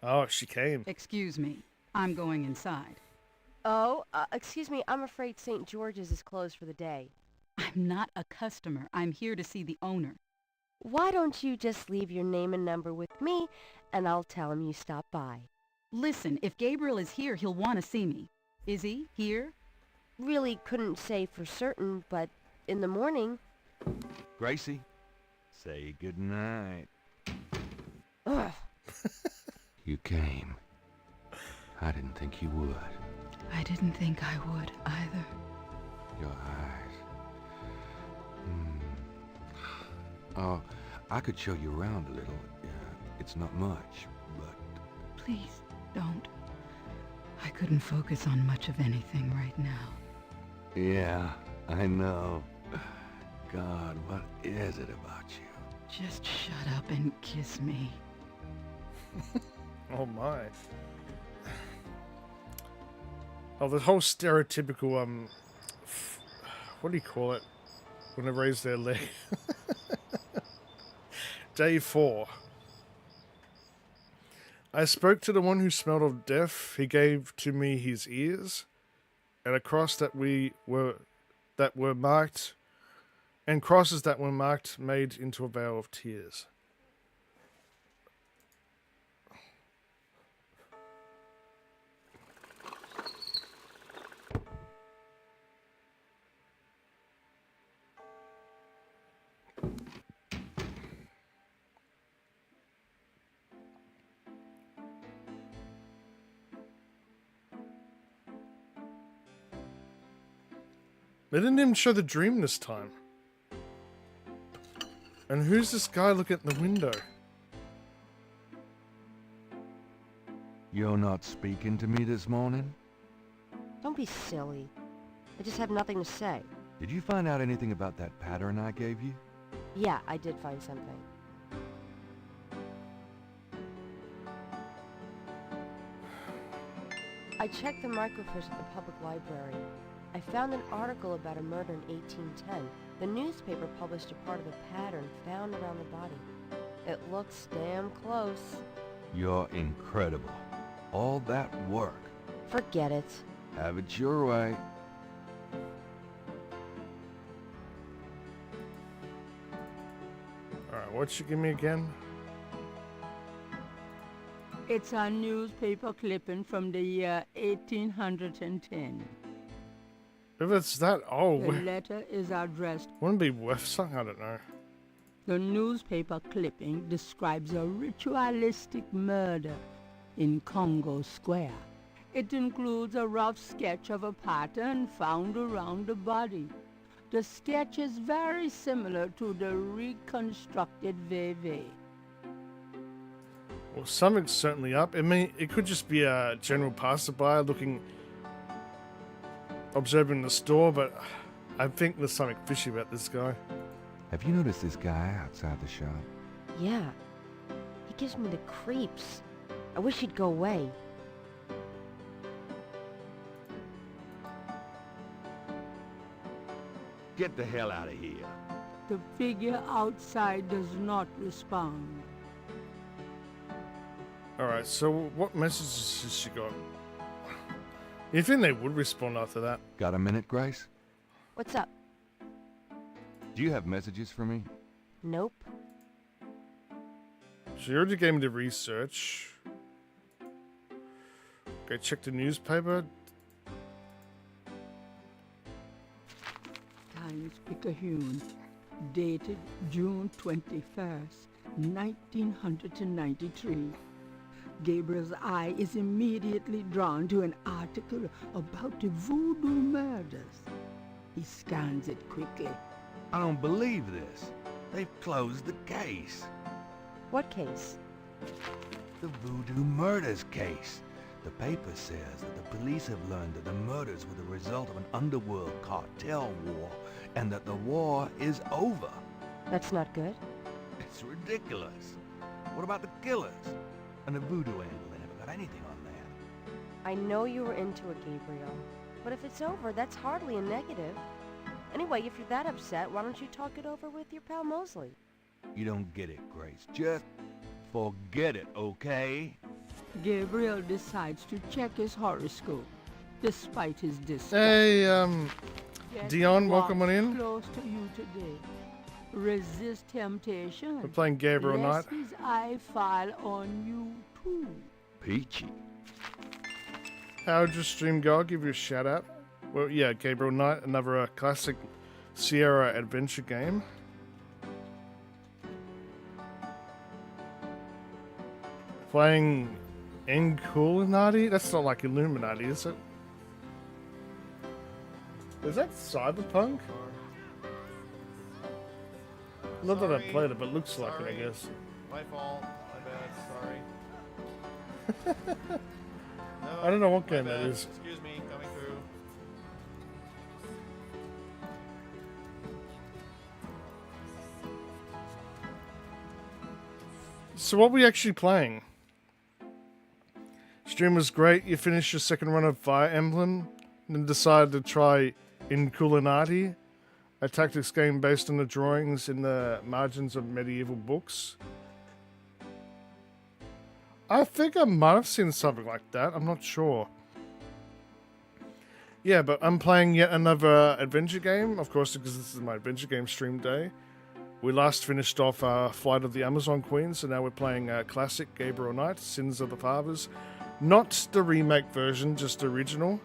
Oh, she came. Excuse me. I'm going inside. Oh, excuse me, I'm afraid St. George's is closed for the day. I'm not a customer. I'm here to see the owner. Why don't you just leave your name and number with me, and I'll tell him you stopped by. Listen, if Gabriel is here, he'll want to see me. Is he here? Really couldn't say for certain, but in the morning... Gracie, say goodnight. Ugh. You came. I didn't think you would. I didn't think I would either. Your eyes. Oh, I could show you around a little. It's not much, but... Please, don't. I couldn't focus on much of anything right now. Yeah, I know. God, what is it about you? Just shut up and kiss me. Oh my. Oh, the whole stereotypical, what do you call it? When they raise their leg. Day 4. I spoke to the one who smelled of death. He gave to me his ears, and a cross that were marked, and crosses that were marked made into a veil of tears. They didn't even show the dream this time. And who's this guy looking at the window? You're not speaking to me this morning? Don't be silly. I just have nothing to say. Did you find out anything about that pattern I gave you? Yeah, I did find something. I checked the microfiche at the public library. I found an article about a murder in 1810. The newspaper published a part of a pattern found around the body. It looks damn close. You're incredible. All that work. Forget it. Have it your way. Alright, what'd you give me again? It's a newspaper clipping from the year 1810. If it's that old, The letter is addressed. wouldn't it be worth something? I don't know. The newspaper clipping describes a ritualistic murder in Congo Square. It includes a rough sketch of a pattern found around the body. The sketch is very similar to the reconstructed Veve. Well, something's certainly up. I mean, it could just be a general passerby observing the store, but I think there's something fishy about this guy. Have you noticed this guy outside the shop? Yeah. He gives me the creeps. I wish he'd go away. Get the hell out of here. The figure outside does not respond. Alright, so what messages has she got? You think they would respond after that? Got a minute, Grace? What's up? Do you have messages for me? Nope. She already gave me the research. Okay, check the newspaper. Times-Picayune, dated June 21st, 1993. Gabriel's eye is immediately drawn to an article about the voodoo murders. He scans it quickly. I don't believe this. They've closed the case. What case? The Voodoo Murders case. The paper says that the police have learned that the murders were the result of an underworld cartel war, and that the war is over. That's not good. It's ridiculous. What about the killers? And the voodoo angle, they never got anything on that. I know you were into it, Gabriel. But if it's over, that's hardly a negative. Anyway, if you're that upset, why don't you talk it over with your pal Mosley? You don't get it, Grace. Just forget it, okay? Gabriel decides to check his horoscope, despite his disgust. Hey, Get Dion, welcome on what's in. close to you today. Resist temptation. We're playing Gabriel Knight. Lest his eye fall on you too. Peachy. How'd your stream go? I'll give you a shout out. Well, yeah, Gabriel Knight, another classic Sierra adventure game. Playing Inculinati? That's not like Illuminati, is it? Is that Cyberpunk? Not that I played it, but it looks like it, I guess. My fault. My bad. Sorry. No, I don't know what my game that bad. is. Excuse me. Coming through. So what are we actually playing? Stream was great. You finished your second run of Fire Emblem, and then decided to try Inculinati, a tactics game based on the drawings in the margins of medieval books. I think I might have seen something like that. I'm not sure. Yeah, but I'm playing yet another adventure game, of course, because this is my adventure game stream day. We last finished off Flight of the Amazon Queen, so now we're playing classic Gabriel Knight, Sins of the Fathers. Not the remake version, just the original.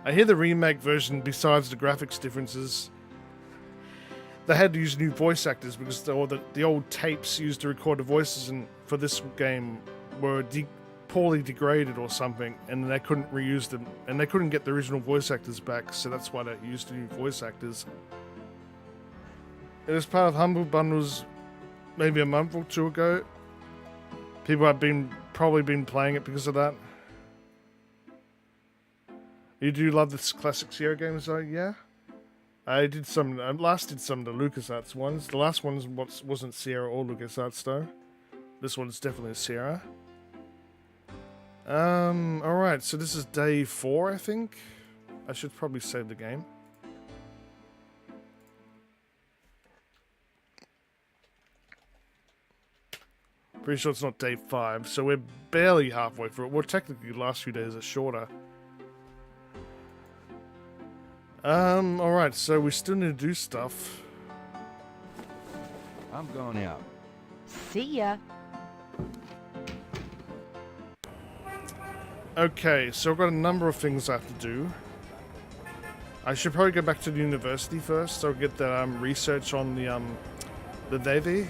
I hear the remake version, besides the graphics differences, they had to use new voice actors because the old tapes used to record the voices for this game were poorly degraded or something, and they couldn't reuse them, and they couldn't get the original voice actors back, so that's why they used new voice actors. It was part of Humble Bundles maybe a month or two ago. People have probably been playing it because of that. You do love this classic Sierra games though, yeah? I last did some of the LucasArts ones. The last one wasn't Sierra or LucasArts though. This one's definitely Sierra. Alright, so this is day 4, I think. I should probably save the game. Pretty sure it's not day 5, so we're barely halfway through it. Well, technically the last few days are shorter. Alright, so we still need to do stuff. I'm going out. See ya. Okay, so I've got a number of things I have to do. I should probably go back to the university first, so I'll get the research on the Vivi.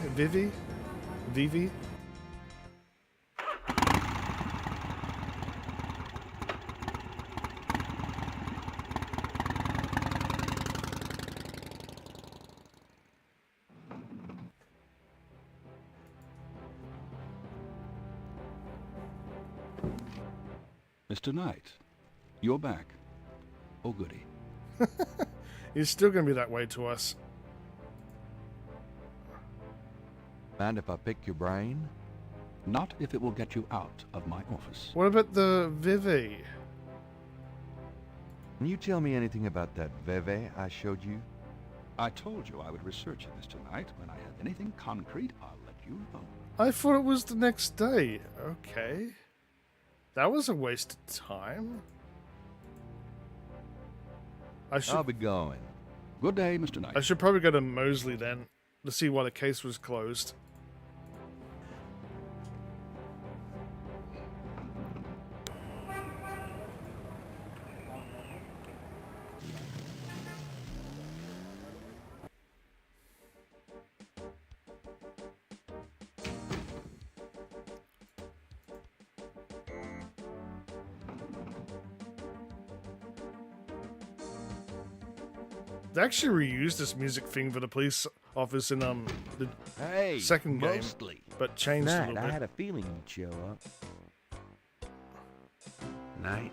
Mr. Knight, you're back. Oh, goody. He's still going to be that way to us. Mind if I pick your brain? Not if it will get you out of my office. What about the Vivi? Can you tell me anything about that Veve I showed you? I told you I would research it, Mr. Knight. When I have anything concrete, I'll let you know. I thought it was the next day. Okay. That was a waste of time. I'll be going. Good day, Mr. Knight. I should probably go to Mosley then to see why the case was closed. They actually reused this music thing for the police office in the second game, but changed a Knight, little I bit. had a feeling you'd show up. Knight,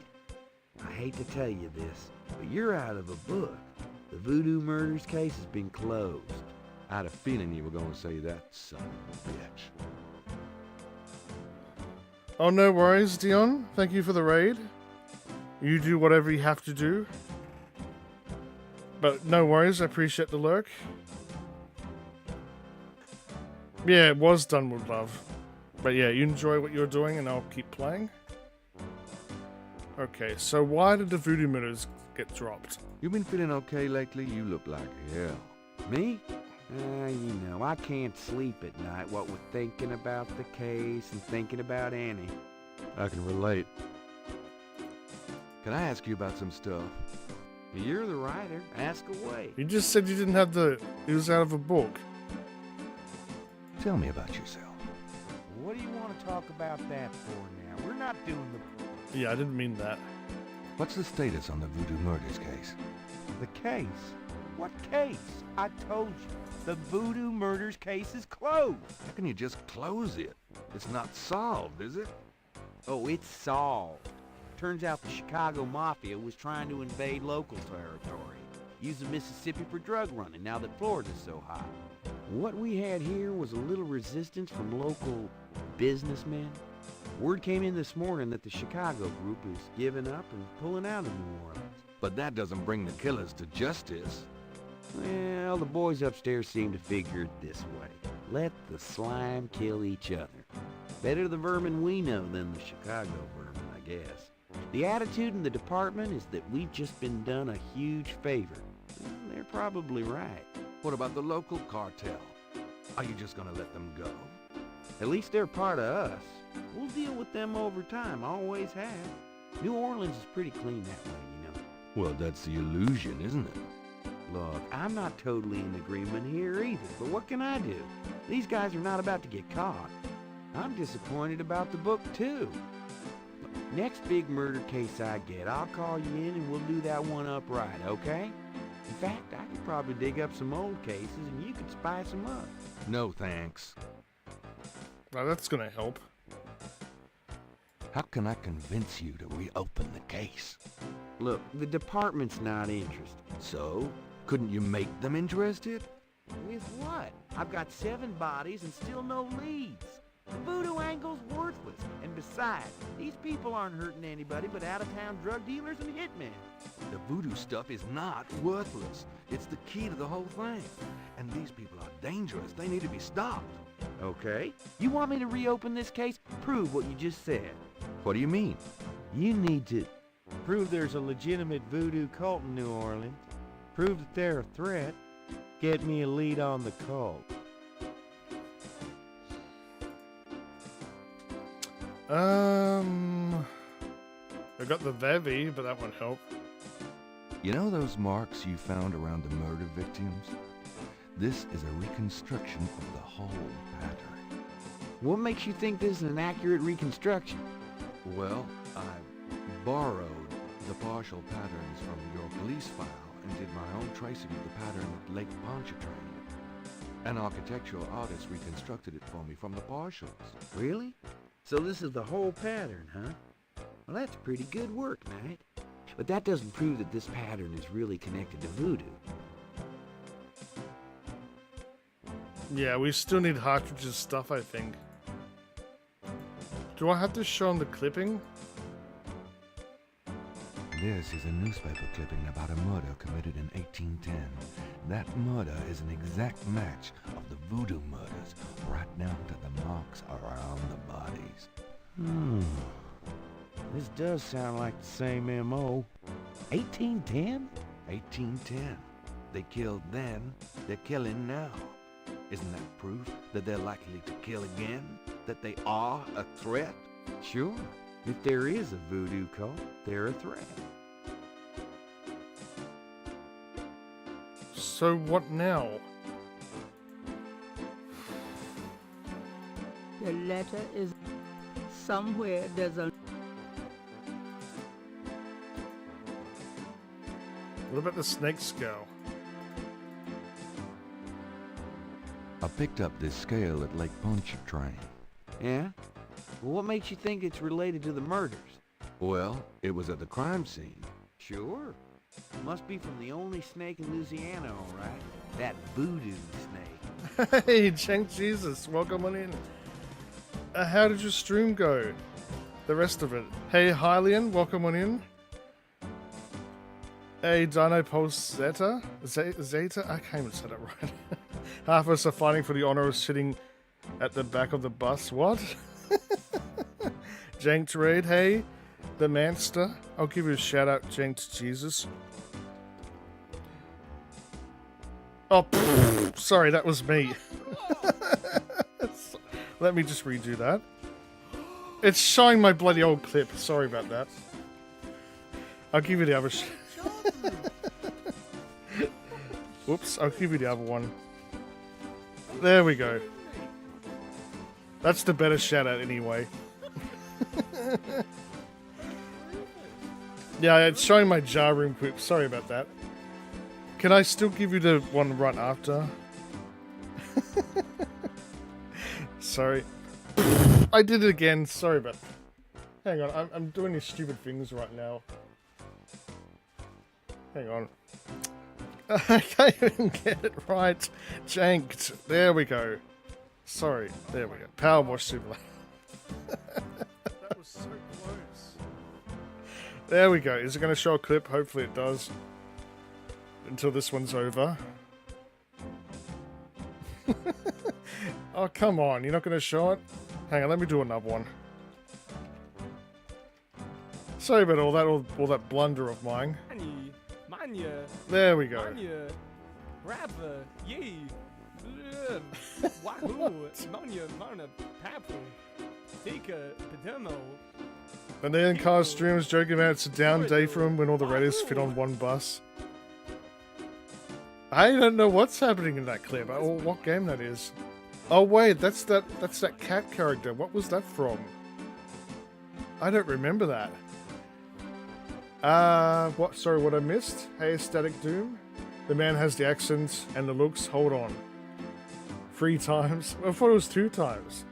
I hate to tell you this, but you're out of a book. The Voodoo Murders case has been closed. I had a feeling you were going to say that, son of a bitch. Oh, no worries, Dion. Thank you for the raid. You do whatever you have to do. But no worries, I appreciate the lurk. Yeah, it was done with love. But yeah, you enjoy what you're doing and I'll keep playing. Okay, so why did the Voodoo Murders get dropped? You been feeling okay lately? You look like hell. Me? You know, I can't sleep at night, what with thinking about the case and thinking about Annie. I can relate. Can I ask you about some stuff? You're the writer. Ask away. You just said you didn't have the... It was out of a book. Tell me about yourself. What do you want to talk about that for now? We're not doing the... Yeah, I didn't mean that. What's the status on the Voodoo Murders case? The case? What case? I told you. The Voodoo Murders case is closed. How can you just close it? It's not solved, is it? Oh, it's solved. Turns out the Chicago Mafia was trying to invade local territory, use the Mississippi for drug running now that Florida's so hot. What we had here was a little resistance from local businessmen. Word came in this morning that the Chicago group is giving up and pulling out of New Orleans. But that doesn't bring the killers to justice. Well, the boys upstairs seem to figure it this way. Let the slime kill each other. Better the vermin we know than the Chicago vermin, I guess. The attitude in the department is that we've just been done a huge favor. They're probably right. What about the local cartel? Are you just gonna let them go? At least they're part of us. We'll deal with them over time, always have. New Orleans is pretty clean that way, you know. Well, that's the illusion, isn't it? Look, I'm not totally in agreement here either, but what can I do? These guys are not about to get caught. I'm disappointed about the book, too. Next big murder case I get, I'll call you in and we'll do that one up right, okay? In fact, I could probably dig up some old cases and you could spice them up. No, thanks. Well, that's gonna help. How can I convince you to reopen the case? Look, the department's not interested. So, couldn't you make them interested? With what? I've got 7 bodies and still no leads. The voodoo angle's worthless. And besides, these people aren't hurting anybody but out-of-town drug dealers and hitmen. The voodoo stuff is not worthless. It's the key to the whole thing. And these people are dangerous. They need to be stopped. Okay. You want me to reopen this case? Prove what you just said. What do you mean? You need to prove there's a legitimate voodoo cult in New Orleans. Prove that they're a threat. Get me a lead on the cult. I got the Vevi, but that won't help. You know those marks you found around the murder victims? This is a reconstruction of the whole pattern. What makes you think this is an accurate reconstruction? Well, I borrowed the partial patterns from your police file and did my own tracing of the pattern at Lake Pontchartrain. An architectural artist reconstructed it for me from the partials. Really? So this is the whole pattern, huh? Well, that's pretty good work, Knight. But that doesn't prove that this pattern is really connected to voodoo. Yeah, we still need Hartridge's stuff, I think. Do I have to show him the clipping? This is a newspaper clipping about a murder committed in 1810. That murder is an exact match of the voodoo murders, right down to the marks around the bodies. This does sound like the same M.O. 1810? 1810. They killed then, they're killing now. Isn't that proof that they're likely to kill again? That they are a threat? Sure. If there is a voodoo cult, they're a threat. So what now? The letter is somewhere. There's a... What about the snake skull? I picked up this scale at Lake Pontchartrain. Yeah? Well, what makes you think it's related to the murders? Well, it was at the crime scene. Sure. Must be from the only snake in Louisiana, all right. That voodoo snake. Hey, Jank Jesus, welcome on in. How did your stream go? The rest of it. Hey, Hylian, welcome on in. Hey, Dino Pulse Zeta? Zeta? I can't even say that right. Half of us are fighting for the honor of sitting at the back of the bus. What? Janked Raid, hey. The Manster. I'll give you a shout out, Janked Jesus. Oh, pfft, sorry, that was me. Let me just redo that. It's showing my bloody old clip. Sorry about that. I'll give you the other Whoops, I'll give you the other one. There we go. That's the better shout out anyway. Yeah, it's showing my jar room clip. Sorry about that. Can I still give you the one right after? Sorry. I did it again. Sorry about that. Hang on, I'm doing these stupid things right now. Hang on. I can't even get it right. Janked. There we go. Sorry. There we go. Power wash simulator. That was so close. There we go. Is it going to show a clip? Hopefully it does. Until this one's over. Oh, come on. You're not going to show it? Hang on, let me do another one. Sorry about all that blunder of mine. There we go. And then Car streams joking about it's a down day for him when all the Reddits fit on one bus. I don't know what's happening in that clip, or what game that is. Oh wait, that's that cat character. What was that from? I don't remember that. What? Sorry, what I missed? Hey, Static Doom. The man has the accent and the looks. Hold on. 3 times? I thought it was 2 times.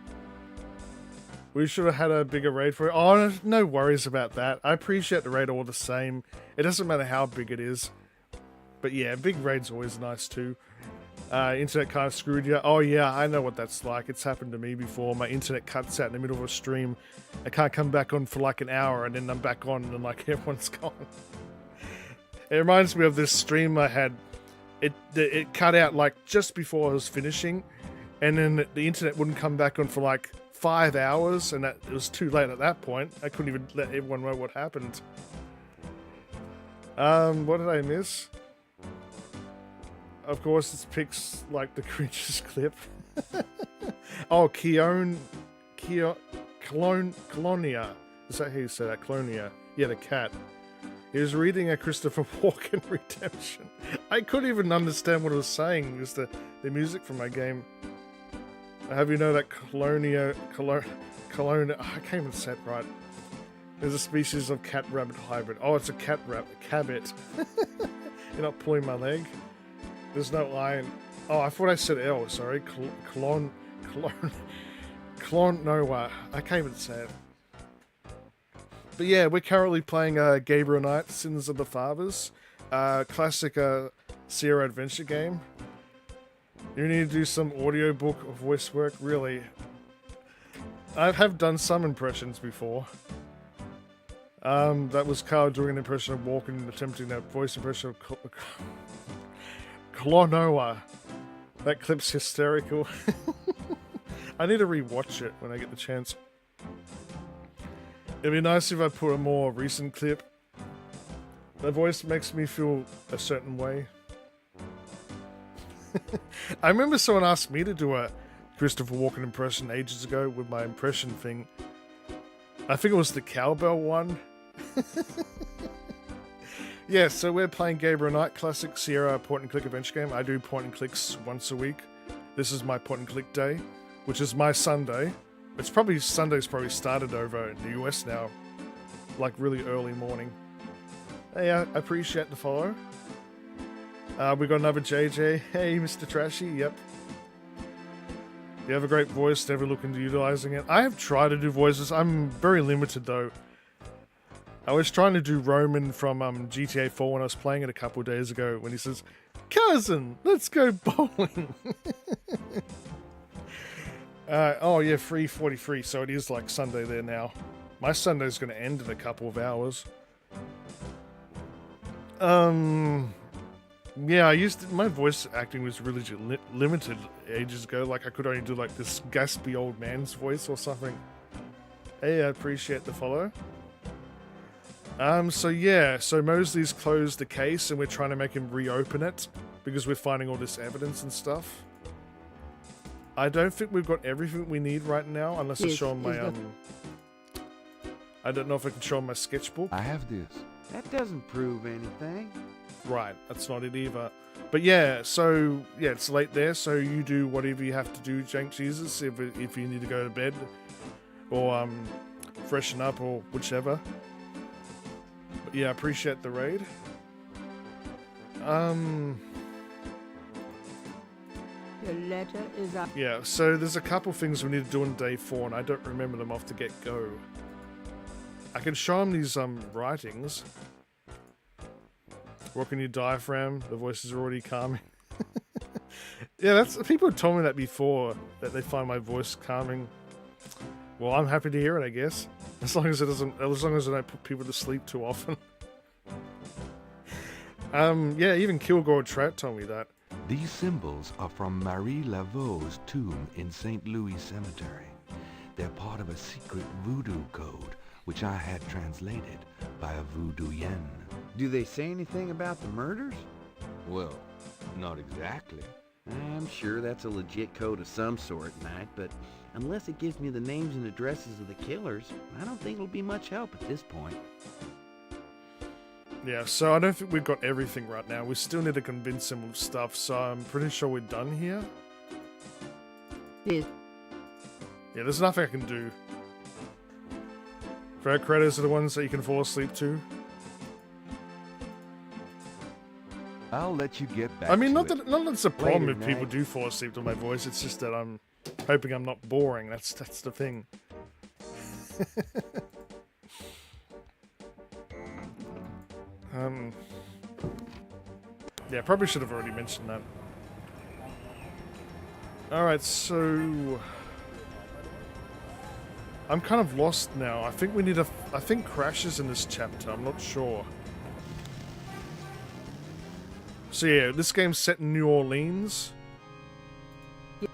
We should have had a bigger raid for it. Oh, no worries about that. I appreciate the raid all the same. It doesn't matter how big it is. But yeah, big raid's always nice too. Internet kind of screwed you. Oh yeah, I know what that's like. It's happened to me before. My internet cuts out in the middle of a stream. I can't come back on for like an hour and then I'm back on and like everyone's gone. It reminds me of this stream I had. It cut out like just before I was finishing and then the internet wouldn't come back on for like 5 hours and it was too late at that point. I couldn't even let everyone know what happened. What did I miss? Of course, it's pics like the cringiest clip. Oh, Colonia. Is that how you say that? Colonia. Yeah, the cat. He was reading a Christopher Walken Redemption. I couldn't even understand what it was saying. It was the music from my game. Have you know that Colonia, I can't even say it right. There's a species of cat-rabbit hybrid. Oh, it's a cat-rabbit. Cabbit. You're not pulling my leg? There's no iron. Oh, I thought I said L. Sorry. No, I can't even say it. But yeah, we're currently playing Gabriel Knight, Sins of the Fathers. Classic Sierra adventure game. You need to do some audiobook or voice work, really. I have done some impressions before. That was Carl doing an impression of Walken and attempting that voice impression of Clonoa. That clip's hysterical. I need to rewatch it when I get the chance. It'd be nice if I put a more recent clip. The voice makes me feel a certain way. I remember someone asked me to do a Christopher Walken impression ages ago with my impression thing. I think it was the cowbell one. Yeah, so we're playing Gabriel Knight, classic Sierra point-and-click adventure game. I do point-and-clicks once a week. This is my point-and-click day, which is my Sunday. It's probably, Sunday's probably started over in the US now. Like, really early morning. Hey, I appreciate the follow. We got another JJ. Hey, Mr. Trashy, yep. You have a great voice, never look into utilizing it. I have tried to do voices. I'm very limited though. I was trying to do Roman from GTA 4 when I was playing it a couple of days ago when he says, "Cousin, let's go bowling." Oh yeah, 3:43, so it is like Sunday there now. My Sunday's going to end in a couple of hours. Yeah, my voice acting was really limited ages ago. Like I could only do like this gaspy old man's voice or something. Hey, I appreciate the follow. So yeah, so Mosley's closed the case and we're trying to make him reopen it because we're finding all this evidence and stuff. I don't think we've got everything we need right now unless I show him my I don't know if I can show him my sketchbook. I have this. That doesn't prove anything. Right, that's not it either. But yeah, so yeah, it's late there, so you do whatever you have to do, Jank Jesus, if you need to go to bed or freshen up or whichever. But yeah, I appreciate the raid. The letter is up. Yeah, so there's a couple things we need to do on day 4, and I don't remember them off the get-go. I can show him these writings. Work on your diaphragm. The voice is already calming. Yeah, that's people have told me that before, that they find my voice calming. Well, I'm happy to hear it, I guess. As long as I don't put people to sleep too often. Yeah, even Kilgore Trout told me that. These symbols are from Marie Laveau's tomb in St. Louis Cemetery. They're part of a secret voodoo code, which I had translated by a voodoo yen. Do they say anything about the murders? Well, not exactly. I'm sure that's a legit code of some sort, Knight, but unless it gives me the names and addresses of the killers, I don't think it'll be much help at this point. Yeah, so I don't think we've got everything right now. We still need to convince him of stuff, so I'm pretty sure we're done here. Yes. Yeah, there's nothing I can do. Fair credits are the ones that you can fall asleep to. I'll let you get back I mean, to not it. that it's a problem Later, if people Knight. do fall asleep to my voice. It's just that I'm hoping I'm not boring. That's the thing. Yeah, probably should have already mentioned that. Alright, so I'm kind of lost now. I think we need I think Crash is in this chapter. I'm not sure. So yeah, this game's set in New Orleans.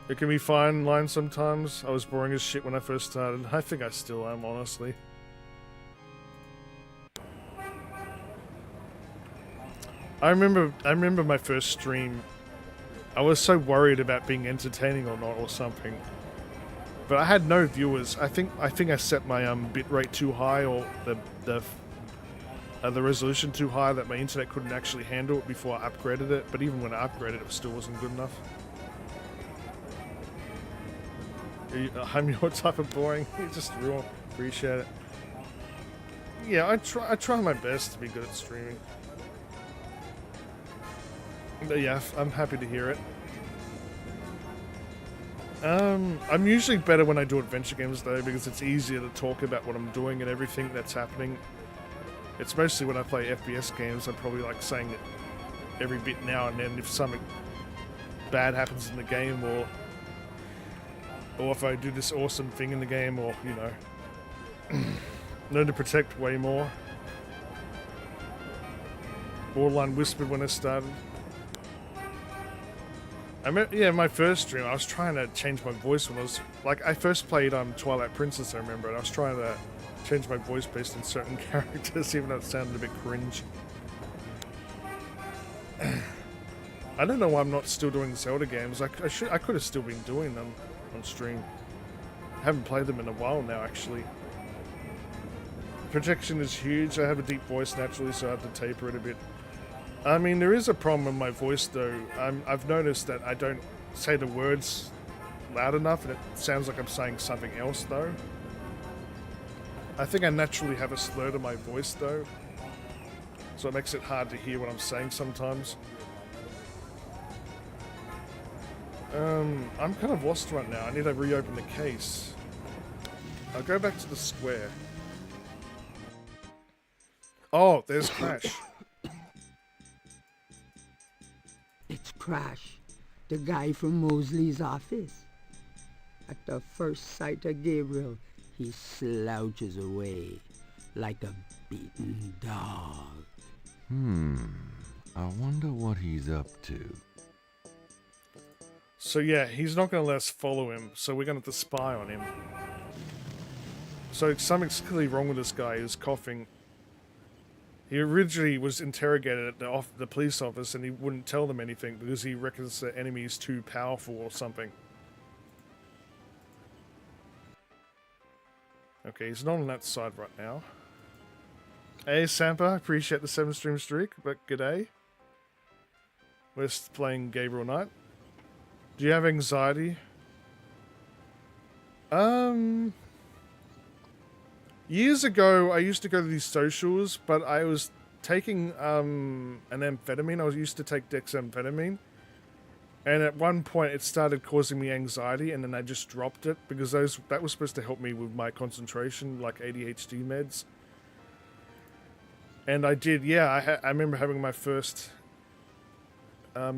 It can be fine line sometimes. I was boring as shit when I first started. I think I still am, honestly. I remember my first stream. I was so worried about being entertaining or not or something. But I had no viewers. I think I set my bitrate too high or the resolution too high that my internet couldn't actually handle it before I upgraded it. But even when I upgraded it, it still wasn't good enough. I'm your type of boring. You just real appreciate it. Yeah, I try my best to be good at streaming. But yeah, I'm happy to hear it. I'm usually better when I do adventure games though, because it's easier to talk about what I'm doing and everything that's happening. It's mostly when I play FPS games, I'm probably like saying it every bit now and then if something bad happens in the game, or if I do this awesome thing in the game, or, you know, learn to protect way more. Borderline whispered when I started. Yeah, my first stream, I was trying to change my voice when I was, like, I first played Twilight Princess, I remember, and I was trying to change my voice based on certain characters, even though it sounded a bit cringe. I don't know why I'm not still doing Zelda games. I could have still been doing them on stream. I haven't played them in a while now, actually. Projection is huge. I have a deep voice naturally, so I have to taper it a bit. I mean, there is a problem with my voice, though. I've noticed that I don't say the words loud enough, and it sounds like I'm saying something else, though. I think I naturally have a slur to my voice, though. So it makes it hard to hear what I'm saying sometimes. I'm kind of lost right now. I need to reopen the case. I'll go back to the square. Oh, there's Crash. It's Crash, the guy from Mosley's office. At the first sight of Gabriel, he slouches away like a beaten dog. I wonder what he's up to. So yeah, he's not going to let us follow him, so we're going to have to spy on him. So something's clearly wrong with this guy. He's coughing. He originally was interrogated at the police office and he wouldn't tell them anything because he reckons the enemy is too powerful or something. Okay, he's not on that side right now. Hey, Sampa, appreciate the 7-stream streak, but g'day. We're playing Gabriel Knight. Do you have anxiety? Years ago, I used to go to these socials, but I was taking an amphetamine. I used to take dexamphetamine. And at one point, it started causing me anxiety, and then I just dropped it, because that was supposed to help me with my concentration, like ADHD meds. And I did, yeah, I remember having my first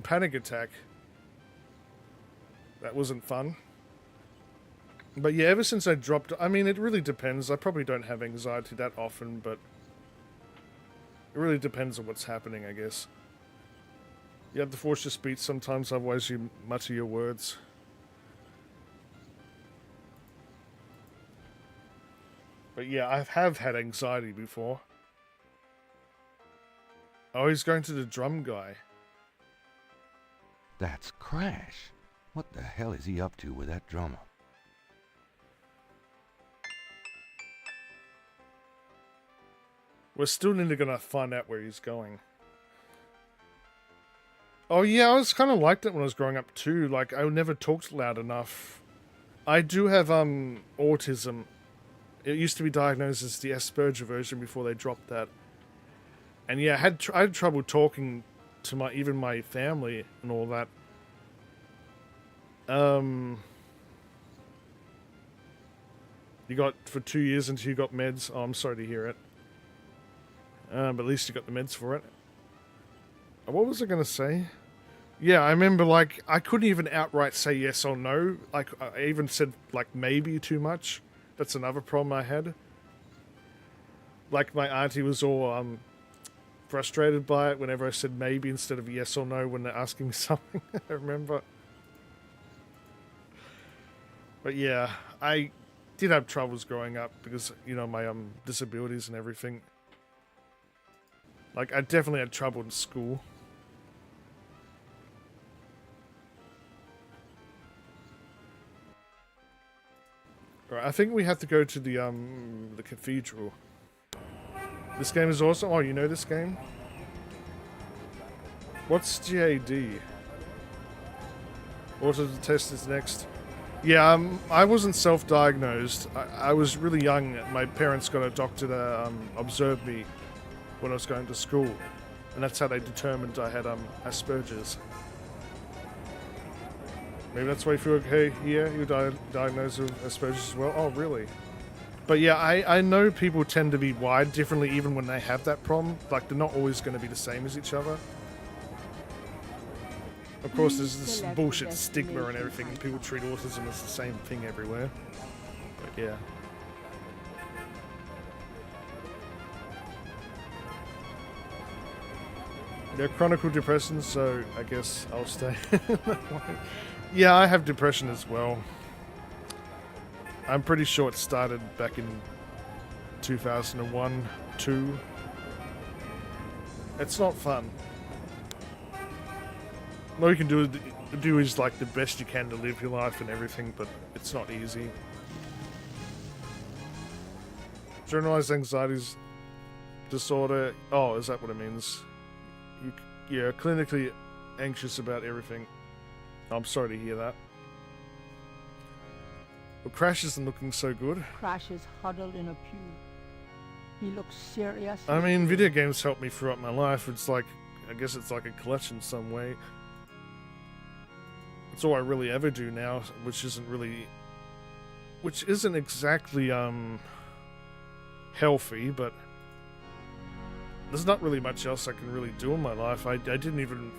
panic attack. That wasn't fun. But yeah, ever since I dropped... I mean, it really depends. I probably don't have anxiety that often, but... It really depends on what's happening, I guess. You have to force your speech sometimes, otherwise you mutter your words. But yeah, I have had anxiety before. Oh, he's going to the drum guy. That's Crash. What the hell is he up to with that drummer? We're still nearly gonna find out where he's going. Oh yeah, I was kind of liked it when I was growing up too. Like, I never talked loud enough. I do have autism. It used to be diagnosed as the Asperger version before they dropped that. And yeah, I had trouble talking to even my family and all that. You got for 2 years until you got meds. Oh, I'm sorry to hear it. But at least you got the meds for it. What was I going to say? Yeah, I remember, like, I couldn't even outright say yes or no. Like, I even said, like, maybe too much. That's another problem I had. Like, my auntie was all, frustrated by it whenever I said maybe instead of yes or no when they're asking me something. I remember. But yeah, I did have troubles growing up because, you know, my, disabilities and everything. Like, I definitely had trouble in school. Right, I think we have to go to the cathedral. This game is awesome. Oh, you know this game? What's GAD? Auto test is next. Yeah, I wasn't self-diagnosed. I was really young. My parents got a doctor to observe me when I was going to school, and that's how they determined I had Asperger's. Maybe that's why you feel okay here. You were diagnosed with Asperger's as well. Oh, really? But yeah, I know people tend to be wired differently even when they have that problem. Like, they're not always going to be the same as each other. Of course, there's this bullshit stigma and everything, and people treat autism as the same thing everywhere. But yeah. They're chronic depression, so I guess I'll stay. Yeah, I have depression as well. I'm pretty sure it started back in 2001, 2. It's not fun. All you can do is like the best you can to live your life and everything, but it's not easy. Generalized anxiety disorder. Oh, is that what it means? You're clinically anxious about everything. I'm sorry to hear that. Well, Crash isn't looking so good. Crash is huddled in a pew. He looks serious. I mean, video games helped me throughout my life. It's like, I guess it's like a clutch in some way. It's all I really ever do now, which isn't exactly healthy, but there's not really much else I can really do in my life. I didn't even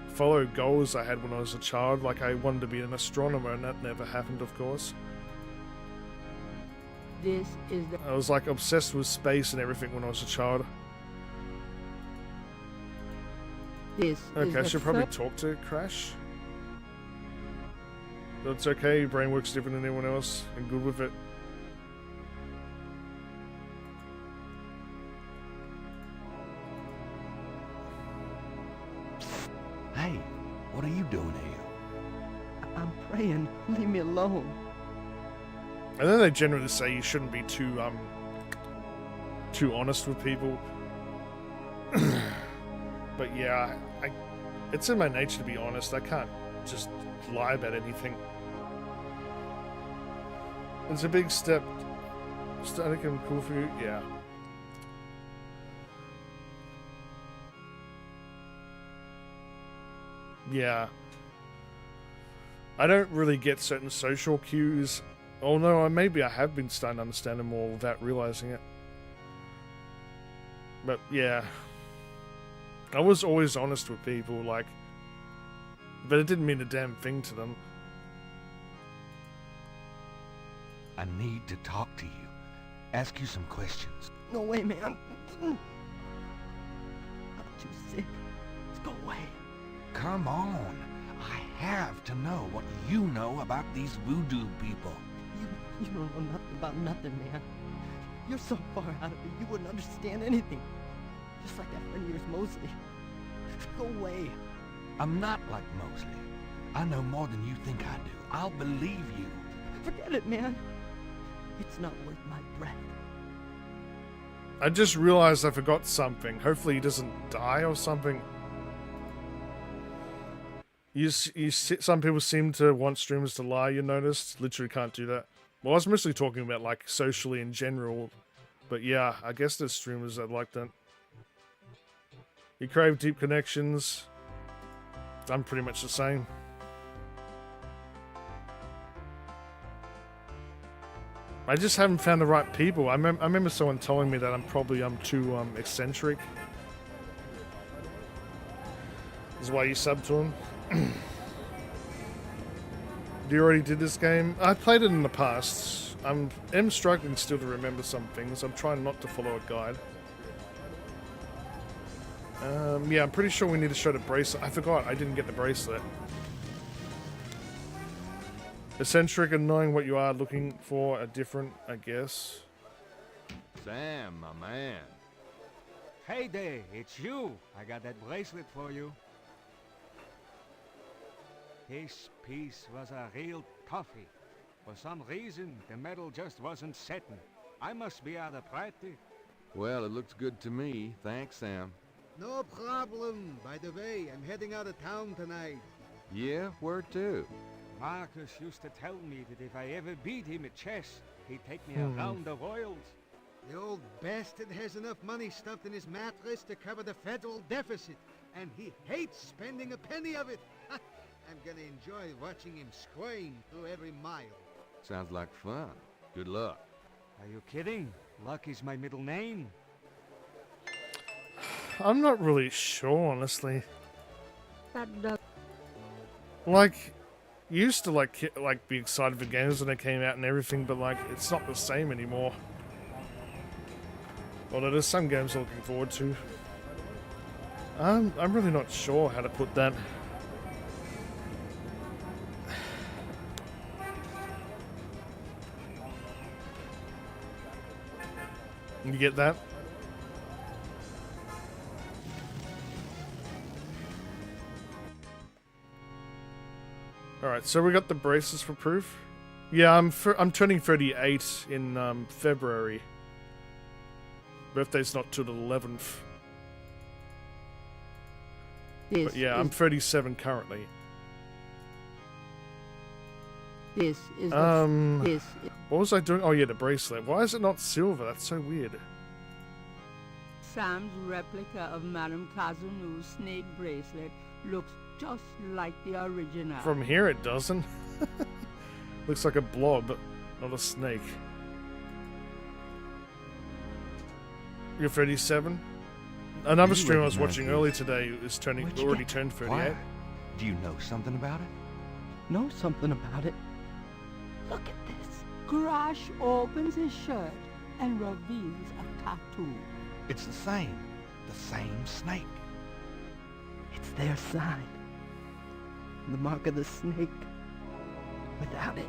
follow goals I had when I was a child. Like, I wanted to be an astronomer, and that never happened, of course. This is the... I was like obsessed with space and everything when I was a child. This Okay, I should probably talk to Crash. But it's okay, your brain works different than anyone else, and good with it. Hey, what are you doing here? I'm praying. Leave me alone. And then they generally say you shouldn't be too honest with people. But yeah, it's in my nature to be honest. I can't just lie about anything. It's a big step. Static and cool for you? Yeah. Yeah. I don't really get certain social cues. Oh no, maybe I have been starting to understand them more without realizing it. But yeah. I was always honest with people, like, but it didn't mean a damn thing to them. I need to talk to you. Ask you some questions. No way, man. I'm too sick. Let's go away. Come on. I have to know what you know about these voodoo people. You don't know nothing about nothing, man. You're so far out of it, you wouldn't understand anything. Just like that friend of yours, Mosley. Go away. I'm not like Mosley. I know more than you think I do. I'll believe you. Forget it, man. It's not worth my breath. I just realized I forgot something. Hopefully he doesn't die or something. Some people seem to want streamers to lie, you noticed? Literally can't do that. Well, I was mostly talking about, like, socially in general. But yeah, I guess there's streamers that like that. You crave deep connections. I'm pretty much the same. I just haven't found the right people. I remember someone telling me that I'm too eccentric. This is why you sub to him. You already did this game? I played it in the past. I'm struggling still to remember some things. I'm trying not to follow a guide. Yeah, I'm pretty sure we need to show the bracelet. I forgot, I didn't get the bracelet. Eccentric and knowing what you are looking for are different, I guess. Sam, my man. Hey there, it's you. I got that bracelet for you. This piece was a real toughie. For some reason, the metal just wasn't setting. I must be out of practice. Well, it looks good to me. Thanks, Sam. No problem. By the way, I'm heading out of town tonight. Yeah, where to? Marcus used to tell me that if I ever beat him at chess, he'd take me around the royals. The old bastard has enough money stuffed in his mattress to cover the federal deficit, and he hates spending a penny of it. I'm gonna enjoy watching him squirm through every mile. Sounds like fun. Good luck. Are you kidding? Luck is my middle name. I'm not really sure, honestly. Like, used to like be excited for games when they came out and everything, but like it's not the same anymore. Although there's some games I'm looking forward to. I'm really not sure how to put that. You get that? Alright, so we got the braces for proof. Yeah, I'm turning 38 in February. Birthday's not till the 11th. But yeah, I'm 37 currently. This is what was I doing? Oh yeah, the bracelet. Why is it not silver? That's so weird. Sam's replica of Madame Cazeneu's snake bracelet looks just like the original. From here it doesn't. Looks like a blob, not a snake. You're 37? Another You stream I was recognize watching this? early today is already turned 38. Why? Do you know something about it? Know something about it? Look at this. Crash opens his shirt and reveals a tattoo. It's the same snake. It's their sign. The mark of the snake. Without it,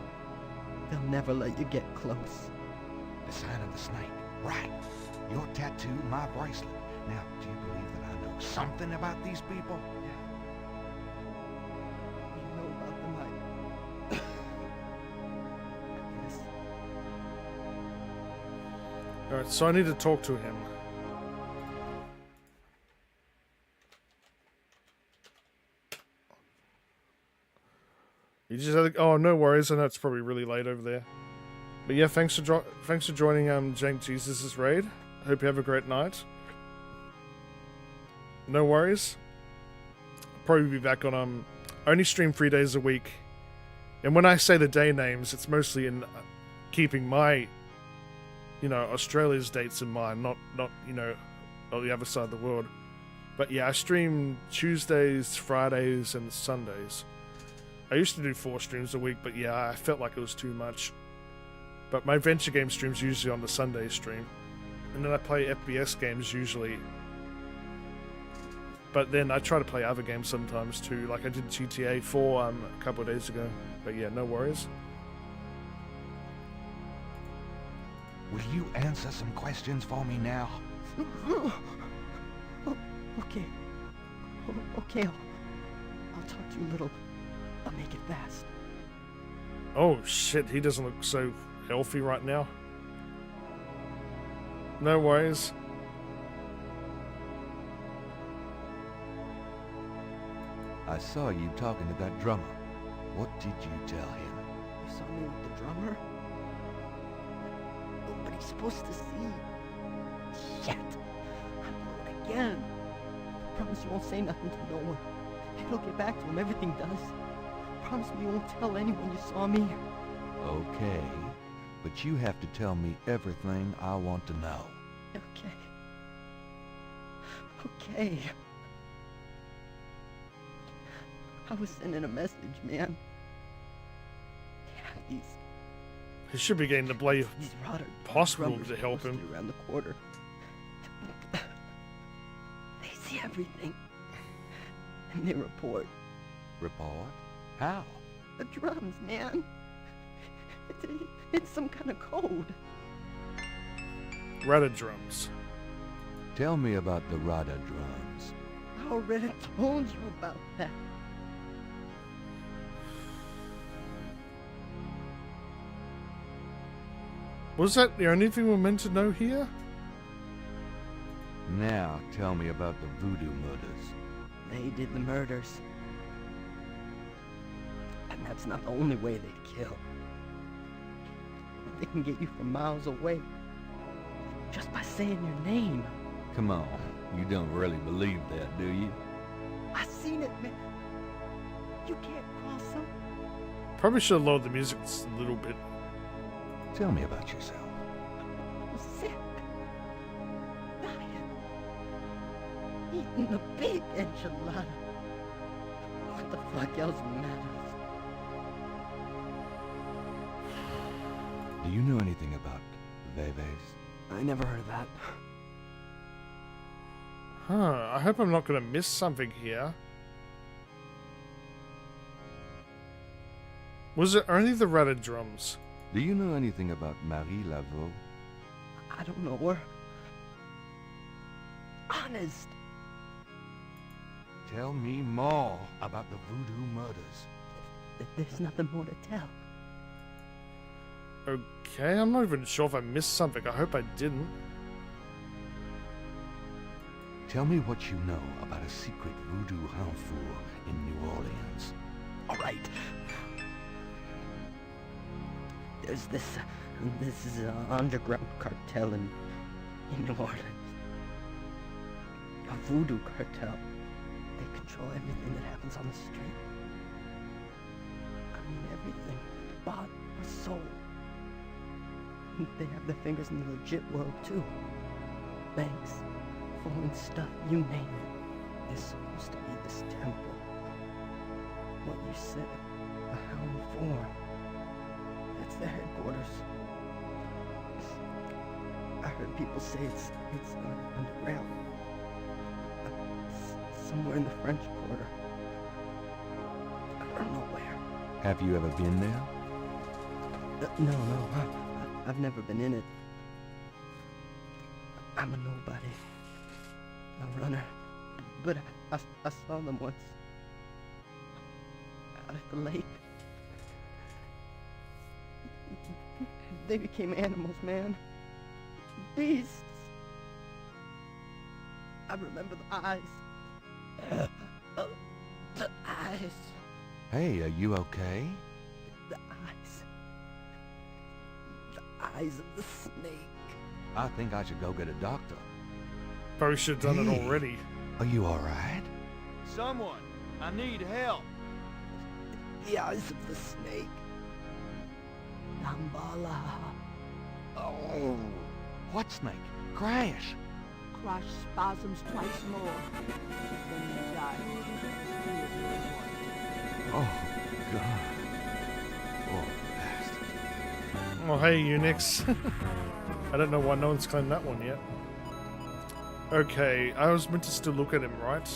they'll never let you get close. The sign of the snake. Right. Your tattoo, my bracelet. Now, do you believe that I know something about these people? You know about them, I guess. Alright, so I need to talk to him. You just had to, oh, no worries. I know it's probably really late over there. But yeah, thanks for joining Jank Jesus' raid. Hope you have a great night. No worries. Probably be back on I only stream 3 days a week. And when I say the day names, it's mostly in keeping my, you know, Australia's dates in mind, not you know, on the other side of the world. But yeah, I stream Tuesdays, Fridays, and Sundays. I used to do 4 streams a week, but yeah, I felt like it was too much. But my venture game stream's usually on the Sunday stream. And then I play FPS games usually. But then I try to play other games sometimes too, like I did GTA 4 a couple of days ago. But yeah, no worries. Will you answer some questions for me now? Okay. Okay, I'll talk to you a little. I'll make it fast. Oh shit, he doesn't look so healthy right now. No worries. I saw you talking to that drummer. What did you tell him? You saw me with the drummer? Nobody's supposed to see. Shit! I blew it again. Promise you won't say nothing to no one. It'll get back to him, everything does. Promise me you won't tell anyone you saw me. Okay, but you have to tell me everything I want to know. Okay. Okay. I was sending a message, man. Yeah, He should be getting the blade these rotter possible drummers to help him. posted around the quarter. They see everything. And they report. Report? How? The drums, man. It's some kind of code. Rudder drums. Tell me about the Rada drums. I already told you about that. Was that the only thing we're meant to know here? Now tell me about the voodoo murders. They did the murders. And that's not the only way they kill. They can get you from miles away. Just by saying your name. Come on, you don't really believe that, do you? I seen it, man. You can't cross them. Probably should have lowered the music just a little bit. Tell me about yourself. I'm sick. Dying. Eating a big enchilada. What the fuck else matters? Do you know anything about Veves? I never heard of that. Huh, I hope I'm not going to miss something here. Was it only the Rudder drums? Do you know anything about Marie Laveau? I don't know her. Honest. Tell me more about the voodoo murders. There's nothing more to tell. Okay, I'm not even sure if I missed something. I hope I didn't. Tell me what you know about a secret voodoo renfour in New Orleans. All right. There's this, underground cartel in New Orleans. A voodoo cartel. They control everything that happens on the street. I mean everything. Body or soul. They have their fingers in the legit world too. Banks, foreign stuff, you name it. There's supposed to be this temple. What you said, a Hound Form. That's their headquarters. I heard people say it's underground. Somewhere in the French Quarter. I don't know where. Have you ever been there? No. I've never been in it. I'm a nobody. A runner. But I saw them once. Out at the lake. They became animals, man. Beasts. I remember the eyes. The eyes. Hey, are you okay? The eyes. The eyes of the snake. I think I should go get a doctor. Probably should have done it already. Are you alright? Someone! I need help! The eyes of the snake. Nambala. Oh, what snake? Crash! Crush spasms twice more. Then you die. Oh, God. Oh, bastard. Oh, hey, Unix. I don't know why no one's claimed that one yet. Okay, I was meant to still look at him, right?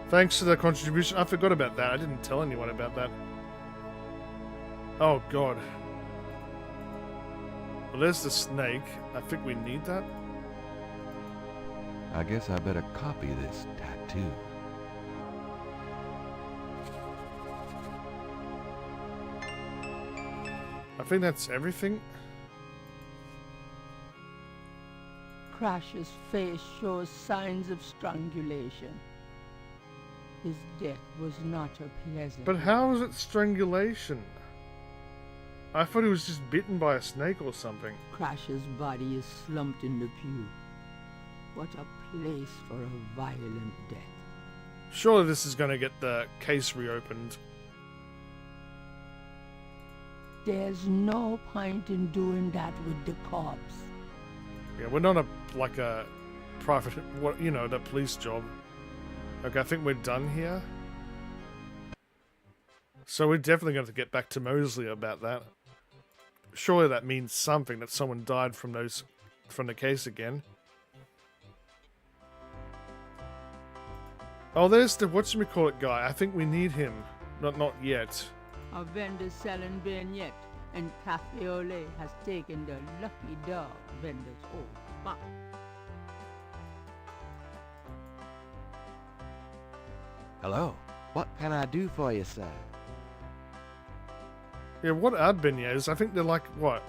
Thanks for the contribution. I forgot about that. I didn't tell anyone about that. Oh, God. Well, there's the snake. I think we need that. I guess I better copy this tattoo. I think that's everything. Crash's face shows signs of strangulation. His death was not a pleasant. But how is it strangulation? I thought he was just bitten by a snake or something. Crash's body is slumped in the pew. What a place for a violent death. Surely this is going to get the case reopened. There's no point in doing that with the corpse. Yeah, we're not like a private, what you know, the police job. Okay, I think we're done here. So we're definitely going to get back to Mosley about that. Surely that means something, that someone died from the case again. Oh, there's the whatchamacallit guy. I think we need him. Not yet. A vendor selling vignette, and Cafe Ole has taken the lucky dog vendor's old spot. Hello. What can I do for you, sir? Yeah, what are beignets? I think they're like, what?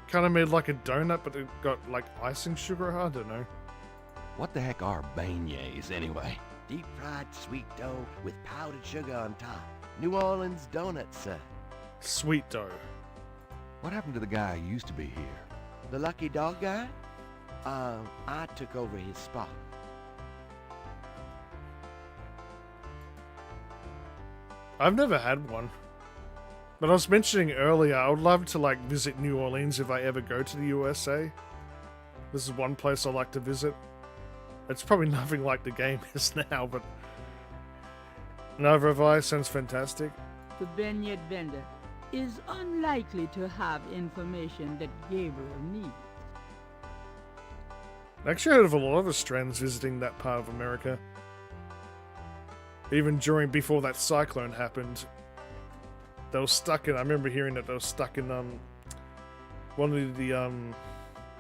Kind of made like a donut, but they've got like icing sugar? I don't know. What the heck are beignets, anyway? Deep-fried sweet dough with powdered sugar on top. New Orleans donuts, sir. Sweet dough. What happened to the guy who used to be here? The lucky dog guy? I took over his spot. I've never had one. But I was mentioning earlier, I would love to like visit New Orleans if I ever go to the USA. This is one place I like to visit. It's probably nothing like the game is now, but Nova Vice sounds fantastic. The vignette vendor is unlikely to have information that Gabriel needs. I actually heard of a lot of Australians visiting that part of America. Even before that cyclone happened. They were stuck in, I remember hearing that they were stuck in one of the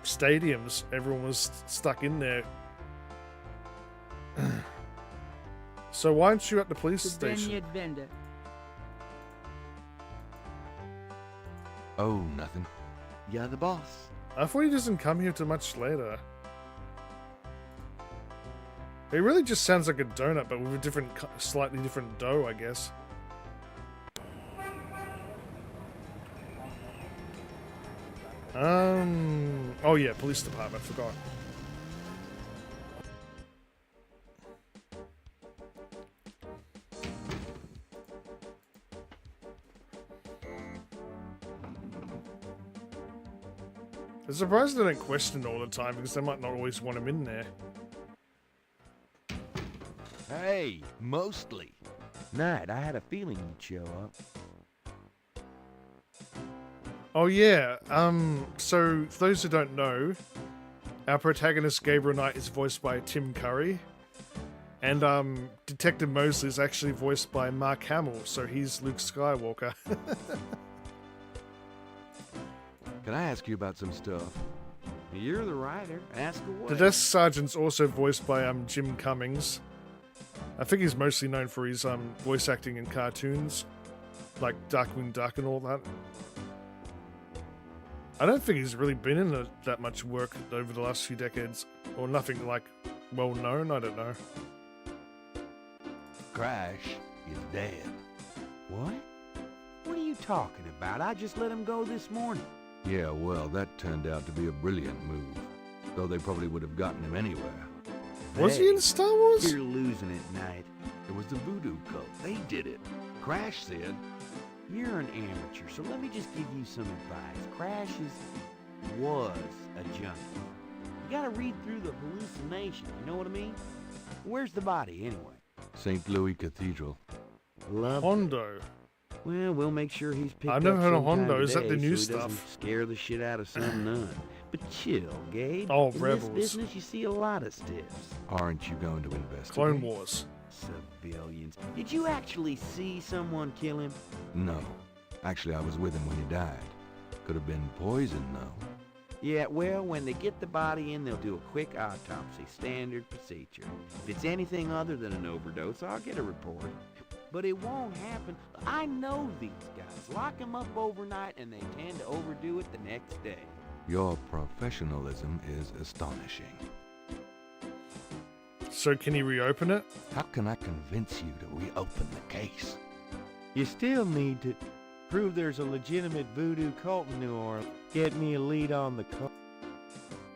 stadiums. Everyone was stuck in there. So why aren't you at the police station? Vignette vendor. Oh, nothing. You're the boss. I thought he doesn't come here till much later. It really just sounds like a donut, but with a slightly different dough, I guess. Oh yeah, police department. Forgot. I'm surprised they don't question all the time because they might not always want him in there. Hey, mostly. Knight, I had a feeling you'd show up. Oh yeah, so for those who don't know, our protagonist Gabriel Knight is voiced by Tim Curry, and Detective Mosley is actually voiced by Mark Hamill, so he's Luke Skywalker. Can I ask you about some stuff? You're the writer. Ask away. The desk sergeant's also voiced by Jim Cummings. I think he's mostly known for his voice acting in cartoons, like Darkwing Duck and all that. I don't think he's really been in that much work over the last few decades, or nothing like well known. I don't know. Crash is dead. What? What are you talking about? I just let him go this morning. Yeah, well, that turned out to be a brilliant move. Though they probably would have gotten him anywhere. Was he in Star Wars? You're losing it, Knight. It was the voodoo cult. They did it. Crash said. You're an amateur, so let me just give you some advice. Crash was a junkie. You gotta read through the hallucination, you know what I mean? Where's the body, anyway? St. Louis Cathedral. Love Hondo. Well, we'll make sure he's picked I've never up heard of sometime Hondo. Is that today the new so he doesn't stuff? Scare the shit out of some nun. But chill, Gabe. Oh, In Rebels. this business, you see a lot of stiffs. Aren't you going to investigate? Clone Wars. Civilians. Did you actually see someone kill him? No. Actually, I was with him when he died. Could have been poison, though. Yeah, well, when they get the body in, they'll do a quick autopsy. Standard procedure. If it's anything other than an overdose, I'll get a report. But it won't happen. I know these guys. Lock them up overnight, and they tend to overdo it the next day. Your professionalism is astonishing. So can he reopen it? How can I convince you to reopen the case? You still need to prove there's a legitimate voodoo cult in New Orleans. Get me a lead on the cult.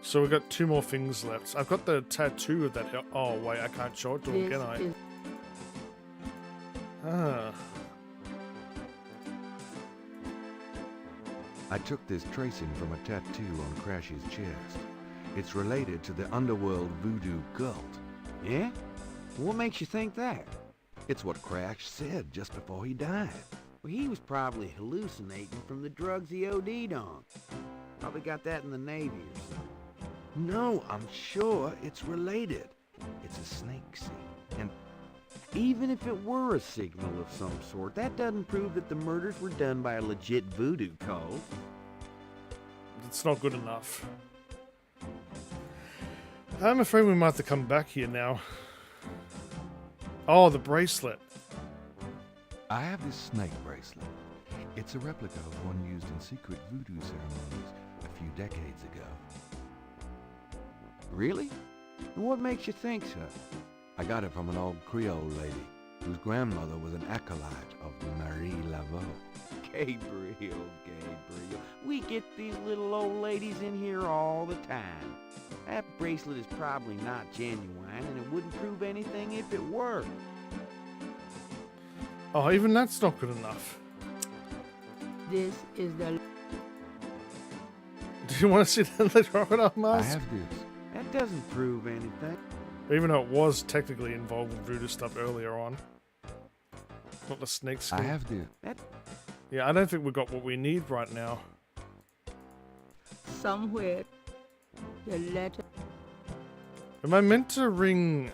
So we've got 2 more things left. I've got the tattoo of that. Oh wait, I can't show it to him, can I? Ah. I took this tracing from a tattoo on Crash's chest. It's related to the underworld voodoo cult. Yeah? What makes you think that? It's what Crash said just before he died. Well, he was probably hallucinating from the drugs he OD'd on. Probably got that in the Navy or something. No, I'm sure it's related. It's a snake scene. And even if it were a signal of some sort, that doesn't prove that the murders were done by a legit voodoo cult. It's not good enough. I'm afraid we might have to come back here now. Oh, the bracelet. I have this snake bracelet. It's a replica of one used in secret voodoo ceremonies a few decades ago. Really? And what makes you think so? I got it from an old Creole lady whose grandmother was an acolyte of Marie Laveau. Gabriel. We get these little old ladies in here all the time. That bracelet is probably not genuine, and it wouldn't prove anything if it were. Oh, even that's not good enough. This is the... Do you want to see the crocodile mask? I have this. That doesn't prove anything. Even though it was technically involved with voodoo stuff earlier on. Not the snake skin. I have this. Yeah, I don't think we've got what we need right now. Somewhere, the letter... Am I meant to ring...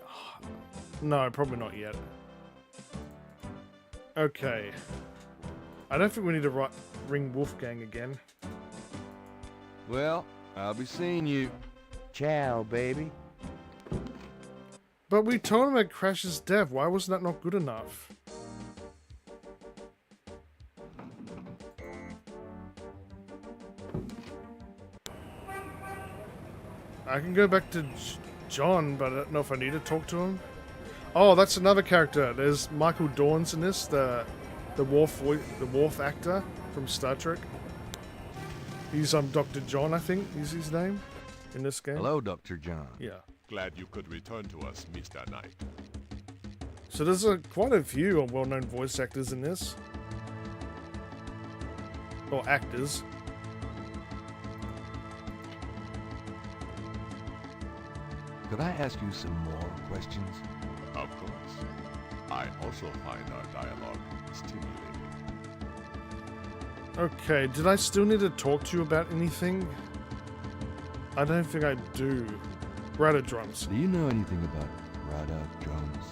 No, probably not yet. Okay. I don't think we need to ring Wolfgang again. Well, I'll be seeing you. Ciao, baby. But we told him about Crash's death. Why was that not good enough? I can go back to John, but I don't know if I need to talk to him. Oh, that's another character. There's Michael Dorn's in this, the Worf actor from Star Trek. He's Dr. John, I think, is his name in this game. Hello, Dr. John. Yeah. Glad you could return to us, Mr. Knight. So there's quite a few well-known voice actors in this. Or actors. Could I ask you some more questions? Of course. I also find our dialogue stimulating. Okay, did I still need to talk to you about anything? I don't think I do. Rada drums. Do you know anything about Rada drums?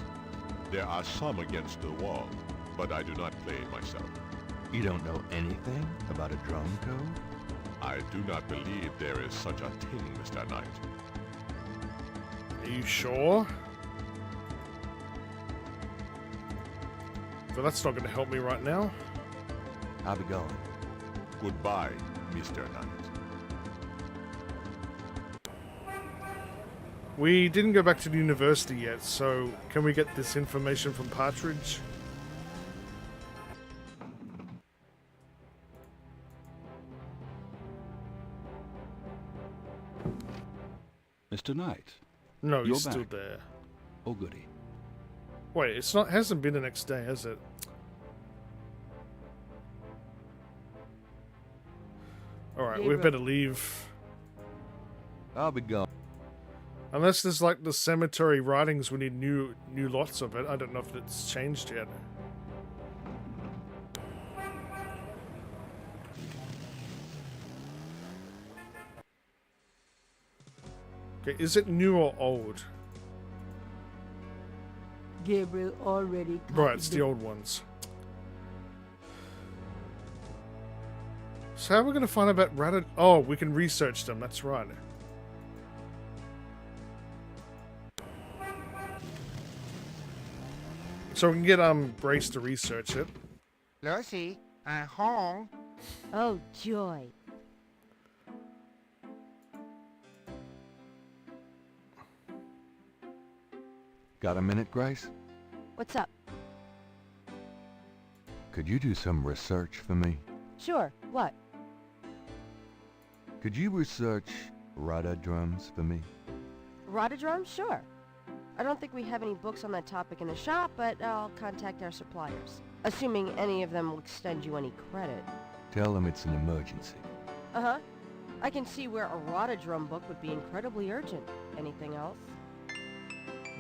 There are some against the wall, but I do not play myself. You don't know anything about a drum code? I do not believe there is such a thing, Mr. Knight. Are you sure? But that's not going to help me right now. I'll be going. Goodbye, Mr. Knight. We didn't go back to the university yet, so can we get this information from Partridge? Mr. Knight. No, You're he's still back. there. Oh, goody. Wait, it's not. Hasn't been the next day, has it? All right, we Gabriel. better leave. I'll be gone. Unless there's like the cemetery writings, we need new lots of it. I don't know if it's changed yet. Okay, is it new or old? Gabriel already Right, it's the old ones. So how are we going to find out about Rada? Oh, we can research them. That's right. So we can get Brace to research it. Lucy, I'm home. Oh, joy. Got a minute, Grace? What's up? Could you do some research for me? Sure. What? Could you research Rada drums for me? Rotodrum? Sure. I don't think we have any books on that topic in the shop, but I'll contact our suppliers. Assuming any of them will extend you any credit. Tell them it's an emergency. Uh-huh. I can see where a Rotodrum book would be incredibly urgent. Anything else?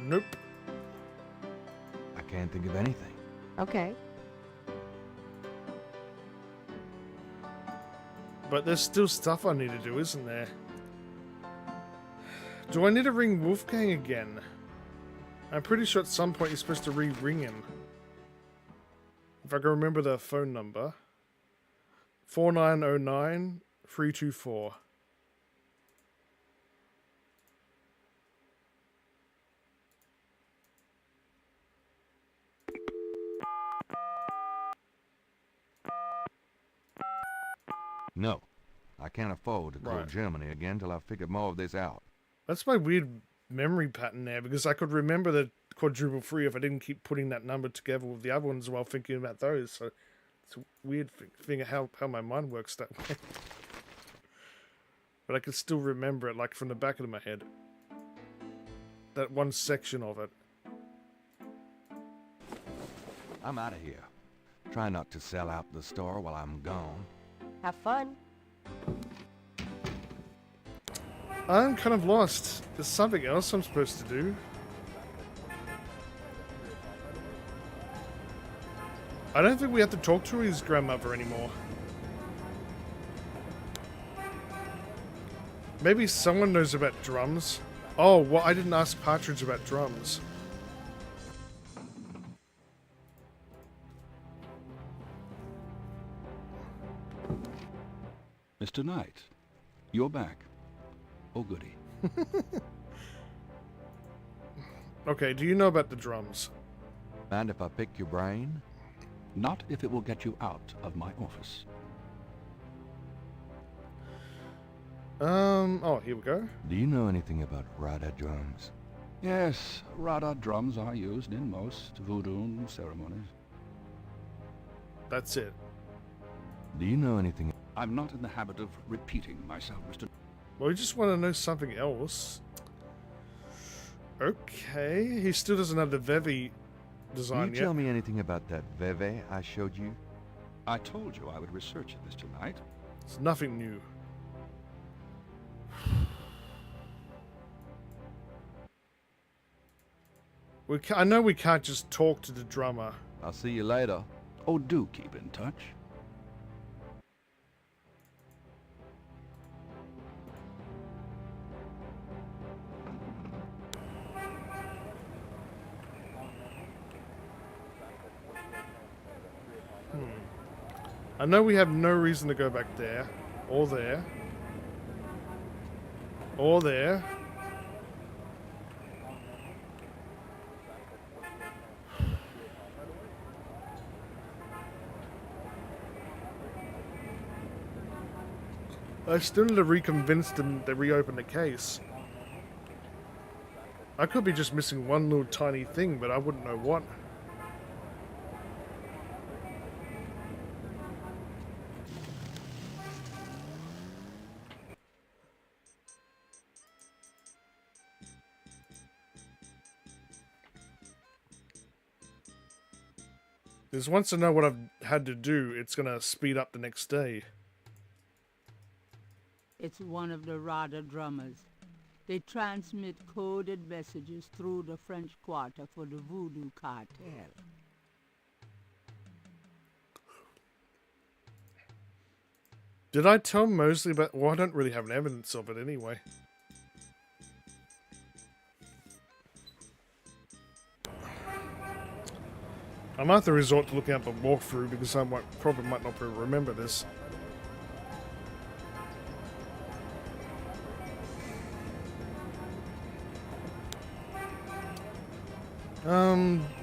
Nope. I can't think of anything. Okay. But there's still stuff I need to do, isn't there? Do I need to ring Wolfgang again? I'm pretty sure at some point you're supposed to re-ring him. If I can remember the phone number. 4909 324. No. I can't afford to call Right. Germany again till I've figured more of this out. That's my weird memory pattern there, because I could remember the quadruple free if I didn't keep putting that number together with the other ones while thinking about those. So it's a weird thing how my mind works that way. But I can still remember it like from the back of my head. That one section of it. I'm out of here. Try not to sell out the store while I'm gone. Have fun. I'm kind of lost. There's something else I'm supposed to do. I don't think we have to talk to his grandmother anymore. Maybe someone knows about drums. Oh, well, I didn't ask Partridge about drums. Mr. Knight, you're back. Oh, goody. Okay, do you know about the drums? Mind if I pick your brain? Not if it will get you out of my office. Oh, here we go. Do you know anything about Rada drums? Yes, Rada drums are used in most voodoo ceremonies. That's it. Do you know anything? I'm not in the habit of repeating myself, Mr. Well, we just want to know something else. Okay, he still doesn't have the Vevi design Can you yet. tell me anything about that Veve I showed you? I told you I would research it, Mr. Knight. It's nothing new. I know we can't just talk to the drummer. I'll see you later. Oh, do keep in touch. I know we have no reason to go back there, or there, or there. I still need to reconvince them to reopen the case. I could be just missing one little tiny thing, but I wouldn't know what. Because once I know what I've had to do, it's going to speed up the next day. It's one of the Rada drummers. They transmit coded messages through the French Quarter for the Voodoo Cartel. Did I tell Mosley about... Well, I don't really have an evidence of it anyway. I might have to resort to looking up a walkthrough because I probably might not remember this.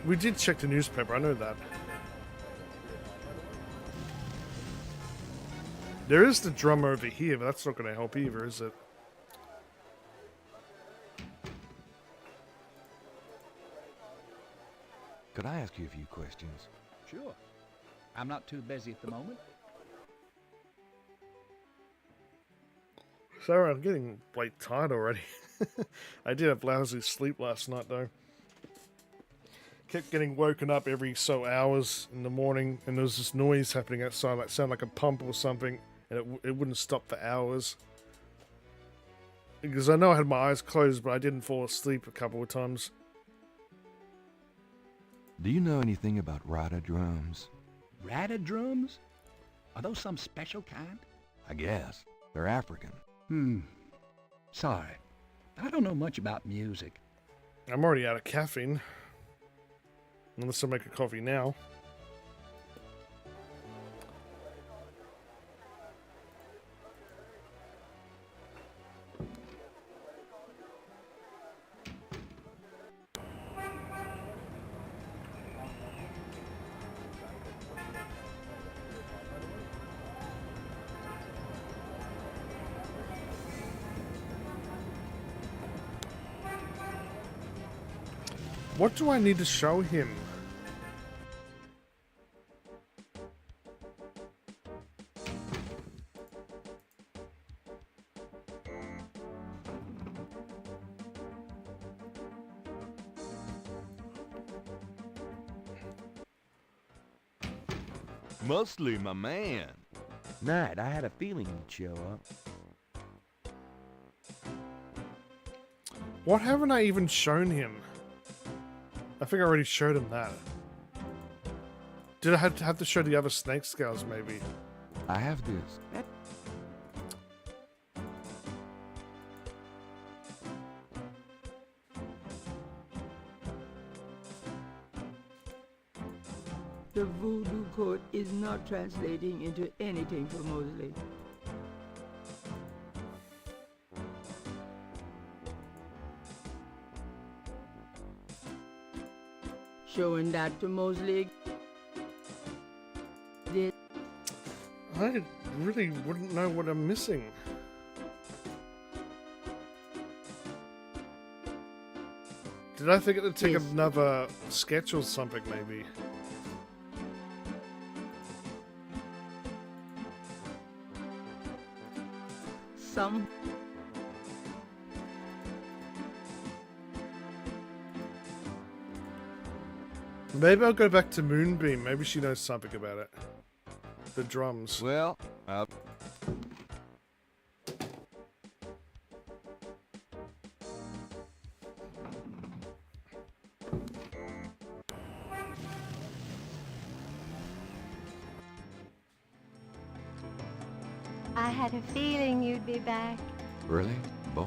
We did check the newspaper, I know that. There is the drummer over here, but that's not going to help either, is it? Could I ask you a few questions? Sure. I'm not too busy at the moment. Sorry, I'm getting, like, tired already. I did have lousy sleep last night, though. Kept getting woken up every so hours in the morning, and there was this noise happening outside that sounded like a pump or something, and it wouldn't stop for hours. Because I know I had my eyes closed, but I didn't fall asleep a couple of times. Do you know anything about Rada drums? Rada drums? Are those some special kind? I guess. They're African. Sorry. I don't know much about music. I'm already out of caffeine. Unless I make a coffee now. What do I need to show him? Mostly my man. Knight, I had a feeling you'd show up. What haven't I even shown him? I think I already showed him that. Did I have to show the other snake scales, maybe? I have this. The voodoo code is not translating into anything for Mosley. Showing that to Mosley. I really wouldn't know what I'm missing. Did I think it would take another sketch or something, maybe? some... Maybe I'll go back to Moonbeam. Maybe she knows something about it. The drums. Well, I had a feeling you'd be back. Really? Boy,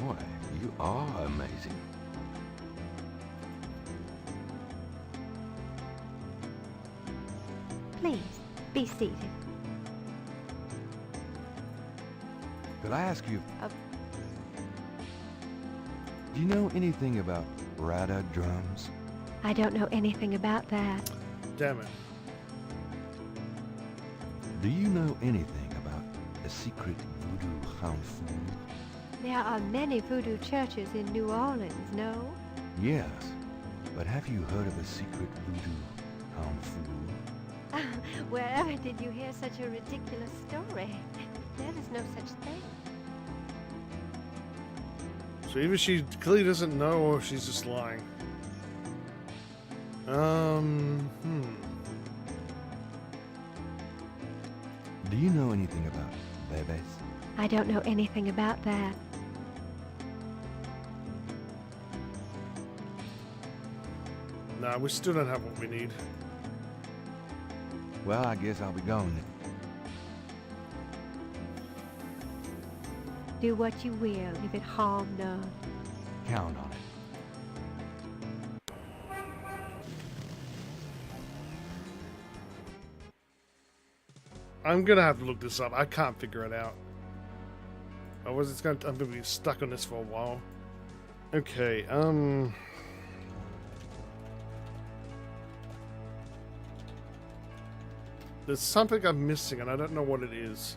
you are amazing. Please, be seated. Could I ask you, Of do you know anything about Rada drums? I don't know anything about that. Damn it. Do you know anything about the secret voodoo Hanfu? There are many voodoo churches in New Orleans, no? Yes, but have you heard of a secret voodoo Hanfu? Wherever did you hear such a ridiculous story? There is no such thing. So either she clearly doesn't know or she's just lying. Do you know anything about bebes? I don't know anything about that. Nah, we still don't have what we need. Well, I guess I'll be going then. Do what you will, if it harm none. Count on it. I'm gonna have to look this up. I can't figure it out. I'm gonna be stuck on this for a while. Okay, there's something I'm missing and I don't know what it is.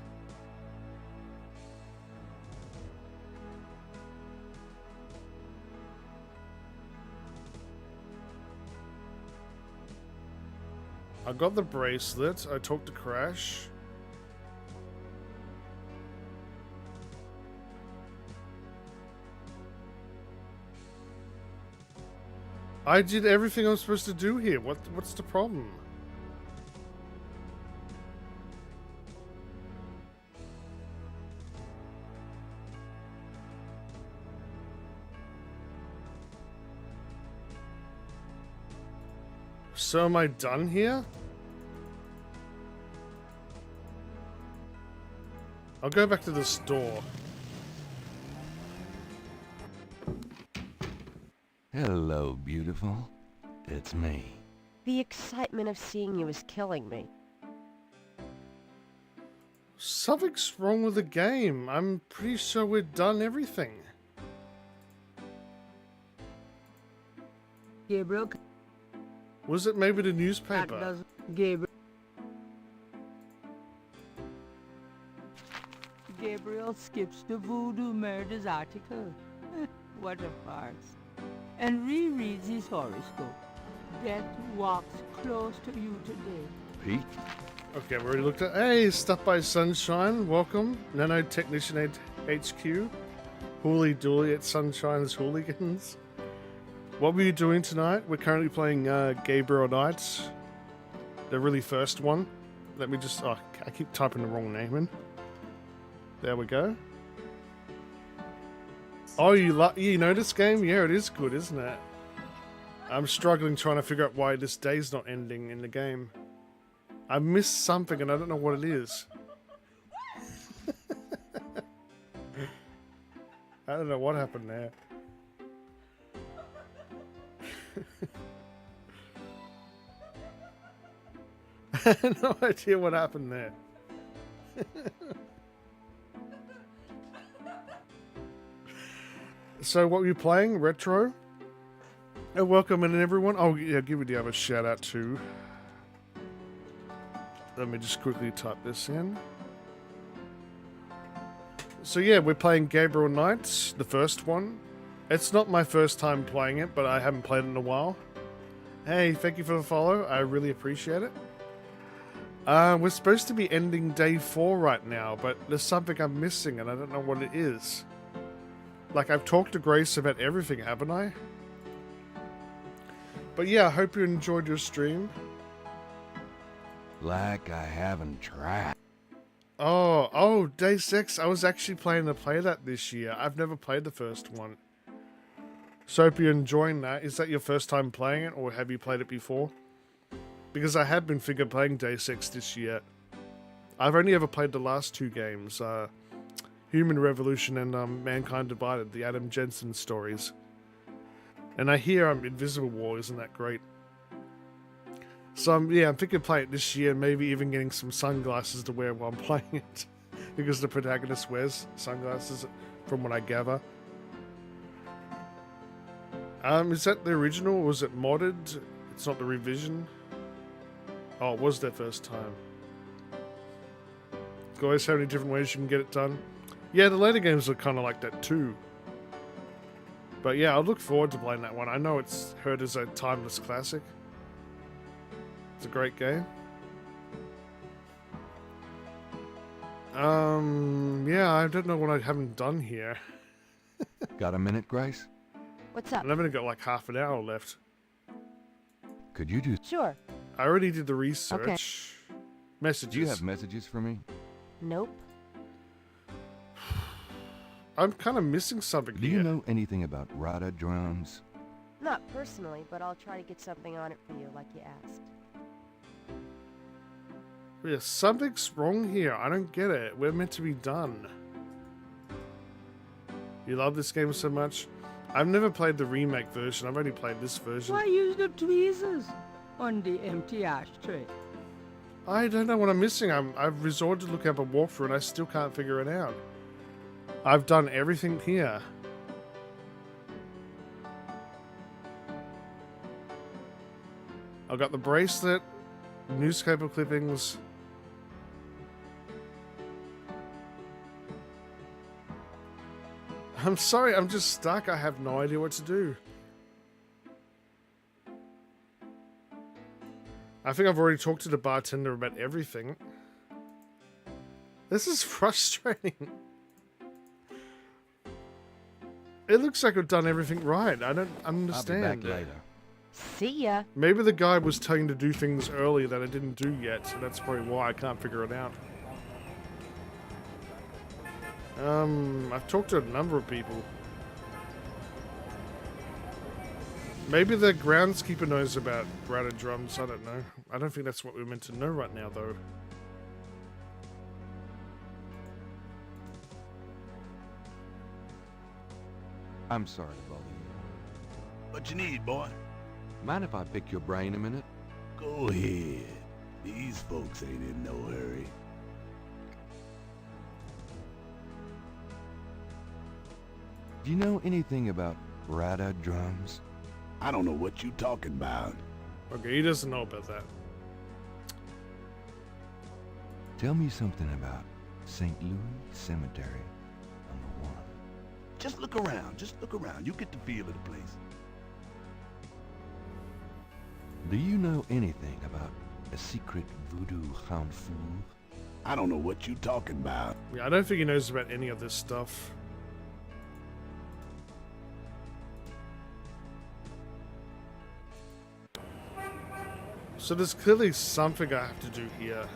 I got the bracelet. I talked to Crash. I did everything I'm supposed to do here. What's the problem? So am I done here? I'll go back to the store. Hello, beautiful. It's me. The excitement of seeing you is killing me. Something's wrong with the game. I'm pretty sure we've done everything. Gabriel... Was it maybe the newspaper? That doesn't... Gabriel skips the Voodoo Murders article. What a farce. And rereads his horoscope. Death walks close to you today. Pete? Okay, we already looked at... Hey, Stuff by Sunshine. Welcome. Nanotechnician HQ. Hooly Dooly at Sunshine's Hooligans. What were you doing tonight? We're currently playing Gabriel Knights. The really first one. Let me just... Oh, I keep typing the wrong name in. There we go. Oh, you know this game? Yeah, it is good, isn't it? I'm struggling trying to figure out why this day's not ending in the game. I missed something and I don't know what it is. I don't know what happened there. I have no idea what happened there. So what were you playing? Retro? Oh, welcome in everyone. Oh yeah, give me the other shout out too. Let me just quickly type this in. So yeah, we're playing Gabriel Knights, the first one. It's not my first time playing it, but I haven't played it in a while. Hey, thank you for the follow. I really appreciate it. We're supposed to be ending day 4 right now, but there's something I'm missing and I don't know what it is. Like, I've talked to Grace about everything, haven't I? But yeah, I hope you enjoyed your stream. Like I haven't tried. Oh, day 6. I was actually planning to play that this year. I've never played the first one. So hope you're enjoying that. Is that your first time playing it, or have you played it before? Because I have been figure playing day 6 this year. I've only ever played the last 2 games. Human Revolution and Mankind Divided, the Adam Jensen stories. And I hear Invisible War isn't that great. So I'm thinking of playing it this year, maybe even getting some sunglasses to wear while I'm playing it. Because the protagonist wears sunglasses, from what I gather. Is that the original, or was it modded? It's not the revision? Oh, it was their first time. Guys, how many different ways you can get it done? Yeah, the later games are kind of like that too. But yeah, I'll look forward to playing that one. I know it's heard as a timeless classic. It's a great game. Yeah, I don't know what I haven't done here. Got a minute, Grace? What's up? I've only got like half an hour left. Could you do... Sure. I already did the research. Okay. Messages. Do you have messages for me? Nope. I'm kind of missing something Do you know anything about Rada drums? Not personally, but I'll try to get something on it for you, like you asked. Yeah, something's wrong here. I don't get it. We're meant to be done. You love this game so much? I've never played the remake version. I've only played this version. Why use the tweezers on the empty ashtray? I don't know what I'm missing. I've resorted to look up a walkthrough and I still can't figure it out. I've done everything here. I've got the bracelet, newspaper clippings. I'm sorry, I'm just stuck. I have no idea what to do. I think I've already talked to the bartender about everything. This is frustrating. It looks like I've done everything right. I don't understand. I'll be back later. See ya. Maybe the guy was telling to do things earlier that I didn't do yet, so that's probably why I can't figure it out. I've talked to a number of people. Maybe the groundskeeper knows about Rada drums, I don't know. I don't think that's what we're meant to know right now, though. I'm sorry to bother you. What you need, boy? Mind if I pick your brain a minute? Go ahead. These folks ain't in no hurry. Do you know anything about Rada drums? I don't know what you talking about. Okay, he doesn't know about that. Tell me something about St. Louis Cemetery, #1. Just look around. Just look around. You get the feel of the place. Do you know anything about a secret voodoo hound fool? I don't know what you talking about. Yeah, I don't think he knows about any of this stuff. So there's clearly something I have to do here.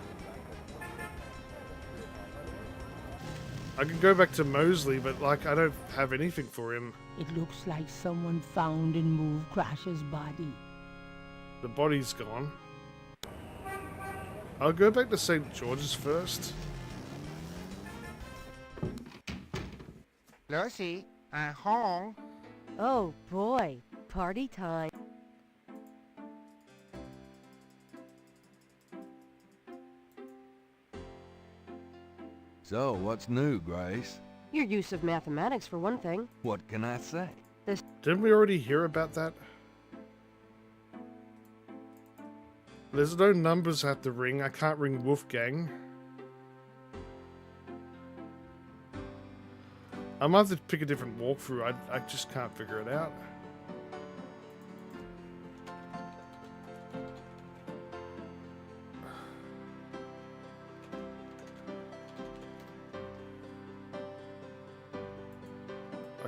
I can go back to Mosley, but like I don't have anything for him. It looks like someone found and moved Crasher's body. The body's gone. I'll go back to St. George's first. Lucy, I'm home. Oh boy, party time. So, what's new, Grace? Your use of mathematics, for one thing. What can I say? Didn't we already hear about that? There's no numbers I have to ring. I can't ring Wolfgang. I might have to pick a different walkthrough. I just can't figure it out.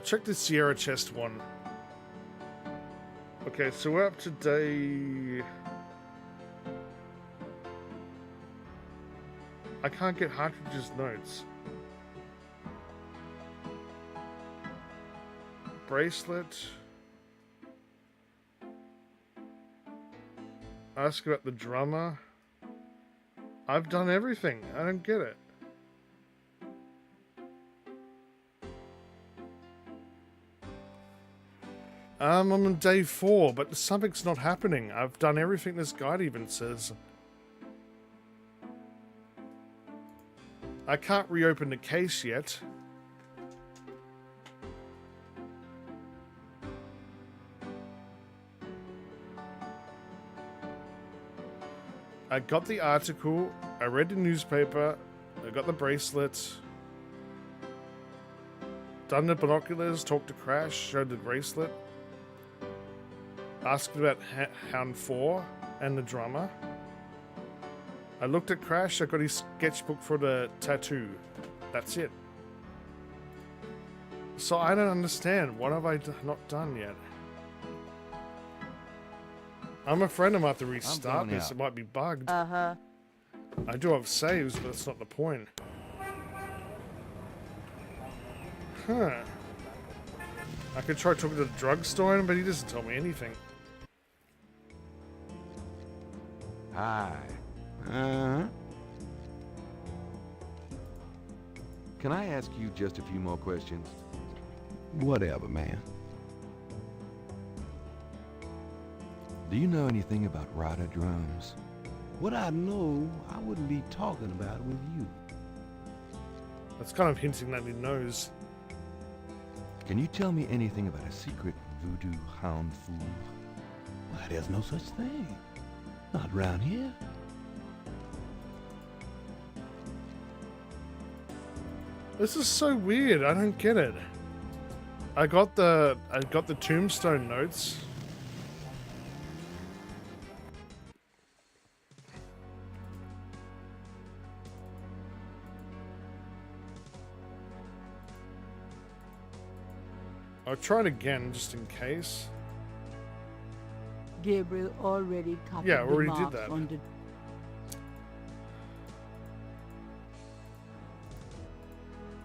check the Sierra chest one. Okay, so we're up to day... I can't get Hartridge's notes. Bracelet. Ask about the drummer. I've done everything. I don't get it. I'm on day 4, but something's not happening. I've done everything this guide even says. I can't reopen the case yet. I got the article, I read the newspaper, I got the bracelet, done the binoculars, talked to Crash, showed the bracelet, asked about Hound 4 and the drummer. I looked at Crash, I got his sketchbook for the tattoo. That's it. So I don't understand. What have I not done yet? I'm afraid I'm going to have to restart this. It might be bugged. Uh-huh. I do have saves, but that's not the point. Huh. I could try talking to the drugstore, but he doesn't tell me anything. Hi. Uh-huh. Can I ask you just a few more questions? Whatever, man. Do you know anything about rider drums? What I know, I wouldn't be talking about with you. That's kind of hinting that he knows. Can you tell me anything about a secret voodoo hound fool? Why, there's no such thing. Not around here. This is so weird. I don't get it. I got the tombstone notes. I'll try it again just in case. Gabriel already copied Yeah, I already the did marks that. on the...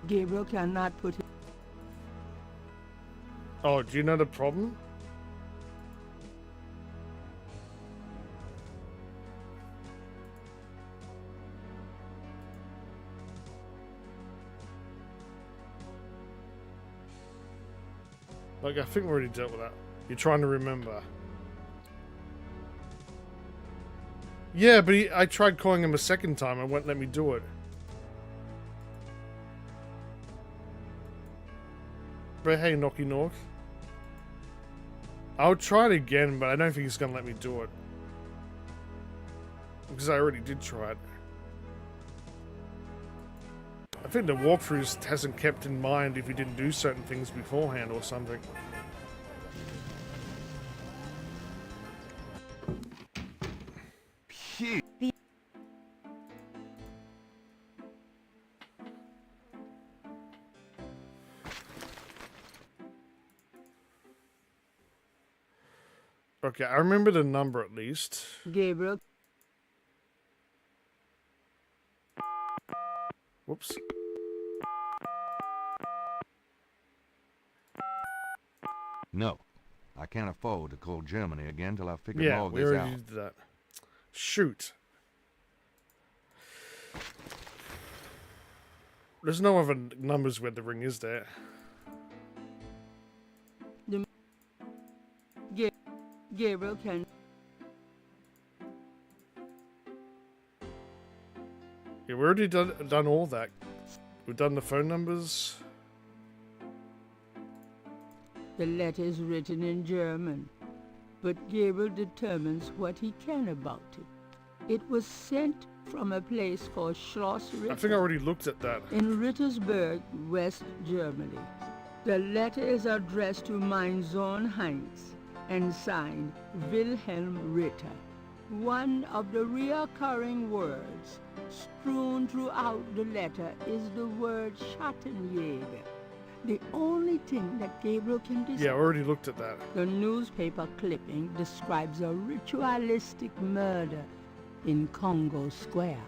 Gabriel cannot put it... Oh, do you know the problem? Like, I think we already dealt with that. You're trying to remember. Yeah, but I tried calling him a second time and won't let me do it. But hey, Knocky Nork. I'll try it again, but I don't think he's going to let me do it. Because I already did try it. I think the walkthrough hasn't kept in mind if you didn't do certain things beforehand or something. Okay, I remember the number at least. Gabriel. Whoops. No. I can't afford to call Germany again till I figure Yeah, all we this already out. did that. Shoot. There's no other numbers where the ring is there. Gabriel can... Yeah, we already done all that. We've done the phone numbers. The letter is written in German, but Gabriel determines what he can about it. It was sent from a place called Schloss Ritter. I think I already looked at that. In Rittersberg, West Germany. The letter is addressed to mein Sohn Heinz and signed Wilhelm Ritter. One of the reoccurring words strewn throughout the letter is the word Schattenjäger, The only thing that Gabriel can Yeah, I already looked at that. The newspaper clipping describes a ritualistic murder in Congo Square.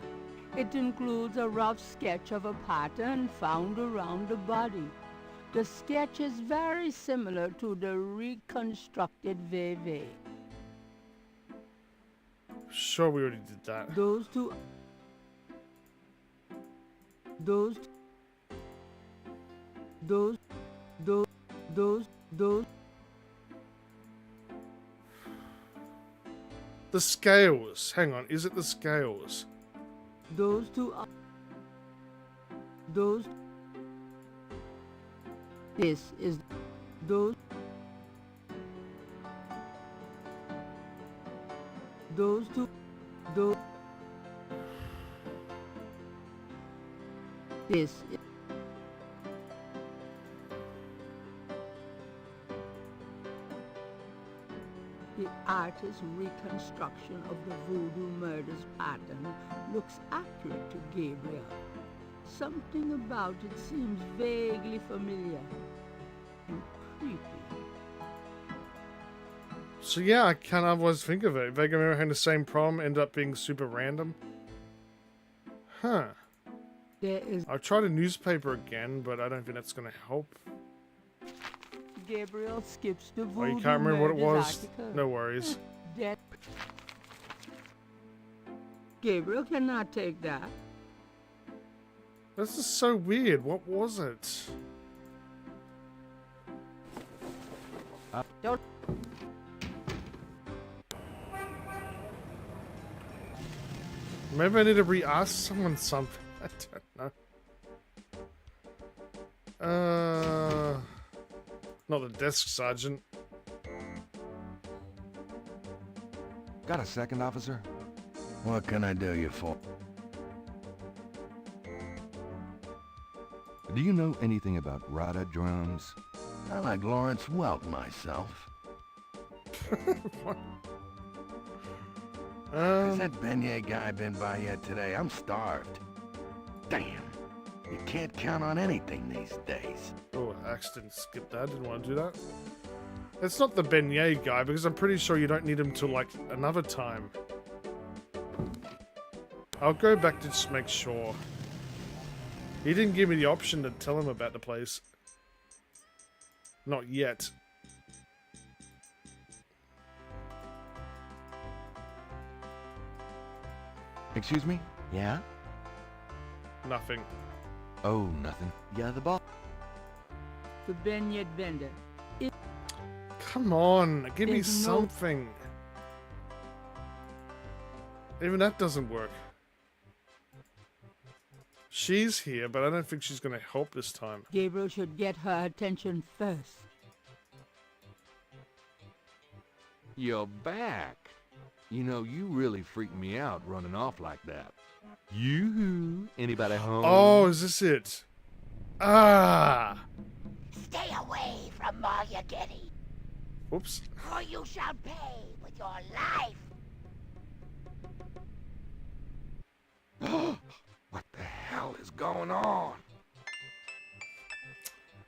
It includes a rough sketch of a pattern found around the body. The sketch is very similar to the reconstructed Veve. Sure, we already did that. Those two... The scales. Hang on, is it the scales? Those two are... Those... This is... Those... Those two... Those... This is... The artist's reconstruction of the voodoo murders pattern looks accurate to Gabriel. Something about it seems vaguely familiar and creepy. So yeah, I can't otherwise think of it. Vega Mirror had the same problem, ended up being super random. Huh. There is... I'll try the newspaper again, but I don't think that's going to help. Gabriel skips the voodoo Oh, you can't remember what it was? article. No worries. That... Gabriel cannot take that. This is so weird. What was it? Don't... Maybe I need to re-ask someone something. I don't know. Not the desk sergeant. Got a second, officer? What can I do you for? Do you know anything about Rada drums? I like Lawrence Welk myself. Has that beignet guy been by yet today? I'm starved. Damn. You can't count on anything these days. Oh, I accidentally skipped that. Didn't want to do that. It's not the beignet guy, because I'm pretty sure you don't need him till, like, another time. I'll go back to just make sure. He didn't give me the option to tell him about the place. Not yet. Excuse me? Yeah? Nothing. Oh, nothing. Yeah, the boss. The beignet vendor. Come on, give me There's no- something. Even that doesn't work. She's here, but I don't think she's going to help this time. Gabriel should get her attention first. You're back. You know, you really freaked me out running off like that. You? Anybody home? Oh, is this it? Ah! Stay away from Margagetti, Whoops. or you shall pay with your life. What the hell is going on?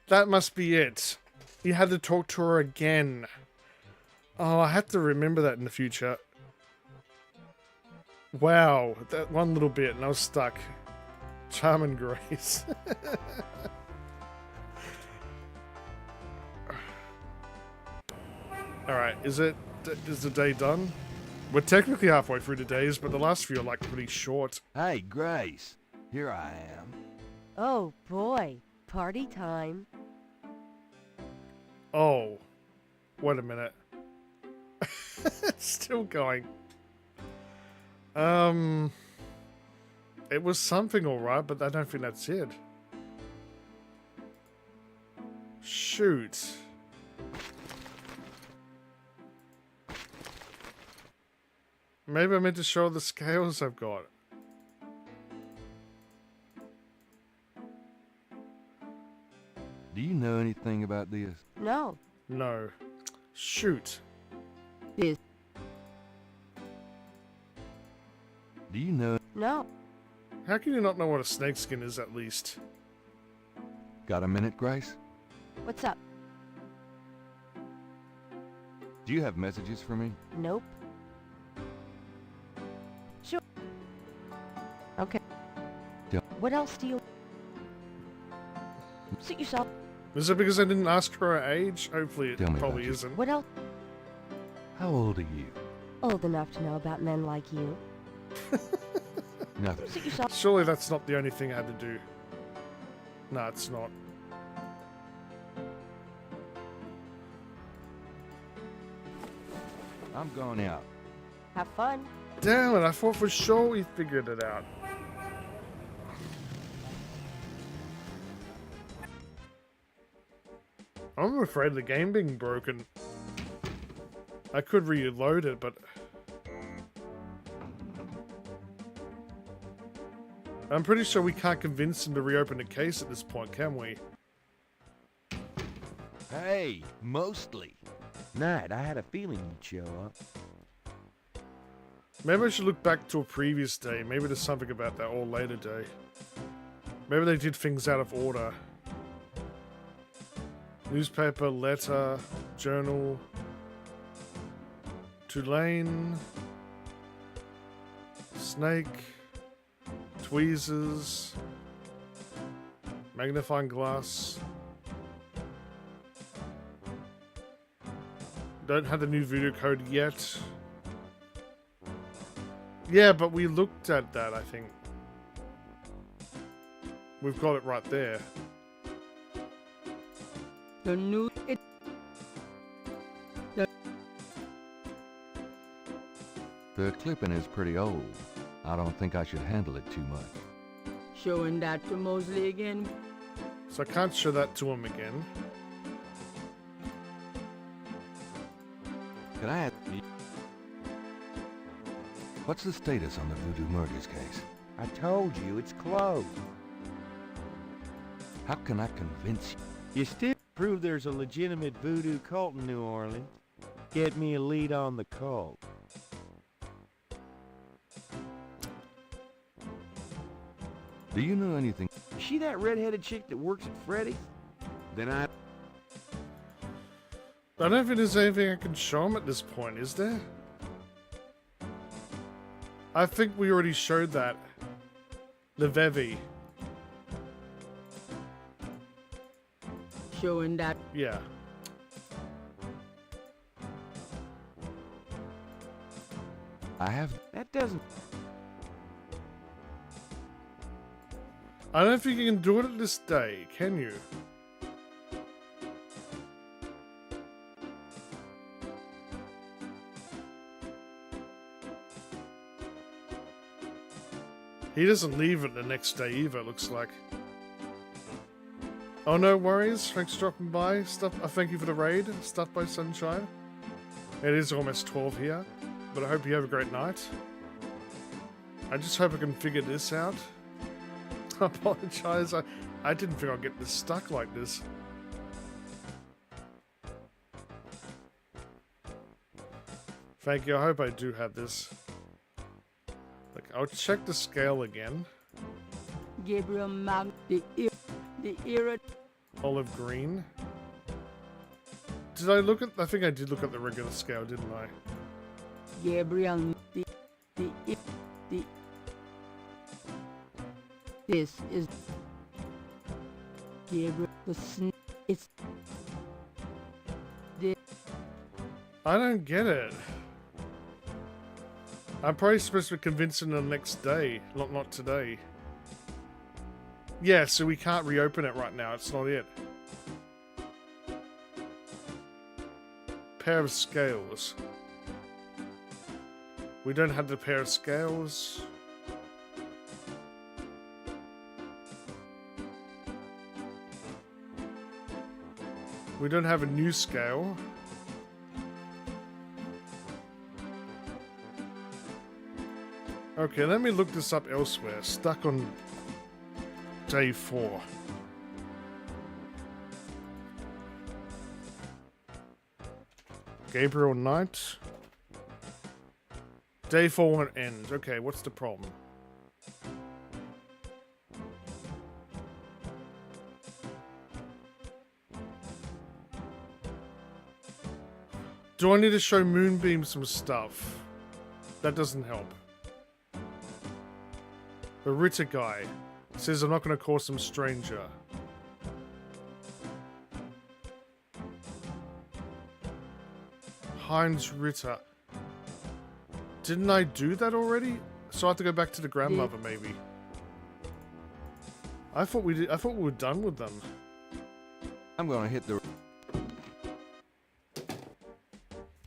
That must be it. You had to talk to her again. Oh, I have to remember that in the future. Wow, that one little bit and I was stuck. Charm and grace. Alright, is the day done? We're technically halfway through the days, but the last few are like pretty short. Hey, Grace. Here I am. Oh boy, party time. Oh, wait a minute. It's still going. It was something alright, but I don't think that's it. Shoot. Maybe I meant to show the scales I've got. Do you know anything about this? No. No. Shoot. This. Do you know? No. How can you not know what a snakeskin is, at least? Got a minute, Grace? What's up? Do you have messages for me? Nope. Sure. Okay. Yeah. What else do you... Suit yourself. Is it because I didn't ask her her age? Hopefully it Tell me probably about isn't. What else? How old are you? Old enough to know about men like you. Nothing. Suit yourself. Surely that's not the only thing I had to do. No, it's not. I'm going out. Have fun. Damn it, I thought for sure we figured it out. I'm afraid of the game being broken. I could reload it, but... I'm pretty sure we can't convince him to reopen the case at this point, can we? Hey, mostly. Knight, I had a feeling you'd show up. Maybe I should look back to a previous day. Maybe there's something about that or later day. Maybe they did things out of order. Newspaper, letter, journal, Tulane, snake, tweezers, magnifying glass. Don't have the new voodoo code yet. Yeah, but we looked at that, I think. We've got it right there. The new... The clipping is pretty old. I don't think I should handle it too much. Showing that to Mosley again. So I can't show that to him again. Could I ask you? What's the status on the voodoo murders case? I told you, it's closed. How can I convince you? You still prove there's a legitimate voodoo cult in New Orleans. Get me a lead on the cult. Do you know anything? Is she that red-headed chick that works at Freddy's? Then I don't think there's anything I can show him at this point, is there? I think we already showed that. The Vevi. Showing that... Yeah. I have... That doesn't... I don't think you can do it at this day, can you? He doesn't leave it the next day either, looks like. Oh, no worries. Thanks for dropping by. Thank you for the raid. Stuff by Sunshine. It is almost 12 here, but I hope you have a great night. I just hope I can figure this out. I apologize. I didn't think I'd get this stuck like this. Thank you. I hope I do have this. Look, I'll check the scale again. Gabriel Mag... The era... Olive green. Did I look at... I think I did look at the regular scale, didn't I? Gabriel... This is... Gabriel... It's... I don't get it. I'm probably supposed to be convincing the next day, not today. Yeah, so we can't reopen it right now. It's not it. Pair of scales. We don't have the pair of scales. We don't have a new scale. Okay, let me look this up elsewhere. Stuck on day 4. Gabriel Knight. Day 4 won't end. Okay, what's the problem? Do I need to show Moonbeam some stuff? That doesn't help. The Ritter guy says I'm not going to call some stranger. Heinz Ritter. Didn't I do that already? So I have to go back to the grandmother, maybe. I thought we did. I thought we were done with them. I'm gonna hit the...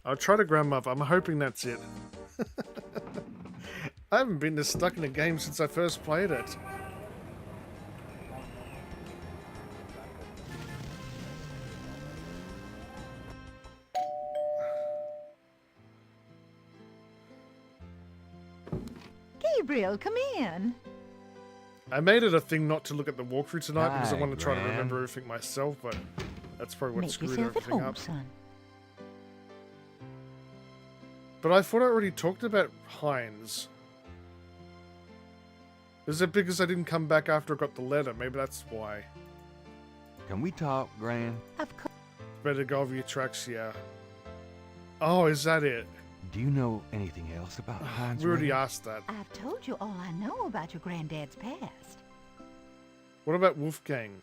I'll try the grandmother. I'm hoping that's it. I haven't been this stuck in a game since I first played it. Gabriel, come in. I made it a thing not to look at the walkthrough tonight because I Hi, want to try to Gran. remember everything myself, but that's probably what Make screwed yourself at everything home, up. son. But I thought I already talked about Heinz. Is it because I didn't come back after I got the letter? Maybe that's why. Can we talk, Gran? Of course. Better go over your tracks, yeah. Oh, is that it? Do you know anything else about Heinz? We already Ritter? asked that. I've told you all I know about your granddad's past. What about Wolfgang?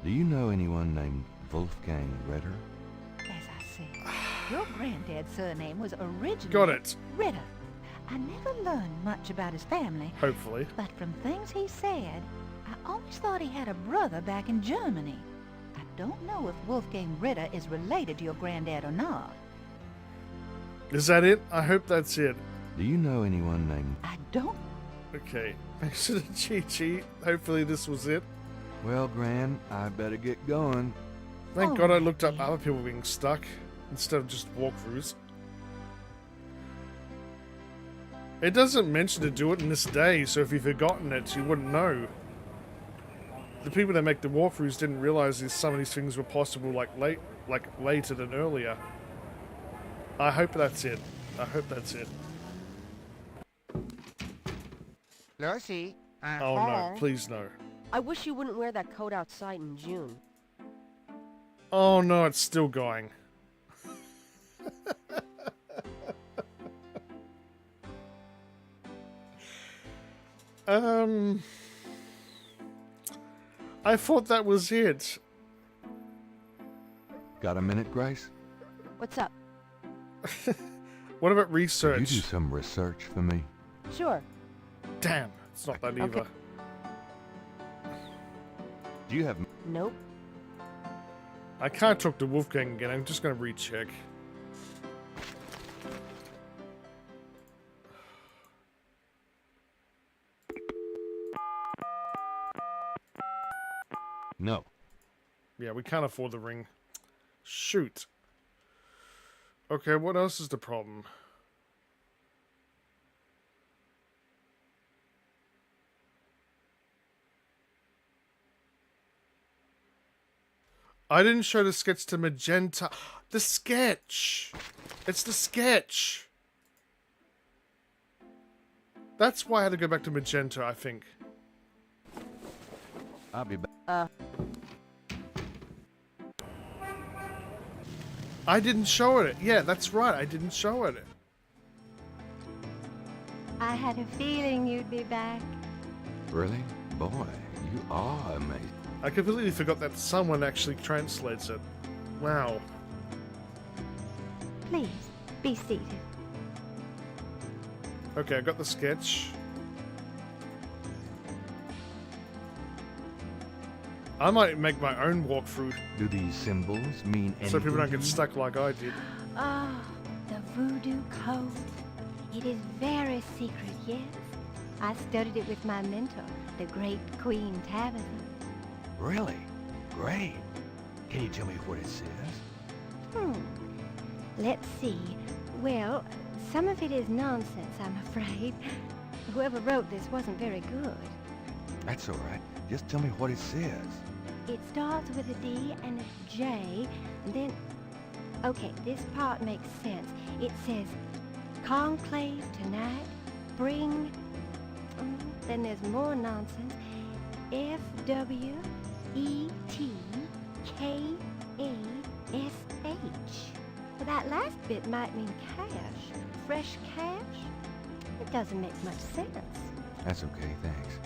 Do you know anyone named Wolfgang Ritter? As I said, your granddad's surname was originally Got it. Ritter. I never learned much about his family, Hopefully. but from things he said, I always thought he had a brother back in Germany. I don't know if Wolfgang Ritter is related to your granddad or not. Is that it? I hope that's it. Do you know anyone named... I don't. Okay. Thanks to the cheat sheet. Hopefully this was it. Well, Gran, I better get going. Thank God I looked up other people being stuck instead of just walkthroughs. It doesn't mention to do it in this day, so if you've forgotten it, you wouldn't know. The people that make the walkthroughs didn't realize some of these things were possible later than earlier. I hope that's it. I hope that's it. Lucy, Oh no, please no. I wish you wouldn't wear that coat outside in June. Oh no, it's still going. I thought that was it. Got a minute, Grace? What's up? What about Could research? you do some research for me? Sure. Damn, it's not that either. Okay. Do you have... Nope. I can't talk to Wolfgang again. I'm just going to recheck. No. Yeah, we can't afford the ring. Shoot. Okay, what else is the problem? I didn't show the sketch to Magenta. The sketch! It's the sketch! That's why I had to go back to Magenta, I think. I'll be back. I didn't show it. Yeah, that's right. I didn't show it. I had a feeling you'd be back. Really? Boy, you are amazing. I completely forgot that someone actually translates it. Wow. Please, be seated. Okay, I got the sketch. I might make my own walkthrough Do these symbols mean anything? so people don't to get you? stuck like I did. Oh, the voodoo code. It is very secret, yes. I studied it with my mentor, the great Queen Tabitha. Really? Great. Can you tell me what it says? Let's see. Well, some of it is nonsense, I'm afraid. Whoever wrote this wasn't very good. That's all right. Just tell me what it says. It starts with a D and a J, and then... Okay, this part makes sense. It says, conclave tonight, bring... then there's more nonsense. F-W-E-T-K-A-S-H. Well, that last bit might mean cash. Fresh cash? It doesn't make much sense. That's okay, thanks.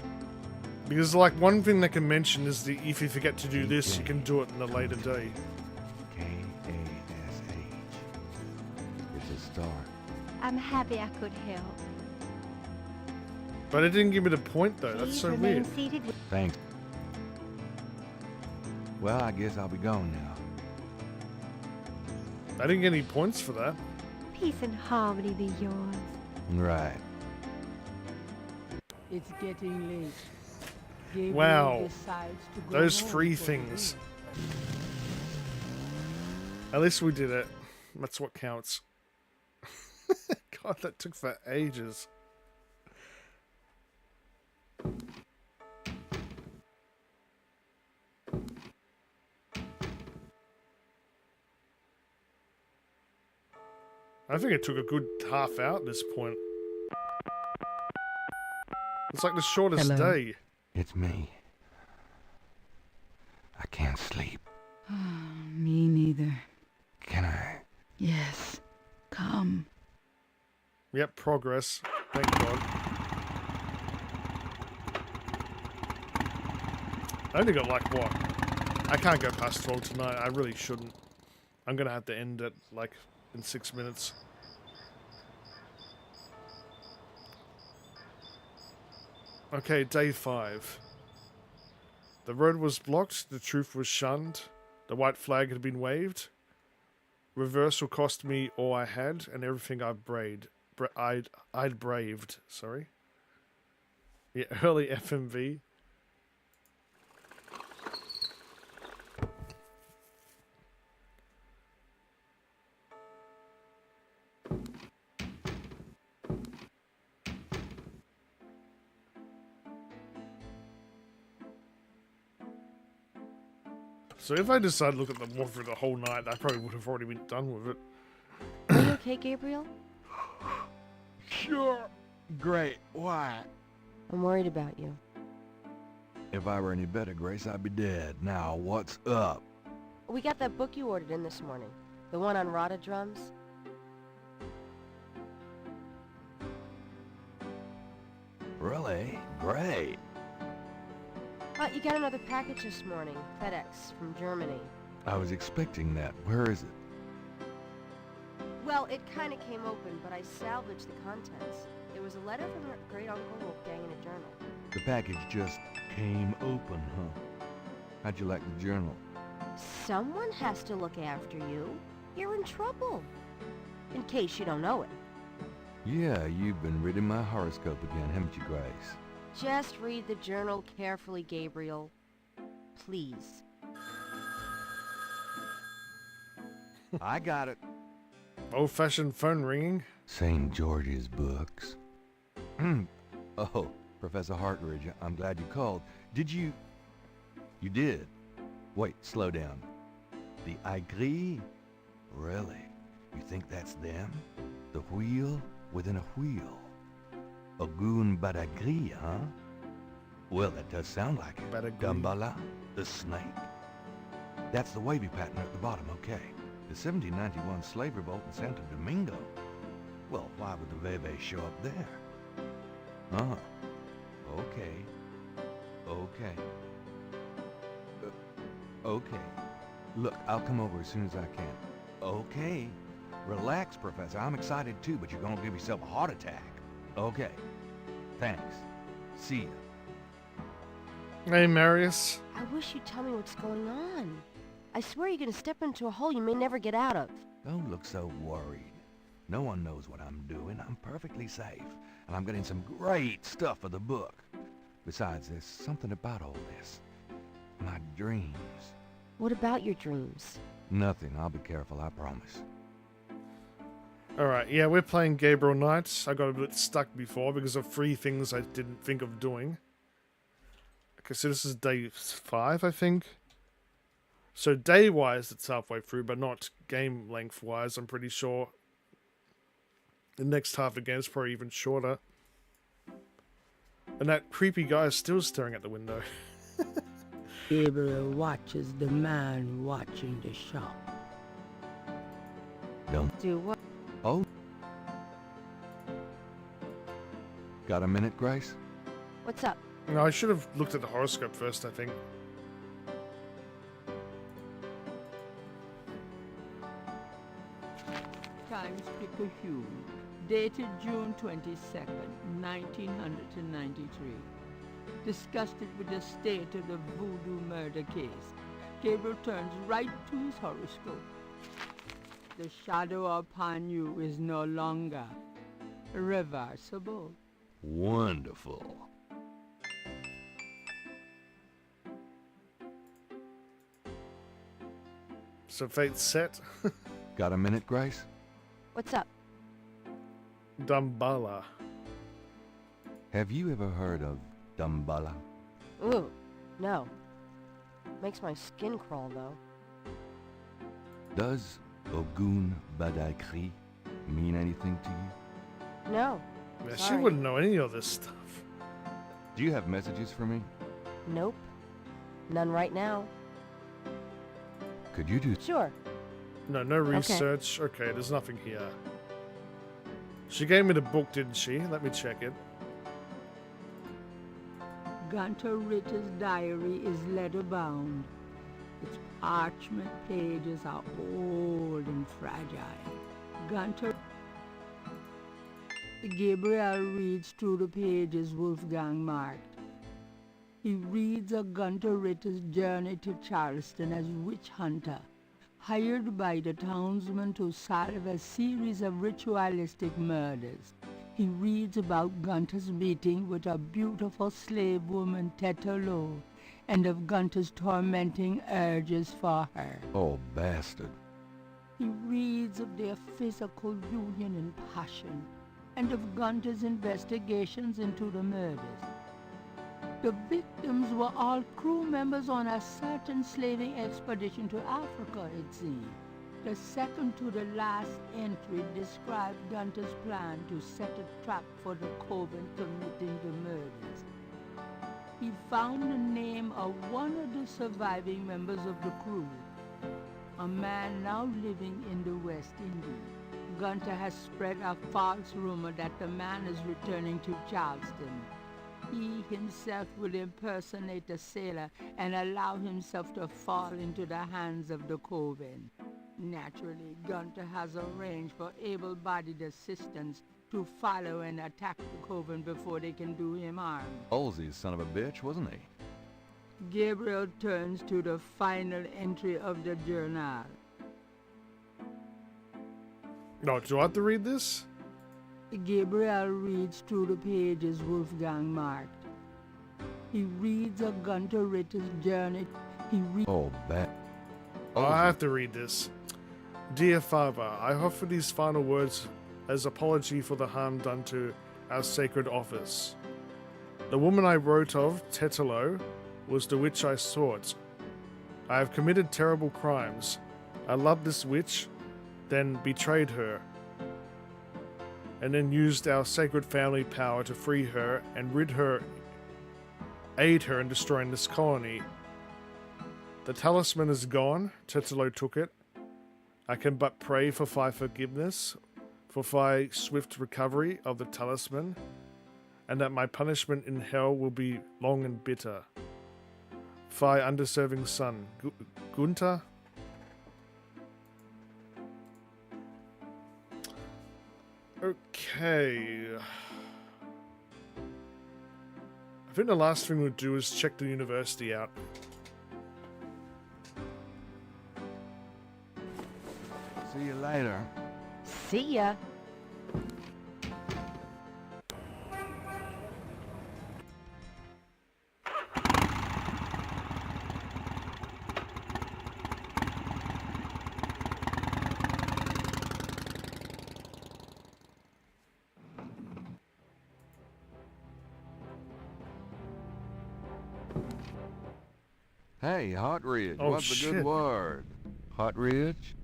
Because, like, one thing they can mention is that if you forget to do this, you can do it in a later day. K-A-S-H. It's a star. I'm happy I could help. But it didn't give me the point, though. That's Please so remain weird. seated. Thanks. Well, I guess I'll be going now. I didn't get any points for that. Peace and harmony be yours. Right. It's getting late. Gabriel Wow. decides to go Those home free for the things. day. At least we did it. That's what counts. God, that took for ages. I think it took a good half hour at this point. It's like the shortest Hello. day. It's me. I can't sleep. Me neither. Can I? Yes. Come. Yep, progress. Thank God. I only got like what? I can't go past 12 tonight. I really shouldn't. I'm gonna have to end it like in 6 minutes. Okay, day 5. The road was blocked, the truth was shunned, the white flag had been waved. Reversal cost me all I had and everything I'd braved. Sorry. Yeah, early FMV. So if I decided to look at the war for the whole night, I probably would have already been done with it. Are you okay, Gabriel? Sure. Great. Why? I'm worried about you. If I were any better, Grace, I'd be dead. Now, what's up? We got that book you ordered in this morning. The one on Rada drums. Really? Great. You got another package this morning. FedEx from Germany. I was expecting that. Where is it? Well, it kind of came open, but I salvaged the contents. There was a letter from her great-uncle Wolfgang in a journal. The package just came open, huh? How'd you like the journal? Someone has to look after you. You're in trouble. In case you don't know it. Yeah, you've been reading my horoscope again, haven't you, Grace? Just read the journal carefully, Gabriel. Please. I got it. Old-fashioned phone ringing. St. George's books. Oh, Professor Hartridge, I'm glad you called. Did you... You did? Wait, slow down. The Aigris? Really? You think that's them? The wheel within a wheel? Ogun Badagri, huh? Well, that does sound like it. Badagri. Dambala, the snake. That's the wavy pattern at the bottom, okay. The 1791 slave revolt in Santo Domingo. Well, why would the Veve show up there? Oh, okay. Okay. Okay. Look, I'll come over as soon as I can. Okay. Relax, Professor. I'm excited too, but you're gonna give yourself a heart attack. Okay. Thanks. See ya. Hey, Marius. I wish you'd tell me what's going on. I swear you're gonna step into a hole you may never get out of. Don't look so worried. No one knows what I'm doing. I'm perfectly safe. And I'm getting some great stuff for the book. Besides, there's something about all this. My dreams. What about your dreams? Nothing. I'll be careful, I promise. Alright, yeah, we're playing Gabriel Knights. I got a bit stuck before because of 3 things I didn't think of doing. Okay, so this is day 5, I think. So day-wise, it's halfway through, but not game length-wise, I'm pretty sure. The next half of the game is probably even shorter. And that creepy guy is still staring at the window. Gabriel watches the man watching the shop. Don't. Do what? Oh. Got a minute, Grace? What's up? No, I should have looked at the horoscope first, I think. Times Picayune, dated June 22nd, 1993. Disgusted with the state of the voodoo murder case, Gabriel turns right to his horoscope. The shadow upon you is no longer reversible. Wonderful. So fate's set. Got a minute, Grace? What's up? Dambala. Have you ever heard of Dambala? Ooh, no. Makes my skin crawl, though. Does Ogun Badakri mean anything to you? No. Yeah, she Sorry. wouldn't know any of this stuff. Do you have messages for me? Nope. None right now. Could you do... Sure. No, no research. Okay, there's nothing here. She gave me the book, didn't she? Let me check it. Gunter Ritter's diary is leather-bound. Its parchment pages are old and fragile. Gunter... Gabriel reads through the pages Wolfgang marked. He reads of Gunter Ritter's journey to Charleston as witch hunter, hired by the townsmen to solve a series of ritualistic murders. He reads about Gunter's meeting with a beautiful slave woman, Tetelo, and of Gunter's tormenting urges for her. Oh, bastard. He reads of their physical union and passion, and of Gunter's investigations into the murders. The victims were all crew members on a certain slaving expedition to Africa, it seemed. The second to the last entry described Gunter's plan to set a trap for the coven committing the murders. He found the name of one of the surviving members of the crew, a man now living in the West Indies. Gunter has spread a false rumor that the man is returning to Charleston. He himself will impersonate a sailor and allow himself to fall into the hands of the coven. Naturally, Gunter has arranged for able-bodied assistants to follow and attack the coven before they can do him harm. Halsey's son of a bitch, wasn't he? Gabriel turns to the final entry of the journal. No, do I have to read this? Gabriel reads through the pages Wolfgang marked. He reads of Gunter Ritter's journey. Oh, bad. Oh, I have to read this. Dear Father, I offer these final words as apology for the harm done to our sacred office. The woman I wrote of, Tetelo, was the witch I sought. I have committed terrible crimes. I loved this witch, then betrayed her, and then used our sacred family power to free her and aid her in destroying this colony. The talisman is gone. Tetelo took it. I can but pray for Phi forgiveness, for Phi swift recovery of the talisman, and that my punishment in hell will be long and bitter. Phi undeserving son, Gunter? Okay. I think the last thing we'll do is check the university out. See you later. See ya. Hey, Hot Ridge, Oh, what's the shit. good word? Hot Ridge?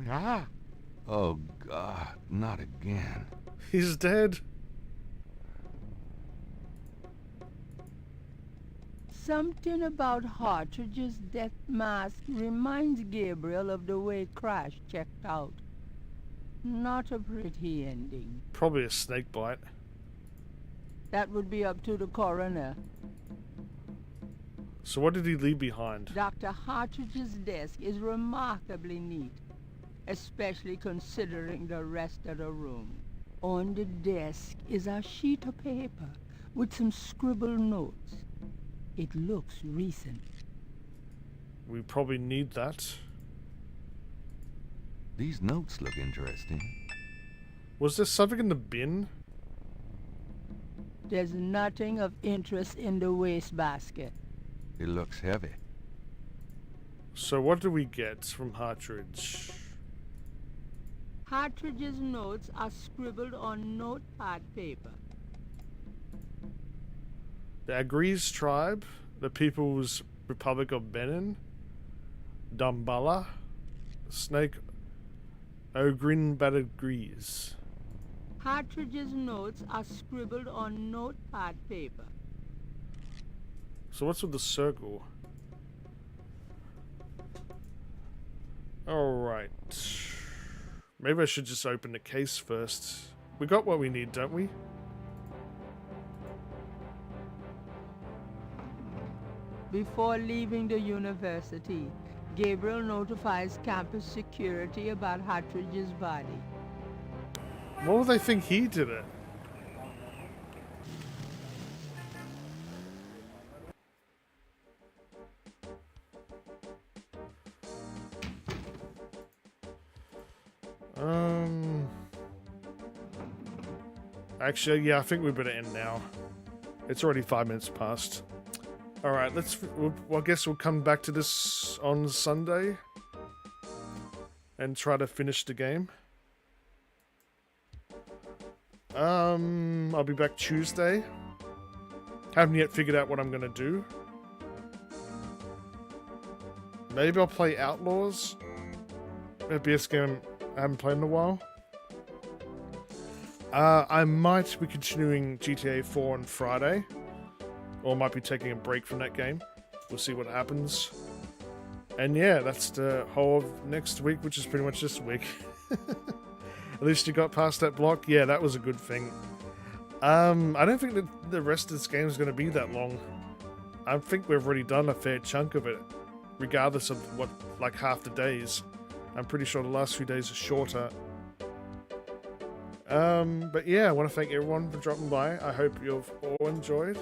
Ah, Oh, God, not again. He's dead. Something about Hartridge's death mask reminds Gabriel of the way Crash checked out. Not a pretty ending. Probably a snake bite. That would be up to the coroner. So what did he leave behind? Dr. Hartridge's desk is remarkably neat, especially considering the rest of the room. On the desk is a sheet of paper with some scribbled notes. It looks recent. We probably need that. These notes look interesting. Was there something in the bin? There's nothing of interest in the wastebasket. It looks heavy. So what do we get from Hartridge? Hartridge's notes are scribbled on notepad paper. The Agrees tribe, the People's Republic of Benin, Dambala, Snake Ogrin Badagrees. Hartridge's notes are scribbled on notepad paper. So what's with the circle? Alright. Maybe I should just open the case first. We got what we need, don't we? Before leaving the university, Gabriel notifies campus security about Hartridge's body. What would they think he did it? Actually, yeah, I think we better end now. It's already 5 minutes past. Alright, I guess we'll come back to this on Sunday and try to finish the game. I'll be back Tuesday. Haven't yet figured out what I'm gonna do. Maybe I'll play Outlaws. FPS game I haven't played in a while. I might be continuing GTA 4 on Friday. Or might be taking a break from that game. We'll see what happens. And yeah, that's the whole of next week, which is pretty much this week. At least you got past that block. Yeah, that was a good thing. I don't think that the rest of this game is going to be that long. I think we've already done a fair chunk of it. Regardless of what, like half the days. I'm pretty sure the last few days are shorter. But yeah, I want to thank everyone for dropping by. I hope you've all enjoyed.